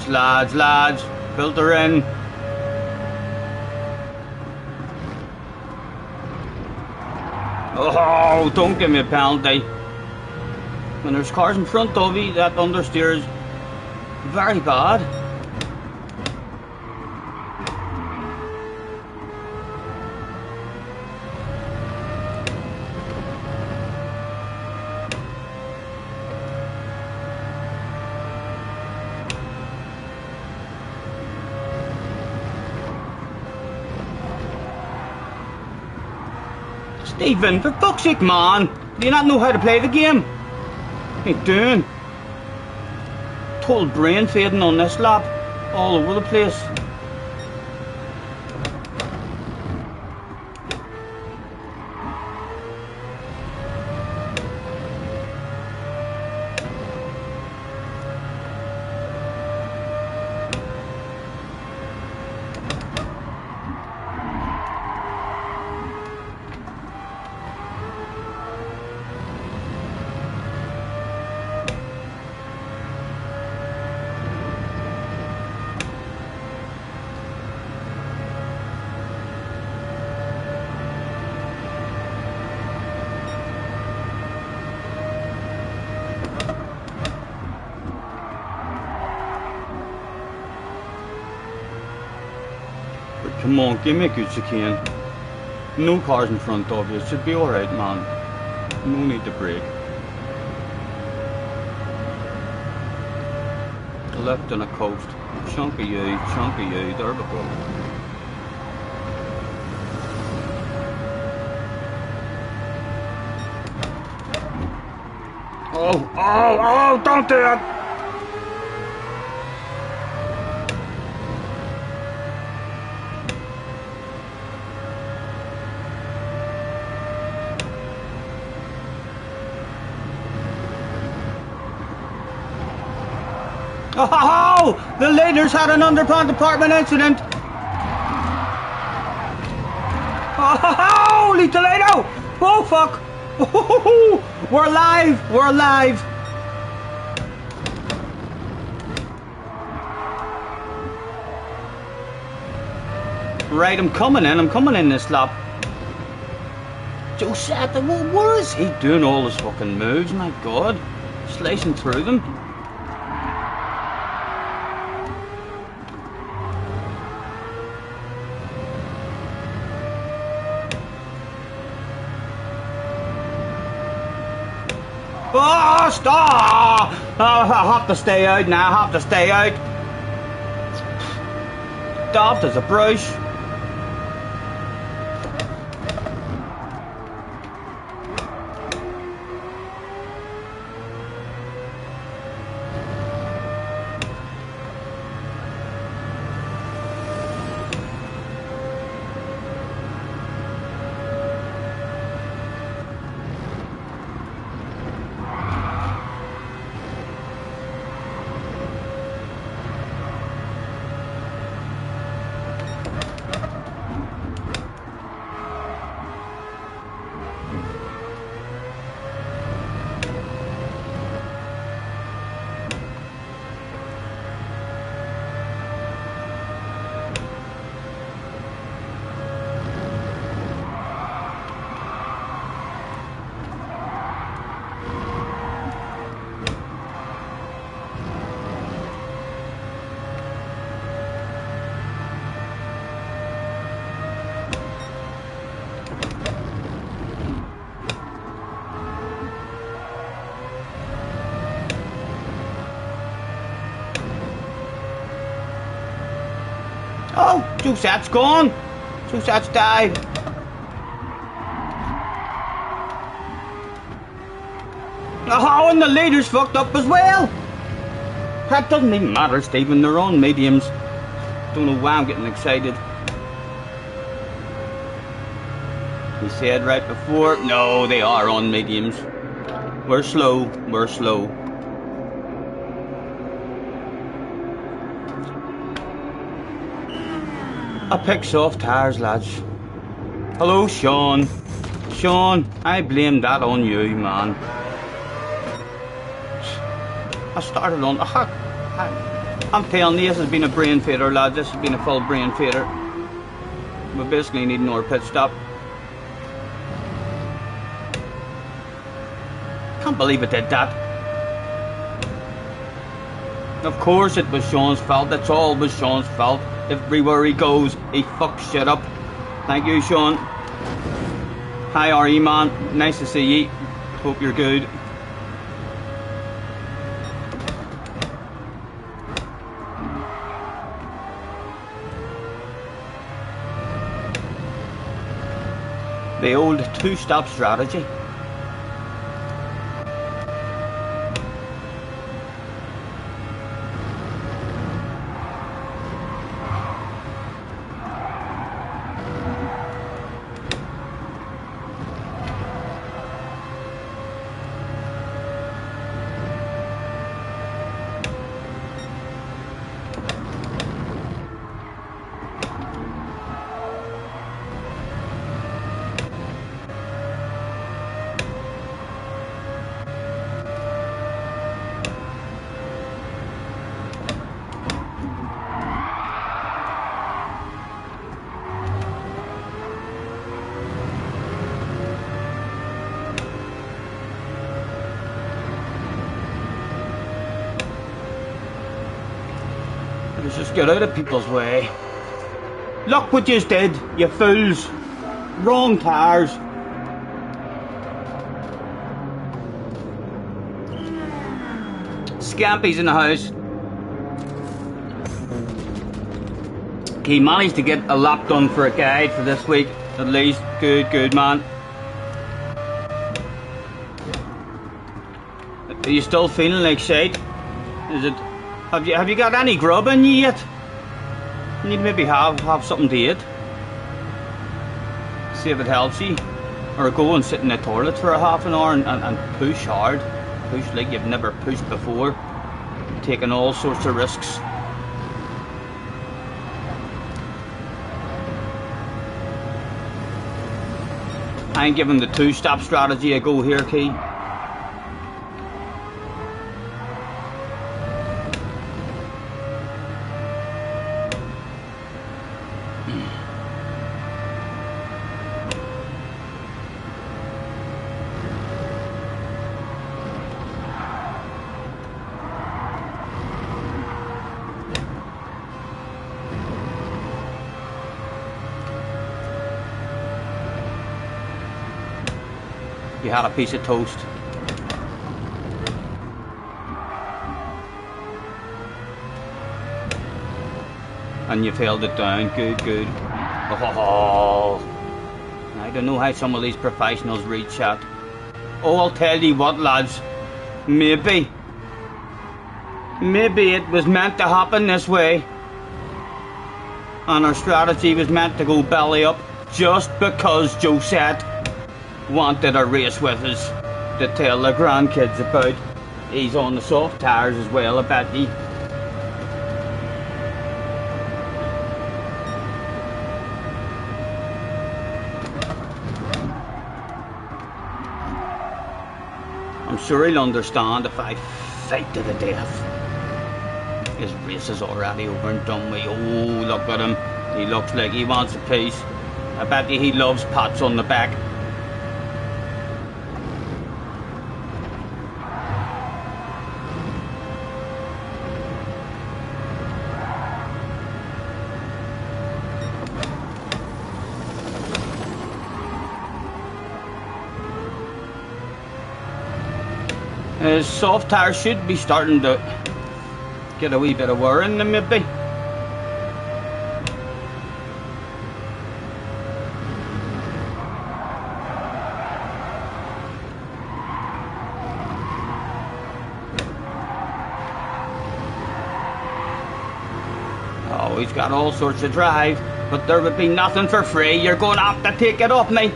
lads, filter in. Oh, don't give me a penalty. When there's cars in front of you, that understeer is very bad. Stephen, for fuck's sake, man! Do you not know how to play the game? What are you doing? Total brain fading on this lap. All over the place. Come on, give me a good chicane. No cars in front of you, it should be alright, man. No need to brake. Left on a coast. Chunk of you, there we go. Oh, don't do it! Oh, the leaders had an underpond department incident. Oh, holy Toledo! Oh, fuck! Oh, we're alive! We're alive! Right, I'm coming in this lap. Josette, what is he doing all his fucking moves? My God, slicing through them. Oh, stop! Oh, I have to stay out now, I have to stay out. Daft as a brush. Oh, Josette's gone. Josette's died. Oh, and the leader's fucked up as well. That doesn't even matter, Stephen. They're on mediums. Don't know why I'm getting excited. He said right before, no, they are on mediums. We're slow, we're slow. I pick soft tires, lads. Hello, Sean. Sean, I blame that on you, man. I started on... I'm telling you, this has been a brain fader, lads. This has been a full brain fader. We basically need another pit stop. Can't believe it did that. Of course it was Sean's fault. It's always Sean's fault. Everywhere he goes, he fucks shit up. Thank you, Sean. Hi, RE man. Nice to see you. Hope you're good. The old two-stop strategy. Just get out of people's way. Look what you did, you fools. Wrong tires. Scampy's in the house. He managed to get a lap done for a guide for this week, at least. Good man. Are you still feeling like shite? Is it? Have you got any grub in you yet? You need to maybe have something to eat. See if it helps you. Or go and sit in the toilet for a half an hour and push hard. Push like you've never pushed before. Taking all sorts of risks. I'm giving the two-stop strategy a go here, Key. You had a piece of toast. And you've held it down. Good. Oh, I don't know how some of these professionals read chat. Oh, I'll tell you what, lads. Maybe it was meant to happen this way. And our strategy was meant to go belly up just because Josette wanted a race with us to tell the grandkids about. He's on the soft tires as well, I bet you. I'm sure he'll understand if I fight to the death. His race is already over and done with. Oh, look at him. He looks like he wants a piece. I bet you he loves pats on the back. His soft tires should be starting to get a wee bit of wear in them, maybe. Oh, he's got all sorts of drive, but there would be nothing for free. You're going to have to take it off me.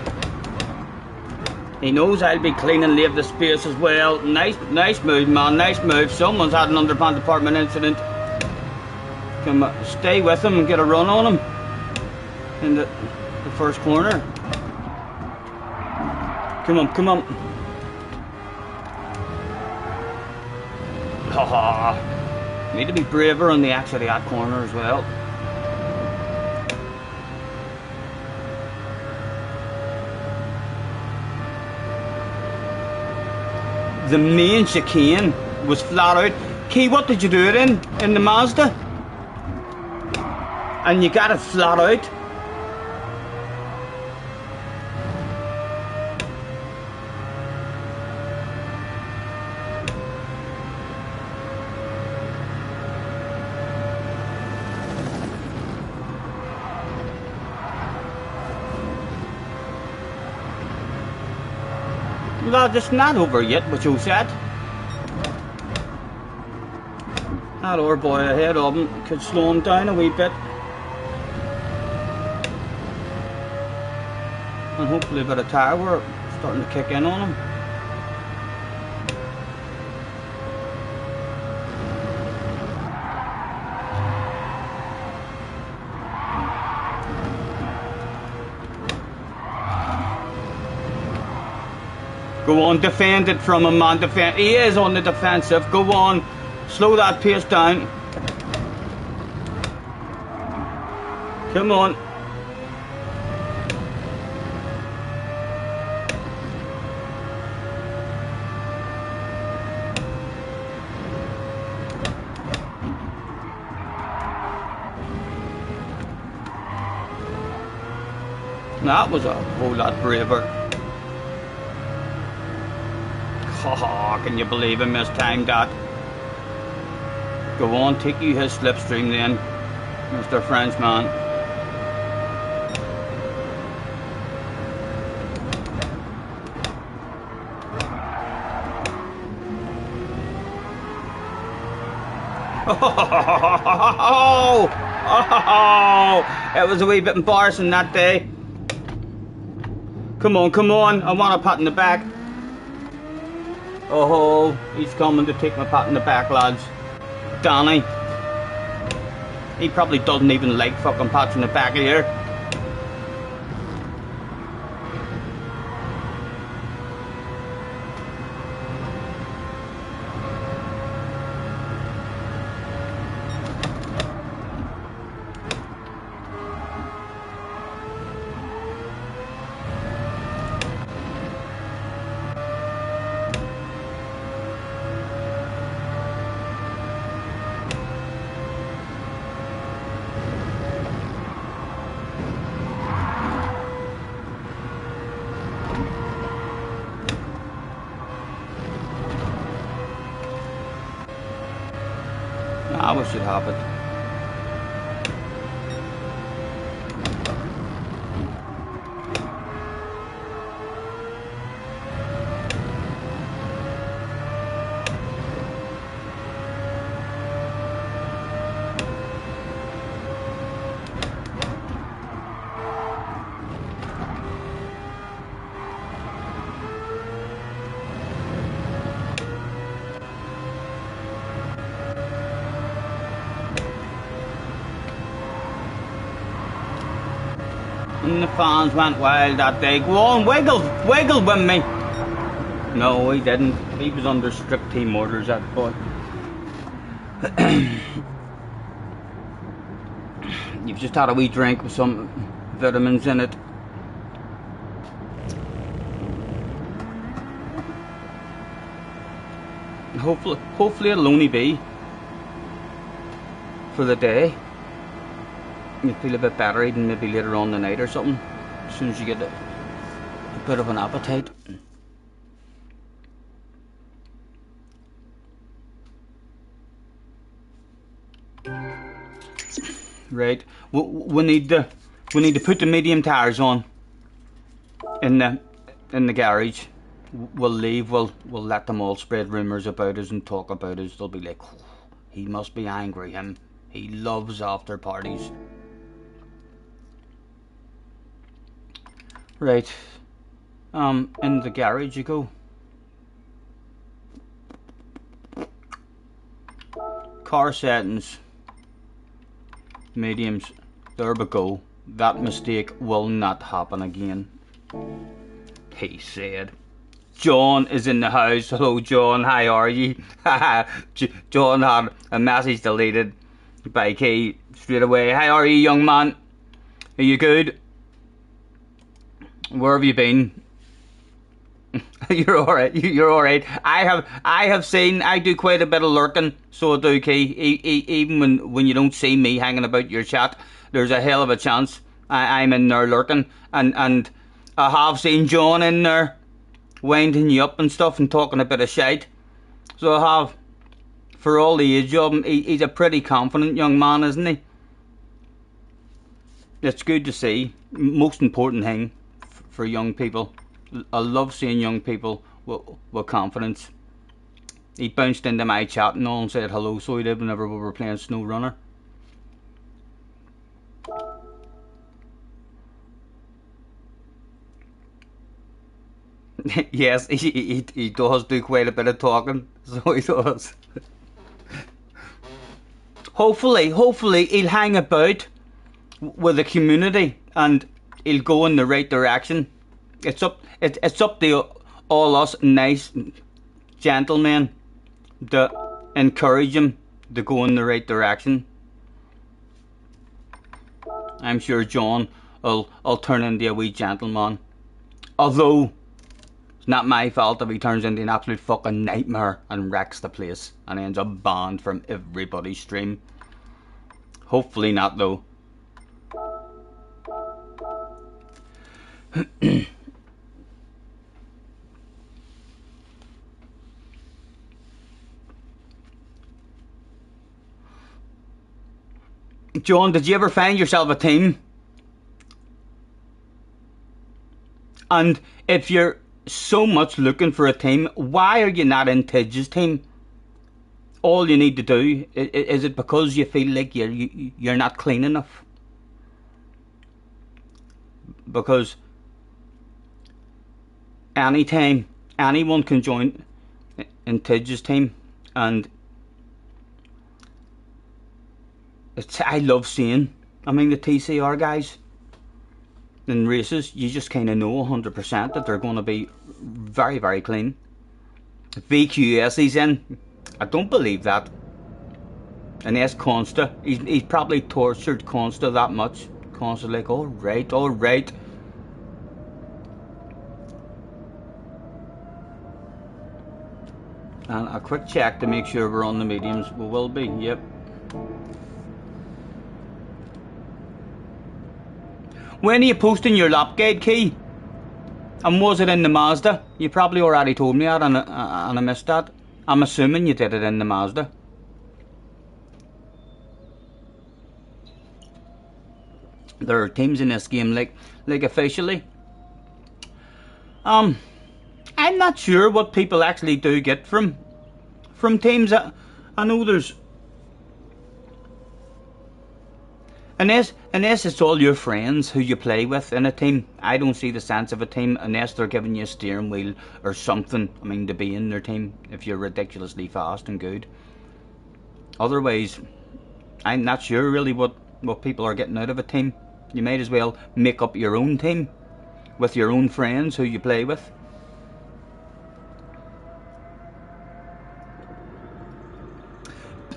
He knows I'll be cleaning leave the space as well. Nice move, man. Nice move. Someone's had an underpants department incident. Come on, stay with him and get a run on him in the first corner. Come on, come on. Haha. Need to be braver on the exit of that corner as well. The main chicane was flat out. Key, what did you do it in the Mazda? And you got it flat out. Lad, it's not over yet, what you said. That other boy ahead of him could slow him down a wee bit. And hopefully a bit of tire wear starting to kick in on him. Go on, defend it from him, man. Defend. He is on the defensive. Go on, slow that pace down. Come on. That was a whole lot braver. Oh, can you believe him mistimed that? Go on, take you his slipstream then, Mr. Frenchman. Oh, it was a wee bit embarrassing that day. Come on, come on, I want a pat in the back. Oh, he's coming to take my pat in the back, lads. Danny. He probably doesn't even like fucking pats in the back here. I wish it happened. And the fans went wild that day. Go on, wiggle with me. No, he didn't. He was under strict team orders, that boy. You've just had a wee drink with some vitamins in it. Hopefully it'll only be for the day. You feel a bit better even maybe later on the night or something, as soon as you get a bit of an appetite. Right, we need to put the medium tires on in the garage. We'll leave. We'll let them all spread rumours about us and talk about us. They'll be like, oh, he must be angry. He loves after parties. Right, In the garage you go. Car settings. Mediums. There we go. That mistake will not happen again. He said. John is in the house. Hello John, how are you? John had a message deleted by Key straight away. How are you, young man? Are you good? Where have you been? You're alright, you're alright. I have seen, I do quite a bit of lurking, so I do, Key. Even when you don't see me hanging about your chat, there's a hell of a chance I'm in there lurking. And I have seen John in there winding you up and stuff and talking a bit of shite. So I have, for all the age of him, he's a pretty confident young man, isn't he? It's good to see. Most important thing for young people. I love seeing young people with confidence. He bounced into my chat and all and said hello, so he did whenever we were playing Snow Runner. Yes, he does do quite a bit of talking, so he does. Hopefully he'll hang about with the community and he'll go in the right direction. It's up to all us nice gentlemen to encourage him to go in the right direction. I'm sure John will turn into a wee gentleman. Although it's not my fault if he turns into an absolute fucking nightmare and wrecks the place and ends up banned from everybody's stream. Hopefully not though. John, did you ever find yourself a team? And if you're so much looking for a team, why are you not in Tidge's team? All you need to do, is it because you feel like you're not clean enough? Because anytime anyone can join in Tidge's team, and I love seeing, I mean, the TCR guys in races, you just kind of know 100% that they're going to be very, very clean. VQS he's in, I don't believe that. And yes, Consta, he's probably tortured Consta that much. Consta's like, alright. And a quick check to make sure we're on the mediums. We will be, yep. When are you posting your lap guide, Key? And was it in the Mazda? You probably already told me that and I missed that. I'm assuming you did it in the Mazda. There are teams in this game like officially. I'm not sure what people actually do get from teams. I know there's unless it's all your friends who you play with in a team. I don't see the sense of a team unless they're giving you a steering wheel or something. I mean, to be in their team if you're ridiculously fast and good. Otherwise, I'm not sure really what people are getting out of a team. You might as well make up your own team with your own friends who you play with.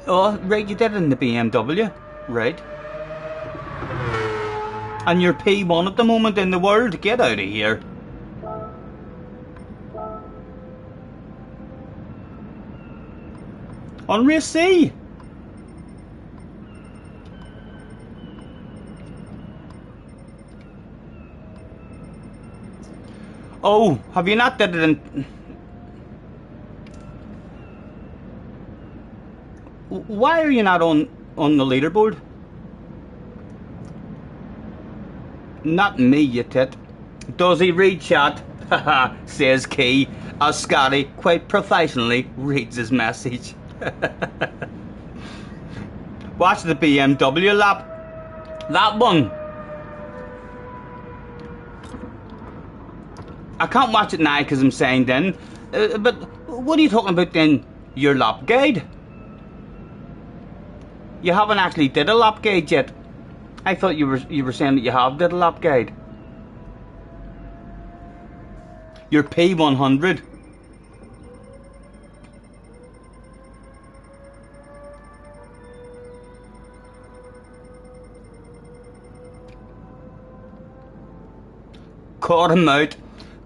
Oh, right, you did it in the BMW, right? And you're P1 at the moment in the world. Get out of here. On race C. Oh, have you not did it in... Why are you not on the leaderboard? Not me, you tit. Does he read chat? Haha, says Key, as Scotty quite professionally reads his message. Watch the BMW lap. That one. I can't watch it now because I'm signed in. But what are you talking about then? Your lap guide? You haven't actually did a lap guide yet. I thought you were saying that you have did a lap guide. Your P100. Caught him out.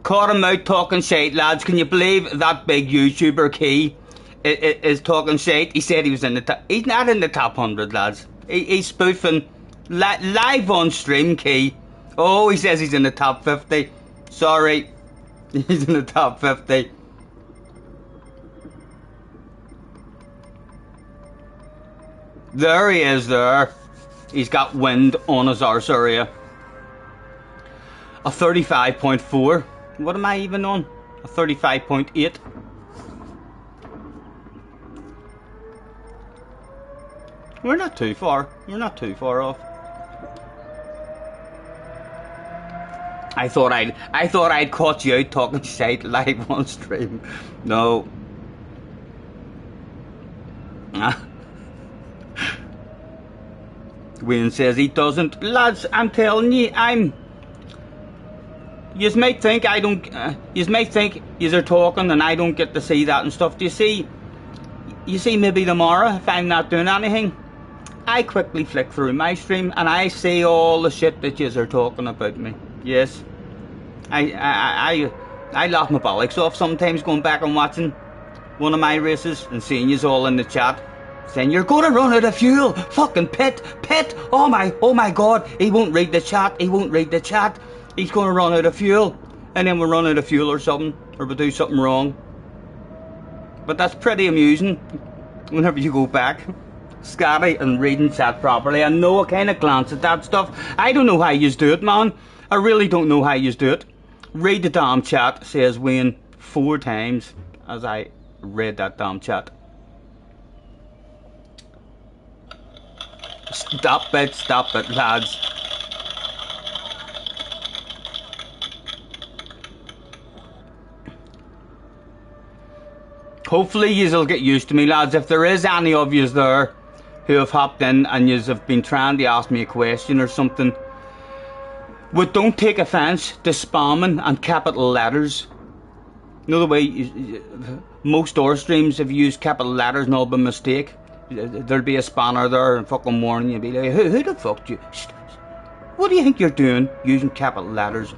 Caught him out talking shite, lads. Can you believe that big YouTuber Key is talking shite? He said he was in the top. He's not in the top 100, lads. He's spoofing live on stream, Key. Oh, he says he's in the top 50. Sorry. He's in the top 50. There he is there. He's got wind on his arse area. A 35.4. What am I even on? A 35.8. We're not too far. We're not too far off. I thought I'd caught you out talking shite live on stream. No. Wayne says he doesn't. Lads, I'm telling you, Yous might think I don't. Yous might think yous are talking and I don't get to see that and stuff. Do you see? You see, maybe tomorrow if I'm not doing anything, I quickly flick through my stream and I see all the shit that yous are talking about me. Yes, I laugh my bollocks off sometimes going back and watching one of my races and seeing yous all in the chat saying you're going to run out of fuel. Fucking Pit. Oh my God. He won't read the chat. He won't read the chat. He's going to run out of fuel, and then we'll run out of fuel or something, or we'll do something wrong. But that's pretty amusing whenever you go back, Scotty, and reading chat properly. I know I kind of glance at that stuff. I don't know how you do it, man. I really don't know how you do it. Read the damn chat, says Wayne 4 times as I read that damn chat. Stop it, lads. Hopefully you'll get used to me, lads. If there is any of yous there who have hopped in and yous have been trying to ask me a question or something, but don't take offence to spamming and capital letters. You know the way most door streams, if you use capital letters and all by mistake, there'll be a spanner there and fucking warning you. Be like, who the fuck do you? What do you think you're doing using capital letters?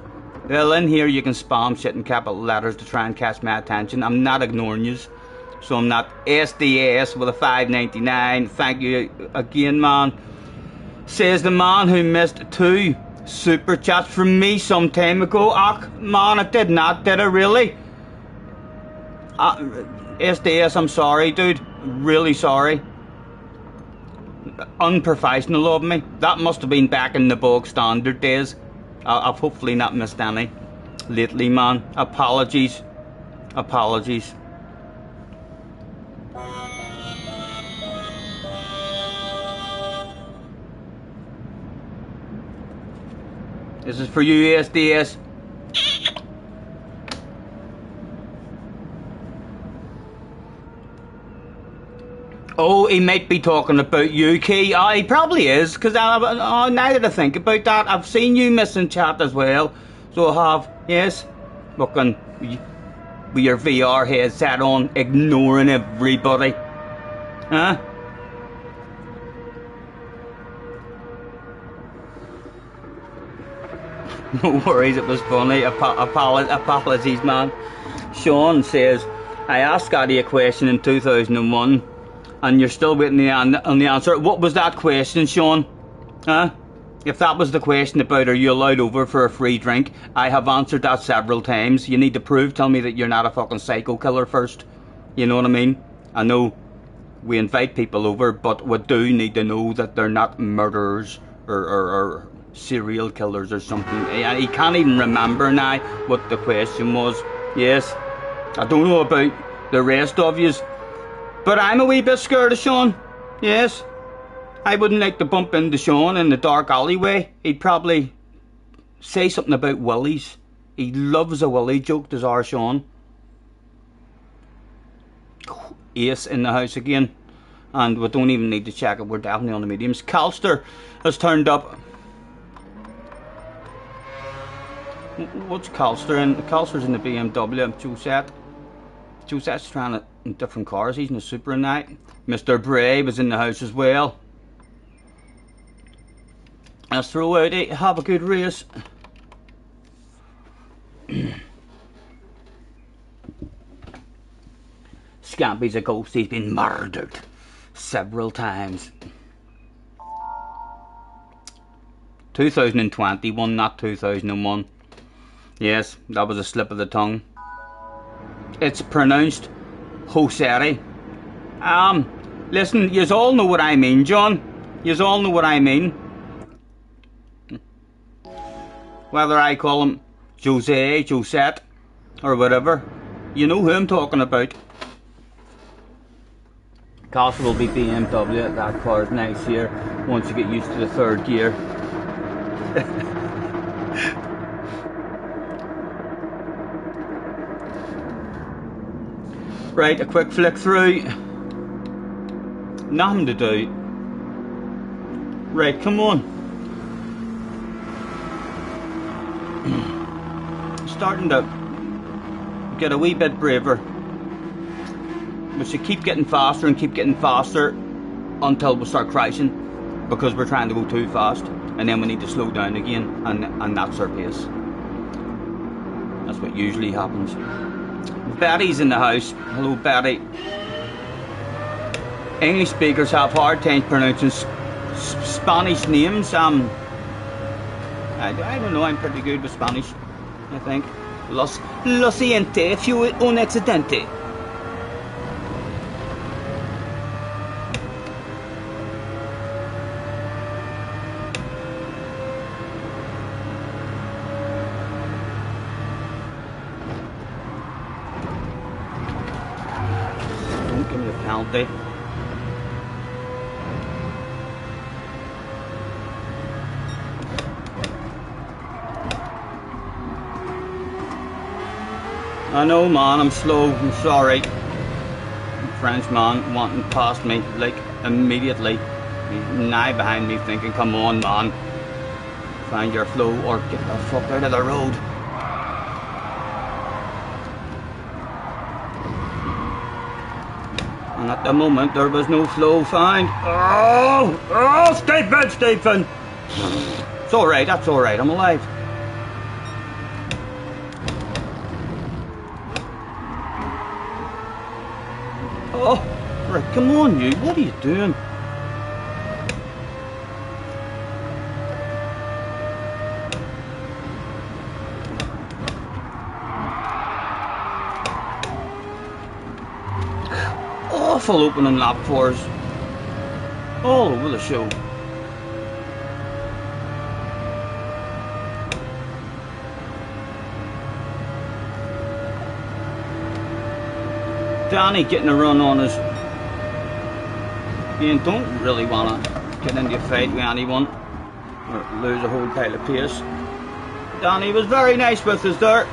Well, in here you can spam shit in capital letters to try and catch my attention. I'm not ignoring yous. So I'm not. SDS with a 5.99. Thank you again, man. Says the man who missed 2 super chats from me some time ago. Ach, man, I did not. Did I really? SDS, I'm sorry, dude. Really sorry. Unprofessional of me. That must have been back in the bog standard days. I've hopefully not missed any lately, man. Apologies. This is for you, SDS. Oh, he might be talking about you, Key. Oh, he probably is, because now that I think about that, I've seen you missing chat as well. So I have, yes. Looking with your VR headset on, ignoring everybody. Huh? No worries, it was funny. Apologies, man. Sean says, I asked Scotty a question in 2001. And you're still waiting on the answer. What was that question, Sean? Huh? If that was the question about are you allowed over for a free drink, I have answered that several times. You need to tell me that you're not a fucking psycho killer first. You know what I mean? I know we invite people over, but we do need to know that they're not murderers or serial killers or something. He can't even remember now what the question was. Yes. I don't know about the rest of yous. But I'm a wee bit scared of Sean. Yes. I wouldn't like to bump into Sean in the dark alleyway. He'd probably say something about willies. He loves a willy joke, does our Sean. Ace in the house again. And we don't even need to check it, we're definitely on the mediums. Calster has turned up. What's Calster in? Calster's in the BMW. Josette's trying it in different cars. He's in a Supra night. Mr. Bray was in the house as well. Let's throw out it. Have a good race. Scampy's a ghost. He's been murdered several times. 2021, not 2001. Yes, that was a slip of the tongue. It's pronounced Hoseri. Listen, yous all know what I mean, John. Yous all know what I mean. Whether I call him Jose, Josette, or whatever, you know who I'm talking about. Castle will be BMW. That car's nice here once you get used to the third gear. Right, a quick flick through. Nothing to do. Right, come on. Starting to get a wee bit braver. We should keep getting faster and keep getting faster until we start crashing, because we're trying to go too fast, and then we need to slow down again, and that's our pace. That's what usually happens. Betty's in the house. Hello, Betty. English speakers have hard times pronouncing Spanish names. I don't know. I'm pretty good with Spanish, I think. Lo siente, fue un accidente. Don't give me a penalty. I know, man, I'm slow, I'm sorry. French man wanting past me, like, immediately. He's nigh behind me thinking, come on, man. Find your flow or get the fuck out of the road. And at the moment, there was no flow found. Oh, Stephen! It's alright, that's alright, I'm alive. Oh, right, come on you, what are you doing? Awful opening lap fours. All over the show. Danny getting a run on us. You don't really want to get into a fight with anyone or lose a whole pile of pace. Danny was very nice with us there.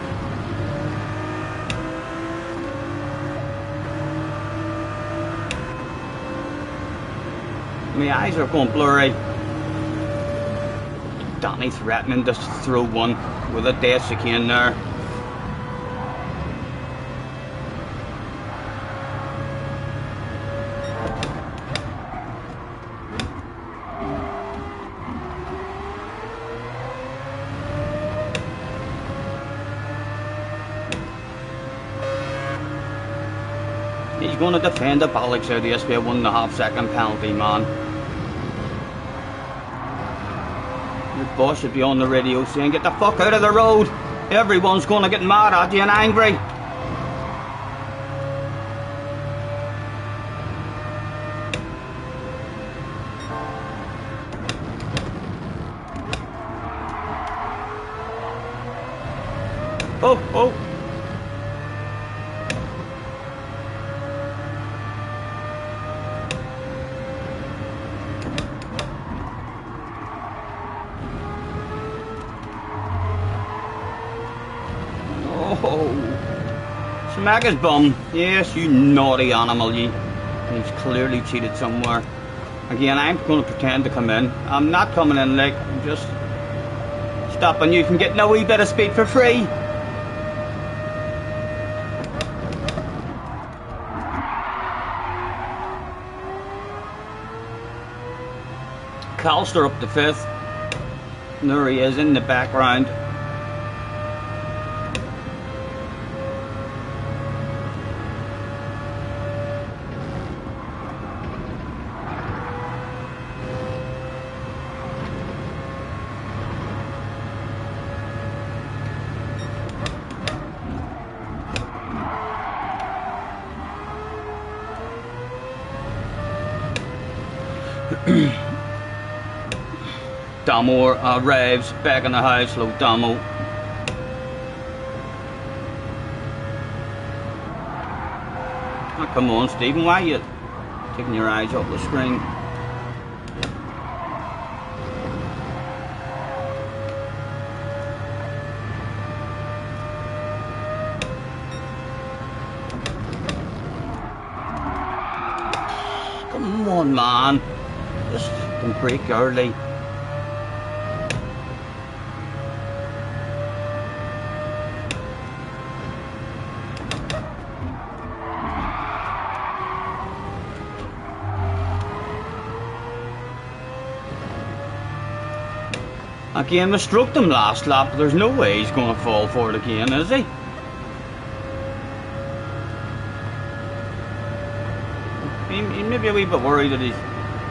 My eyes are going blurry. Danny threatening to throw one with a death chicane there. He's going to defend the bollocks out of this with a 1.5 second penalty, man. Your boss should be on the radio saying, get the fuck out of the road. Everyone's going to get mad at you and angry. Oh. Smack his bum. Yes, you naughty animal, you. He's clearly cheated somewhere. Again, I'm going to pretend to come in. I'm not coming in, like, I'm just stopping you from getting a wee bit of speed for free. Calster up to 5th. There he is in the background. Damo arrives back in the house. Hello, Damo. Oh, come on, Stephen, why are you taking your eyes off the screen? Come on, man. Just don't break early. Again, we stroked him last lap. There's no way he's going to fall for it again, is he? He may be a wee bit worried that he's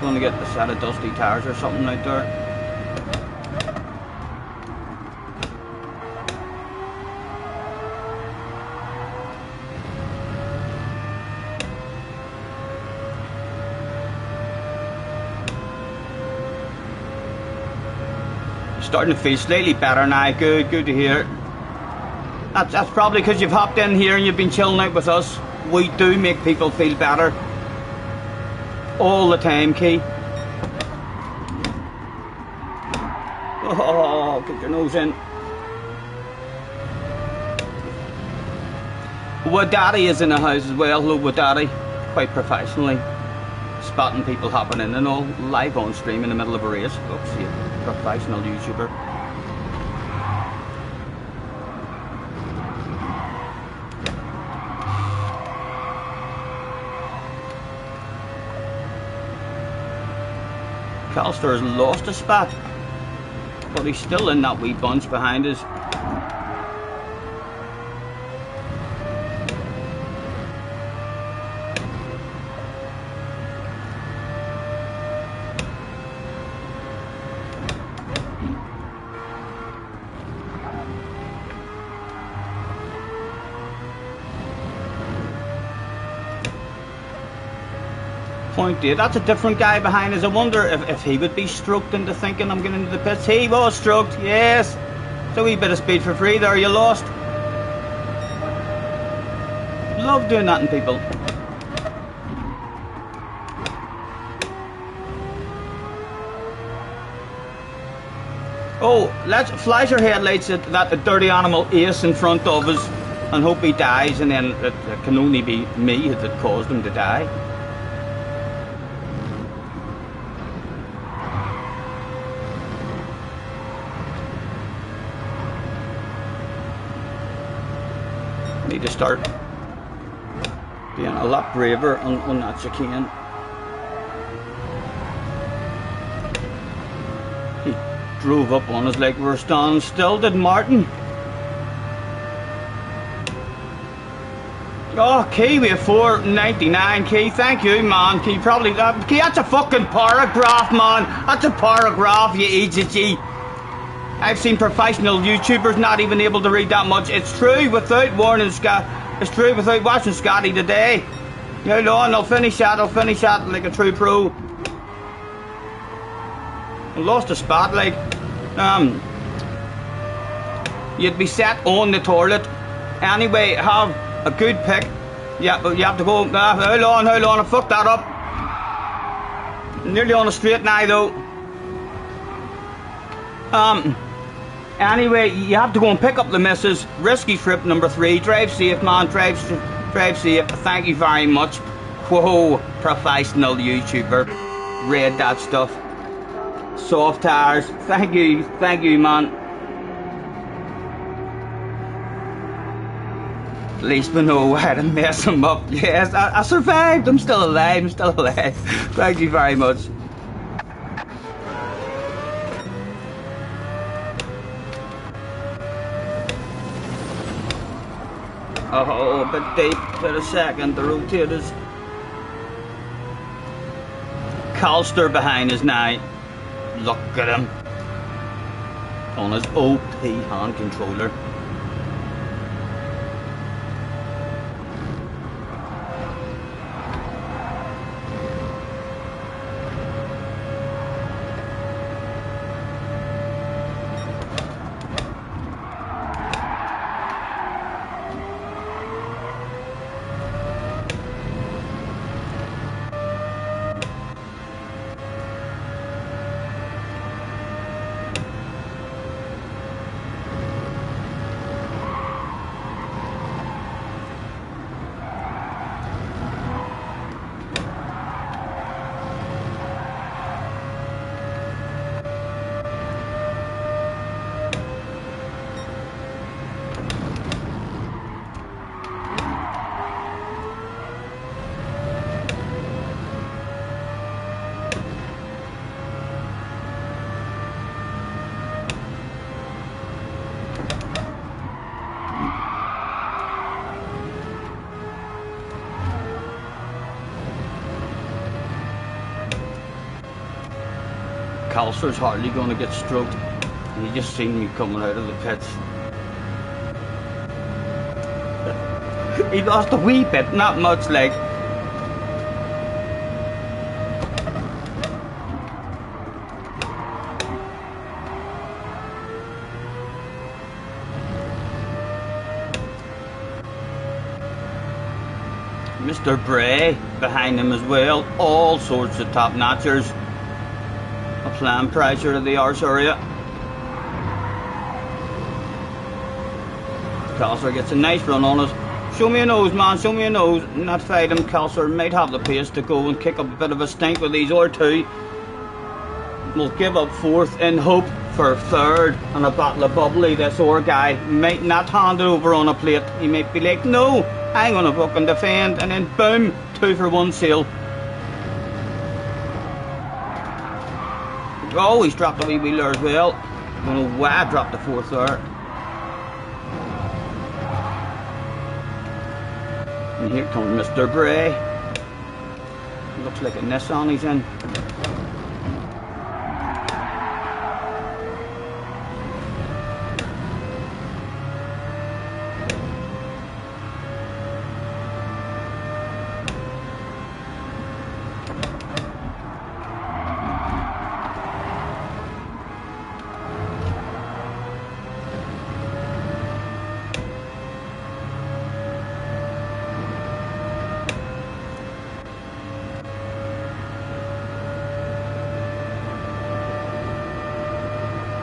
going to get a set of dusty tyres or something out there. Starting to feel slightly better now. Good to hear. That's probably because you've hopped in here and you've been chilling out with us. We do make people feel better. All the time, Key. Oh, get your nose in. Wadaddy is in the house as well. Hello, Wadaddy. Quite professionally. Spotting people hopping in and all. Live on stream in the middle of a race. Obviously a professional YouTuber. Calster has lost a spot, but he's still in that wee bunch behind us. Point 8, that's a different guy behind us. I wonder if he would be stroked into thinking I'm getting into the pits. He was stroked, yes. It's a wee bit of speed for free there, you lost. Love doing that in people. Oh, let's flash our headlights at that dirty animal Ace in front of us and hope he dies, and then it can only be me that caused him to die. Need to start being a lot braver on that chicane. He drove up on us like we were standing still, did Martin? Oh, Key, we have 499. Key, thank you, man. Key, probably Key, that's a fucking paragraph, man. That's a paragraph, you idiot. I've seen professional YouTubers not even able to read that much. It's true without warning Scott. It's true without watching Scotty today. Hold on, I'll finish that like a true pro. I lost a spot, like you'd be set on the toilet. Anyway, have a good pick. Yeah, but you have to go. Hold on, I fucked that up. Nearly on the straight now though. Anyway, you have to go and pick up the missus. Risky trip number 3. Drive safe, man. Drive safe. Thank you very much. Whoa, professional YouTuber. Read that stuff. Soft tires. Thank you, man. At least we know how to mess them up. Yes, I survived. I'm still alive. Thank you very much. Oh, a bit deep, bit of second, the rotators. Calster behind us now. Look at him. On his OP hand controller. Calster's hardly going to get stroked. He just seen me coming out of the pits. He lost a wee bit, not much like. Mr. Bray behind him as well. All sorts of top notchers. Applying pressure to the arse area. Calcer gets a nice run on us. Show me a nose, man, show me a nose. Not fight him. Calcer might have the pace to go and kick up a bit of a stink with these other two. We'll give up 4th in hope for 3rd and a bottle of bubbly. This other guy might not hand it over on a plate. He might be like, no, I'm gonna fucking defend, and then boom, 2 for 1 sale. Oh, he's dropped a wee wheeler as well. I don't know why I dropped the 4th there. And here comes Mr. Bray. Looks like a Nissan he's in.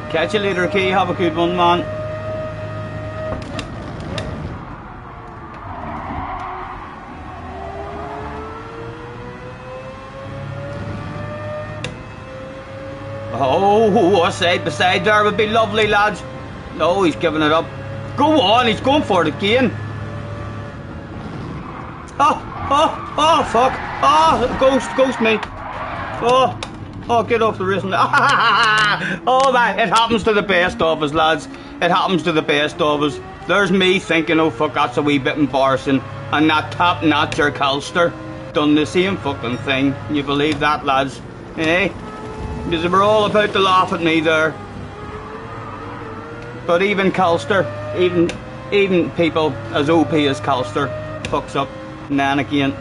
Catch you later, Key. Have a good one, man. Oh, a side beside there would be lovely, lads. No, he's giving it up. Go on, he's going for it again. Oh, fuck. Ghost me. Oh, get off the racing. Oh, man, it happens to the best of us, lads. It happens to the best of us. There's me thinking, oh, fuck, that's a wee bit embarrassing. And that top-notcher Calster done the same fucking thing. Can you believe that, lads? Eh? Because they were all about to laugh at me there. But even Calster, even people as OP as Calster, fucks up now and again.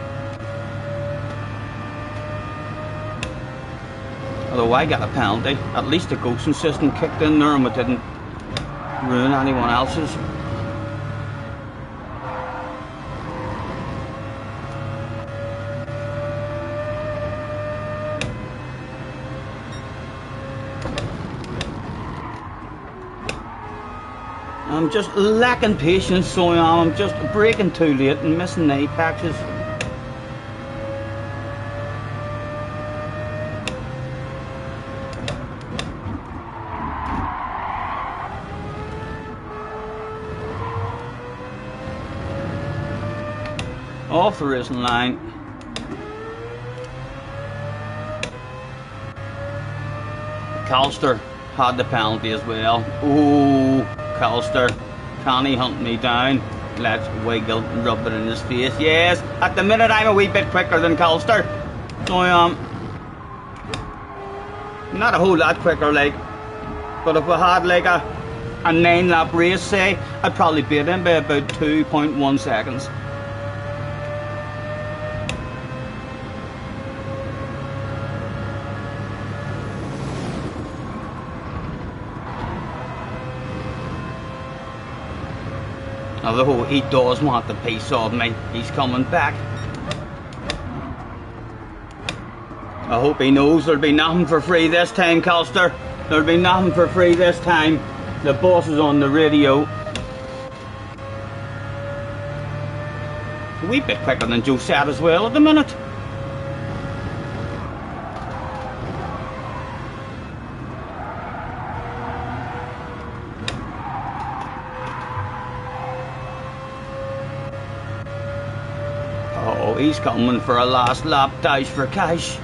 Although I got a penalty, at least the ghosting system kicked in there and it didn't ruin anyone else's. I'm just lacking patience, so I'm just braking too late and missing the patches. Off the racing line. Calster had the penalty as well. Ooh, Calster, can he hunt me down? Let's wiggle and rub it in his face. Yes, at the minute I'm a wee bit quicker than Calster. So I am. Not a whole lot quicker, like. But if we had like a 9-lap race, say, I'd probably beat him by about 2.1 seconds. Although he does want the piece of me, he's coming back. I hope he knows there'll be nothing for free this time, Calster. There'll be nothing for free this time. The boss is on the radio. A wee bit quicker than Joe said as well at the minute. Oh, he's coming for a last lap dash for cash.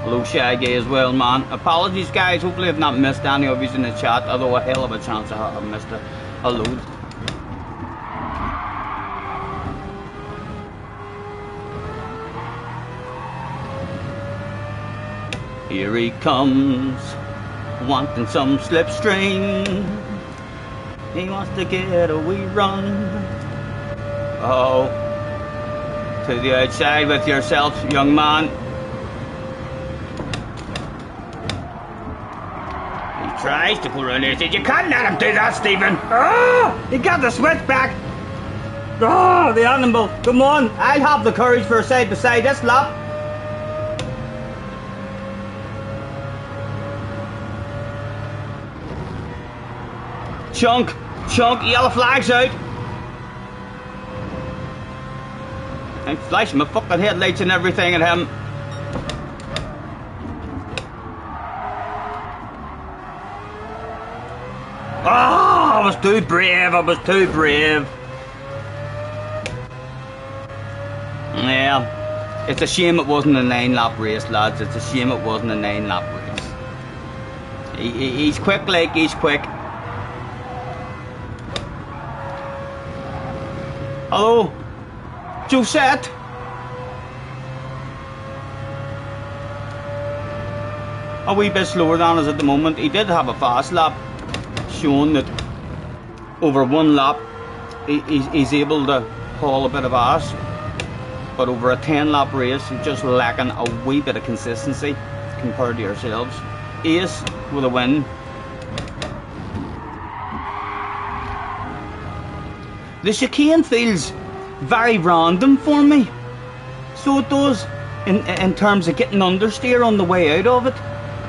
Hello Shaggy as well, man. Apologies guys, hopefully I've not missed any of you in the chat, although a hell of a chance I've missed a load. Here he comes, wanting some slipstream. He wants to get a wee run. Oh, to the outside with yourself, young man. He tries to pull around there. You can't let him do that, Stephen. Oh, he got the switch back. Oh, the animal. Come on, I'll have the courage for a side by side this lap. Chunk, yellow flag's out. I'm flashing my fucking headlights and everything at him. Oh, I was too brave, Yeah, it's a shame it wasn't a 9-lap race, lads. It's a shame it wasn't a 9-lap race. He's quick, like, he's quick. Hello, Josette. A wee bit slower than us at the moment. He did have a fast lap, showing that over one lap he's able to haul a bit of ass, but over a 10-lap race he's just lacking a wee bit of consistency compared to yourselves. Ace with a win. The chicane feels very random for me, so it does, in terms of getting understeer on the way out of it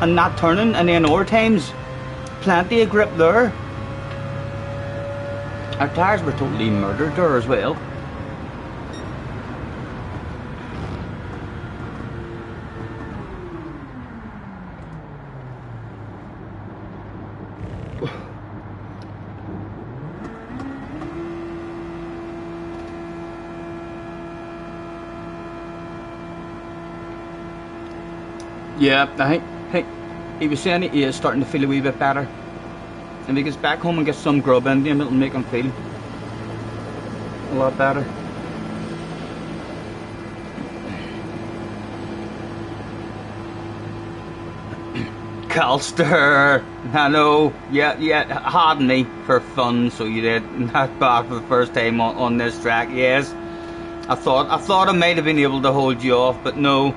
and not turning, and then other times plenty of grip there. Our tyres were totally murdered there as well. Yeah, I think he was saying he is starting to feel a wee bit better. If he gets back home and gets some grub into him, it'll make him feel a lot better. Calster, I know, yeah, had me for fun, so you did. Not back for the first time on this track, yes. I thought I might have been able to hold you off, but no.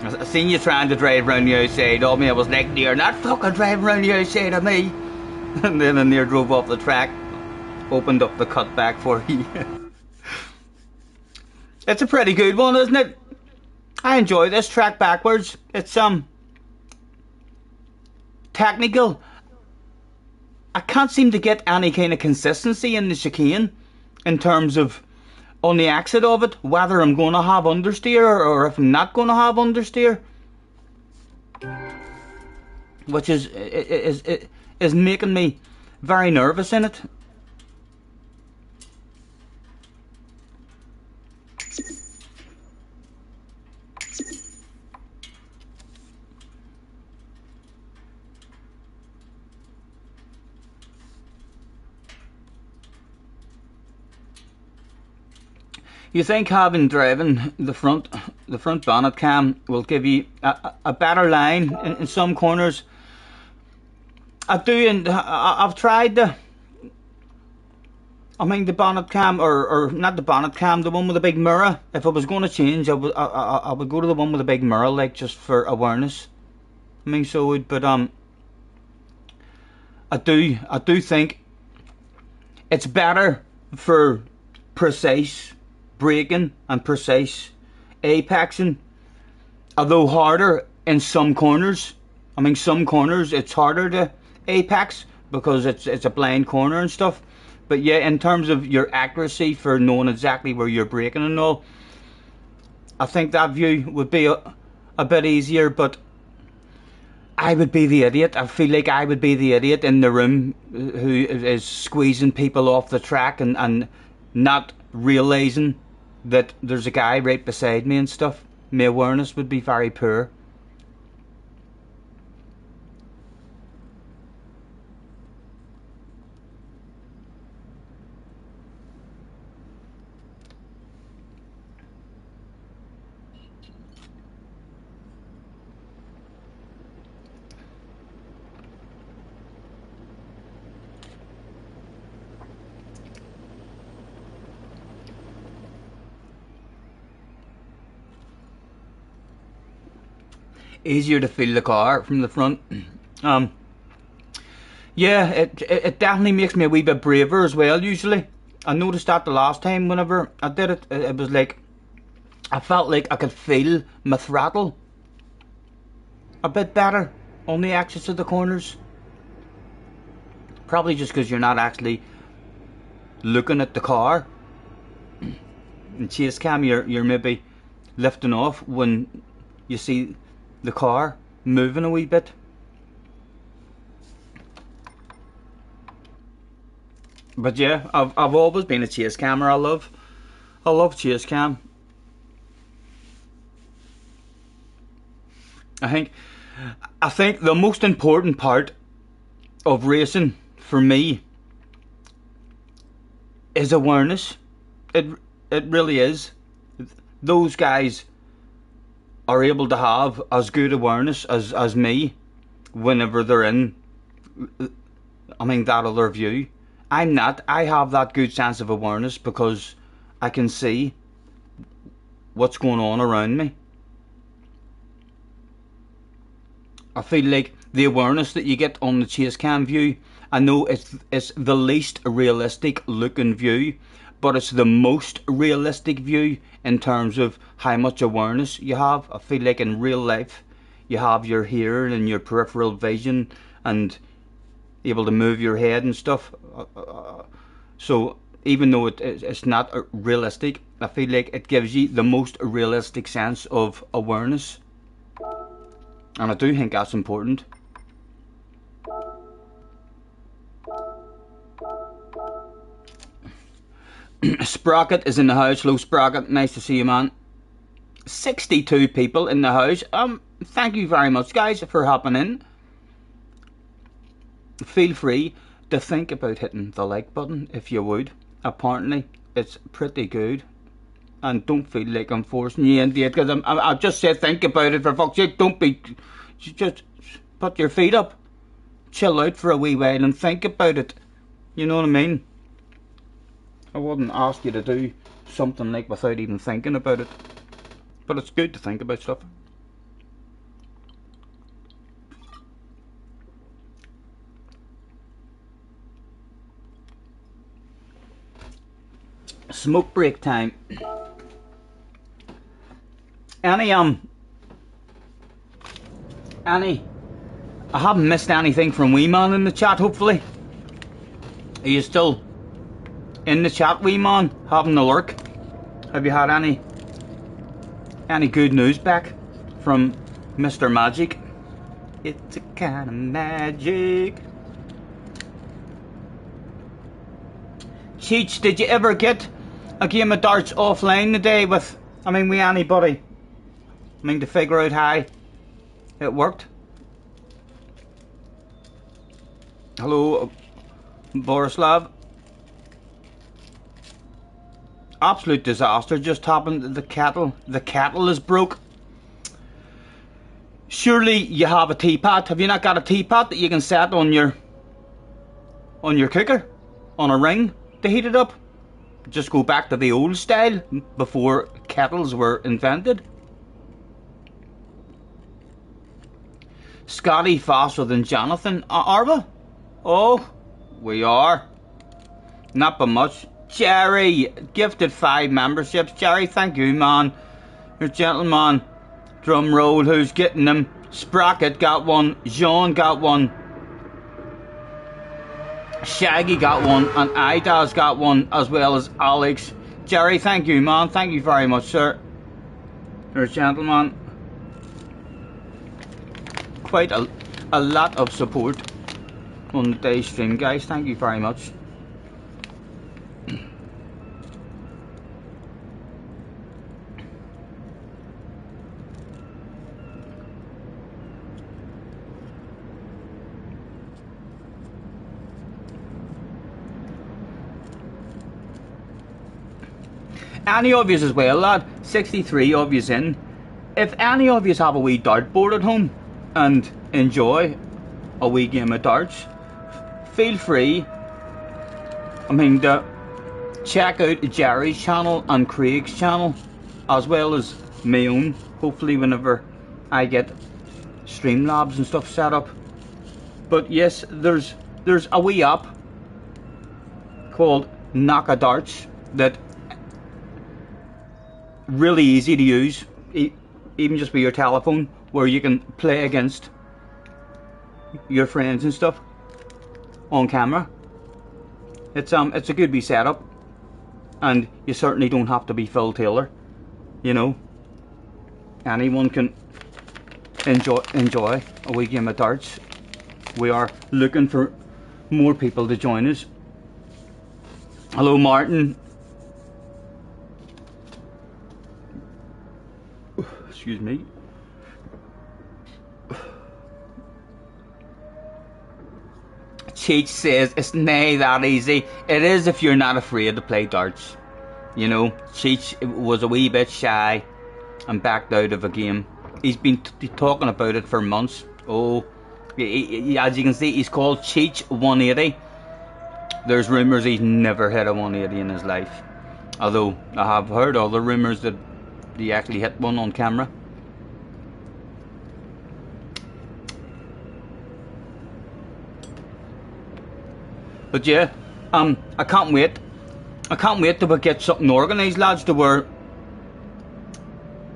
I seen you trying to drive round the outside of me. I was like, you're not fucking driving round the outside of me. And then I near drove off the track, opened up the cutback for you. It's a pretty good one, isn't it? I enjoy this track backwards. It's technical. I can't seem to get any kind of consistency in the chicane in terms of on the exit of it, whether I'm going to have understeer or if I'm not going to have understeer, which is making me very nervous in it. You think having driven the front bonnet cam will give you a better line in some corners? I do, and I've tried the bonnet cam, or not the bonnet cam, the one with the big mirror. If I was going to change, I would go to the one with the big mirror, like just for awareness. I mean, so would, but I do think it's better for precise braking and precise apexing, although harder in some corners. I mean, some corners it's harder to apex because it's a blind corner and stuff. But yeah, in terms of your accuracy for knowing exactly where you're braking and all, I think that view would be a bit easier. But I would be the idiot. I feel like I would be the idiot in the room who is squeezing people off the track and not realising that there's a guy right beside me and stuff. My awareness would be very poor. Easier to feel the car from the front. Yeah, it definitely makes me a wee bit braver as well. Usually, I noticed that the last time whenever I did it, it was like I felt like I could feel my throttle a bit better on the exits of the corners. Probably just because you're not actually looking at the car. In chase cam, you're maybe lifting off when you see the car moving a wee bit. But yeah, I've always been a chase camera. I love chase cam. I think the most important part of racing for me is awareness. It really is. Those guys are able to have as good awareness as me whenever they're in that other view. I'm not. I have that good sense of awareness because I can see what's going on around me. I feel like the awareness that you get on the chase cam view, I know it's the least realistic looking view, but it's the most realistic view in terms of how much awareness you have. I feel like in real life you have your hearing and your peripheral vision and able to move your head and stuff. So even though it's not realistic, I feel like it gives you the most realistic sense of awareness. And I do think that's important. Sprocket is in the house. Hello Sprocket, nice to see you, man. 62 people in the house. Thank you very much guys for hopping in. Feel free to think about hitting the like button if you would. Apparently it's pretty good. And don't feel like I'm forcing you into it, because I just said think about it, for fuck's sake. Don't be, just put your feet up, chill out for a wee while and think about it. You know what I mean? I wouldn't ask you to do something like without even thinking about it. But it's good to think about stuff. Smoke break time. Annie, Annie, I haven't missed anything from Wee Man in the chat, hopefully. Are you still in the chat, Wee Man, having a lurk? Have you had any good news back from Mr. Magic? It's a kind of magic. Cheech, did you ever get a game of darts offline today with anybody? To figure out how it worked? Hello, Borislav. Absolute disaster just happened. The kettle is broke. Surely you have a teapot. Have you not got a teapot that you can set on your cooker on a ring to heat it up? Just go back to the old style before kettles were invented. Scotty faster than Jonathan. Are we? Oh, we are. Not by much. Jerry gifted 5 memberships. Jerry, thank you, man. Your gentleman. Drum roll, who's getting them? Sprocket got one. Jean got one. Shaggy got one. And Ida's got one, as well as Alex. Jerry, thank you, man. Thank you very much, sir. Your gentleman. Quite a lot of support on the day's stream, guys. Thank you very much. Any of yous as well, lad. 63 of yous in. If any of yous have a wee dartboard at home and enjoy a wee game of darts, feel free to check out Jerry's channel and Craig's channel, as well as my own, hopefully whenever I get Streamlabs and stuff set up. But yes, there's a wee app called Knock a Darts that really easy to use, even just with your telephone, where you can play against your friends and stuff on camera. It's a good wee setup, and you certainly don't have to be Phil Taylor. You know, anyone can enjoy a wee game of darts. We are looking for more people to join us. Hello, Martin. Excuse me. Cheech says it's nae that easy. It is if you're not afraid to play darts. You know, Cheech was a wee bit shy and backed out of a game. He's been talking about it for months. Oh, as you can see, he's called Cheech 180. There's rumours he's never hit a 180 in his life. Although I have heard other rumours that he actually hit one on camera. But yeah, I can't wait. I can't wait till we get something organised, lads, to where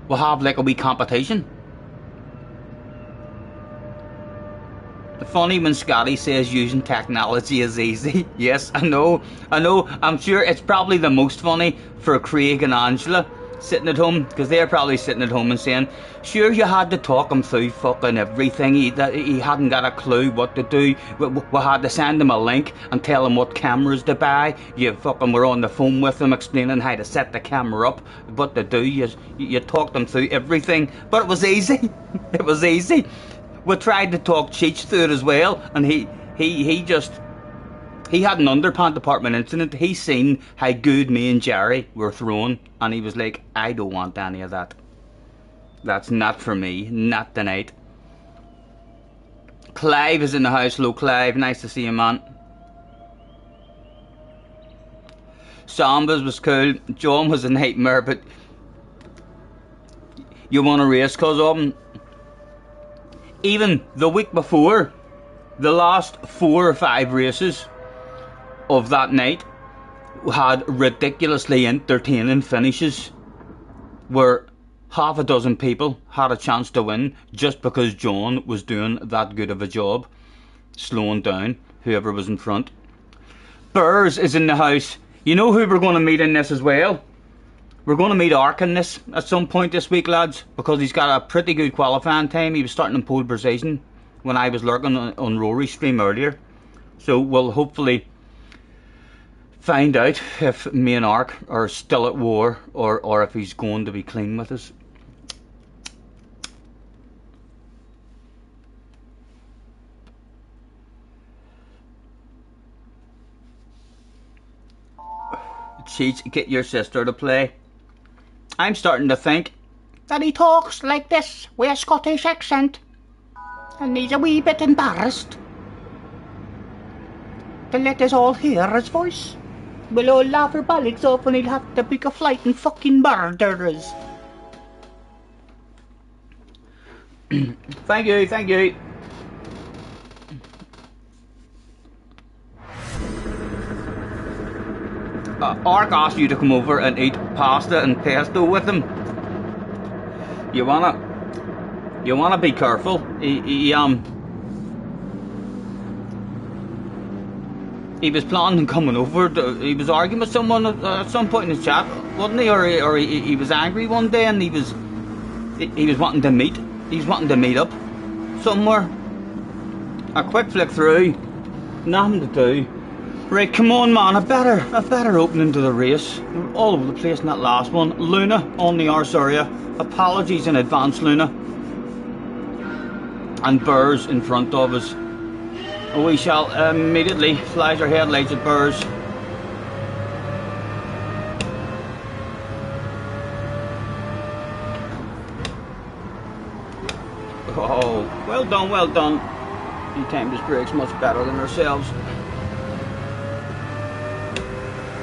we'll have like a wee competition. Funny when Scotty says using technology is easy. Yes, I know. I'm sure it's probably the most funny for Craig and Angela sitting at home, because they're probably sitting at home and saying, sure, you had to talk him through fucking everything. He hadn't got a clue what to do. We had to send him a link and tell him what cameras to buy. You fucking were on the phone with him explaining how to set the camera up, what to do. You talked him through everything, but it was easy. It was easy. We tried to talk Cheech through it as well, and he had an underpant department incident. He seen how good me and Jerry were throwing, and he was like, I don't want any of that. That's not for me, not tonight. Clive is in the house. Hello, Clive. Nice to see you, man. Sambas was cool. John was a nightmare, but you want to race because of him? Even the week before, the last 4 or 5 races of that night had ridiculously entertaining finishes where half a dozen people had a chance to win just because John was doing that good of a job, slowing down whoever was in front. Burrs is in the house. You know who we're going to meet in this as well? We're going to meet Ark in this at some point this week, lads, because he's got a pretty good qualifying time. He was starting in pole position when I was lurking on Rory's stream earlier. So we'll hopefully find out if me and Ark are still at war or if he's going to be clean with us. Cheats, get your sister to play. I'm starting to think that he talks like this with a Scottish accent and he's a wee bit embarrassed to let us all hear his voice. We'll all laugh our bollocks off and he'll have to pick a flight and fucking murder us. Thank you, thank you. Ark asked you to come over and eat pasta and pesto with him. You wanna be careful. He was planning on coming over. He was arguing with someone at some point in his chat, wasn't he? Or he was angry one day and he was wanting to meet. He's wanting to meet up somewhere. A quick flick through, nothing to do. Right, come on, man. A better opening to the race. All over the place in that last one. Luna on the arse area. Apologies in advance, Luna. And Burrs in front of us. We shall immediately flash our headlights at Burrs. Oh, well done, well done. He timed his brakes much better than ourselves.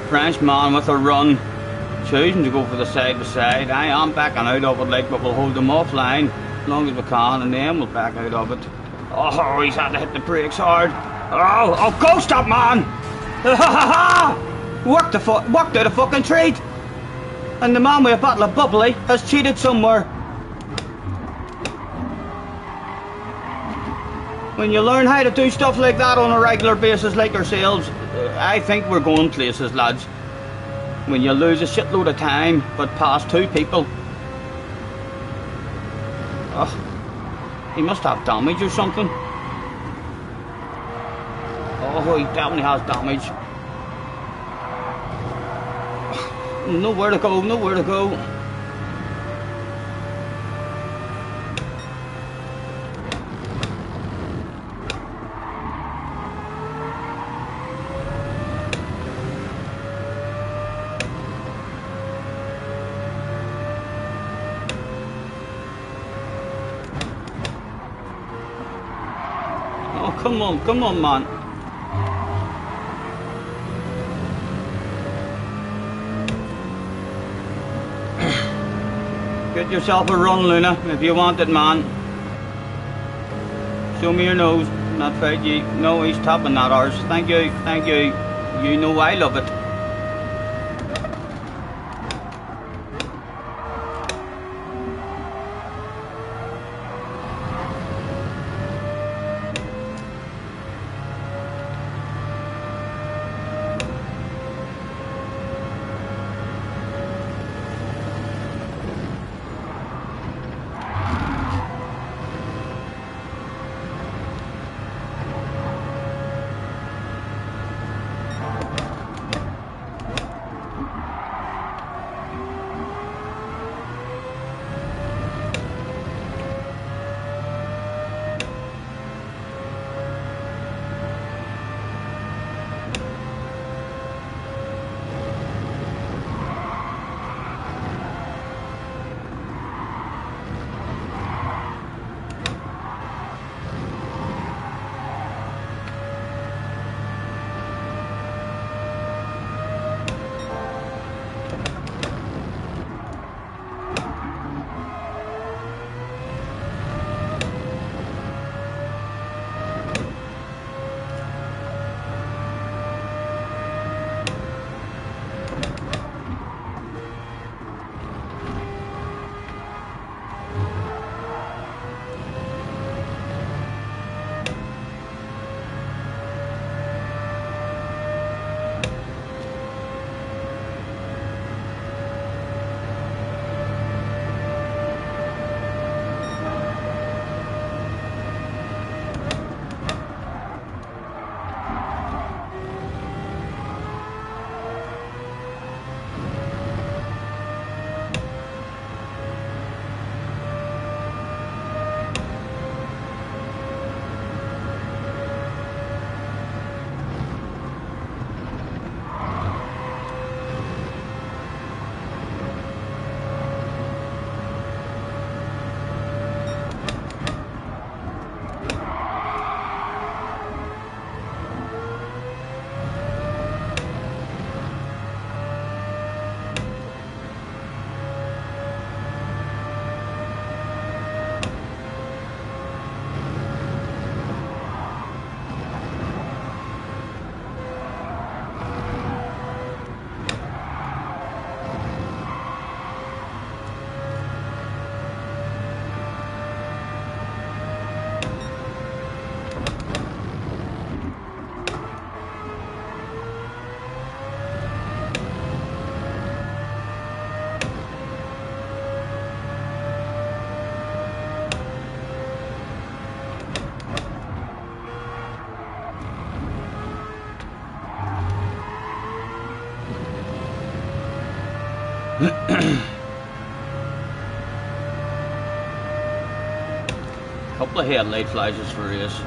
Frenchman with a run, choosing to go for the side by side. I am backing out of it, like, but we'll hold them offline as long as we can, and then we'll back out of it. Oh, he's had to hit the brakes hard. Oh, go stop, man! Worked out a fucking treat, and the man with a bottle of bubbly has cheated somewhere. When you learn how to do stuff like that on a regular basis, like ourselves, I think we're going places, lads. When you lose a shitload of time, but pass two people. Oh, he must have damage or something. Oh, he definitely has damage. Nowhere to go, nowhere to go. Come on, man. Get yourself a run, Luna, if you want it, man. Show me your nose. Not fight you. No, he's tapping that arse. Thank you, thank you. You know I love it. Couple of headlight flashes for race.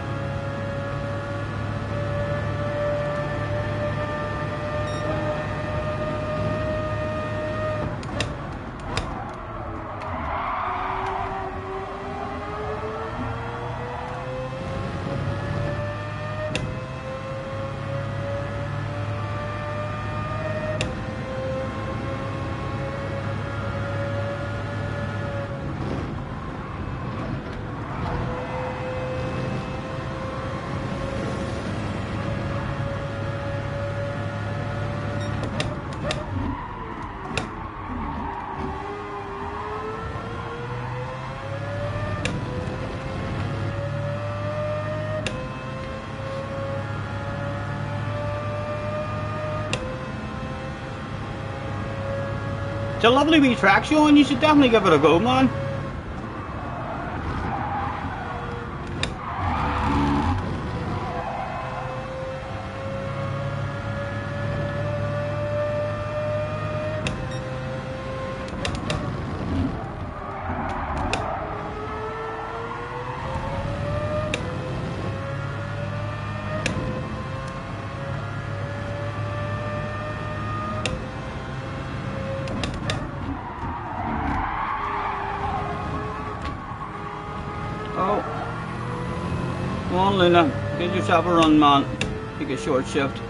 It's a lovely wee track, Sean. You should definitely give it a go, man. Oh. Come on, Luna. Get yourself a run, man. Take a short shift.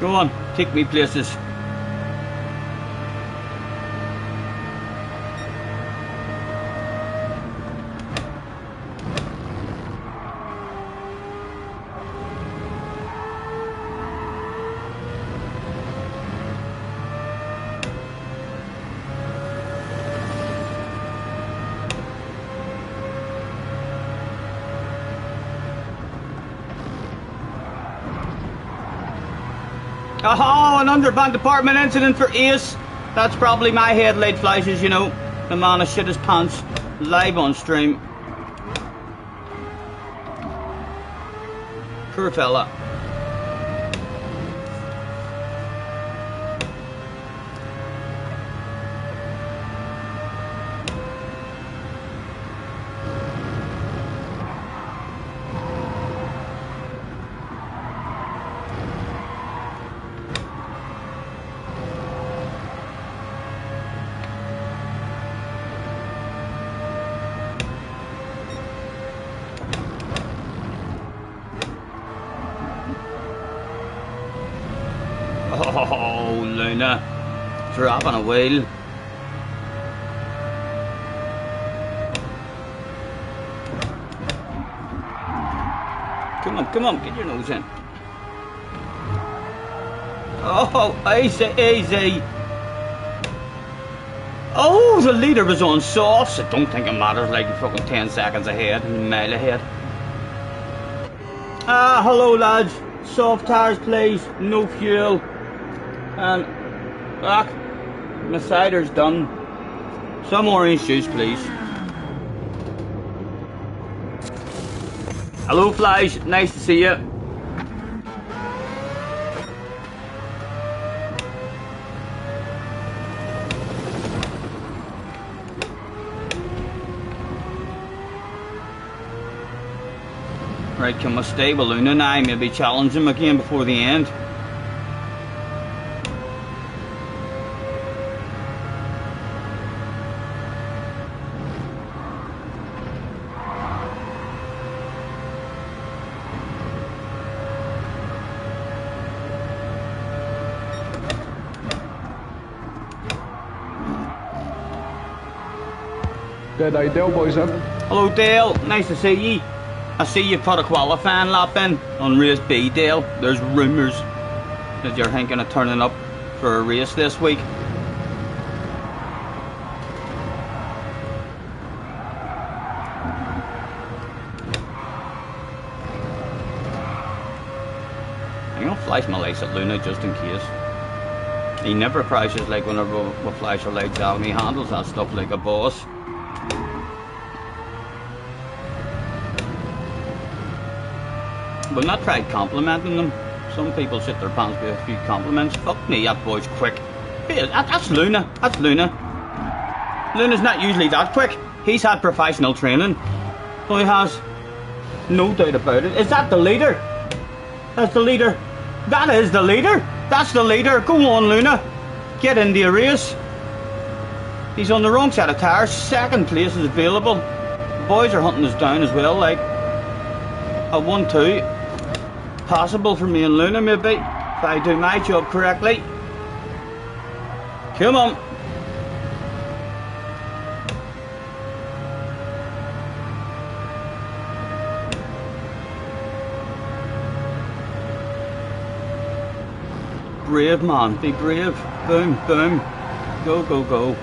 Go on. Take me places. Oh, an underband department incident for Ace. That's probably my headlight flashes, you know. The man has shit his pants live on stream. Poor fella. Oh, Luna. Dropping a wheel. Come on, get your nose in. Oh, easy, easy. Oh, the leader was on softs. I don't think it matters, like you're fucking 10 seconds ahead, a mile ahead. Ah, hello lads. Soft tires please, no fuel. And my cider's done. Some orange juice please. Hello Flash, nice to see you. Right, can we stay with Luna now? Maybe challenge him again before the end. Good day, Dale, boys up. Hello Dale, nice to see you. I see you put a qualifying lap in on race B, Dale. There's rumours that you're thinking of turning up for a race this week. I'm gonna flash my lights at Luna just in case. He never crashes like whenever we flash our lights out, and he handles that stuff like a boss. We've not tried complimenting them Some people sit their pants with a few compliments. Fuck me, that boy's quick. That's Luna. That's Luna. Luna's not usually that quick. He's had professional training. So he has. No doubt about it. Is that the leader? That's the leader. That is the leader. That's the leader. Go on, Luna. Get in the race. He's on the wrong set of tires. Second place is available. The boys are hunting us down as well. Like a 1-2. Possible for me and Luna, maybe, if I do my job correctly. Come on. Brave, man. Be brave. Boom, boom. Go, go, go.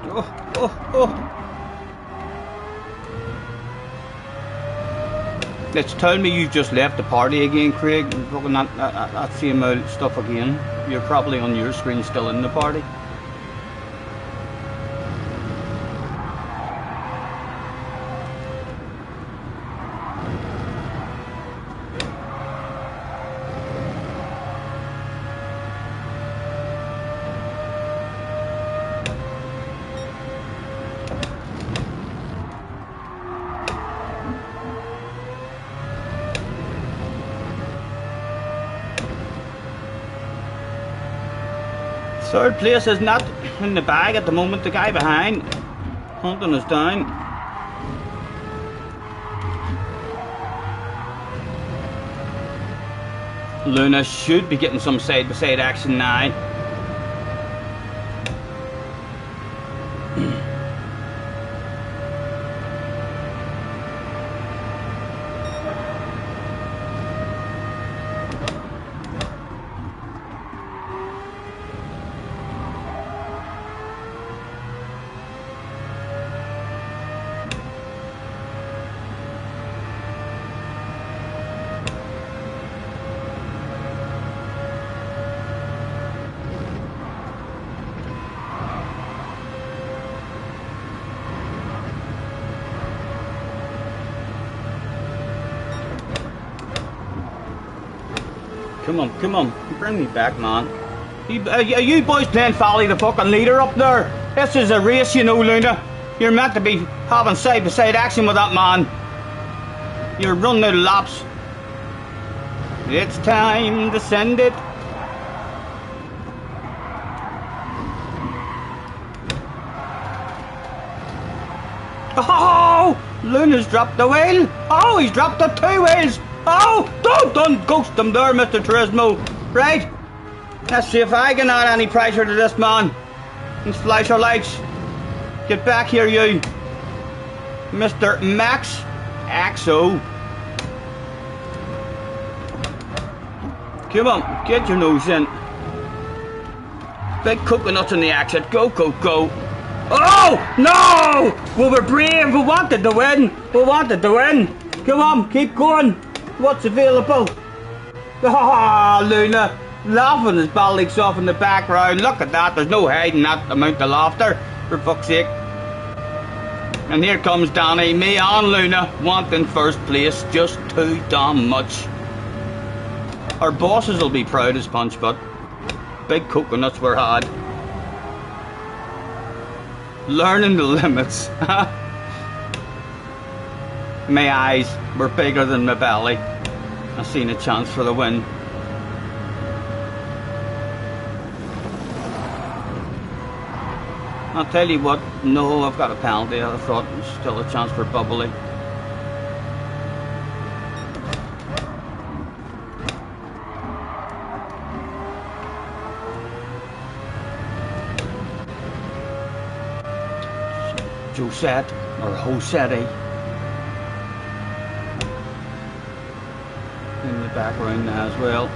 Oh, oh, oh. It's telling me you just left the party again, Craig. Looking at that same old stuff again. You're probably on your screen still in the party. Third place is not in the bag at the moment. The guy behind hunting us down. Luna should be getting some side-by-side action now. Come on, bring me back, man. Are you boys playing Folly the fucking leader up there? This is a race, you know, Luna. You're meant to be having side-by-side action with that man. You're running out of laps. It's time to send it. Oh! Luna's dropped the wheel. Oh, he's dropped the 2 wheels. Oh, don't ghost him there, Mr. Turismo. Right? Let's see if I can add any pressure to this man. These flasher lights. Get back here, you. Mr. Max Axo. Come on, get your nose in. Big coconuts in the exit. Go, go, go. Oh, no! We were brave. We wanted to win. We wanted to win. Come on, keep going. What's available? Ah, Luna, laughing his bally's off in the background. Look at that, there's no hiding that amount of laughter, for fuck's sake. And here comes Danny, me and Luna, wanting first place, just too damn much. Our bosses will be proud as punch, but big coconuts were had. Learning the limits. My eyes were bigger than my belly. I seen a chance for the win. I'll tell you what, no, I've got a penalty. I thought it was still a chance for Bubbly. Josette, or Josetti. In the background now as well.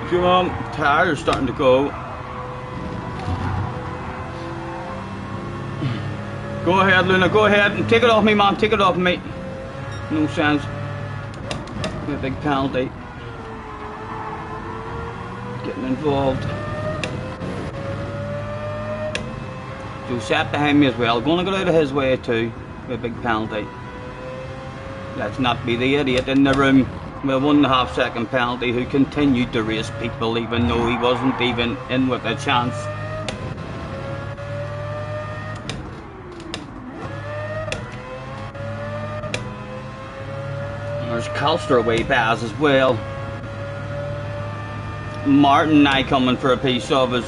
Come on, tires are starting to go. Go ahead, Luna, go ahead and take it off me, man, take it off me. No sense. A big penalty. Getting involved. Josette behind me as well. Going to get out of his way too. With a big penalty. Let's not be the idiot in the room with a 1.5 second penalty who continued to race people even though he wasn't even in with a chance. There's Calster away pass as well. Martin now coming for a piece of us.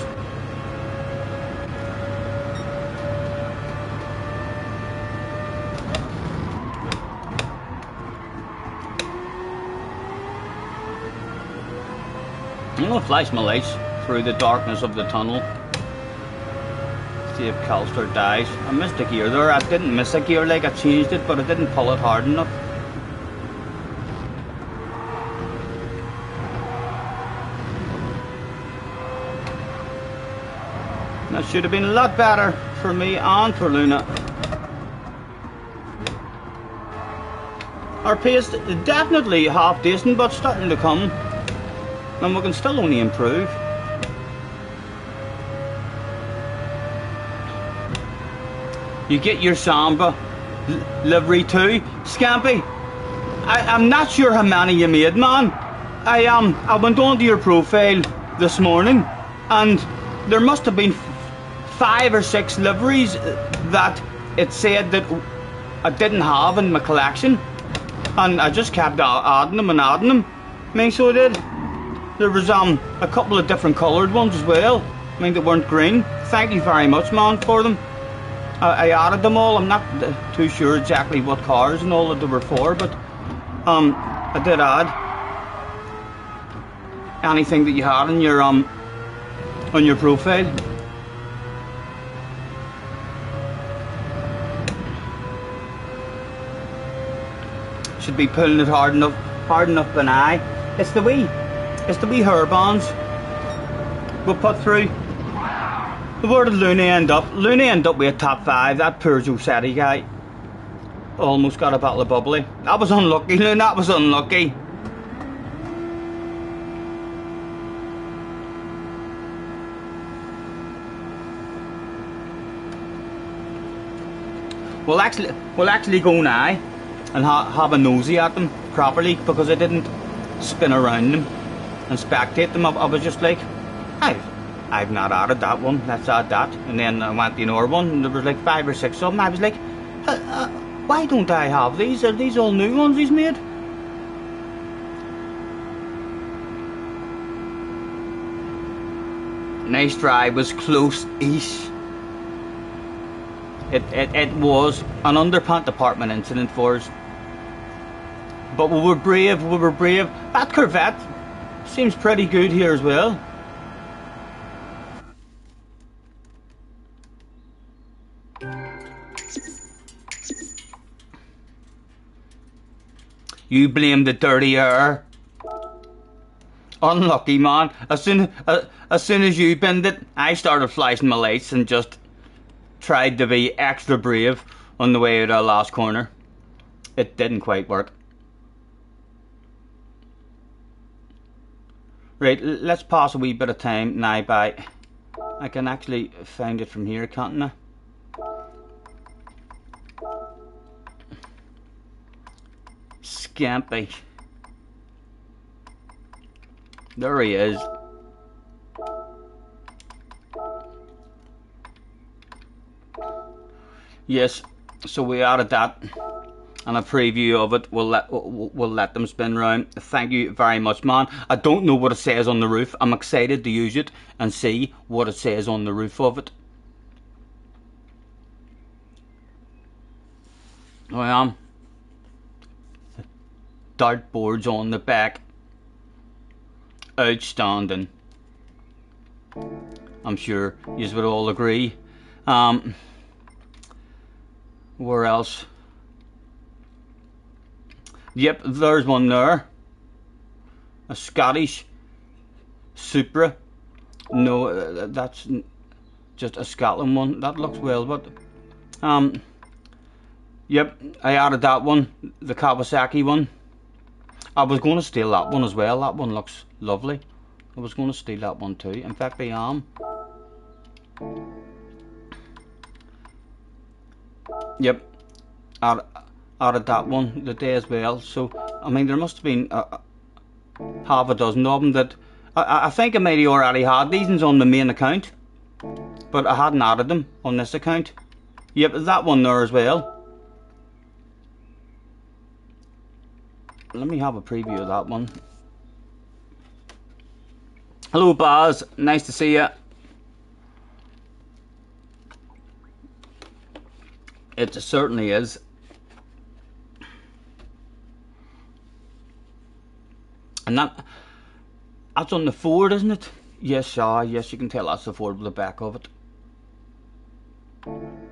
I'm going to flash my lights through the darkness of the tunnel. See if Calster dies. I missed a gear there. I didn't miss a gear, like I changed it, but I didn't pull it hard enough. That should have been a lot better for me and for Luna. Our pace is definitely half decent, but starting to come. And we can still only improve. You get your Samba livery too, Scampy. I'm not sure how many you made, man. I went onto your profile this morning, and there must have been 5 or 6 liveries that it said that I didn't have in my collection, and I just kept adding them and adding them. I mean, so I did. There was a couple of different coloured ones as well. I mean, they weren't green. Thank you very much, man, for them. I added them all. I'm not too sure exactly what cars and all that they were for, but I did add anything that you had on your profile. Should be pulling it hard enough by now. It's the wee hair bands we'll put through. Where did Luna end up? Luna ended up with a top 5. That poor Josetti guy almost got a bottle of bubbly. That was unlucky, Luna. That was unlucky. We'll actually go now and have a nosy at them properly, because I didn't spin around them and spectate them. I was just like, I've not added that one, let's add that. And then I went to another one and there was like 5 or 6 of them. I was like, why don't I have these? Are these all new ones he's made? Nice drive, was close-ish. It was an underpant department incident for us. But we were brave. That Corvette seems pretty good here as well. You blame the dirty air. Unlucky, man. As soon as you binned it, I started flashing my lights and just tried to be extra brave on the way out of the last corner. It didn't quite work. Right, let's pass a wee bit of time now by... I can actually find it from here, can't I? Scampy. There he is. Yes, so we added that and a preview of it. We'll let them spin round. Thank you very much, man. I don't know what it says on the roof. I'm excited to use it and see what it says on the roof of it. I am. Dartboards on the back. Outstanding. I'm sure you would all agree. Where else? Yep, there's one there. A Scottish Supra. No, that's just a Scotland one. That looks well, but yep, I added that one, the Kawasaki one. I was going to steal that one as well. That one looks lovely. I was going to steal that one too. In fact, I am. Yep, added that one today as well. So I mean, there must have been half a dozen of them that I think I maybe already had these ones on the main account, but I hadn't added them on this account. Yep, that one there as well. Let me have a preview of that one. Hello Baz, nice to see you. It certainly is. And that's on the Ford, isn't it? Yes, yes, you can tell that's the Ford with the back of it.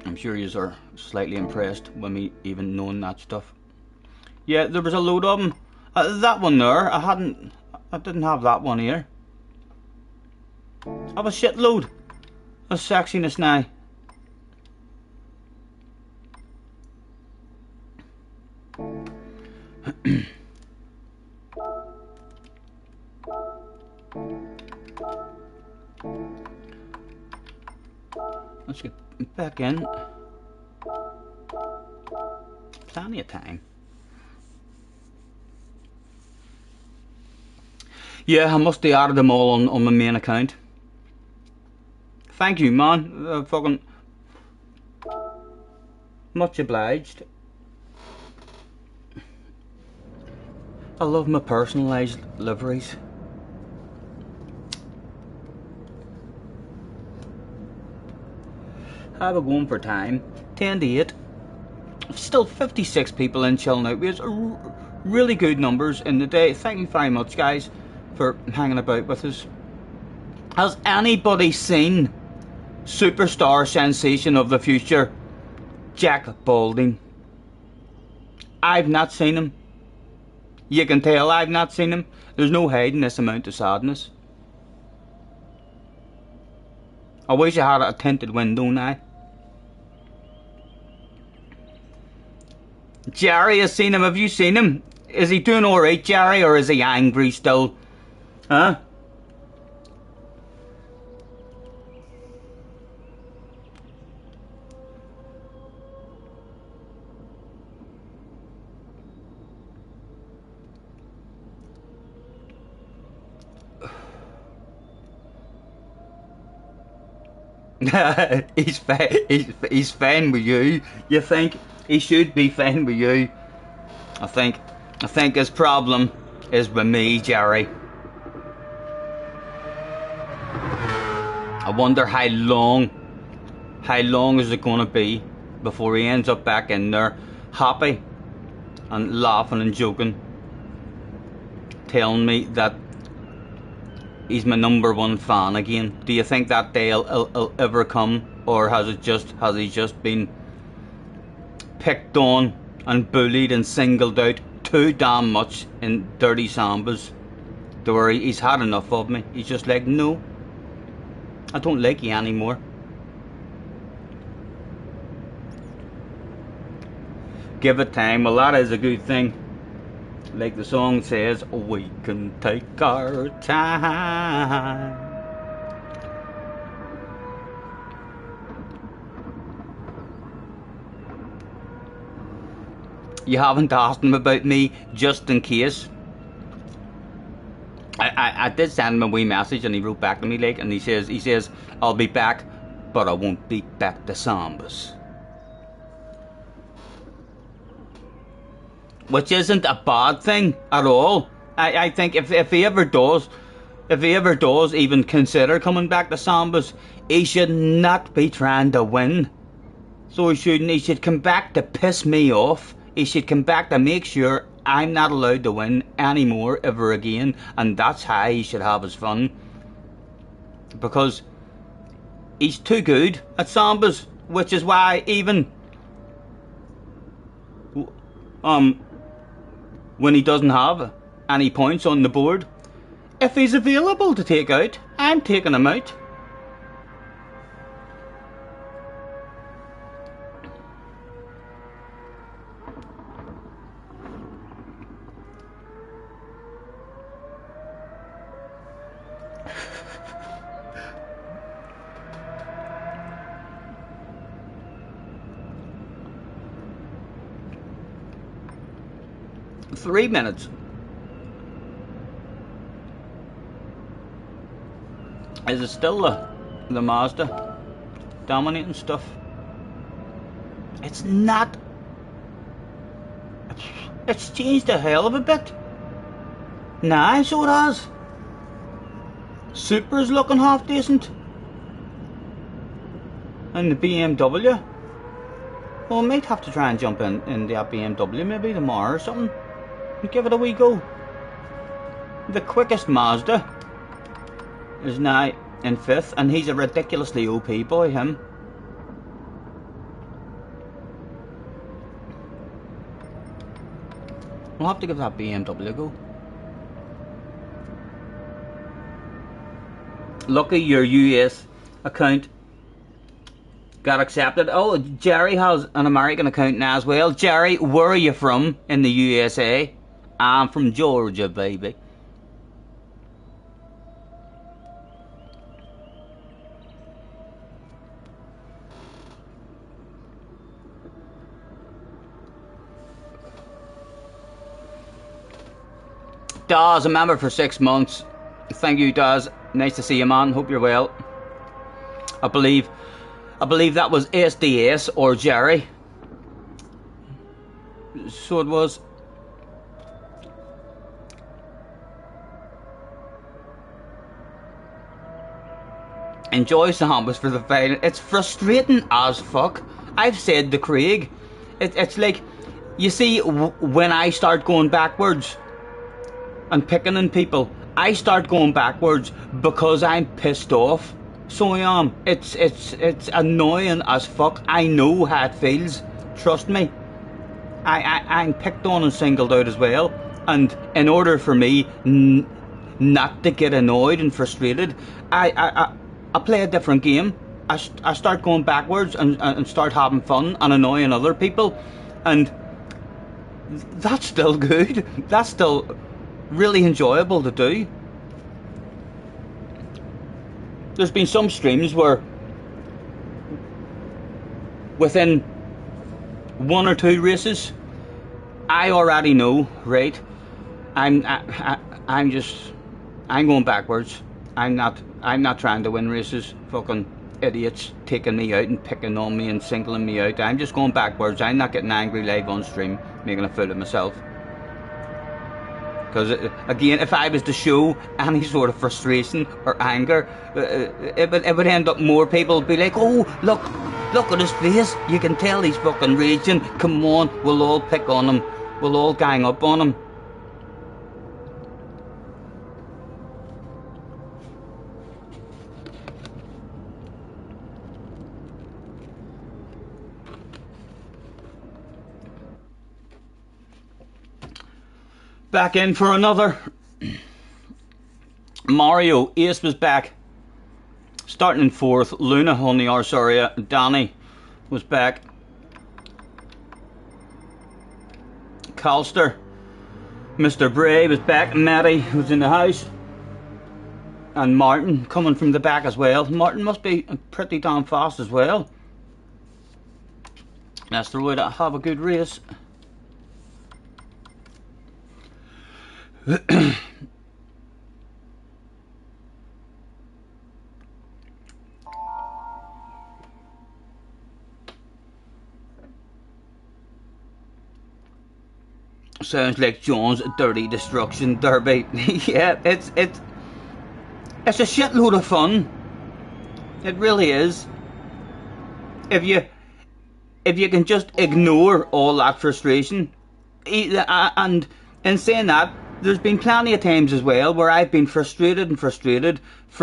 I'm sure you are slightly impressed with me even knowing that stuff. Yeah, there was a load of them. That one there, I didn't have that one here. I have a shitload of sexiness now. Let's get back in. Plenty of time. Yeah, I must have added them all on my main account. Thank you, man. Fucking much obliged. I love my personalised liveries. How are we going for time? 10 to 8. Still 56 people in chilling out. We have really good numbers in the day. Thank you very much, guys, for hanging about with us. Has anybody seen superstar sensation of the future, Jack Balding? I've not seen him. You can tell I've not seen him. There's no hiding this amount of sadness. I wish I had a tinted window now. Jerry has seen him. Have you seen him? Is he doing alright, Jerry, or is he angry still? Huh? he's fine with you. You think he should be fine with you? I think his problem is with me, Jerry. I wonder how long is it gonna be before he ends up back in there, happy and laughing and joking, telling me that he's my #1 fan again. Do you think that day will ever come, or has he just been picked on and bullied and singled out too damn much in Dirty Sambas, to where he's had enough of me? He's just like, no, I don't like you anymore. Give it time. Well, that is a good thing. Like the song says, we can take our time. You haven't asked him about me, just in case. I did send him a wee message, and he wrote back to me, like, and he says, I'll be back, but I won't be back to Sambas. Which isn't a bad thing at all. I think if he ever does even consider coming back to Sambas, he should not be trying to win. So he shouldn't. He should come back to piss me off. He should come back to make sure I'm not allowed to win anymore ever again, and that's how he should have his fun. Because he's too good at Sambas, which is why even when he doesn't have any points on the board, if he's available to take out, I'm taking him out. 3 minutes. Is it still the Mazda dominating stuff? It's not. It's changed a hell of a bit. Nah, so it has. Supra's looking half decent. And the BMW. Well, I might have to try and jump in that BMW maybe tomorrow or something. And give it a wee go. The quickest Mazda is now in 5th, and he's a ridiculously OP boy, him. We'll have to give that BMW a go. Lucky your US account got accepted. Oh, Jerry has an American account now as well. Jerry, where are you from in the USA? I'm from Georgia, baby. Daz, a member for 6 months. Thank you, Daz. Nice to see you, man. Hope you're well. I believe that was SDS or Jerry. So it was. Enjoy Sambas for the final. It's frustrating as fuck. I've said to Craig, it's like, you see, when I start going backwards and picking on people, I start going backwards because I'm pissed off. So I am. It's annoying as fuck. I know how it feels. Trust me. I'm picked on and singled out as well. And in order for me not to get annoyed and frustrated, I play a different game. I start going backwards and start having fun and annoying other people. And that's still good. That's still really enjoyable to do. There's been some streams where within 1 or 2 races I already know, right, I'm going backwards. I'm not trying to win races. Fucking idiots taking me out and picking on me and singling me out. I'm just going backwards. I'm not getting angry live on stream, making a fool of myself. Because again, if I was to show any sort of frustration or anger, it would end up more people would be like, oh, look at his face. You can tell he's fucking raging. Come on, we'll all pick on him. We'll all gang up on him. Back in for another. Mario, Ace was back. Starting in 4th. Luna on the Arsaria. Danny was back. Calster. Mr. Bray was back. Matty was in the house. And Martin coming from the back as well. Martin must be pretty damn fast as well. That's the way to have a good race. Sounds like John's Dirty Destruction Derby. Yeah, it's a shitload of fun. It really is. If you can just ignore all that frustration, and in saying that, there's been plenty of times as well where I've been frustrated for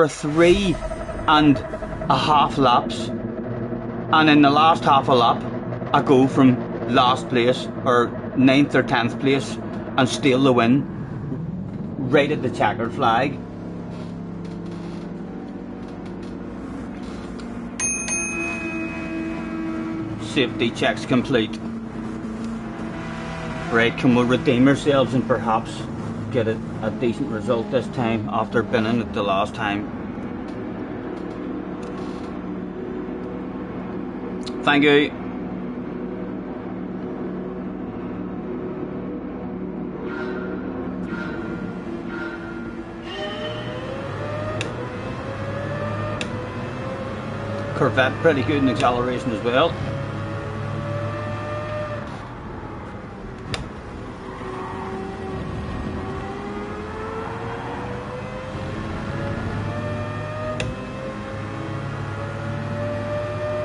3.5 laps, and in the last half a lap I go from last place or 9th or 10th place and steal the win right at the checkered flag. Safety checks complete. Right, can we redeem ourselves and perhaps get a decent result this time after binning it the last time? Thank you. Corvette pretty good in acceleration as well.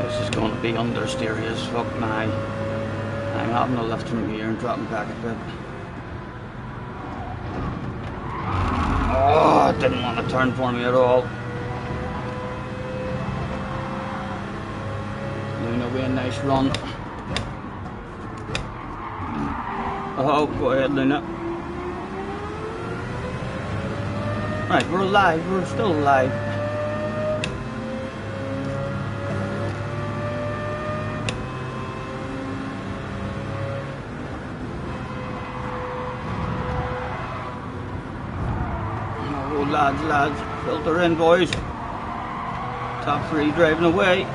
This is going to be understeery as fuck now. I'm having a lift from here and dropping back a bit. Oh, it didn't want to turn for me at all. Luna with a nice run. Oh, go ahead, Luna. Right, we're alive. We're still alive. Lads, filter in, boys. Top 3 driving away.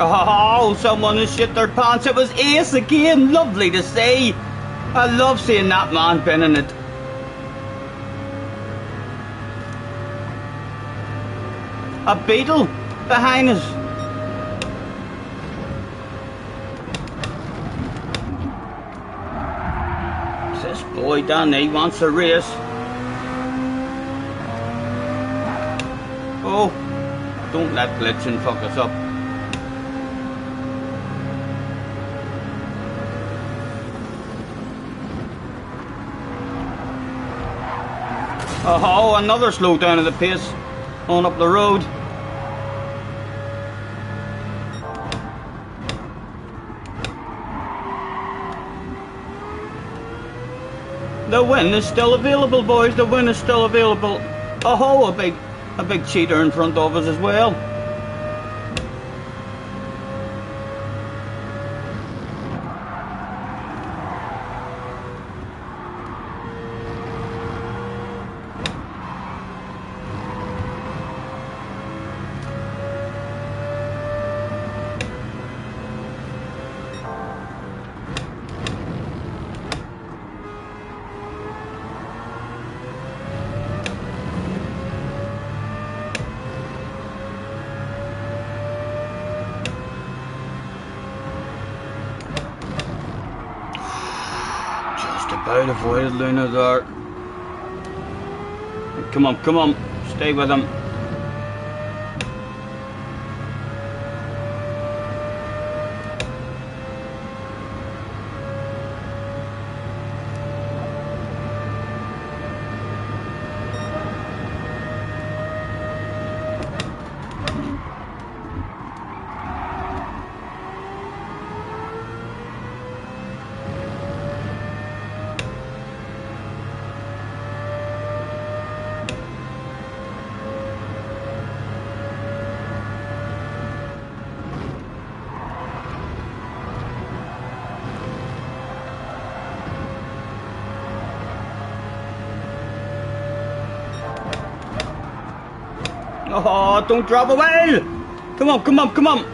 Oh, someone has shit their pants. It was Ace again. Lovely to see. I love seeing that man pinning it. A beetle behind us. This boy down there wants a race. Oh, don't let glitching fuck us up. Oh, another slow down of the pace on up the road. The win is still available, boys. The win is still available. Oh, a big cheater in front of us as well. About avoided Luna there. Come on, stay with him. Oh, don't drop away! Come on!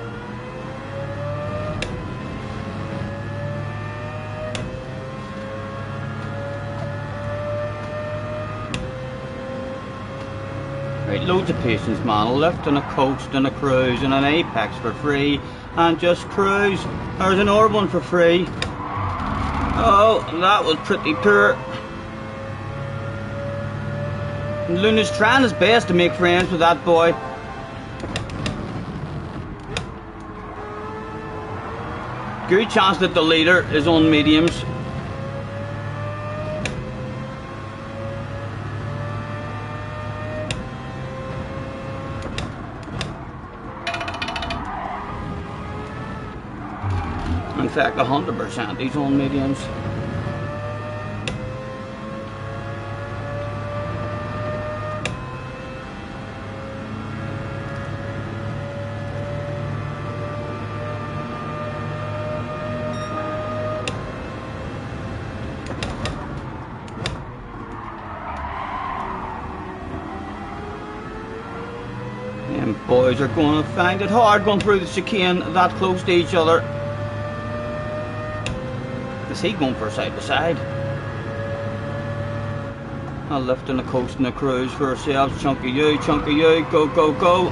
Right, loads of patience, man. A lift and a coast and a cruise and an apex for free. And just cruise. There's another one for free. Oh, that was pretty poor. Luna's trying his best to make friends with that boy. Good chance that the leader is on mediums. In fact, 100% he's on mediums. boys are going to find it hard going through the chicane that close to each other. Is he going for a side by side? A lift and a coast and a cruise for ourselves. Chunky you, go, go, go.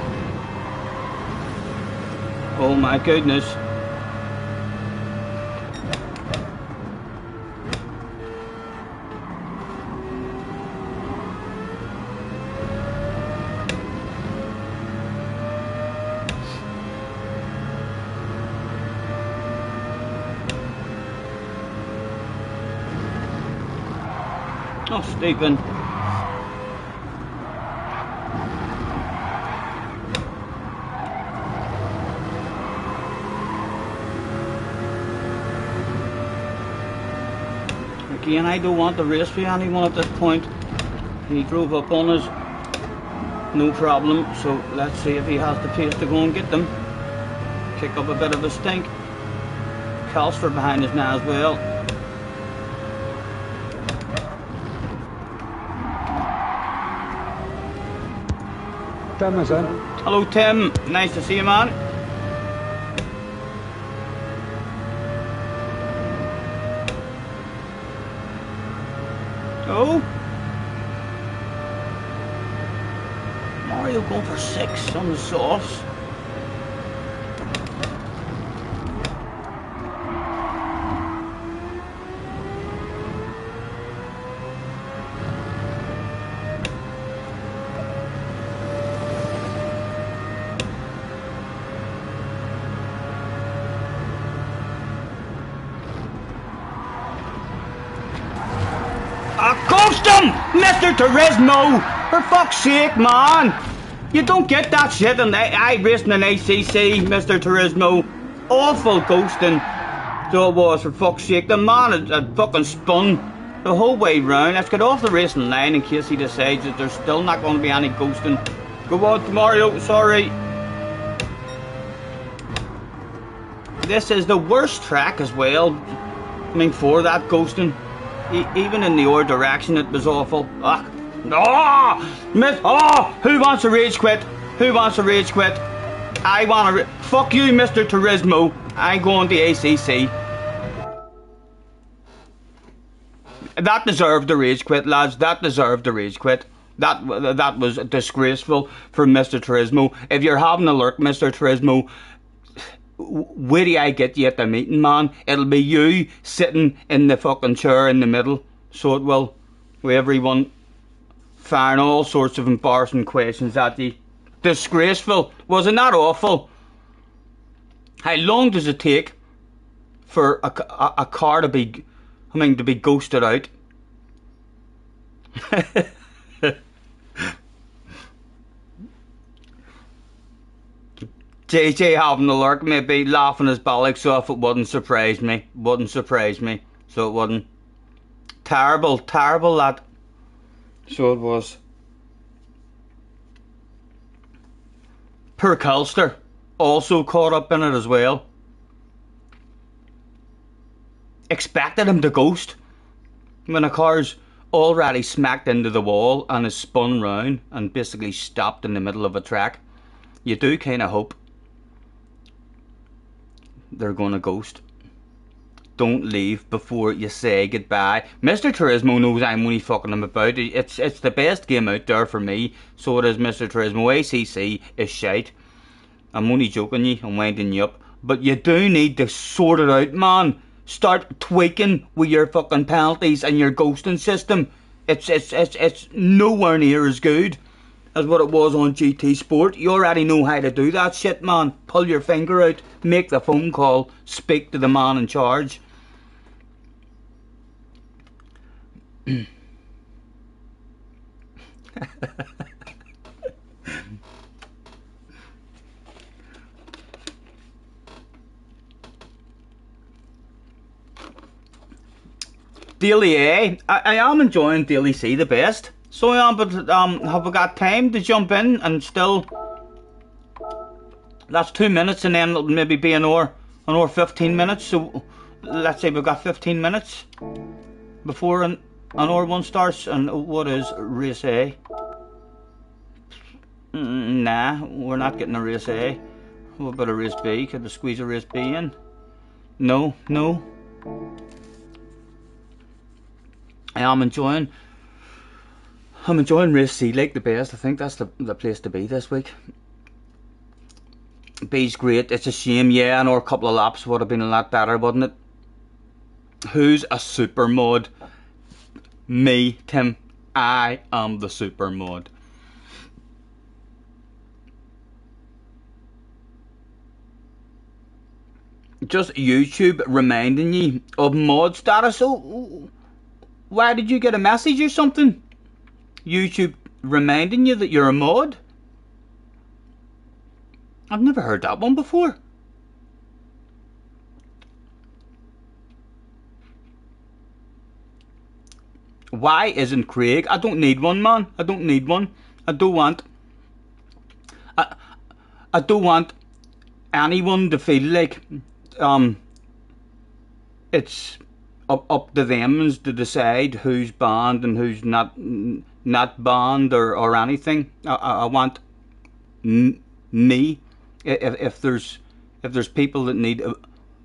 Oh my goodness. Oh, Stephen. Again, I don't want to race for anyone at this point. He drove up on us, no problem. So let's see if he has the pace to go and get them. Kick up a bit of a stink. Calster behind us now as well. Tim is in. Hello Tim, nice to see you, man. Oh, Mario going for 6 on the sauce. Mr. Turismo! For fuck's sake, man! You don't get that shit in I racing in ACC, Mr. Turismo. Awful ghosting. So it was, for fuck's sake. The man had fucking spun the whole way round. Let's get off the racing line in case he decides that there's still not going to be any ghosting. Go on, Mario, sorry. This is the worst track as well. I mean, for that ghosting. Even in the other direction, it was awful. Ah, who wants to rage quit? Who wants to rage quit? I want to. Fuck you, Mr. Turismo. I'm going to ACC. That deserved the rage quit, lads. That deserved the rage quit. That was disgraceful for Mr. Turismo. If you're having a lurk, Mr. Turismo, where do I get you at the meeting, man? It'll be you sitting in the fucking chair in the middle. So it will. With everyone firing all sorts of embarrassing questions at you. Disgraceful. Wasn't that awful? How long does it take for a car to be, to be ghosted out? JJ having a lurk, maybe laughing his bollocks off. It wouldn't surprise me. Wouldn't surprise me. So it wouldn't. Terrible, terrible that. So it was. Poor Calster also caught up in it as well. Expected him to ghost when a car's already smacked into the wall and is spun round and basically stopped in the middle of a track. You do kind of hope they're gonna ghost. Don't leave before you say goodbye. Mr. Turismo knows I'm only fucking him about. It's the best game out there for me. So it is, Mr. Turismo. ACC is shite. I'm only joking you and winding you up. But you do need to sort it out, man. Start tweaking with your fucking penalties and your ghosting system. It's nowhere near as good as what it was on GT Sport. You already know how to do that shit, man. Pull your finger out, make the phone call, speak to the man in charge. Daily A. I am enjoying Daily C the best. So I am, but have we got time to jump in and still? That's 2 minutes, and then it'll maybe be an hour 15 minutes. So let's say we've got 15 minutes before an hour one starts. And what is race A? Nah, we're not getting a race A. What about a race B? Could we squeeze a race B in? No, no. I'm enjoying race C like the best. I think that's the place to be this week. B's great. It's a shame, yeah, I know a couple of laps would have been a lot better, wouldn't it? Who's a super mod? Me, Tim. I am the super mod. Just YouTube reminding you of mod status. Oh, why did you get a message or something? YouTube reminding you that you're a mod? I've never heard that one before. Why isn't Craig? I don't need one, man. I don't need one. I don't want anyone to feel like it's up to them to decide who's banned and who's not banned or anything. I want me. If there's people that need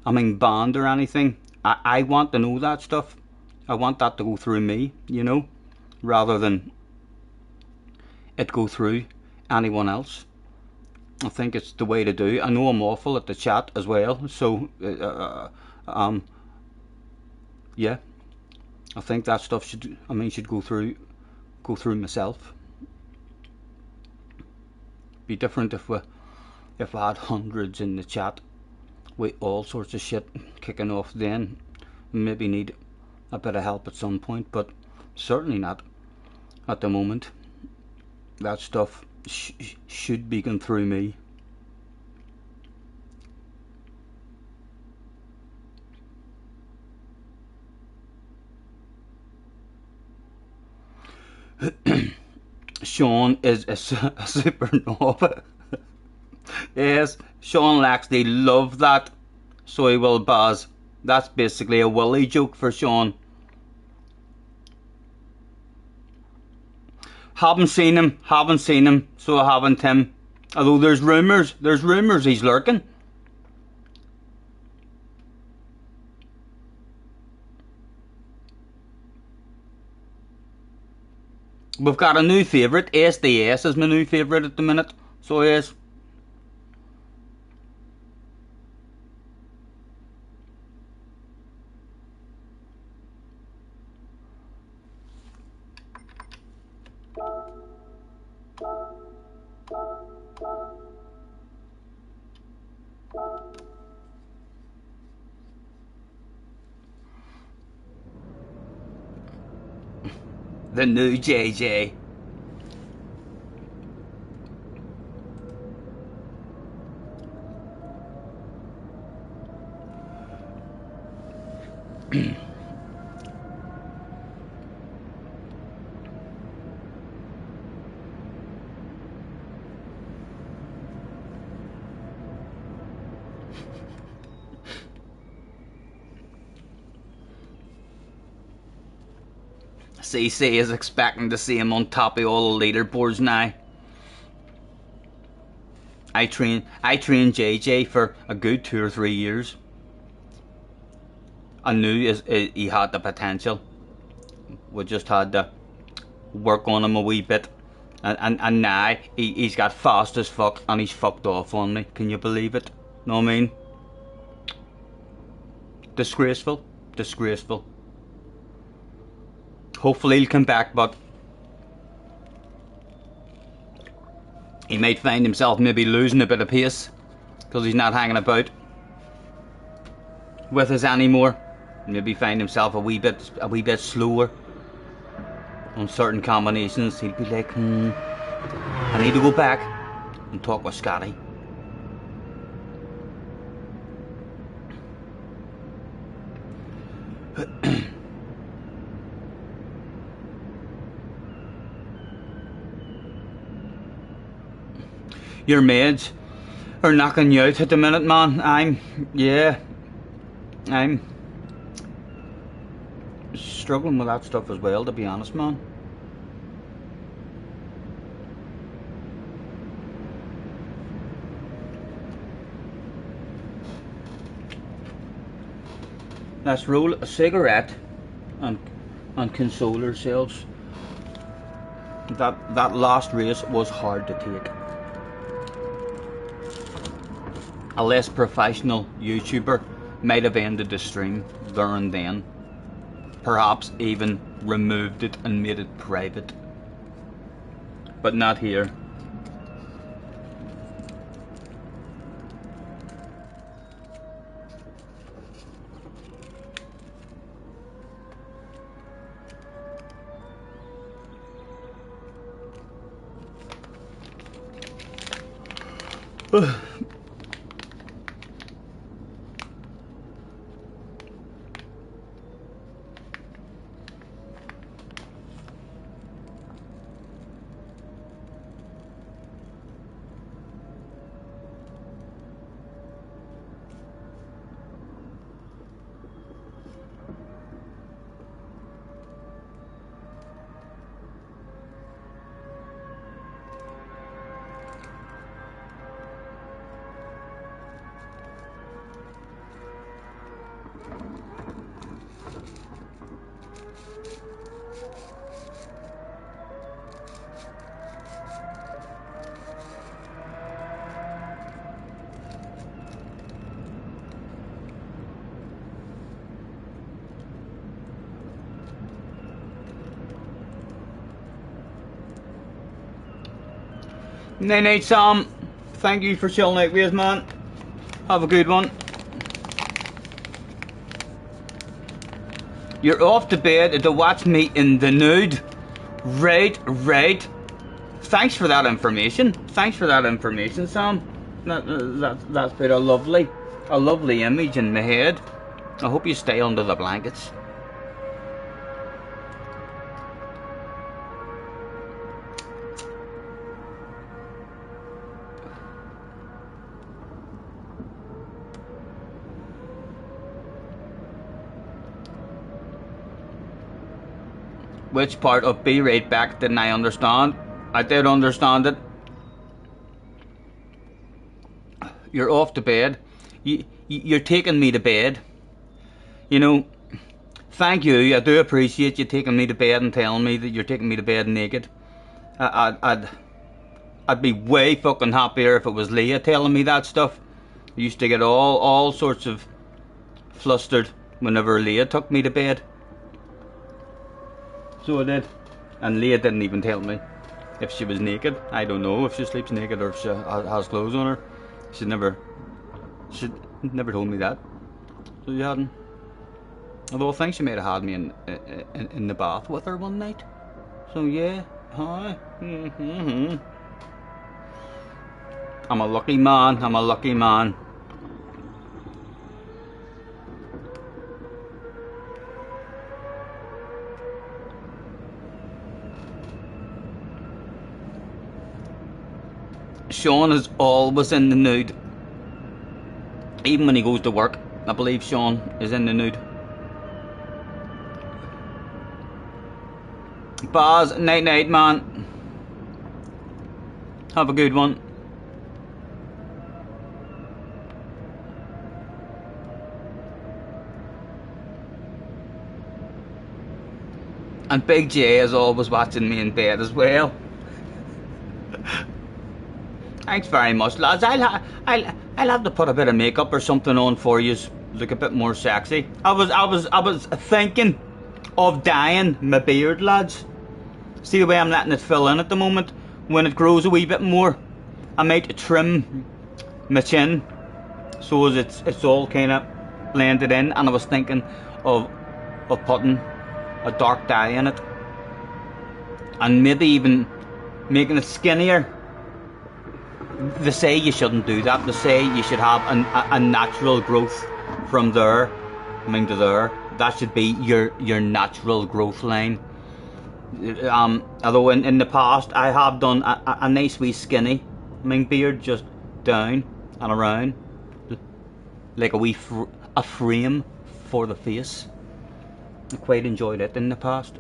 banned or anything, I want to know that stuff. I want that to go through me, you know, rather than it go through anyone else. I think it's the way to do. I know I'm awful at the chat as well, so yeah, I think that stuff should go through myself. Be different if we had hundreds in the chat with all sorts of shit kicking off. Then maybe need a bit of help at some point, but certainly not at the moment. That stuff should be going through me. Sean is a supernova. Yes, Sean will actually love that. So he will, Baz. That's basically a Willy joke for Sean. Haven't seen him, so I haven't him. Although there's rumours he's lurking. We've got a new favourite. SDS is my new favourite at the minute. So yes. The new JJ. CC is expecting to see him on top of all the leaderboards now. I trained JJ for a good 2 or 3 years. I knew he had the potential. We just had to work on him a wee bit. And now he's got fast as fuck and he's fucked off on me. Can you believe it? Know what I mean? Disgraceful. Disgraceful. Hopefully he'll come back, but he might find himself maybe losing a bit of pace because he's not hanging about with us anymore. Maybe find himself a wee bit slower on certain combinations. He'll be like, I need to go back and talk with Scotty. Your maids are knocking you out at the minute, man. I'm struggling with that stuff as well, to be honest, man. Let's roll a cigarette and console ourselves. That last race was hard to take. A less professional YouTuber might have ended the stream there and then. Perhaps even removed it and made it private. But not here. Night, Sam. Thank you for chilling out with us, man. Have a good one. You're off to bed to watch me in the nude. Right. Thanks for that information. Sam. That's been a lovely image in my head. I hope you stay under the blankets. Which part of Be Right Back didn't I understand? I did understand it. You're off to bed. You're taking me to bed. You know, thank you. I do appreciate you taking me to bed and telling me that you're taking me to bed naked. I'd be way fucking happier if it was Leah telling me that stuff. I used to get all sorts of flustered whenever Leah took me to bed. So I did. And Leah didn't even tell me if she was naked. I don't know if she sleeps naked or if she has clothes on her. She never told me that. So you hadn't. Although I think she might have had me in the bath with her one night. So yeah, hi. I'm a lucky man. Sean is always in the nude. Even when he goes to work, I believe Sean is in the nude. Baz, night, man. Have a good one. And Big J is always watching me in bed as well. Thanks very much, lads. I'll have to put a bit of makeup or something on for you, look a bit more sexy. I was thinking of dyeing my beard, lads. See the way I'm letting it fill in at the moment. When it grows a wee bit more, I might trim my chin so as it's all kind of blended in. And I was thinking of putting a dark dye in it, and maybe even making it skinnier. They say you shouldn't do that. They say you should have a natural growth from there, to there. That should be your natural growth line. Although in the past I have done a nice wee skinny beard, just down and around, like a frame for the face. I quite enjoyed it in the past.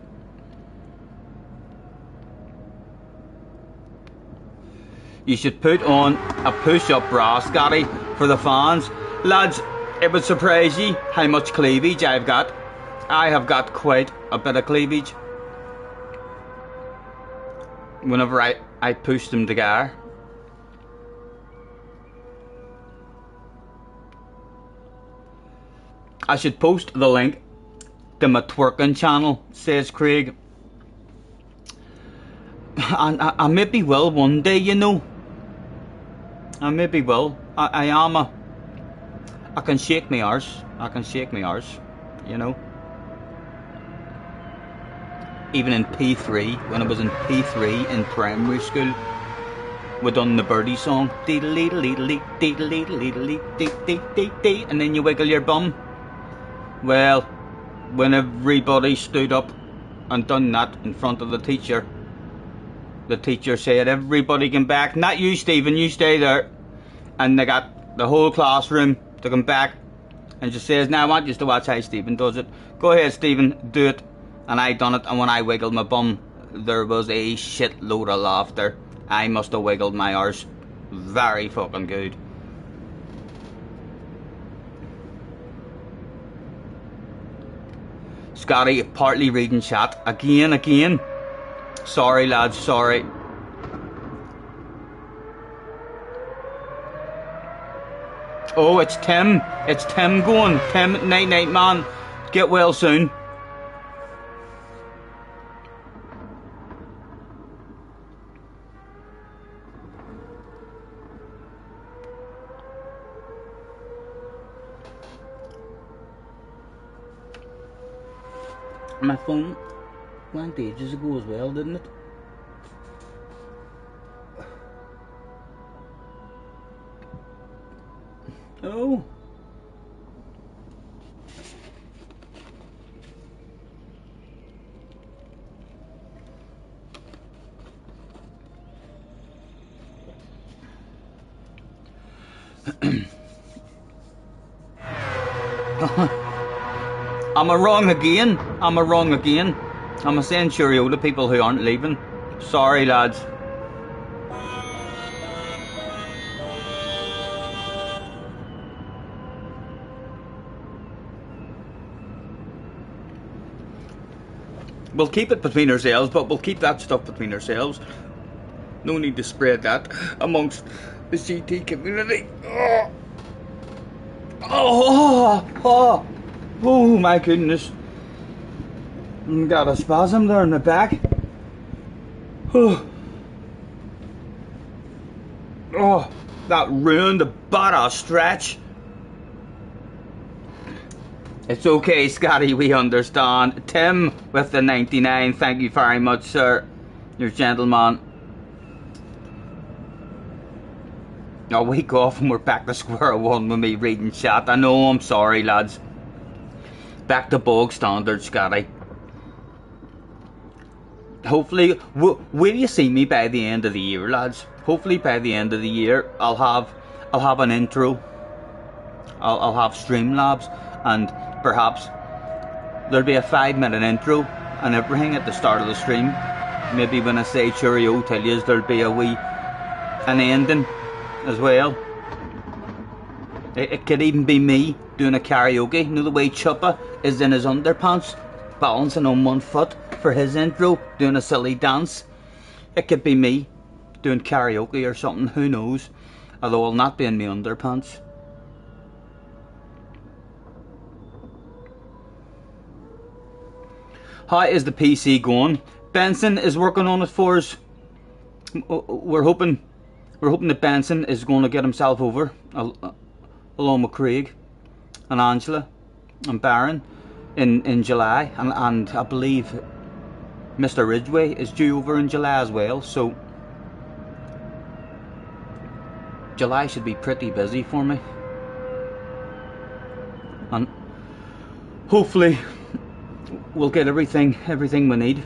You should put on a push-up bra, Scotty, for the fans. Lads, It would surprise you how much cleavage I've got. I have got quite a bit of cleavage. Whenever I push them together. I should post the link to my twerking channel, says Craig. And I maybe will one day, you know. I maybe will. I am a... I can shake my arse. I can shake my arse, you know. Even in P3, when I was in P3 in primary school, we done the birdie song. And then you wiggle your bum. Well, when everybody stood up and done that in front of the teacher said, everybody come back. Not you, Stephen, you stay there. And they got the whole classroom to come back. And she says, now I want you to watch how Stephen does it. Go ahead, Stephen, do it. And I done it, and when I wiggled my bum, there was a shitload of laughter. I must have wiggled my arse very fucking good. Scotty, partly reading chat. Again. Sorry, lads, sorry. Oh, it's Tim. It's Tim going. Tim, night, man. Get well soon. My phone went ages ago as well, didn't it? Oh. Am I wrong again? I'm a saying cheerio to people who aren't leaving. Sorry, lads. We'll keep it between ourselves, but we'll keep that stuff between ourselves. No need to spread that amongst the GT community. Oh my goodness. Got a spasm there in the back. Oh, that ruined the badass stretch. It's okay, Scotty, we understand. Tim with the 99, thank you very much, sir. You're a gentleman. A week off and we're back to square one with me reading chat. I know, I'm sorry, lads. Back to bog standards, Scotty. Hopefully, will you see me by the end of the year, lads? Hopefully by the end of the year, I'll have an intro. I'll have Streamlabs, and perhaps there'll be a 5-minute intro and everything at the start of the stream. Maybe when I say cheerio, tell you there'll be an ending as well. It could even be me doing a karaoke. You know the way Chuppa is in his underpants, balancing on one foot for his intro, doing a silly dance. It could be me doing karaoke or something, who knows. Although I'll not be in my underpants. How is the PC going? Benson is working on it for us. We're hoping that Benson is going to get himself over, along with Craig and Angela and Baron in July, and I believe Mr. Ridgway is due over in July as well, so July should be pretty busy for me, and hopefully we'll get everything we need.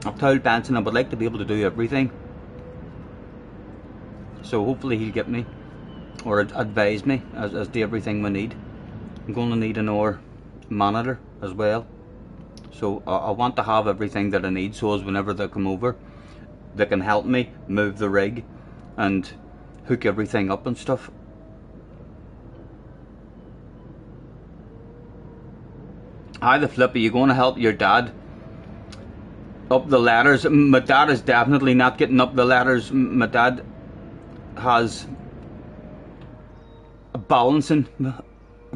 I've told Benson I would like to be able to do everything, so hopefully he'll get me or advise me as to everything we need. I'm going to need another monitor as well, so I want to have everything that I need, so as whenever they come over they can help me move the rig and hook everything up and stuff. How the flip are you going to help your dad up the ladders? My dad is definitely not getting up the ladders. My dad has balancing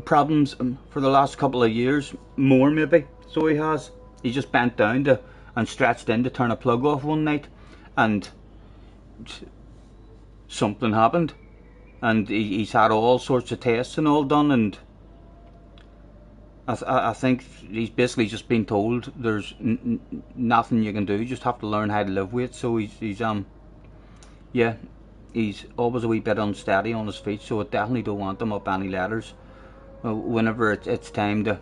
problems for the last couple of years, more maybe. So he has. He just bent down to and stretched in to turn a plug off one night, and something happened, and he's had all sorts of tests and all done, and I think he's basically just been told there's nothing you can do. You just have to learn how to live with it. So he's yeah, he's always a wee bit unsteady on his feet. So I definitely don't want him up any ladders. Whenever it's time to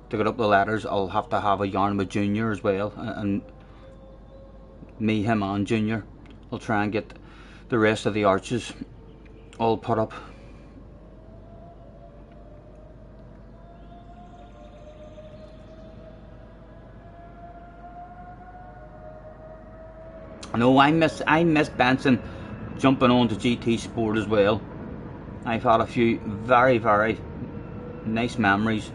get up the ladders, I'll have to have a yarn with Junior as well, and me, him, and Junior. I'll try and get the rest of the arches all put up. No, I miss Benson jumping onto GT Sport as well. I've had a few very, very nice memories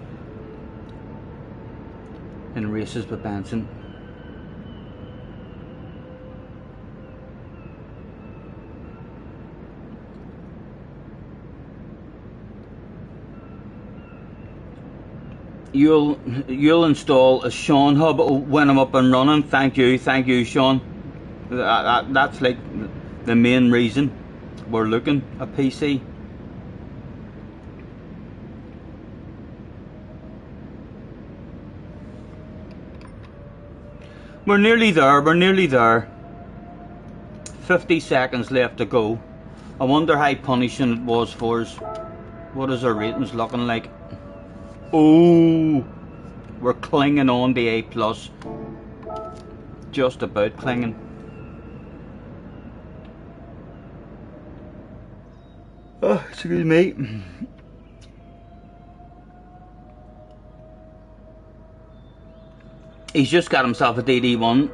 in races with Benson. You'll install a Sean hub when I'm up and running. Thank you, Sean. That's like the main reason we're looking at PC. We're nearly there. 50 seconds left to go. I wonder how punishing it was for us. What is our ratings looking like? Oh, we're clinging on the A+. Just about clinging. Oh, excuse me. He's just got himself a DD1.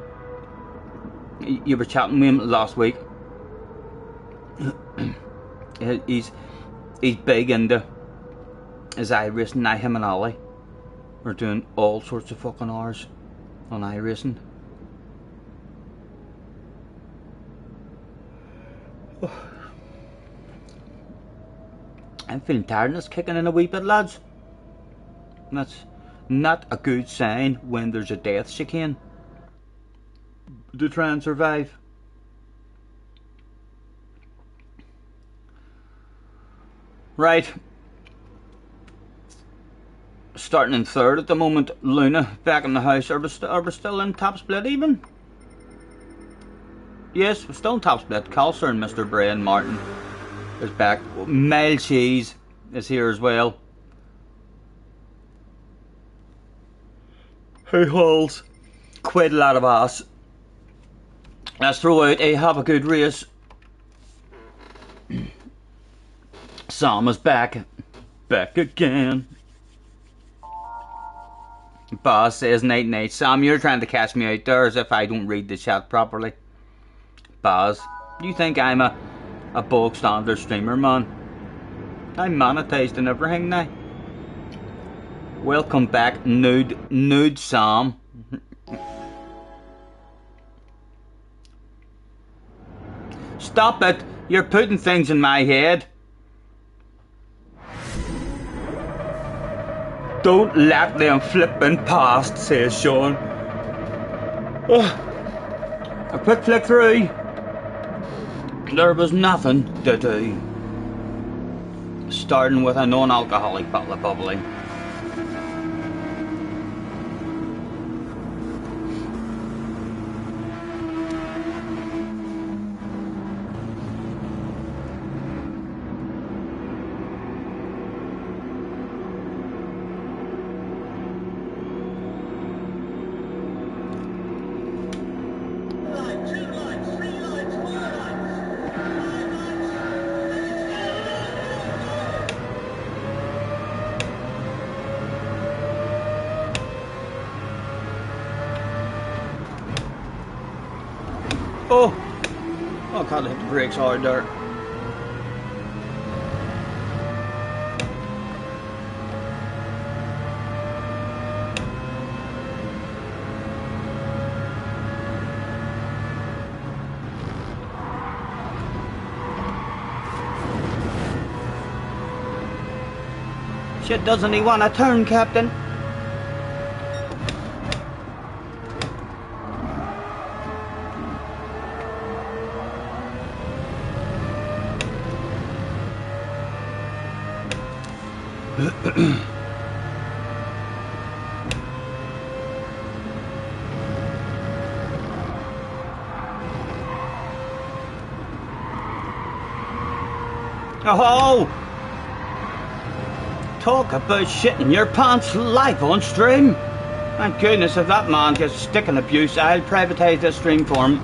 You were chatting with him last week. He's big into his iRacing. Now him and Ollie are doing all sorts of fucking hours on iRacing. I'm feeling tiredness kicking in a wee bit, lads. That's not a good sign when there's a death chicane to try and survive. Right. Starting in third at the moment. Luna back in the house. Are we still in top split even? Yes, we're still in top split. Calcer and Mr. Brian Martin is back. Mile Cheese is here as well. Who hauls quite a lot of ass. Let's throw out a have a good race. Sam is back again. Boss says night night. Sam, you're trying to catch me out there as if I don't read the chat properly. Boss, you think I'm a bog standard streamer, man? I'm monetized and everything now. Welcome back, nude Sam. Stop it! You're putting things in my head. Don't let them flipping past, says Sean. A quick flick through. There was nothing to do. Starting with a non-alcoholic bottle of bubbly. Oh, I can't hit the brakes hard there. Shit, doesn't he want a turn, Captain? Oh! Talk about shitting your pants live on stream. Thank goodness if that man gets stick and abuse, I'll privatise this stream for him.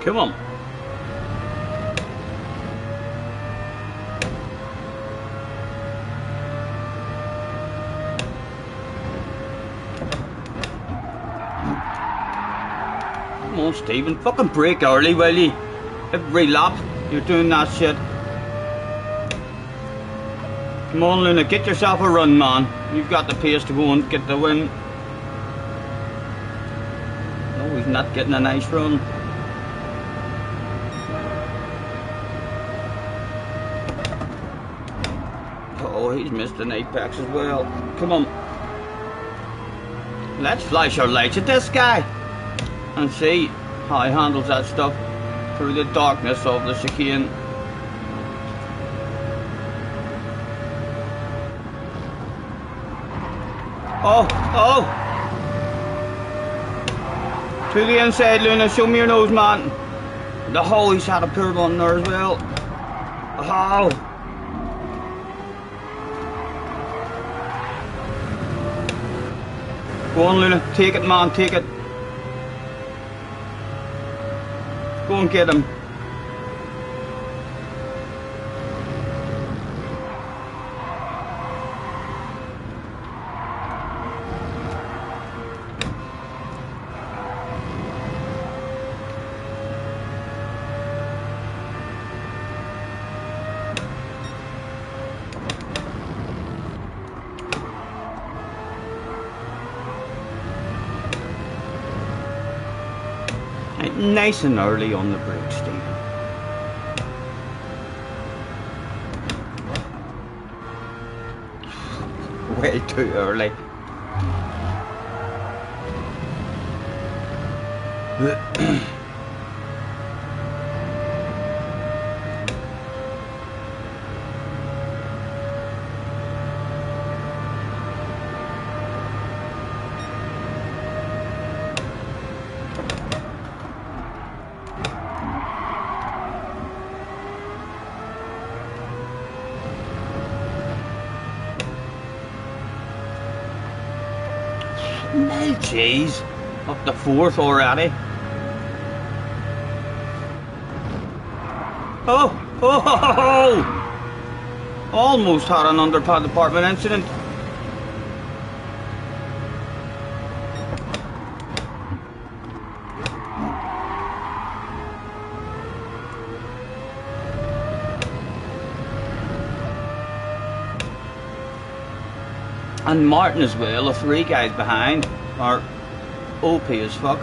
Come on. Come on, Stephen. Fucking break early, will you? Every lap, you're doing that shit. Come on, Luna. Get yourself a run, man. You've got the pace to go and get the win. No, he's not getting a nice run. Oh, he's missed an apex as well. Come on. Let's flash our lights at this guy and see how he handles that stuff through the darkness of the chicane. Oh, oh! To the inside, Luna. Show me your nose, man. Oh, he's had a poor one there as well. Oh! Go on, Luna. Take it, man. Take it. Go and get him. Nice and early on the break, Stephen. Way too early. Jeez, up the fourth already. Oh, oh, oh, oh. Almost had an underpad department incident. And Martin as well, the 3 guys behind, are OP as fuck.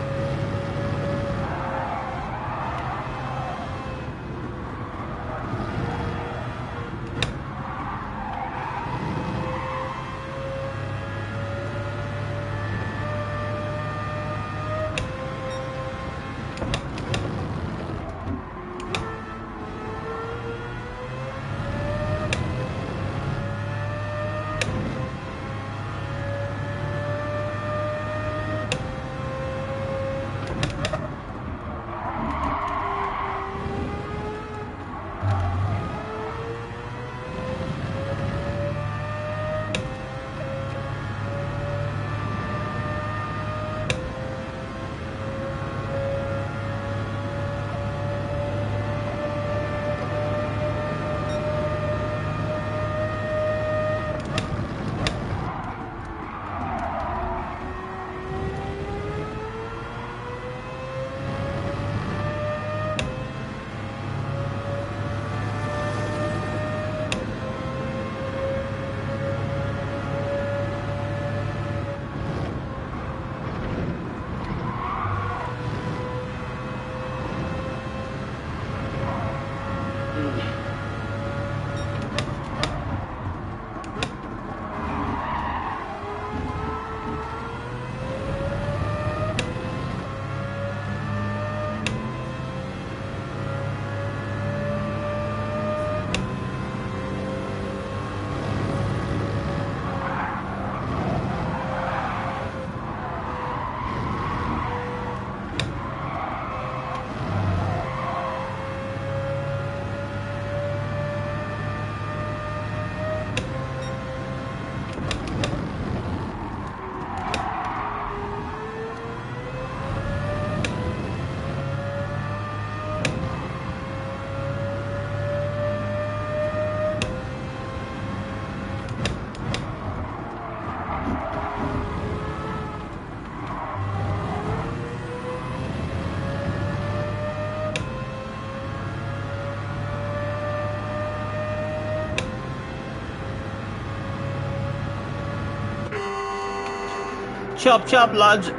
Chop chop, lads.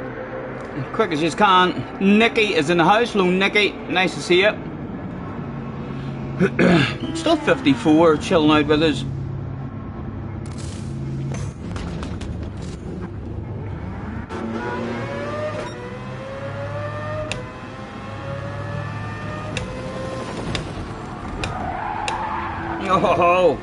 Quick as you can. Nicky is in the house. Hello, Nicky. Nice to see you. Still 54, chilling out with us. Oh.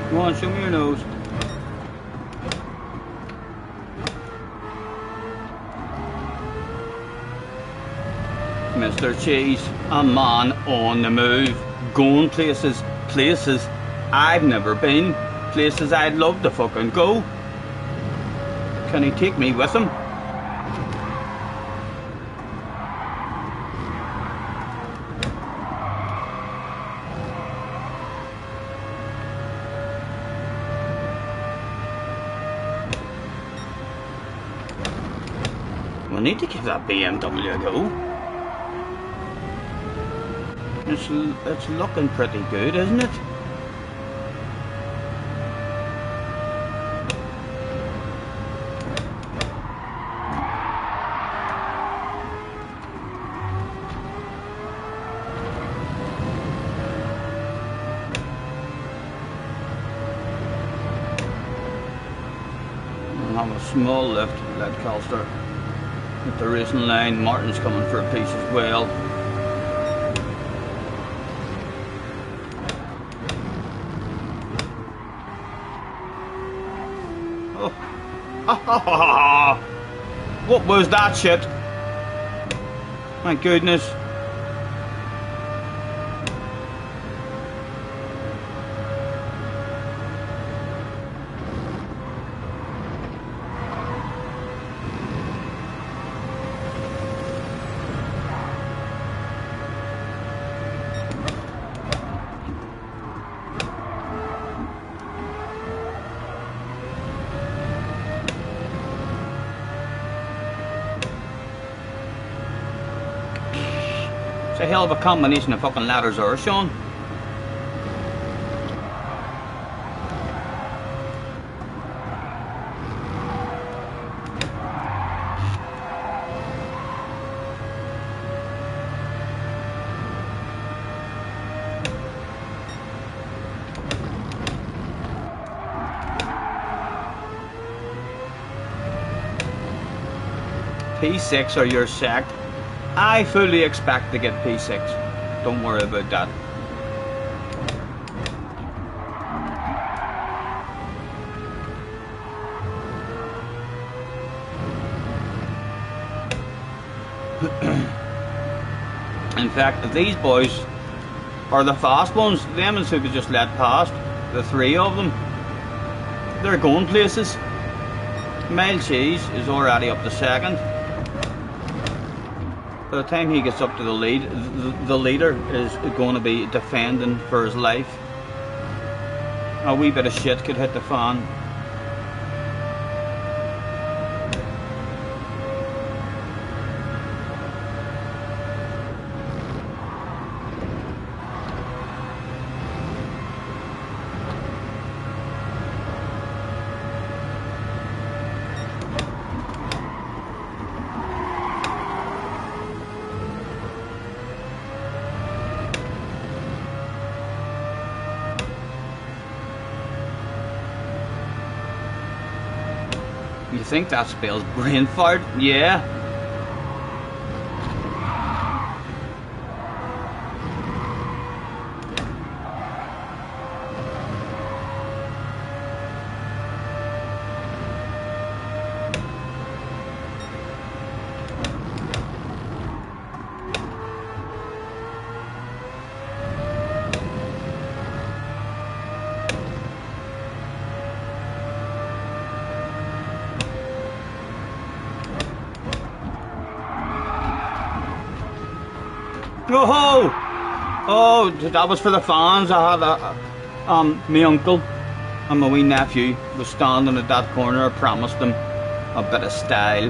Come on, show me your nose. Mr. Cheese, a man on the move, going places I've never been, places I'd love to fucking go. Can he take me with him? We need to give that BMW a go. It's looking pretty good, isn't it? I'll have a small lift, lead caster at the racing line. Martin's coming for a piece as well. What was that shit? My goodness. It's a hell of a combination of fucking ladders there, Sean. P6 or you're sacked. I fully expect to get P6. Don't worry about that. In fact, these boys are the fast ones. Them and who could just let past. The three of them. They're going places. Mile Cheese is already up to second. By the time he gets up to the lead, the leader is going to be defending for his life. A wee bit of shit could hit the fan. You think that spells brain fart? Yeah. Oh, oh, that was for the fans. I had my uncle and my wee nephew was standing at that corner. I promised them a bit of style.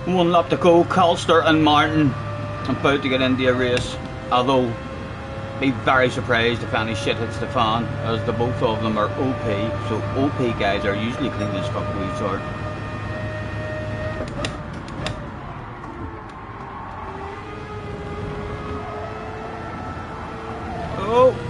One lap to go. Colster and Martin about to get into a race, although be very surprised if any shit hits the fan, as the both of them are OP, so OP guys are usually clean as fuck with each other. Oh!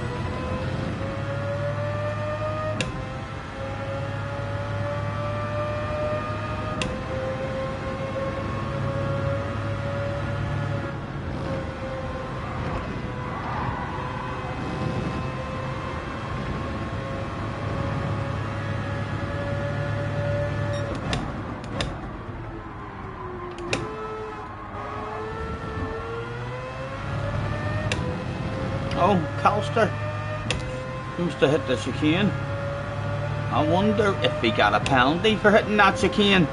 Oh, Colster seems to hit the chicane. I wonder if he got a penalty for hitting that chicane.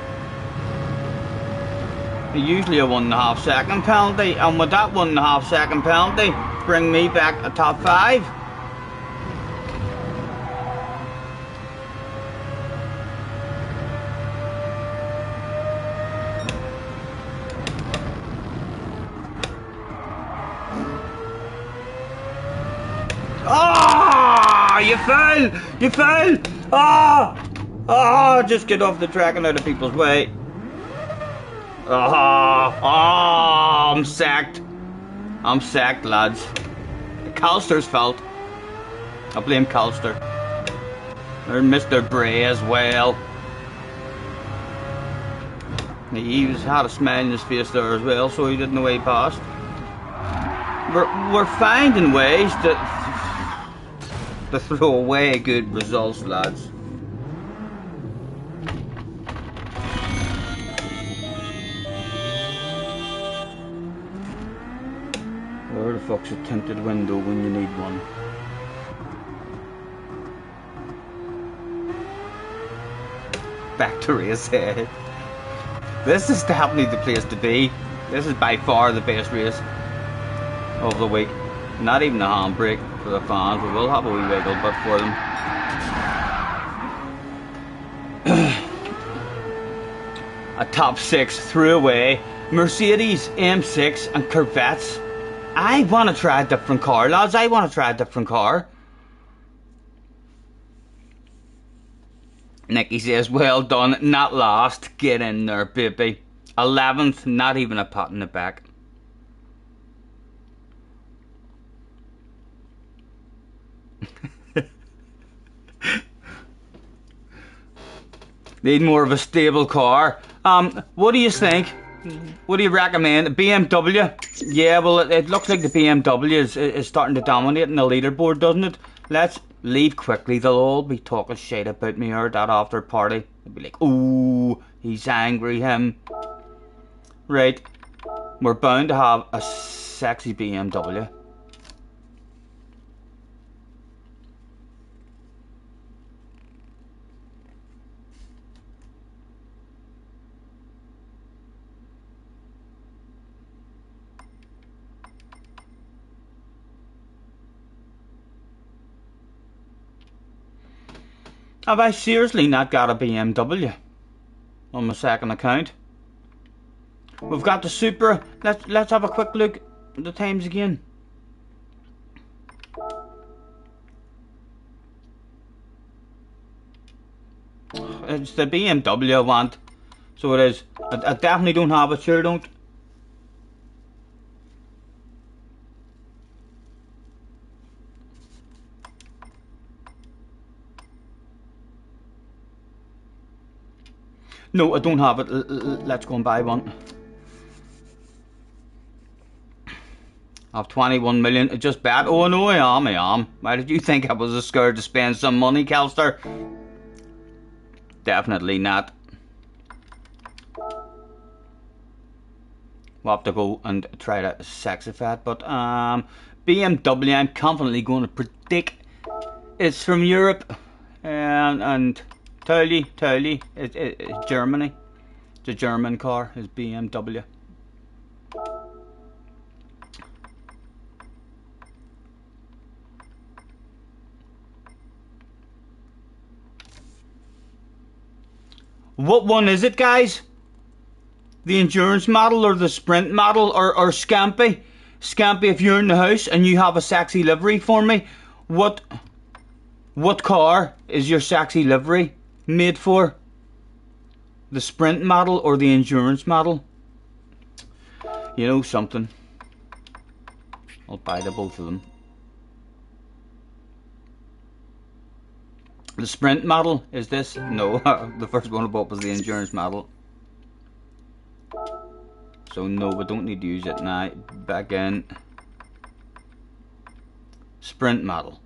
Usually a 1.5 second penalty, and with that 1.5 second penalty, bring me back a top 5. Ah! You fell! You fell! Ah! Ah! Just get off the track and out of people's way. Ah! Ah! I'm sacked. I'm sacked, lads. Calster's fault. I blame Calster. Or Mr. Bray as well. He had a smile in his face there as well, so he didn't know way past. We're finding ways to throw away good results, lads. Where the fuck's a tinted window when you need one? Back to race head. This is definitely the place to be. This is by far the best race of the week. Not even a handbrake for the fans, but we'll have a wee wiggle bit for them. A top 6 threw away. Mercedes, M6 and Corvettes. I want to try a different car, lads. I want to try a different car. Nicky says, well done, not last. Get in there, baby. 11th, not even a pat in the back. Need more of a stable car. What do you think? What do you recommend? A BMW? Yeah, well, it looks like the BMW is starting to dominate in the leaderboard, doesn't it? Let's leave quickly. They'll all be talking shit about me or that after party. They'll be like, ooh, he's angry, him. Right. We're bound to have a sexy BMW. Have I seriously not got a BMW on my second account? We've got the Supra. Let's have a quick look at the times again. It's the BMW I want. So it is. I definitely don't have it, sure don't. No, I don't have it. Let's go and buy one. I have 21 million. Just bet. Oh no, I am. Why did you think I was scared to spend some money, Calster? Definitely not. We'll have to go and try to sexify it. But BMW, I'm confidently going to predict it's from Europe. And tell you, it's Germany. It's a German car, it's BMW. What one is it, guys? The endurance model or the sprint model or Scampy? Scampy, if you're in the house and you have a sexy livery for me, what car is your sexy livery made for? The sprint model or the endurance model? You know something, I'll buy the both of them. The sprint model is this? No, the first one I bought was the endurance model. So no, we don't need to use it now. Back in. Sprint model.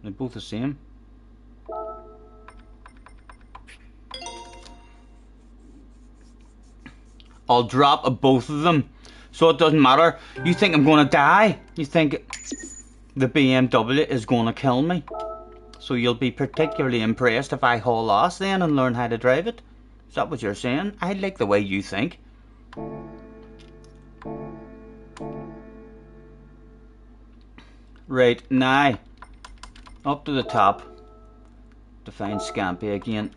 They're both the same. I'll drop both of them, so it doesn't matter. You think I'm gonna die? You think the BMW is gonna kill me? So you'll be particularly impressed if I haul ass then and learn how to drive it? Is that what you're saying? I like the way you think. Right, now, up to the top to find Scampy again.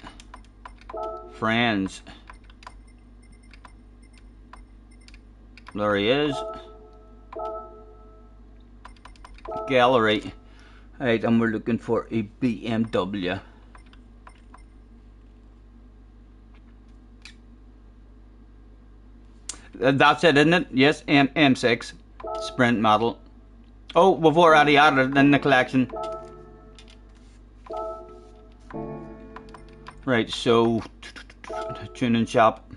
Friends. There he is. Gallery. Right, and we're looking for a BMW. That's it, isn't it? Yes, M6 Sprint model. Oh, we've already added it in the collection. Right, so tuning shop.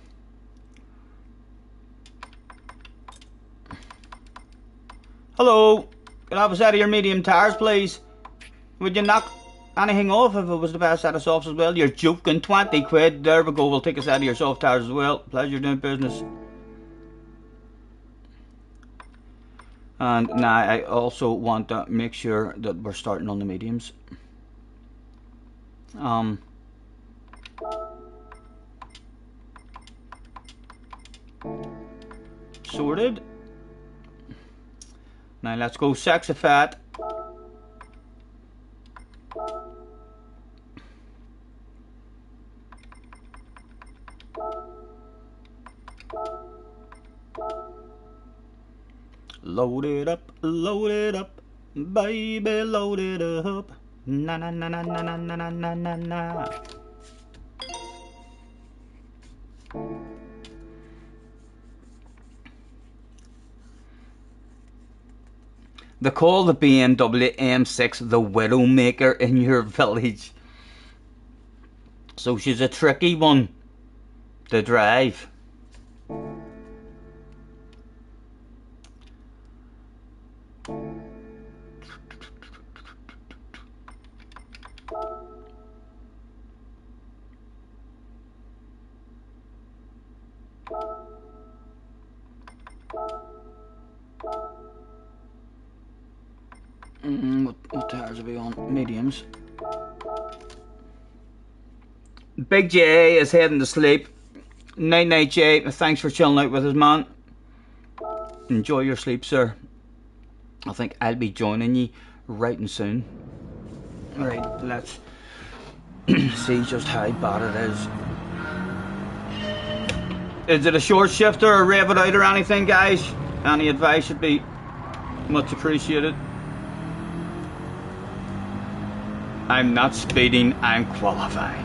Hello, could I have a set of your medium tires, please? Would you knock anything off if it was the best set of softs as well? You're joking. 20 quid. There we go. We'll take a set of your soft tires as well. Pleasure doing business. And now I also want to make sure that we're starting on the mediums. Sorted. Now let's go sexy fat. Load it up, baby, load it up. Na na na na na na na na na na. They call the BMW M6 the Widowmaker in your village. So she's a tricky one to drive. What tires are we on? Mediums. Big J is heading to sleep. Night night, Jay. Thanks for chilling out with us, man. Enjoy your sleep, sir. I think I'll be joining you right and soon. Right, let's see just how bad it is. Is it a short shifter or rev it out or anything, guys? Any advice would be much appreciated. I'm not speeding, I'm qualifying.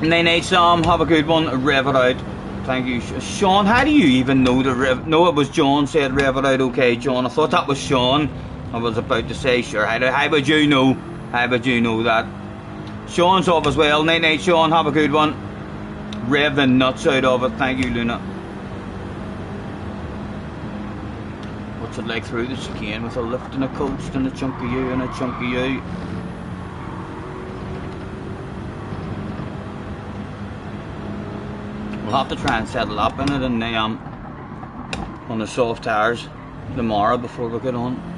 Nine Sam, have a good one. Rev it out. Thank you, Sean. How do you even know the rev? No, it was John said rev it out. Okay, John. I thought that was Sean. I was about to say, sure. How would you know? How would you know that? Sean's off as well. Night, Sean. Have a good one. Rev the nuts out of it. Thank you, Luna. What's it like through the chicane with a lift and a coast and a chunk of you and a chunk of you? We'll have to try and settle up in it and on the soft tires tomorrow before we get on.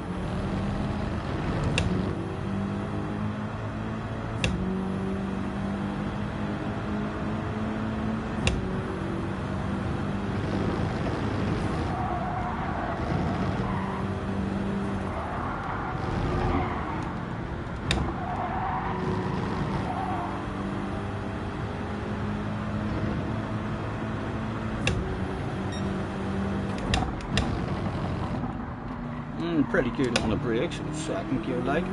Pretty good on the brakes, second gear like.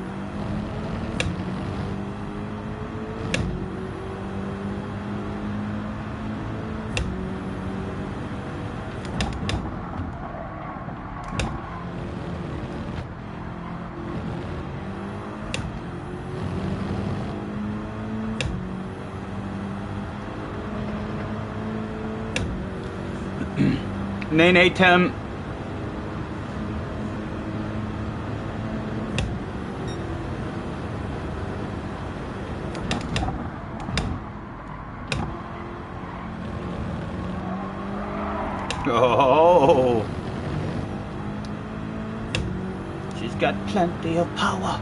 Nine Tim. Oh, she's got plenty of power.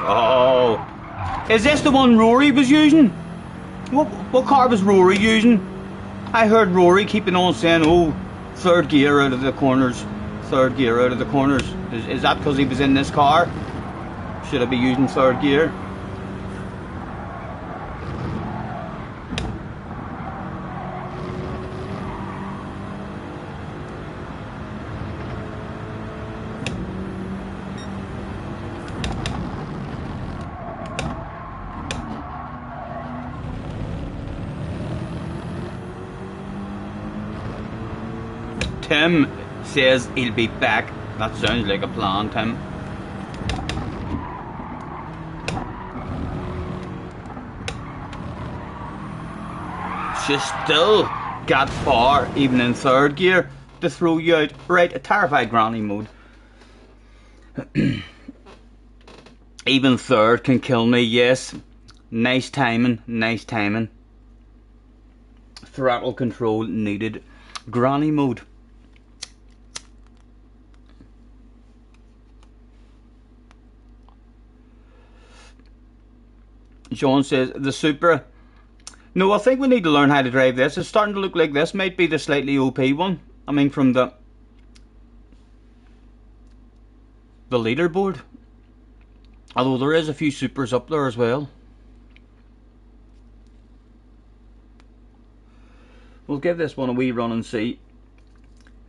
Oh, is this the one Rory was using? What car was Rory using? I heard Rory keeping on saying, "Oh, third gear out of the corners, third gear out of the corners." Is that because he was in this car? Should I be using third gear? Tim says he'll be back. That sounds like a plan, Tim. She still got far, even in third gear, to throw you out. Right, a terrified granny mode. Even third can kill me, yes. Nice timing, nice timing. Throttle control needed. Granny mode. John says, the Supra. No, I think we need to learn how to drive this. It's starting to look like this might be the slightly OP one. I mean, from the leaderboard. Although there is a few Supras up there as well. We'll give this one a wee run and see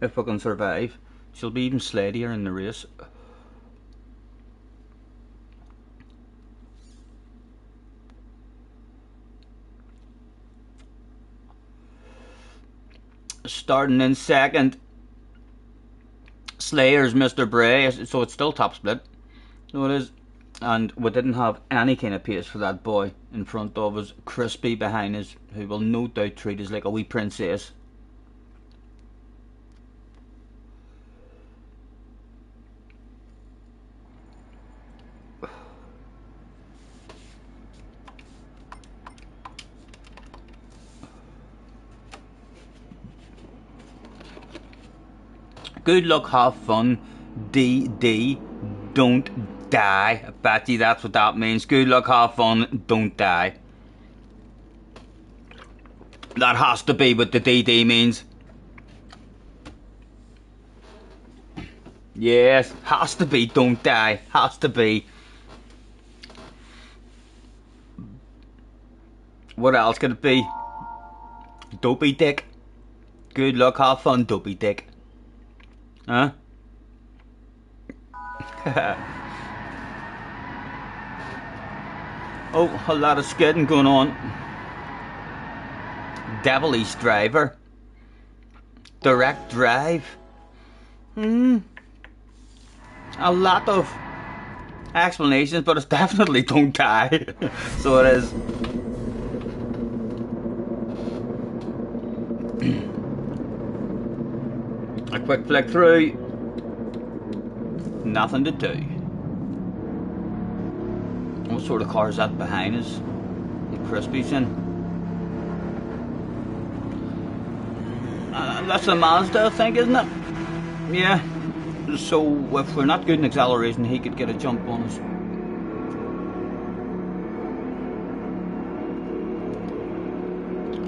if we can survive. She'll be even sledier in the race. Starting in second, Slayer's Mr. Bray, so it's still top split. So it is. And we didn't have any kind of pace for that boy in front of us. Crispy behind us, who will no doubt treat us like a wee princess. Good luck, have fun. DD, don't die. Betty, that's what that means. Good luck, have fun, don't die. That has to be what the DD means. Yes, has to be, don't die. Has to be. What else could it be? Dopey dick. Good luck, have fun, dopey dick. Huh? Oh, a lot of skidding going on. Devilish driver. Direct drive. A lot of explanations, but it's definitely don't die. So it is. A quick flick through. Nothing to do. What sort of car is that behind us? The Crispy's in. That's a Mazda, I think, isn't it? Yeah. So if we're not good in acceleration, he could get a jump on us.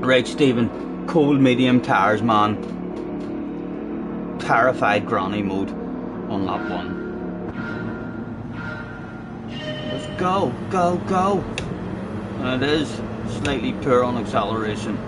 Right, Stephen. Cold medium tires, man. Terrified granny mode on lap 1. Let's go, go, go. And it is slightly poor on acceleration.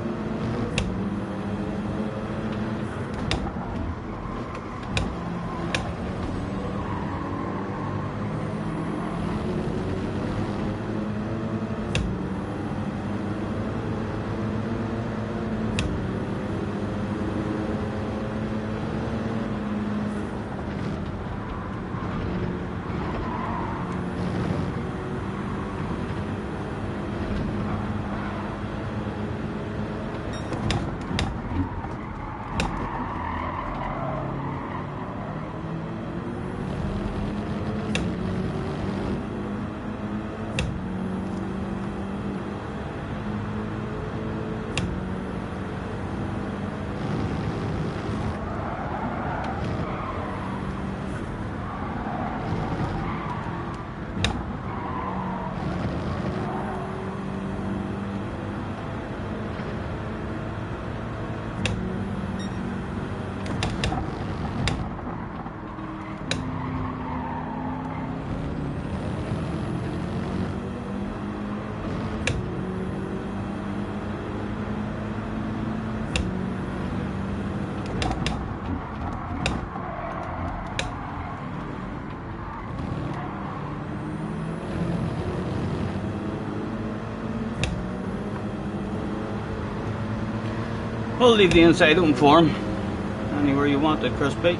We'll leave the inside open for him. Anywhere you want it, Crispy.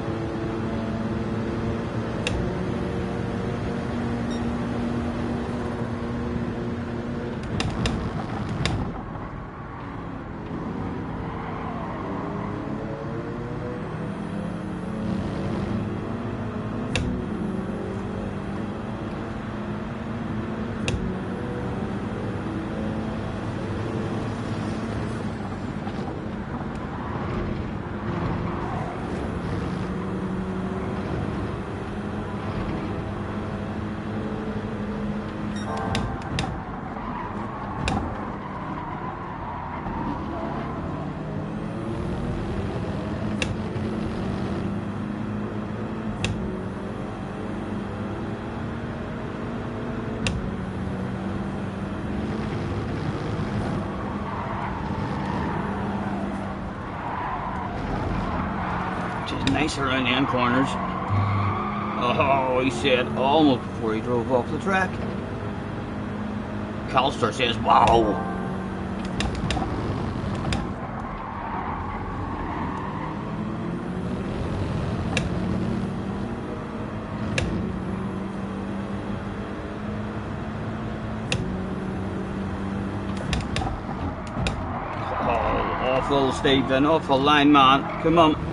Nice around the end corners. Oh, he said almost before he drove off the track. Calster says, wow. Oh, awful, Stephen, awful line, man. Come on.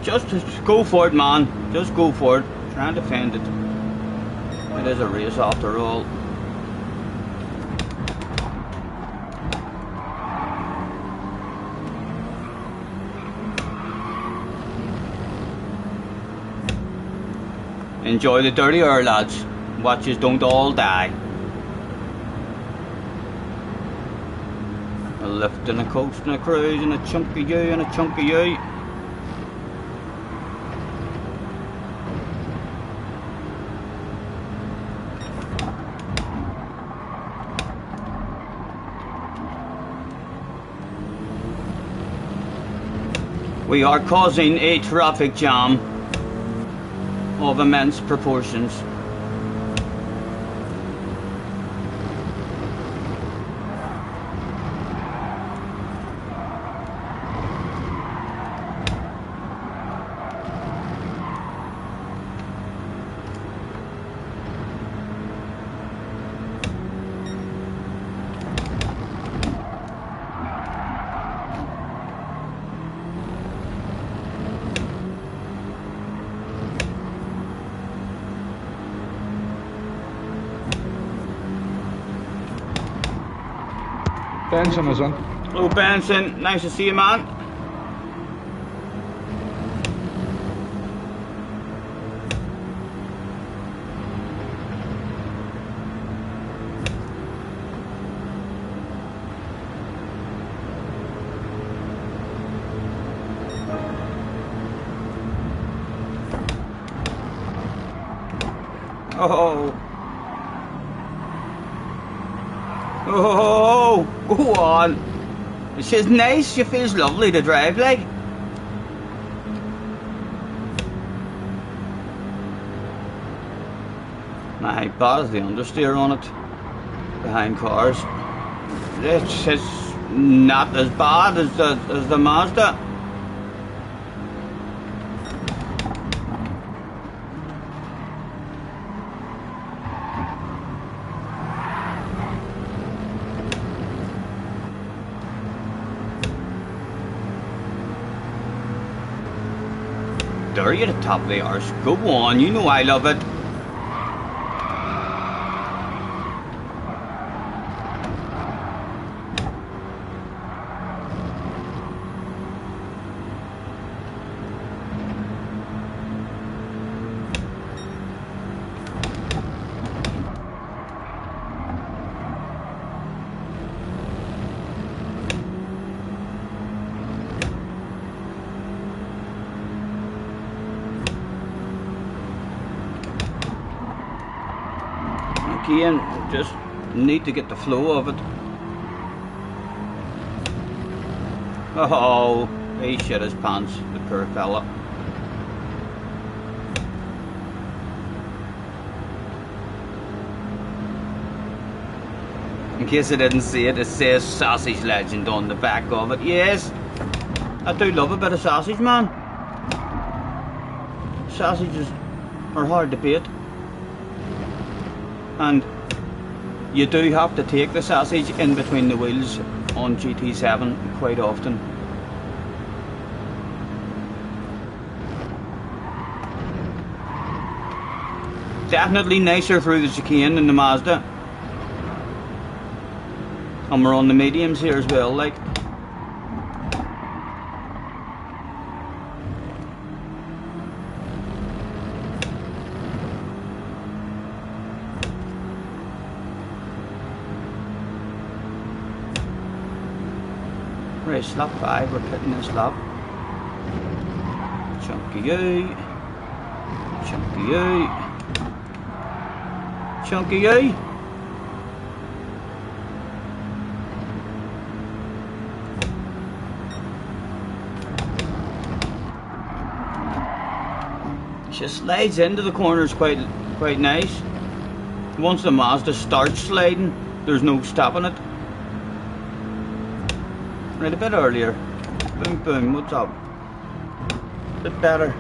Just go for it, man. Just go for it. Try and defend it. It is a race after all. Enjoy the dirty air, lads. Watches don't all die. A lift and a coast and a cruise and a chunky U and a chunky U. We are causing a traffic jam of immense proportions. Benson is on. Hello Benson, nice to see you, man. Oh. Oh, go on. She's nice, she feels lovely to drive like. My bad the understeer on it. Behind cars. It's just not as bad as the Mazda. There you're the top of the arse. Go on, you know I love it. Again, just need to get the flow of it. Oh, he shit his pants, the poor fella. In case I didn't see it, it says Sausage Legend on the back of it. Yes, I do love a bit of sausage, man. Sausages are hard to beat. And you do have to take the sausage in between the wheels on GT7 quite often. Definitely nicer through the chicane than the Mazda. And we're on the mediums here as well, like. Right, slap 5, we're pitting this lap. Chunky out. Chunky out. Chunky out. She slides into the corners quite nice. Once the Mazda starts sliding, there's no stopping it. Right, a bit earlier. Boom, boom, what's up? A bit better.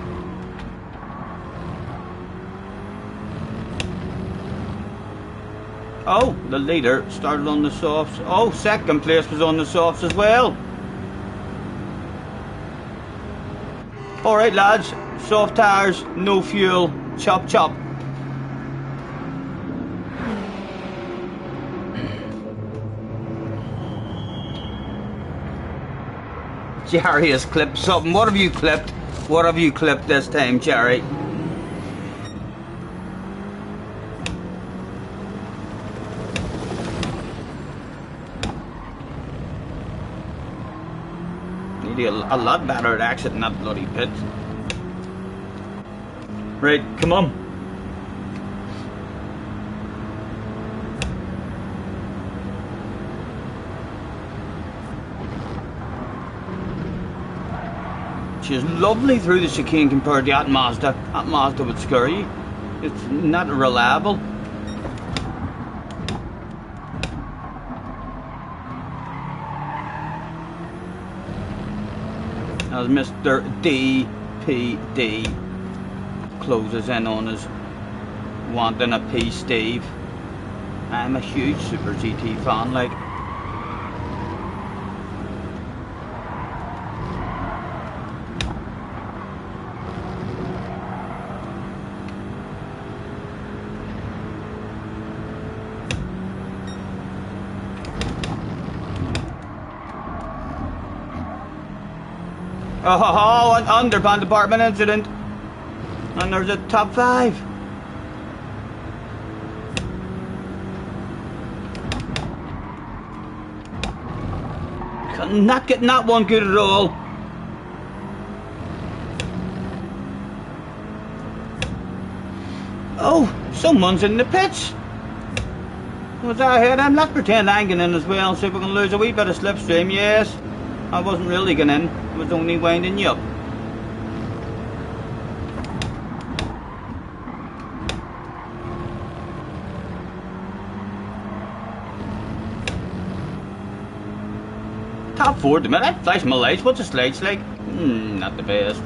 Oh, the leader started on the softs. Oh, second place was on the softs as well. Alright lads, soft tires, no fuel, chop chop. Jerry has clipped something. What have you clipped? What have you clipped this time, Jerry? Need a lot better at exiting that bloody pit. Right, come on. She's lovely through the chicane compared to that Mazda. That Mazda would scare you. It's not reliable. As Mr. DPD closes in on us, wanting a P Steve. I'm a huge Super GT fan, like. Oh, an underpan department incident. And there's a top 5. Not getting that one good at all. Oh, someone's in the pits. What's that here then? Let's pretend I'm getting in as well, see if we can lose a wee bit of slipstream. Yes, I wasn't really getting in. I was only winding you up. Top 4 at the minute. Flash my lights. What's the slides like? Not the best.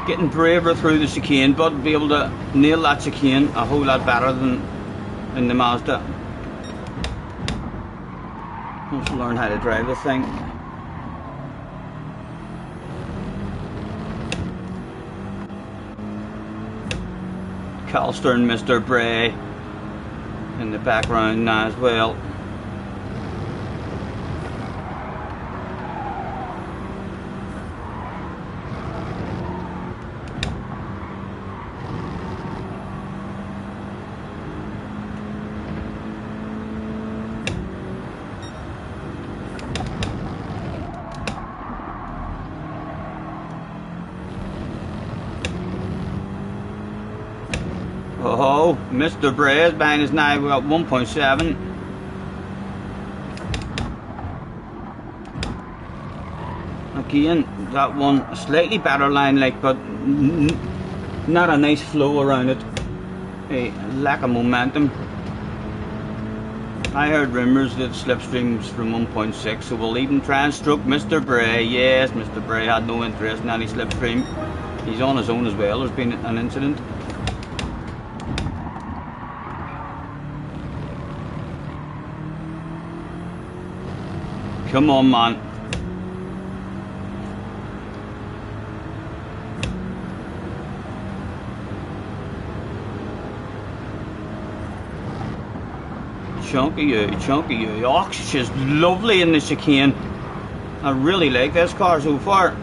Getting braver through the chicane, but be able to nail that chicane a whole lot better than in the Mazda. Let's learn how to drive this thing. Calster and Mr. Bray in the background now as well. Oh, Mr. Bray's behind us now. We've got 1.7. Again, that one a slightly better line, like, but not a nice flow around it. A lack of momentum. I heard rumours that slipstreams from 1.6, so we'll even try and stroke Mr. Bray. Yes, Mr. Bray had no interest in any slipstream. He's on his own as well. There's been an incident. Come on, man. Chunky you. Oh, she's lovely in the chicane. I really like this car so far.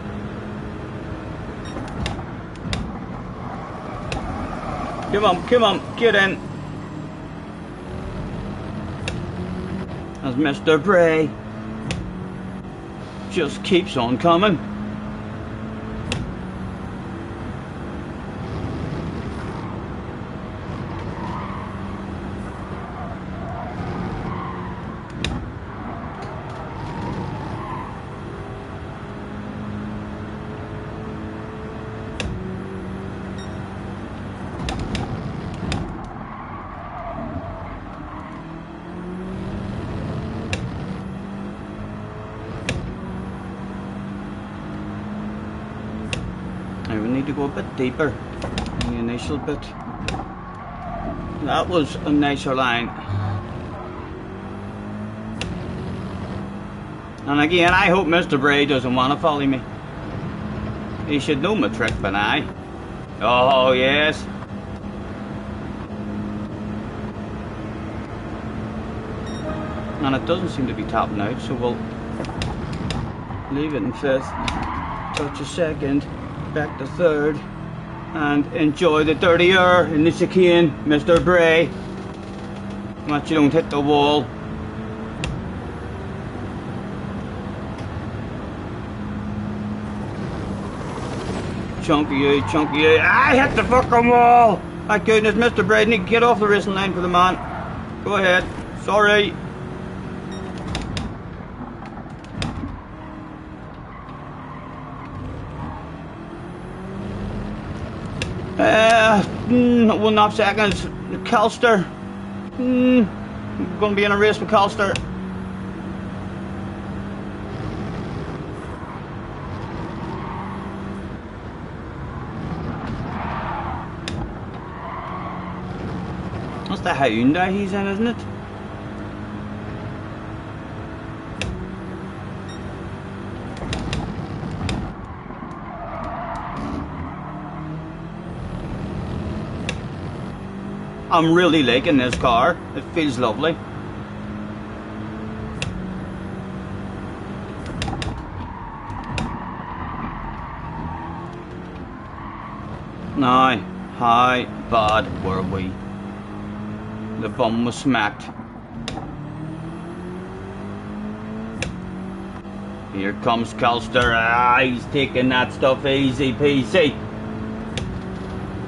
Come on, get in. As Mr. Bray just keeps on coming. Now we need to go a bit deeper in the initial bit. That was a nicer line. And again, I hope Mr. Bray doesn't want to follow me. He should know my trick by now. Oh yes. And it doesn't seem to be topping out, so we'll leave it in fifth, touch a second, back to third, and enjoy the dirty air in the chicane, Mr. Bray. Watch you don't hit the wall. Chunky you. I hit the fucking wall! My goodness, Mr. Bray, need to get off the racing line for the man. Go ahead. Sorry. One and a half seconds. Calster. Going to be in a race with Calster. That's the Hyundai he's in, isn't it? I'm really liking this car. It feels lovely. Now, how bad were we? The bum was smacked. Here comes Calster. He's taking that stuff easy peasy.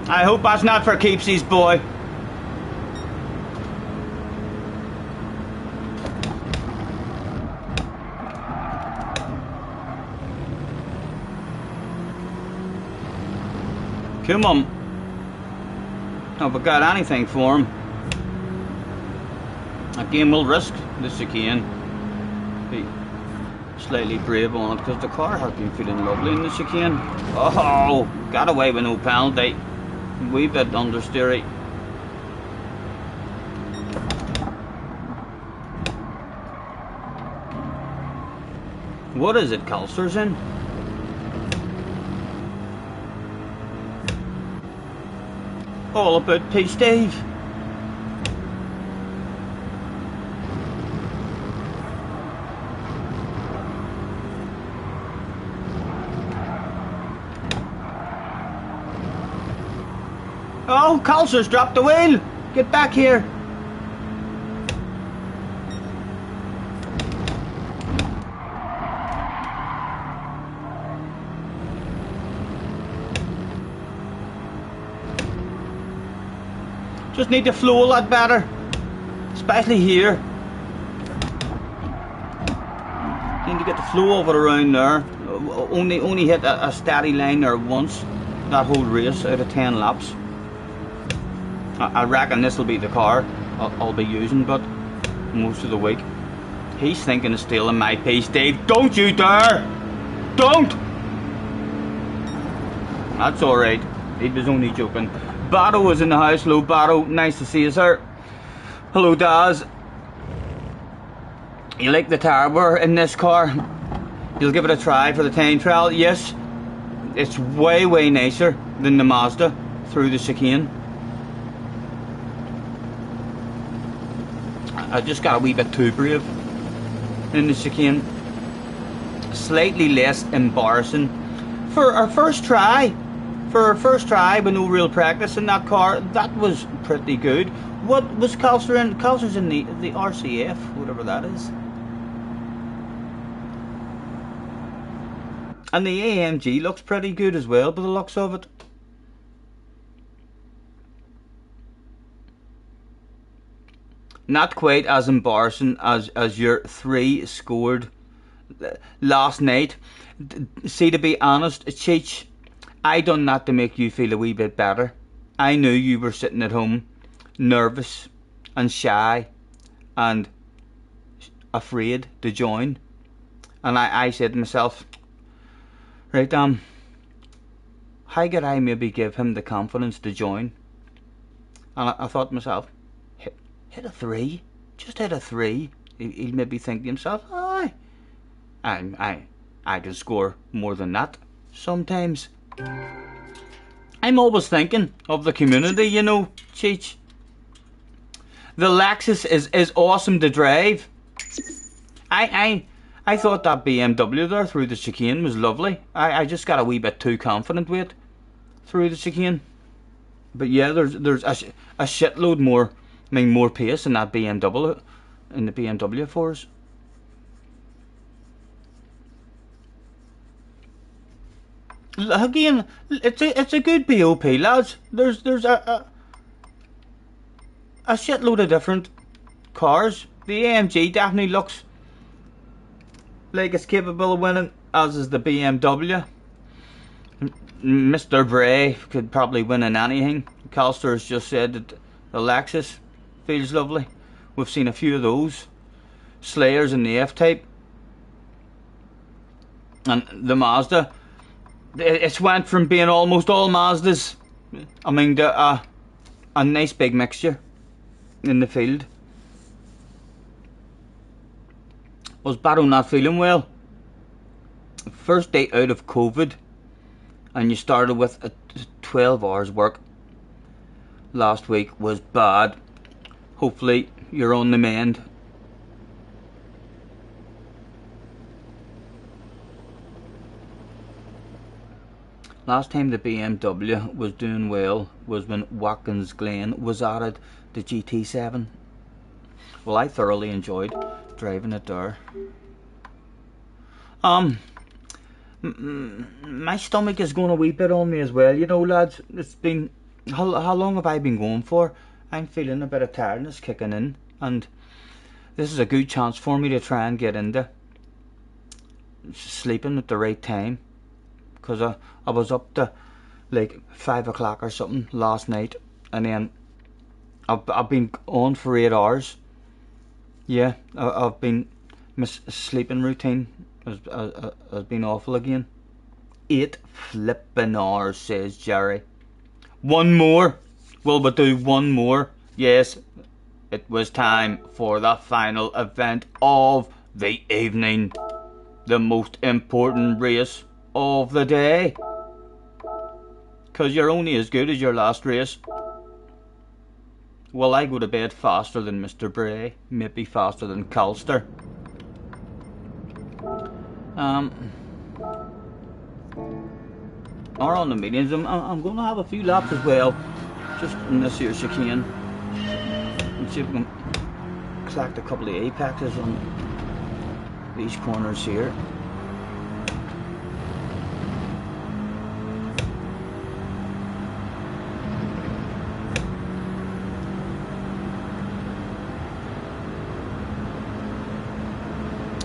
I hope that's not for keepsies, boy. Come on. Have we got anything for him? Again, we'll risk this again. Be slightly brave on it because the car has been feeling lovely in the chicane. Oh, got away with no penalty. Wee bit understeery. What is it Calster's in? All about P. Steve. Oh, Calster's dropped the wheel. Get back here. Just need to flow a lot better, especially here. Need to get the flow of it around there. Only hit a steady line there once. that whole race out of 10 laps. I reckon this will be the car I'll be using, but most of the week. He's thinking of stealing my piece, Dave. Don't you dare! Don't! That's alright. He was only joking. Batto was in the house. Hello, Batto. Nice to see you, sir. Hello, Daz. You like the tire wear in this car? You'll give it a try for the time trial? Yes. It's way, way nicer than the Mazda through the chicane. I just got a wee bit too brave in the chicane. Slightly less embarrassing. For our first try, with no real practice in that car, that was pretty good. What was Calcer in? Calcer's in the RCF, whatever that is. And the AMG looks pretty good as well, by the looks of it. Not quite as embarrassing as your 3 scored last night. See, to be honest, Cheech, I done that to make you feel a wee bit better. I knew you were sitting at home, nervous and shy and afraid to join. And I said to myself, right, how could I maybe give him the confidence to join? And I thought to myself, hit a 3, just hit a 3. He'll maybe think to himself, aye, I can score more than that sometimes. I'm always thinking of the community, you know, Cheech. The Lexus is awesome to drive. I thought that BMW there through the chicane was lovely. I just got a wee bit too confident with it through the chicane. But yeah, there's a shitload more, more pace in that BMW, in the BMW 4s. Again, it's a good BOP, lads. There's a shitload of different cars. The AMG definitely looks like it's capable of winning, as is the BMW. Mr. Bray could probably win in anything. Calster has just said that the Lexus feels lovely. We've seen a few of those Slayers in the F-Type, and the Mazda. It's went from being almost all Mazdas. I mean, a nice big mixture in the field. Was Battle not feeling well? First day out of COVID, and you started with a 12 hours work. Last week was bad. Hopefully you're on the mend. Last time the BMW was doing well was when Watkins Glen was added to GT7. Well, I thoroughly enjoyed driving it there. My stomach is going a wee bit on me as well, you know, lads. It's been, how long have I been going for? I'm feeling a bit of tiredness kicking in, and this is a good chance for me to try and get into sleeping at the right time, because I was up to like 5 o'clock or something last night, and then I've been on for 8 hours. Yeah, I've been, my sleeping routine has been awful again. 8 flipping hours, says Jerry. One more. Will we do one more? Yes, it was time for the final event of the evening. The most important race of the day. Because you're only as good as your last race. Well, I go to bed faster than Mr. Bray, maybe faster than Calster. Or on the mediums, I'm going to have a few laps as well, just in this here chicane. And see if we can collect a couple of apexes on these corners here.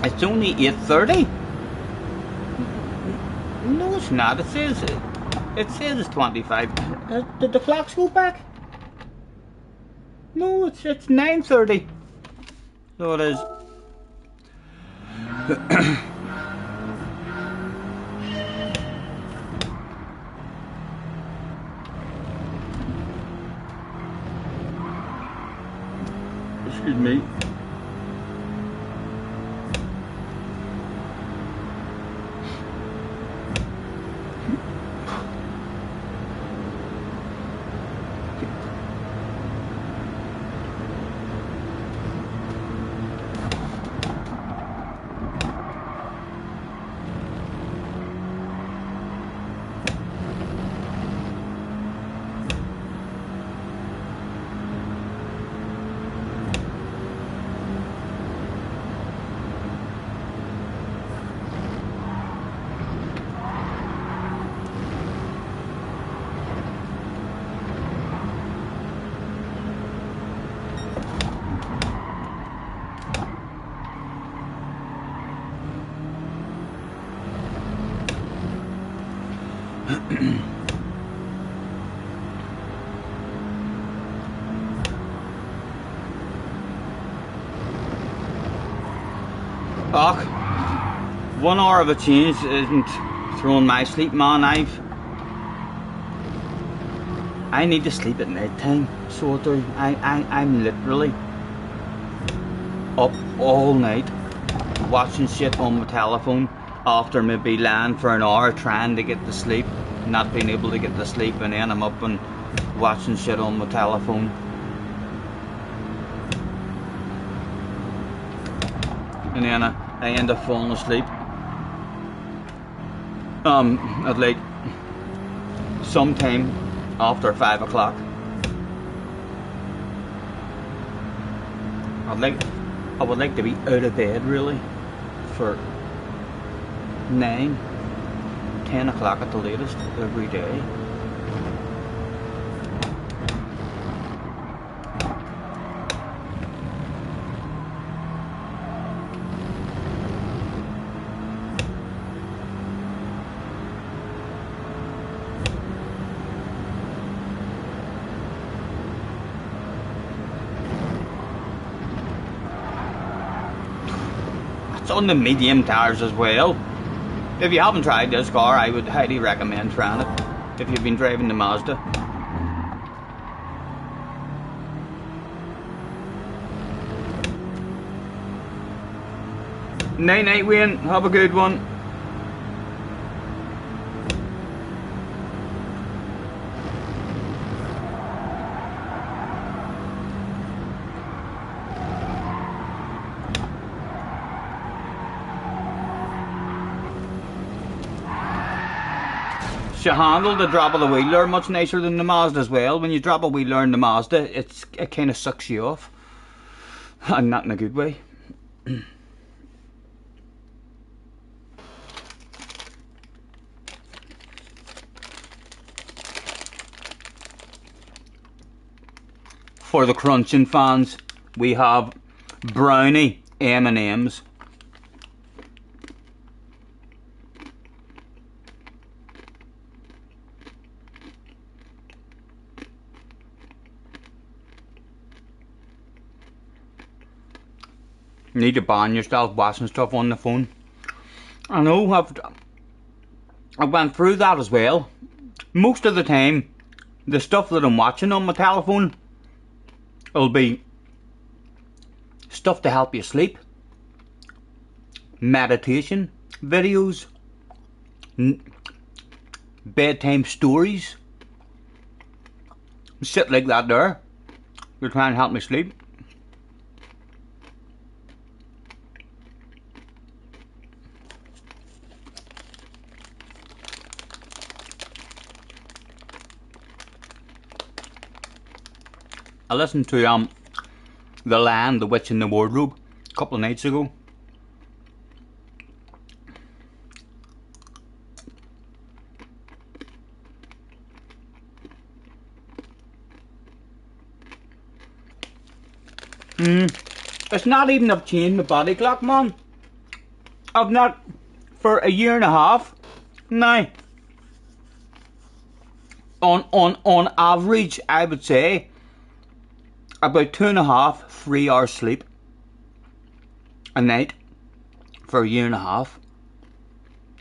It's only 8:30. No, it's not. It says It says 25. Did the clocks go back? No, it's 9:30. So it is. Excuse me. Och, 1 hour of a change isn't throwing my sleep, man. I need to sleep at night time, so I'm literally up all night watching shit on my telephone after maybe lying for an hour trying to get to sleep, not being able to get to sleep, and then I'm up and watching shit on my telephone. And then I end up falling asleep. At like sometime after 5 o'clock. I would like to be out of bed really for 9, 10 o'clock at the latest every day. It's on the medium tires as well. If you haven't tried this car, I would highly recommend trying it if you've been driving the Mazda. Night night, Wayne. Have a good one. She handled the drop of the wheel there much nicer than the Mazda as well. When you drop a wheel there in the Mazda, it kind of sucks you off, and not in a good way. For the crunching fans, we have brownie M&Ms. You need to ban yourself watching stuff on the phone. I know, I went through that as well. Most of the time, the stuff that I'm watching on my telephone will be stuff to help you sleep, meditation videos, bedtime stories, shit like that there. You're trying to help me sleep. I listened to The Lion, the Witch in the Wardrobe a couple of nights ago. It's not even I've changed my body clock, man. I've not for a year and a half now. On average, I would say about 2.5, 3 hours sleep a night for a year and a half,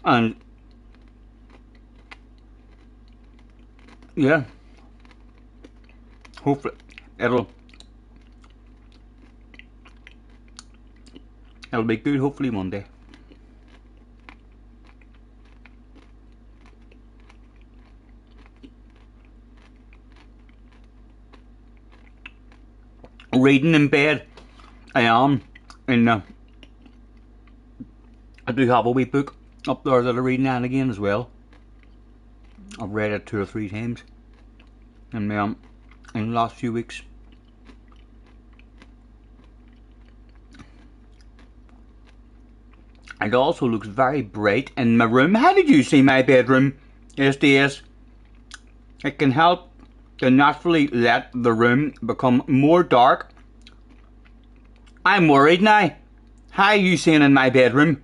and yeah, hopefully it'll be good. Hopefully Monday. Reading in bed, I am. And I do have a wee book up there that I read now and again as well. I've read it 2 or 3 times in the last few weeks. It also looks very bright in my room. How did you see my bedroom, SDS? It can help to naturally let the room become more dark. I'm worried now. How are you seeing in my bedroom?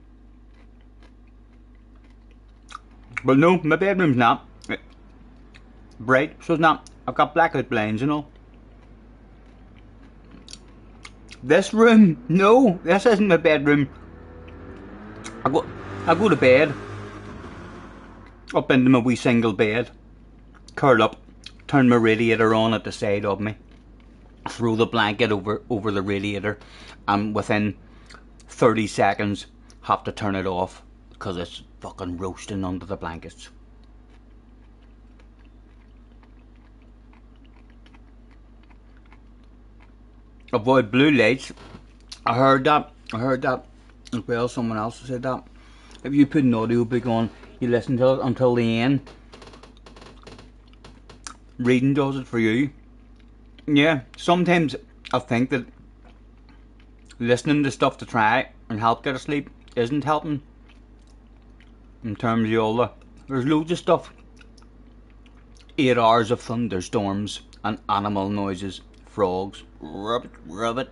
But no, my bedroom's not bright, so it's not. I've got blackout blinds and all. This room, no, this isn't my bedroom. I go to bed, up into my wee single bed, curl up, turn my radiator on at the side of me, throw the blanket over the radiator, and within 30 seconds have to turn it off because it's fucking roasting under the blankets. Avoid blue lights. I heard that as well. Someone else said that. If you put an audiobook on, you listen to it until the end. Reading does it for you. Yeah, sometimes I think that listening to stuff to try and help get asleep isn't helping. In terms of all there's loads of stuff. 8 hours of thunderstorms and animal noises, frogs, rub it.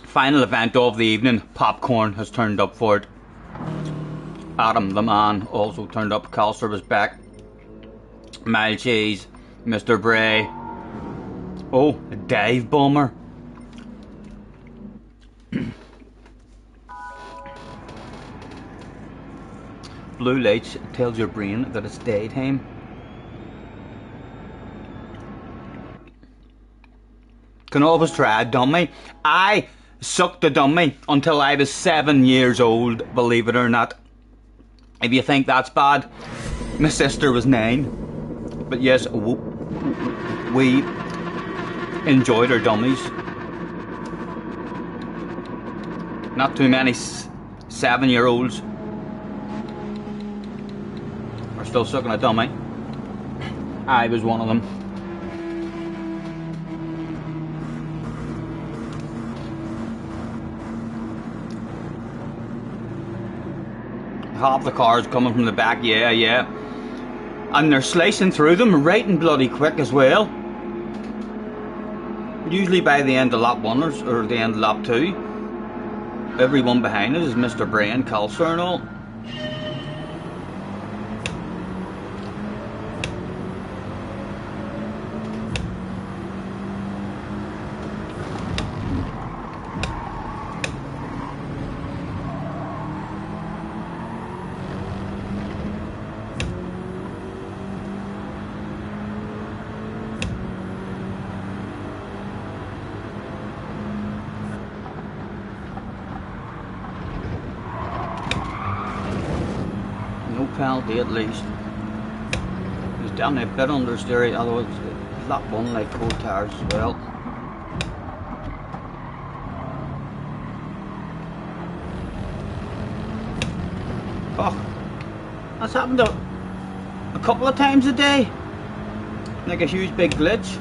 Final event of the evening, popcorn has turned up for it. Adam the man also turned up. Calcer was back. Mild cheese, Mr. Bray. Oh, a dive bomber. Blue lights tells your brain that it's daytime. Can always try a dummy. I sucked a dummy until I was 7 years old, believe it or not. If you think that's bad, my sister was 9. But yes, we enjoyed our dummies. Not too many 7-year-olds are still sucking a dummy. I was one of them. Half the cars coming from the back, yeah. And they're slicing through them right and bloody quick as well. Usually by the end of lap 1 or the end of lap 2. Everyone behind us is Mr. Bray and Calcer and all. No penalty at least. He's down a bit understeer, although it's lap 1 like cold tires as well. Oh, that's happened a couple of times a day. Like a huge big glitch.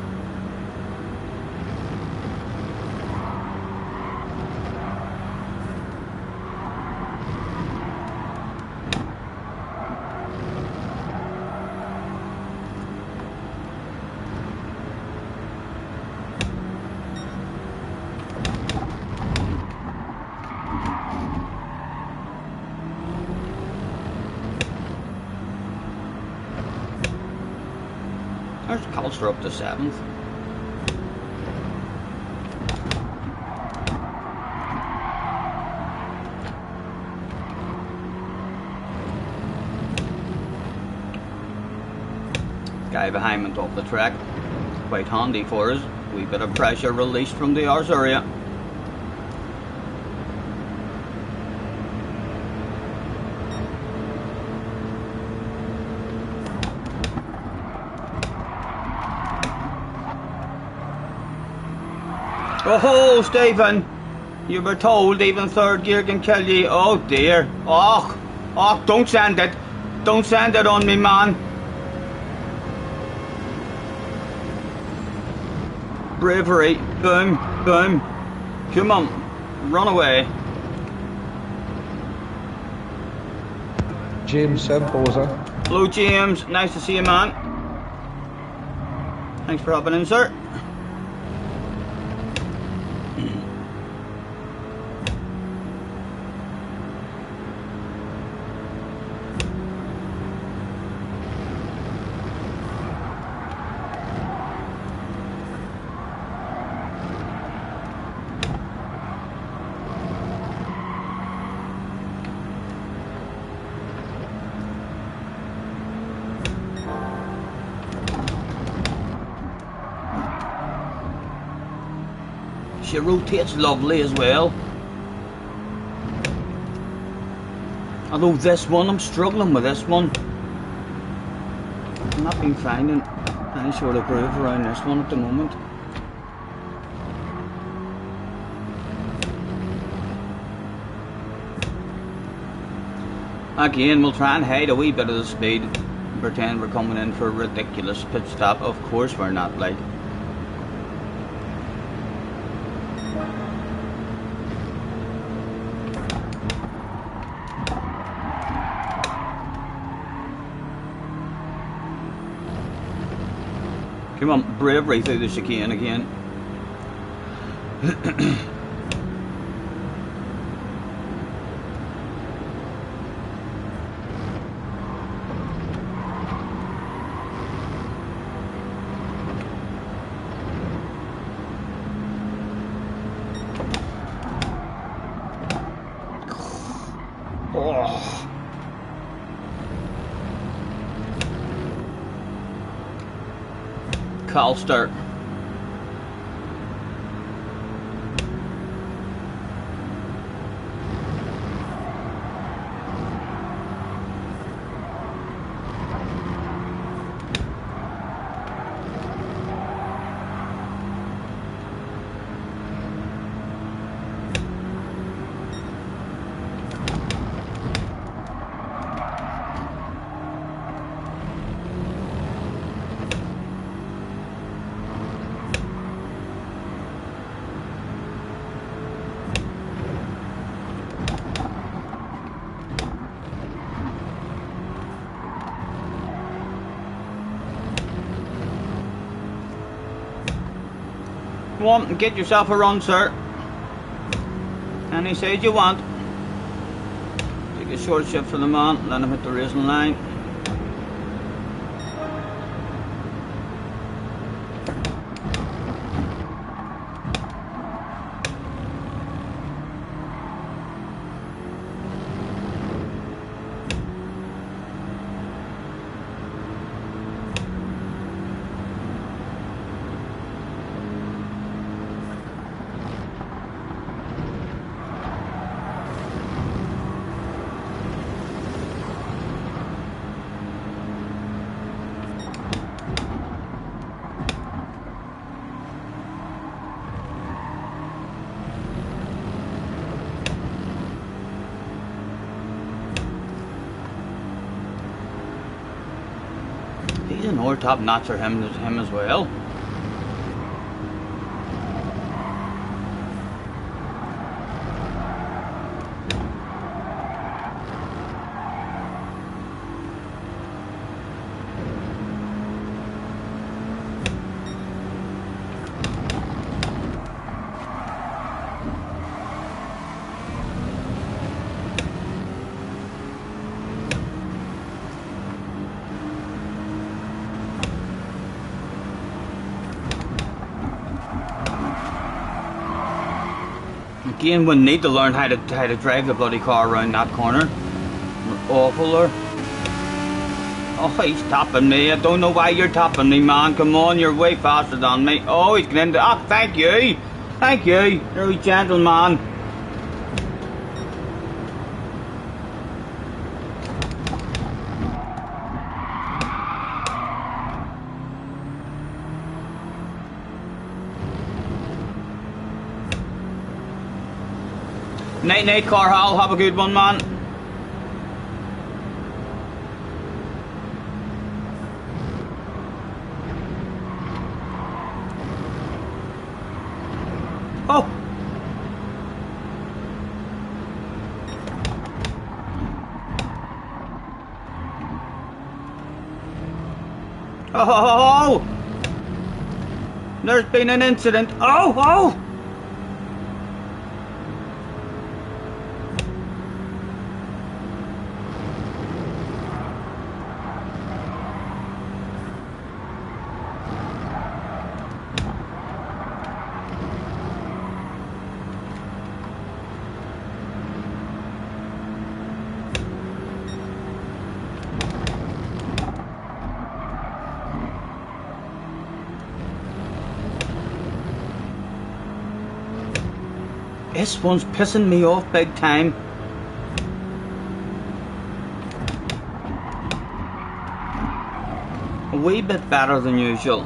There's Colster up to 7th. Guy behind went off the track. Quite handy for us. Wee bit of pressure released from the arse area. Oh, Stephen! You were told even 3rd gear can kill you. Oh dear. Oh, don't send it. Don't send it on me, man. Bravery. Boom, boom. Come on. Run away. James Simposer. Hello, James. Nice to see you, man. Thanks for hopping in, sir. She rotates lovely as well. Although this one, I'm struggling with this one. I'm not been finding any sort of groove around this one at the moment. Again, we'll try and hide a wee bit of the speed. Pretend we're coming in for a ridiculous pit stop. Of course we're not, like. Come on, bravery through the chicane again. Oh. Colster. Come on, get yourself a run, sir. Any stage you want. Take a short shift for the man, let him hit the racing line. He's another top notch for him as well. Again, we need to learn how to drive the bloody car around that corner. We're awful there. Oh, he's tapping me. I don't know why you're tapping me, man. Come on, you're way faster than me. Oh, he's getting into... Oh, thank you. Thank you. You're a gentleman. Night night, Carhal. Have a good one, man. Oh! Oh! There's been an incident. Oh! Oh! This one's pissing me off big time. A wee bit better than usual.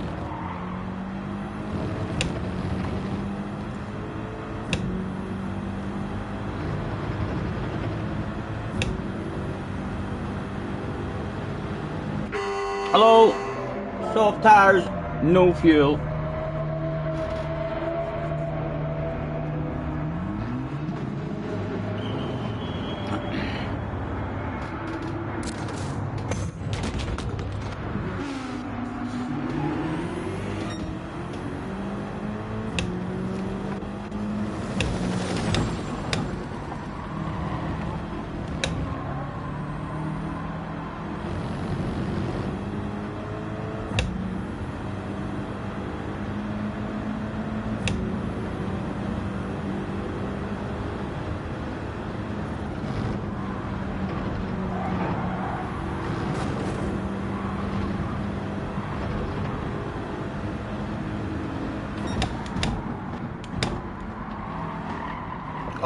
Hello, soft tires, no fuel.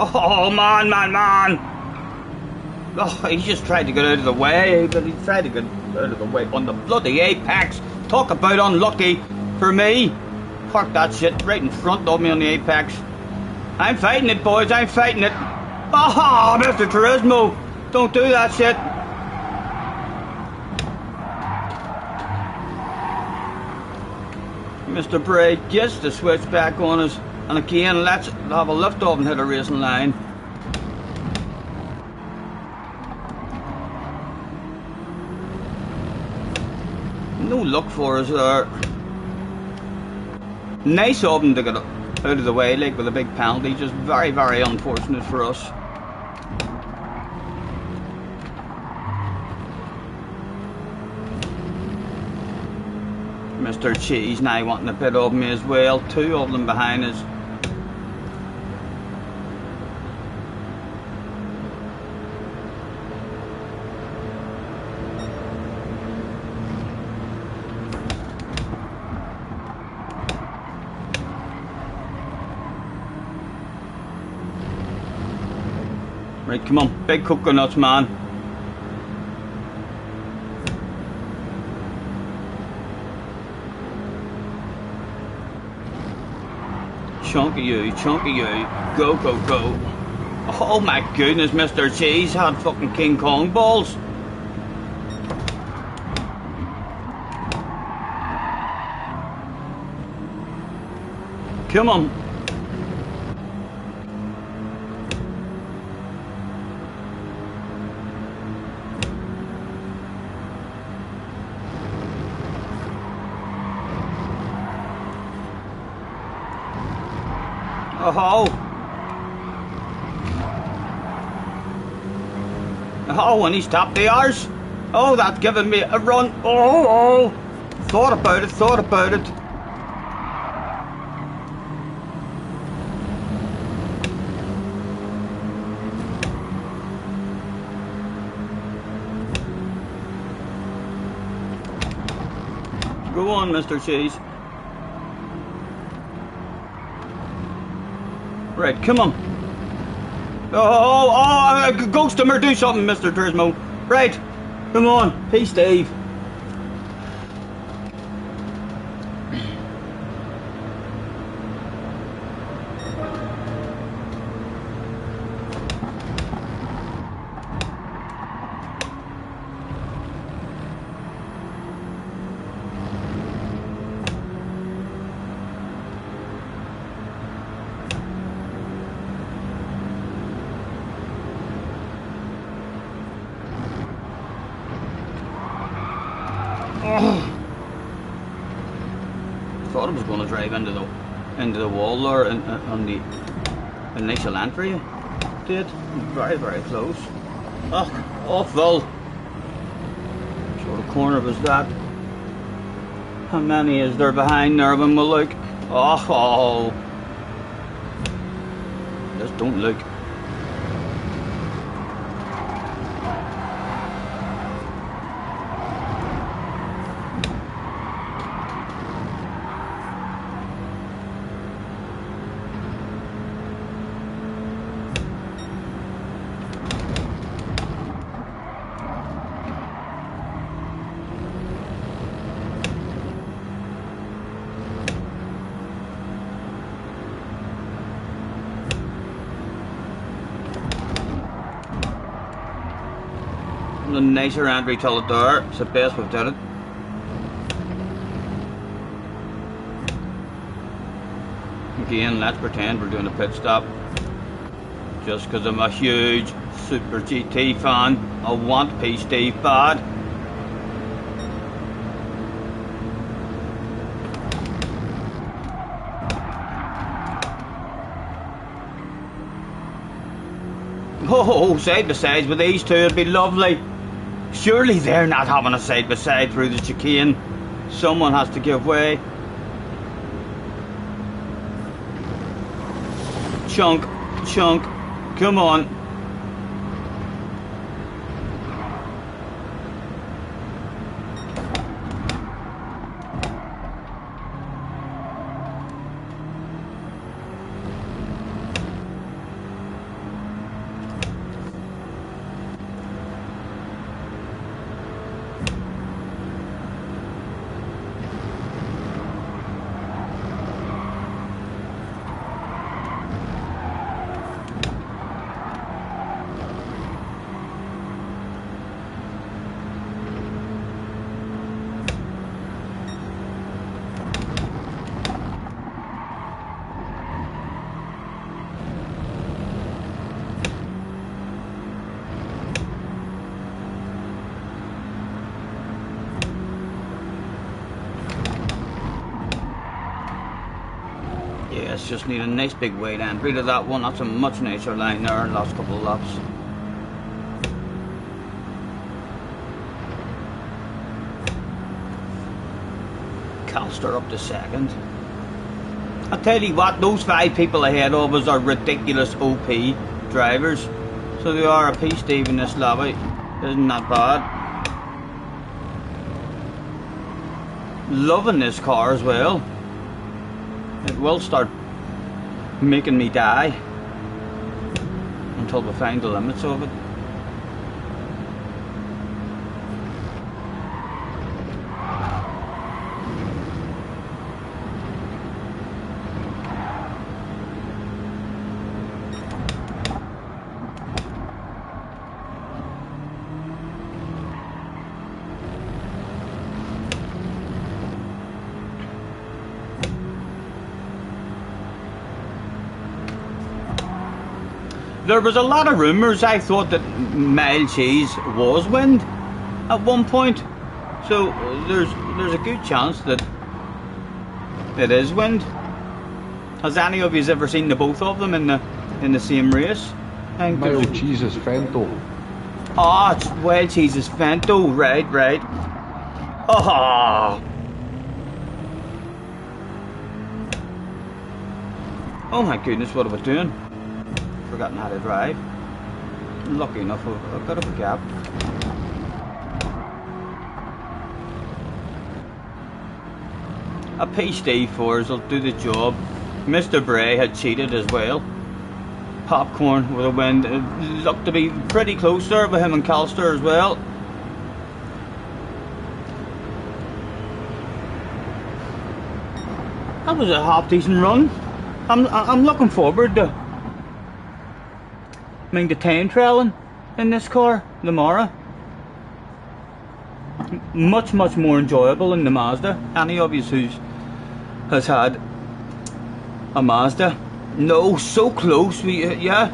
Oh, man. Oh, he just tried to get out of the way, but he tried to get out of the way on the bloody apex. Talk about unlucky for me. Park that shit right in front of me on the apex. I'm fighting it, boys, I'm fighting it. Oh, Mr. Turismo, don't do that shit. Mr. Braid gets the switch back on us. And again, let's have a lift off and hit a racing line. No luck for us there. Nice of them to get out of the way, like with a big penalty. Just very, very unfortunate for us. Mr. Cheese now wanting a bit of me as well. Two of them behind us. Right, come on, big coconuts, man. Chunky you, go, go, go. Oh my goodness, Mr. Cheese had fucking King Kong balls. Come on. Oh, and he's tapped the arse. Oh, that's giving me a run. Oh. Thought about it. Go on, Mr. Cheese. Right, come on. Ghost him or do something, Mr. Turismo. Right, come on. Peace, Dave. Thought I was going to drive into the wall there on the initial entry. Did very, very close. Oh, awful. What sort of corner was that? How many is there behind there when we look? Oh, just don't look. A nicer entry till the door. It's the best we've done it. Again, let's pretend we're doing a pit stop. Just because I'm a huge Super GT fan. I want P-Steve bad. Oh, side by sides with these two would be lovely. Surely they're not having a side by side through the chicane. Someone has to give way. Chunk, come on. Yes, just need a nice big wide entry to that one. That's a much nicer line there in the last couple of laps. Calster up to second. I tell you what, those 5 people ahead of us are ridiculous OP drivers. So they are a P-Steve in this lobby. Isn't that bad? Loving this car as well. It will start making me die until we find the limits of it. There was a lot of rumours. I thought that mild cheese was wind at one point, so there's a good chance that it is wind. Has any of you ever seen the both of them in the same race? Mild cheese is Fento. Ah, it's wild cheese is Fento, right. Oh my goodness, what are we doing? Forgotten how to drive. Lucky enough, I've got a gap. a P4s will do the job. Mr. Bray had cheated as well. Popcorn with a win. It looked to be pretty close there with him and Calster as well. That was a half decent run. I'm looking forward to the time trialing in this car tomorrow. Much more enjoyable than the Mazda. Any of you who has had a Mazda? No, so close. Yeah,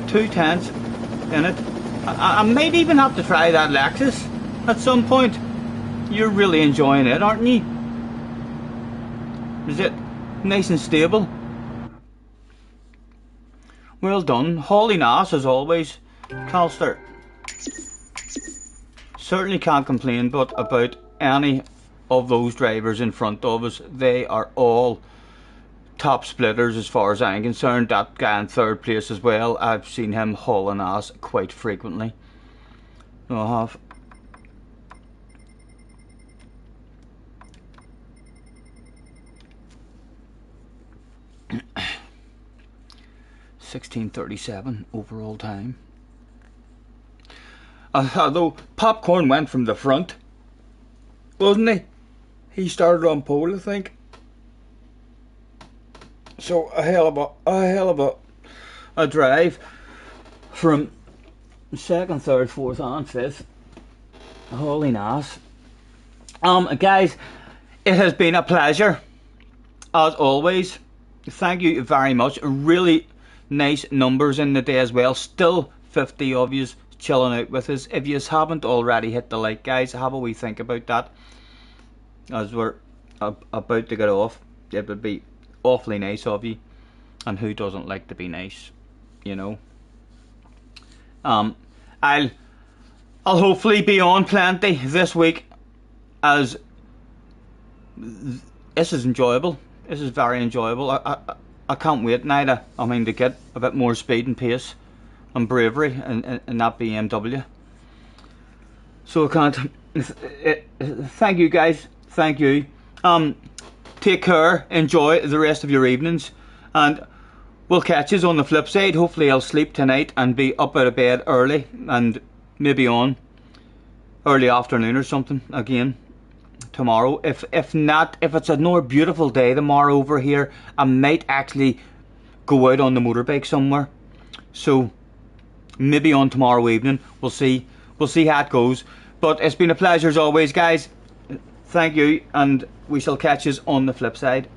2/10 in it. I might even have to try that Lexus at some point. You're really enjoying it, aren't you? Is it nice and stable? Well done. Hauling ass as always, Calster. Certainly can't complain but about any of those drivers in front of us. They are all top splitters as far as I'm concerned. That guy in third place as well. I've seen him hauling ass quite frequently. I have. .16:37 overall time. Although Popcorn went from the front, wasn't he? He started on pole, I think. So a hell of a drive from second, third, fourth, and fifth. Holy ass. Guys, it has been a pleasure as always. Thank you very much. Really nice numbers in the day as well. Still 50 of you chilling out with us. If you haven't already hit the like, guys, have a wee think about that as we're about to get off. It would be awfully nice of you, and who doesn't like to be nice, you know. I'll hopefully be on plenty this week, as this is enjoyable. This is very enjoyable. I can't wait now to get a bit more speed and pace and bravery in that BMW. So I can't. Thank you, guys. Thank you. Take care. Enjoy the rest of your evenings, and we'll catch us on the flip side. Hopefully I'll sleep tonight and be up out of bed early, and maybe on early afternoon or something again tomorrow. If not, if it's another beautiful day tomorrow over here, I might actually go out on the motorbike somewhere. So maybe on tomorrow evening. We'll see how it goes. But it's been a pleasure as always, guys. Thank you, and we shall catch us on the flip side.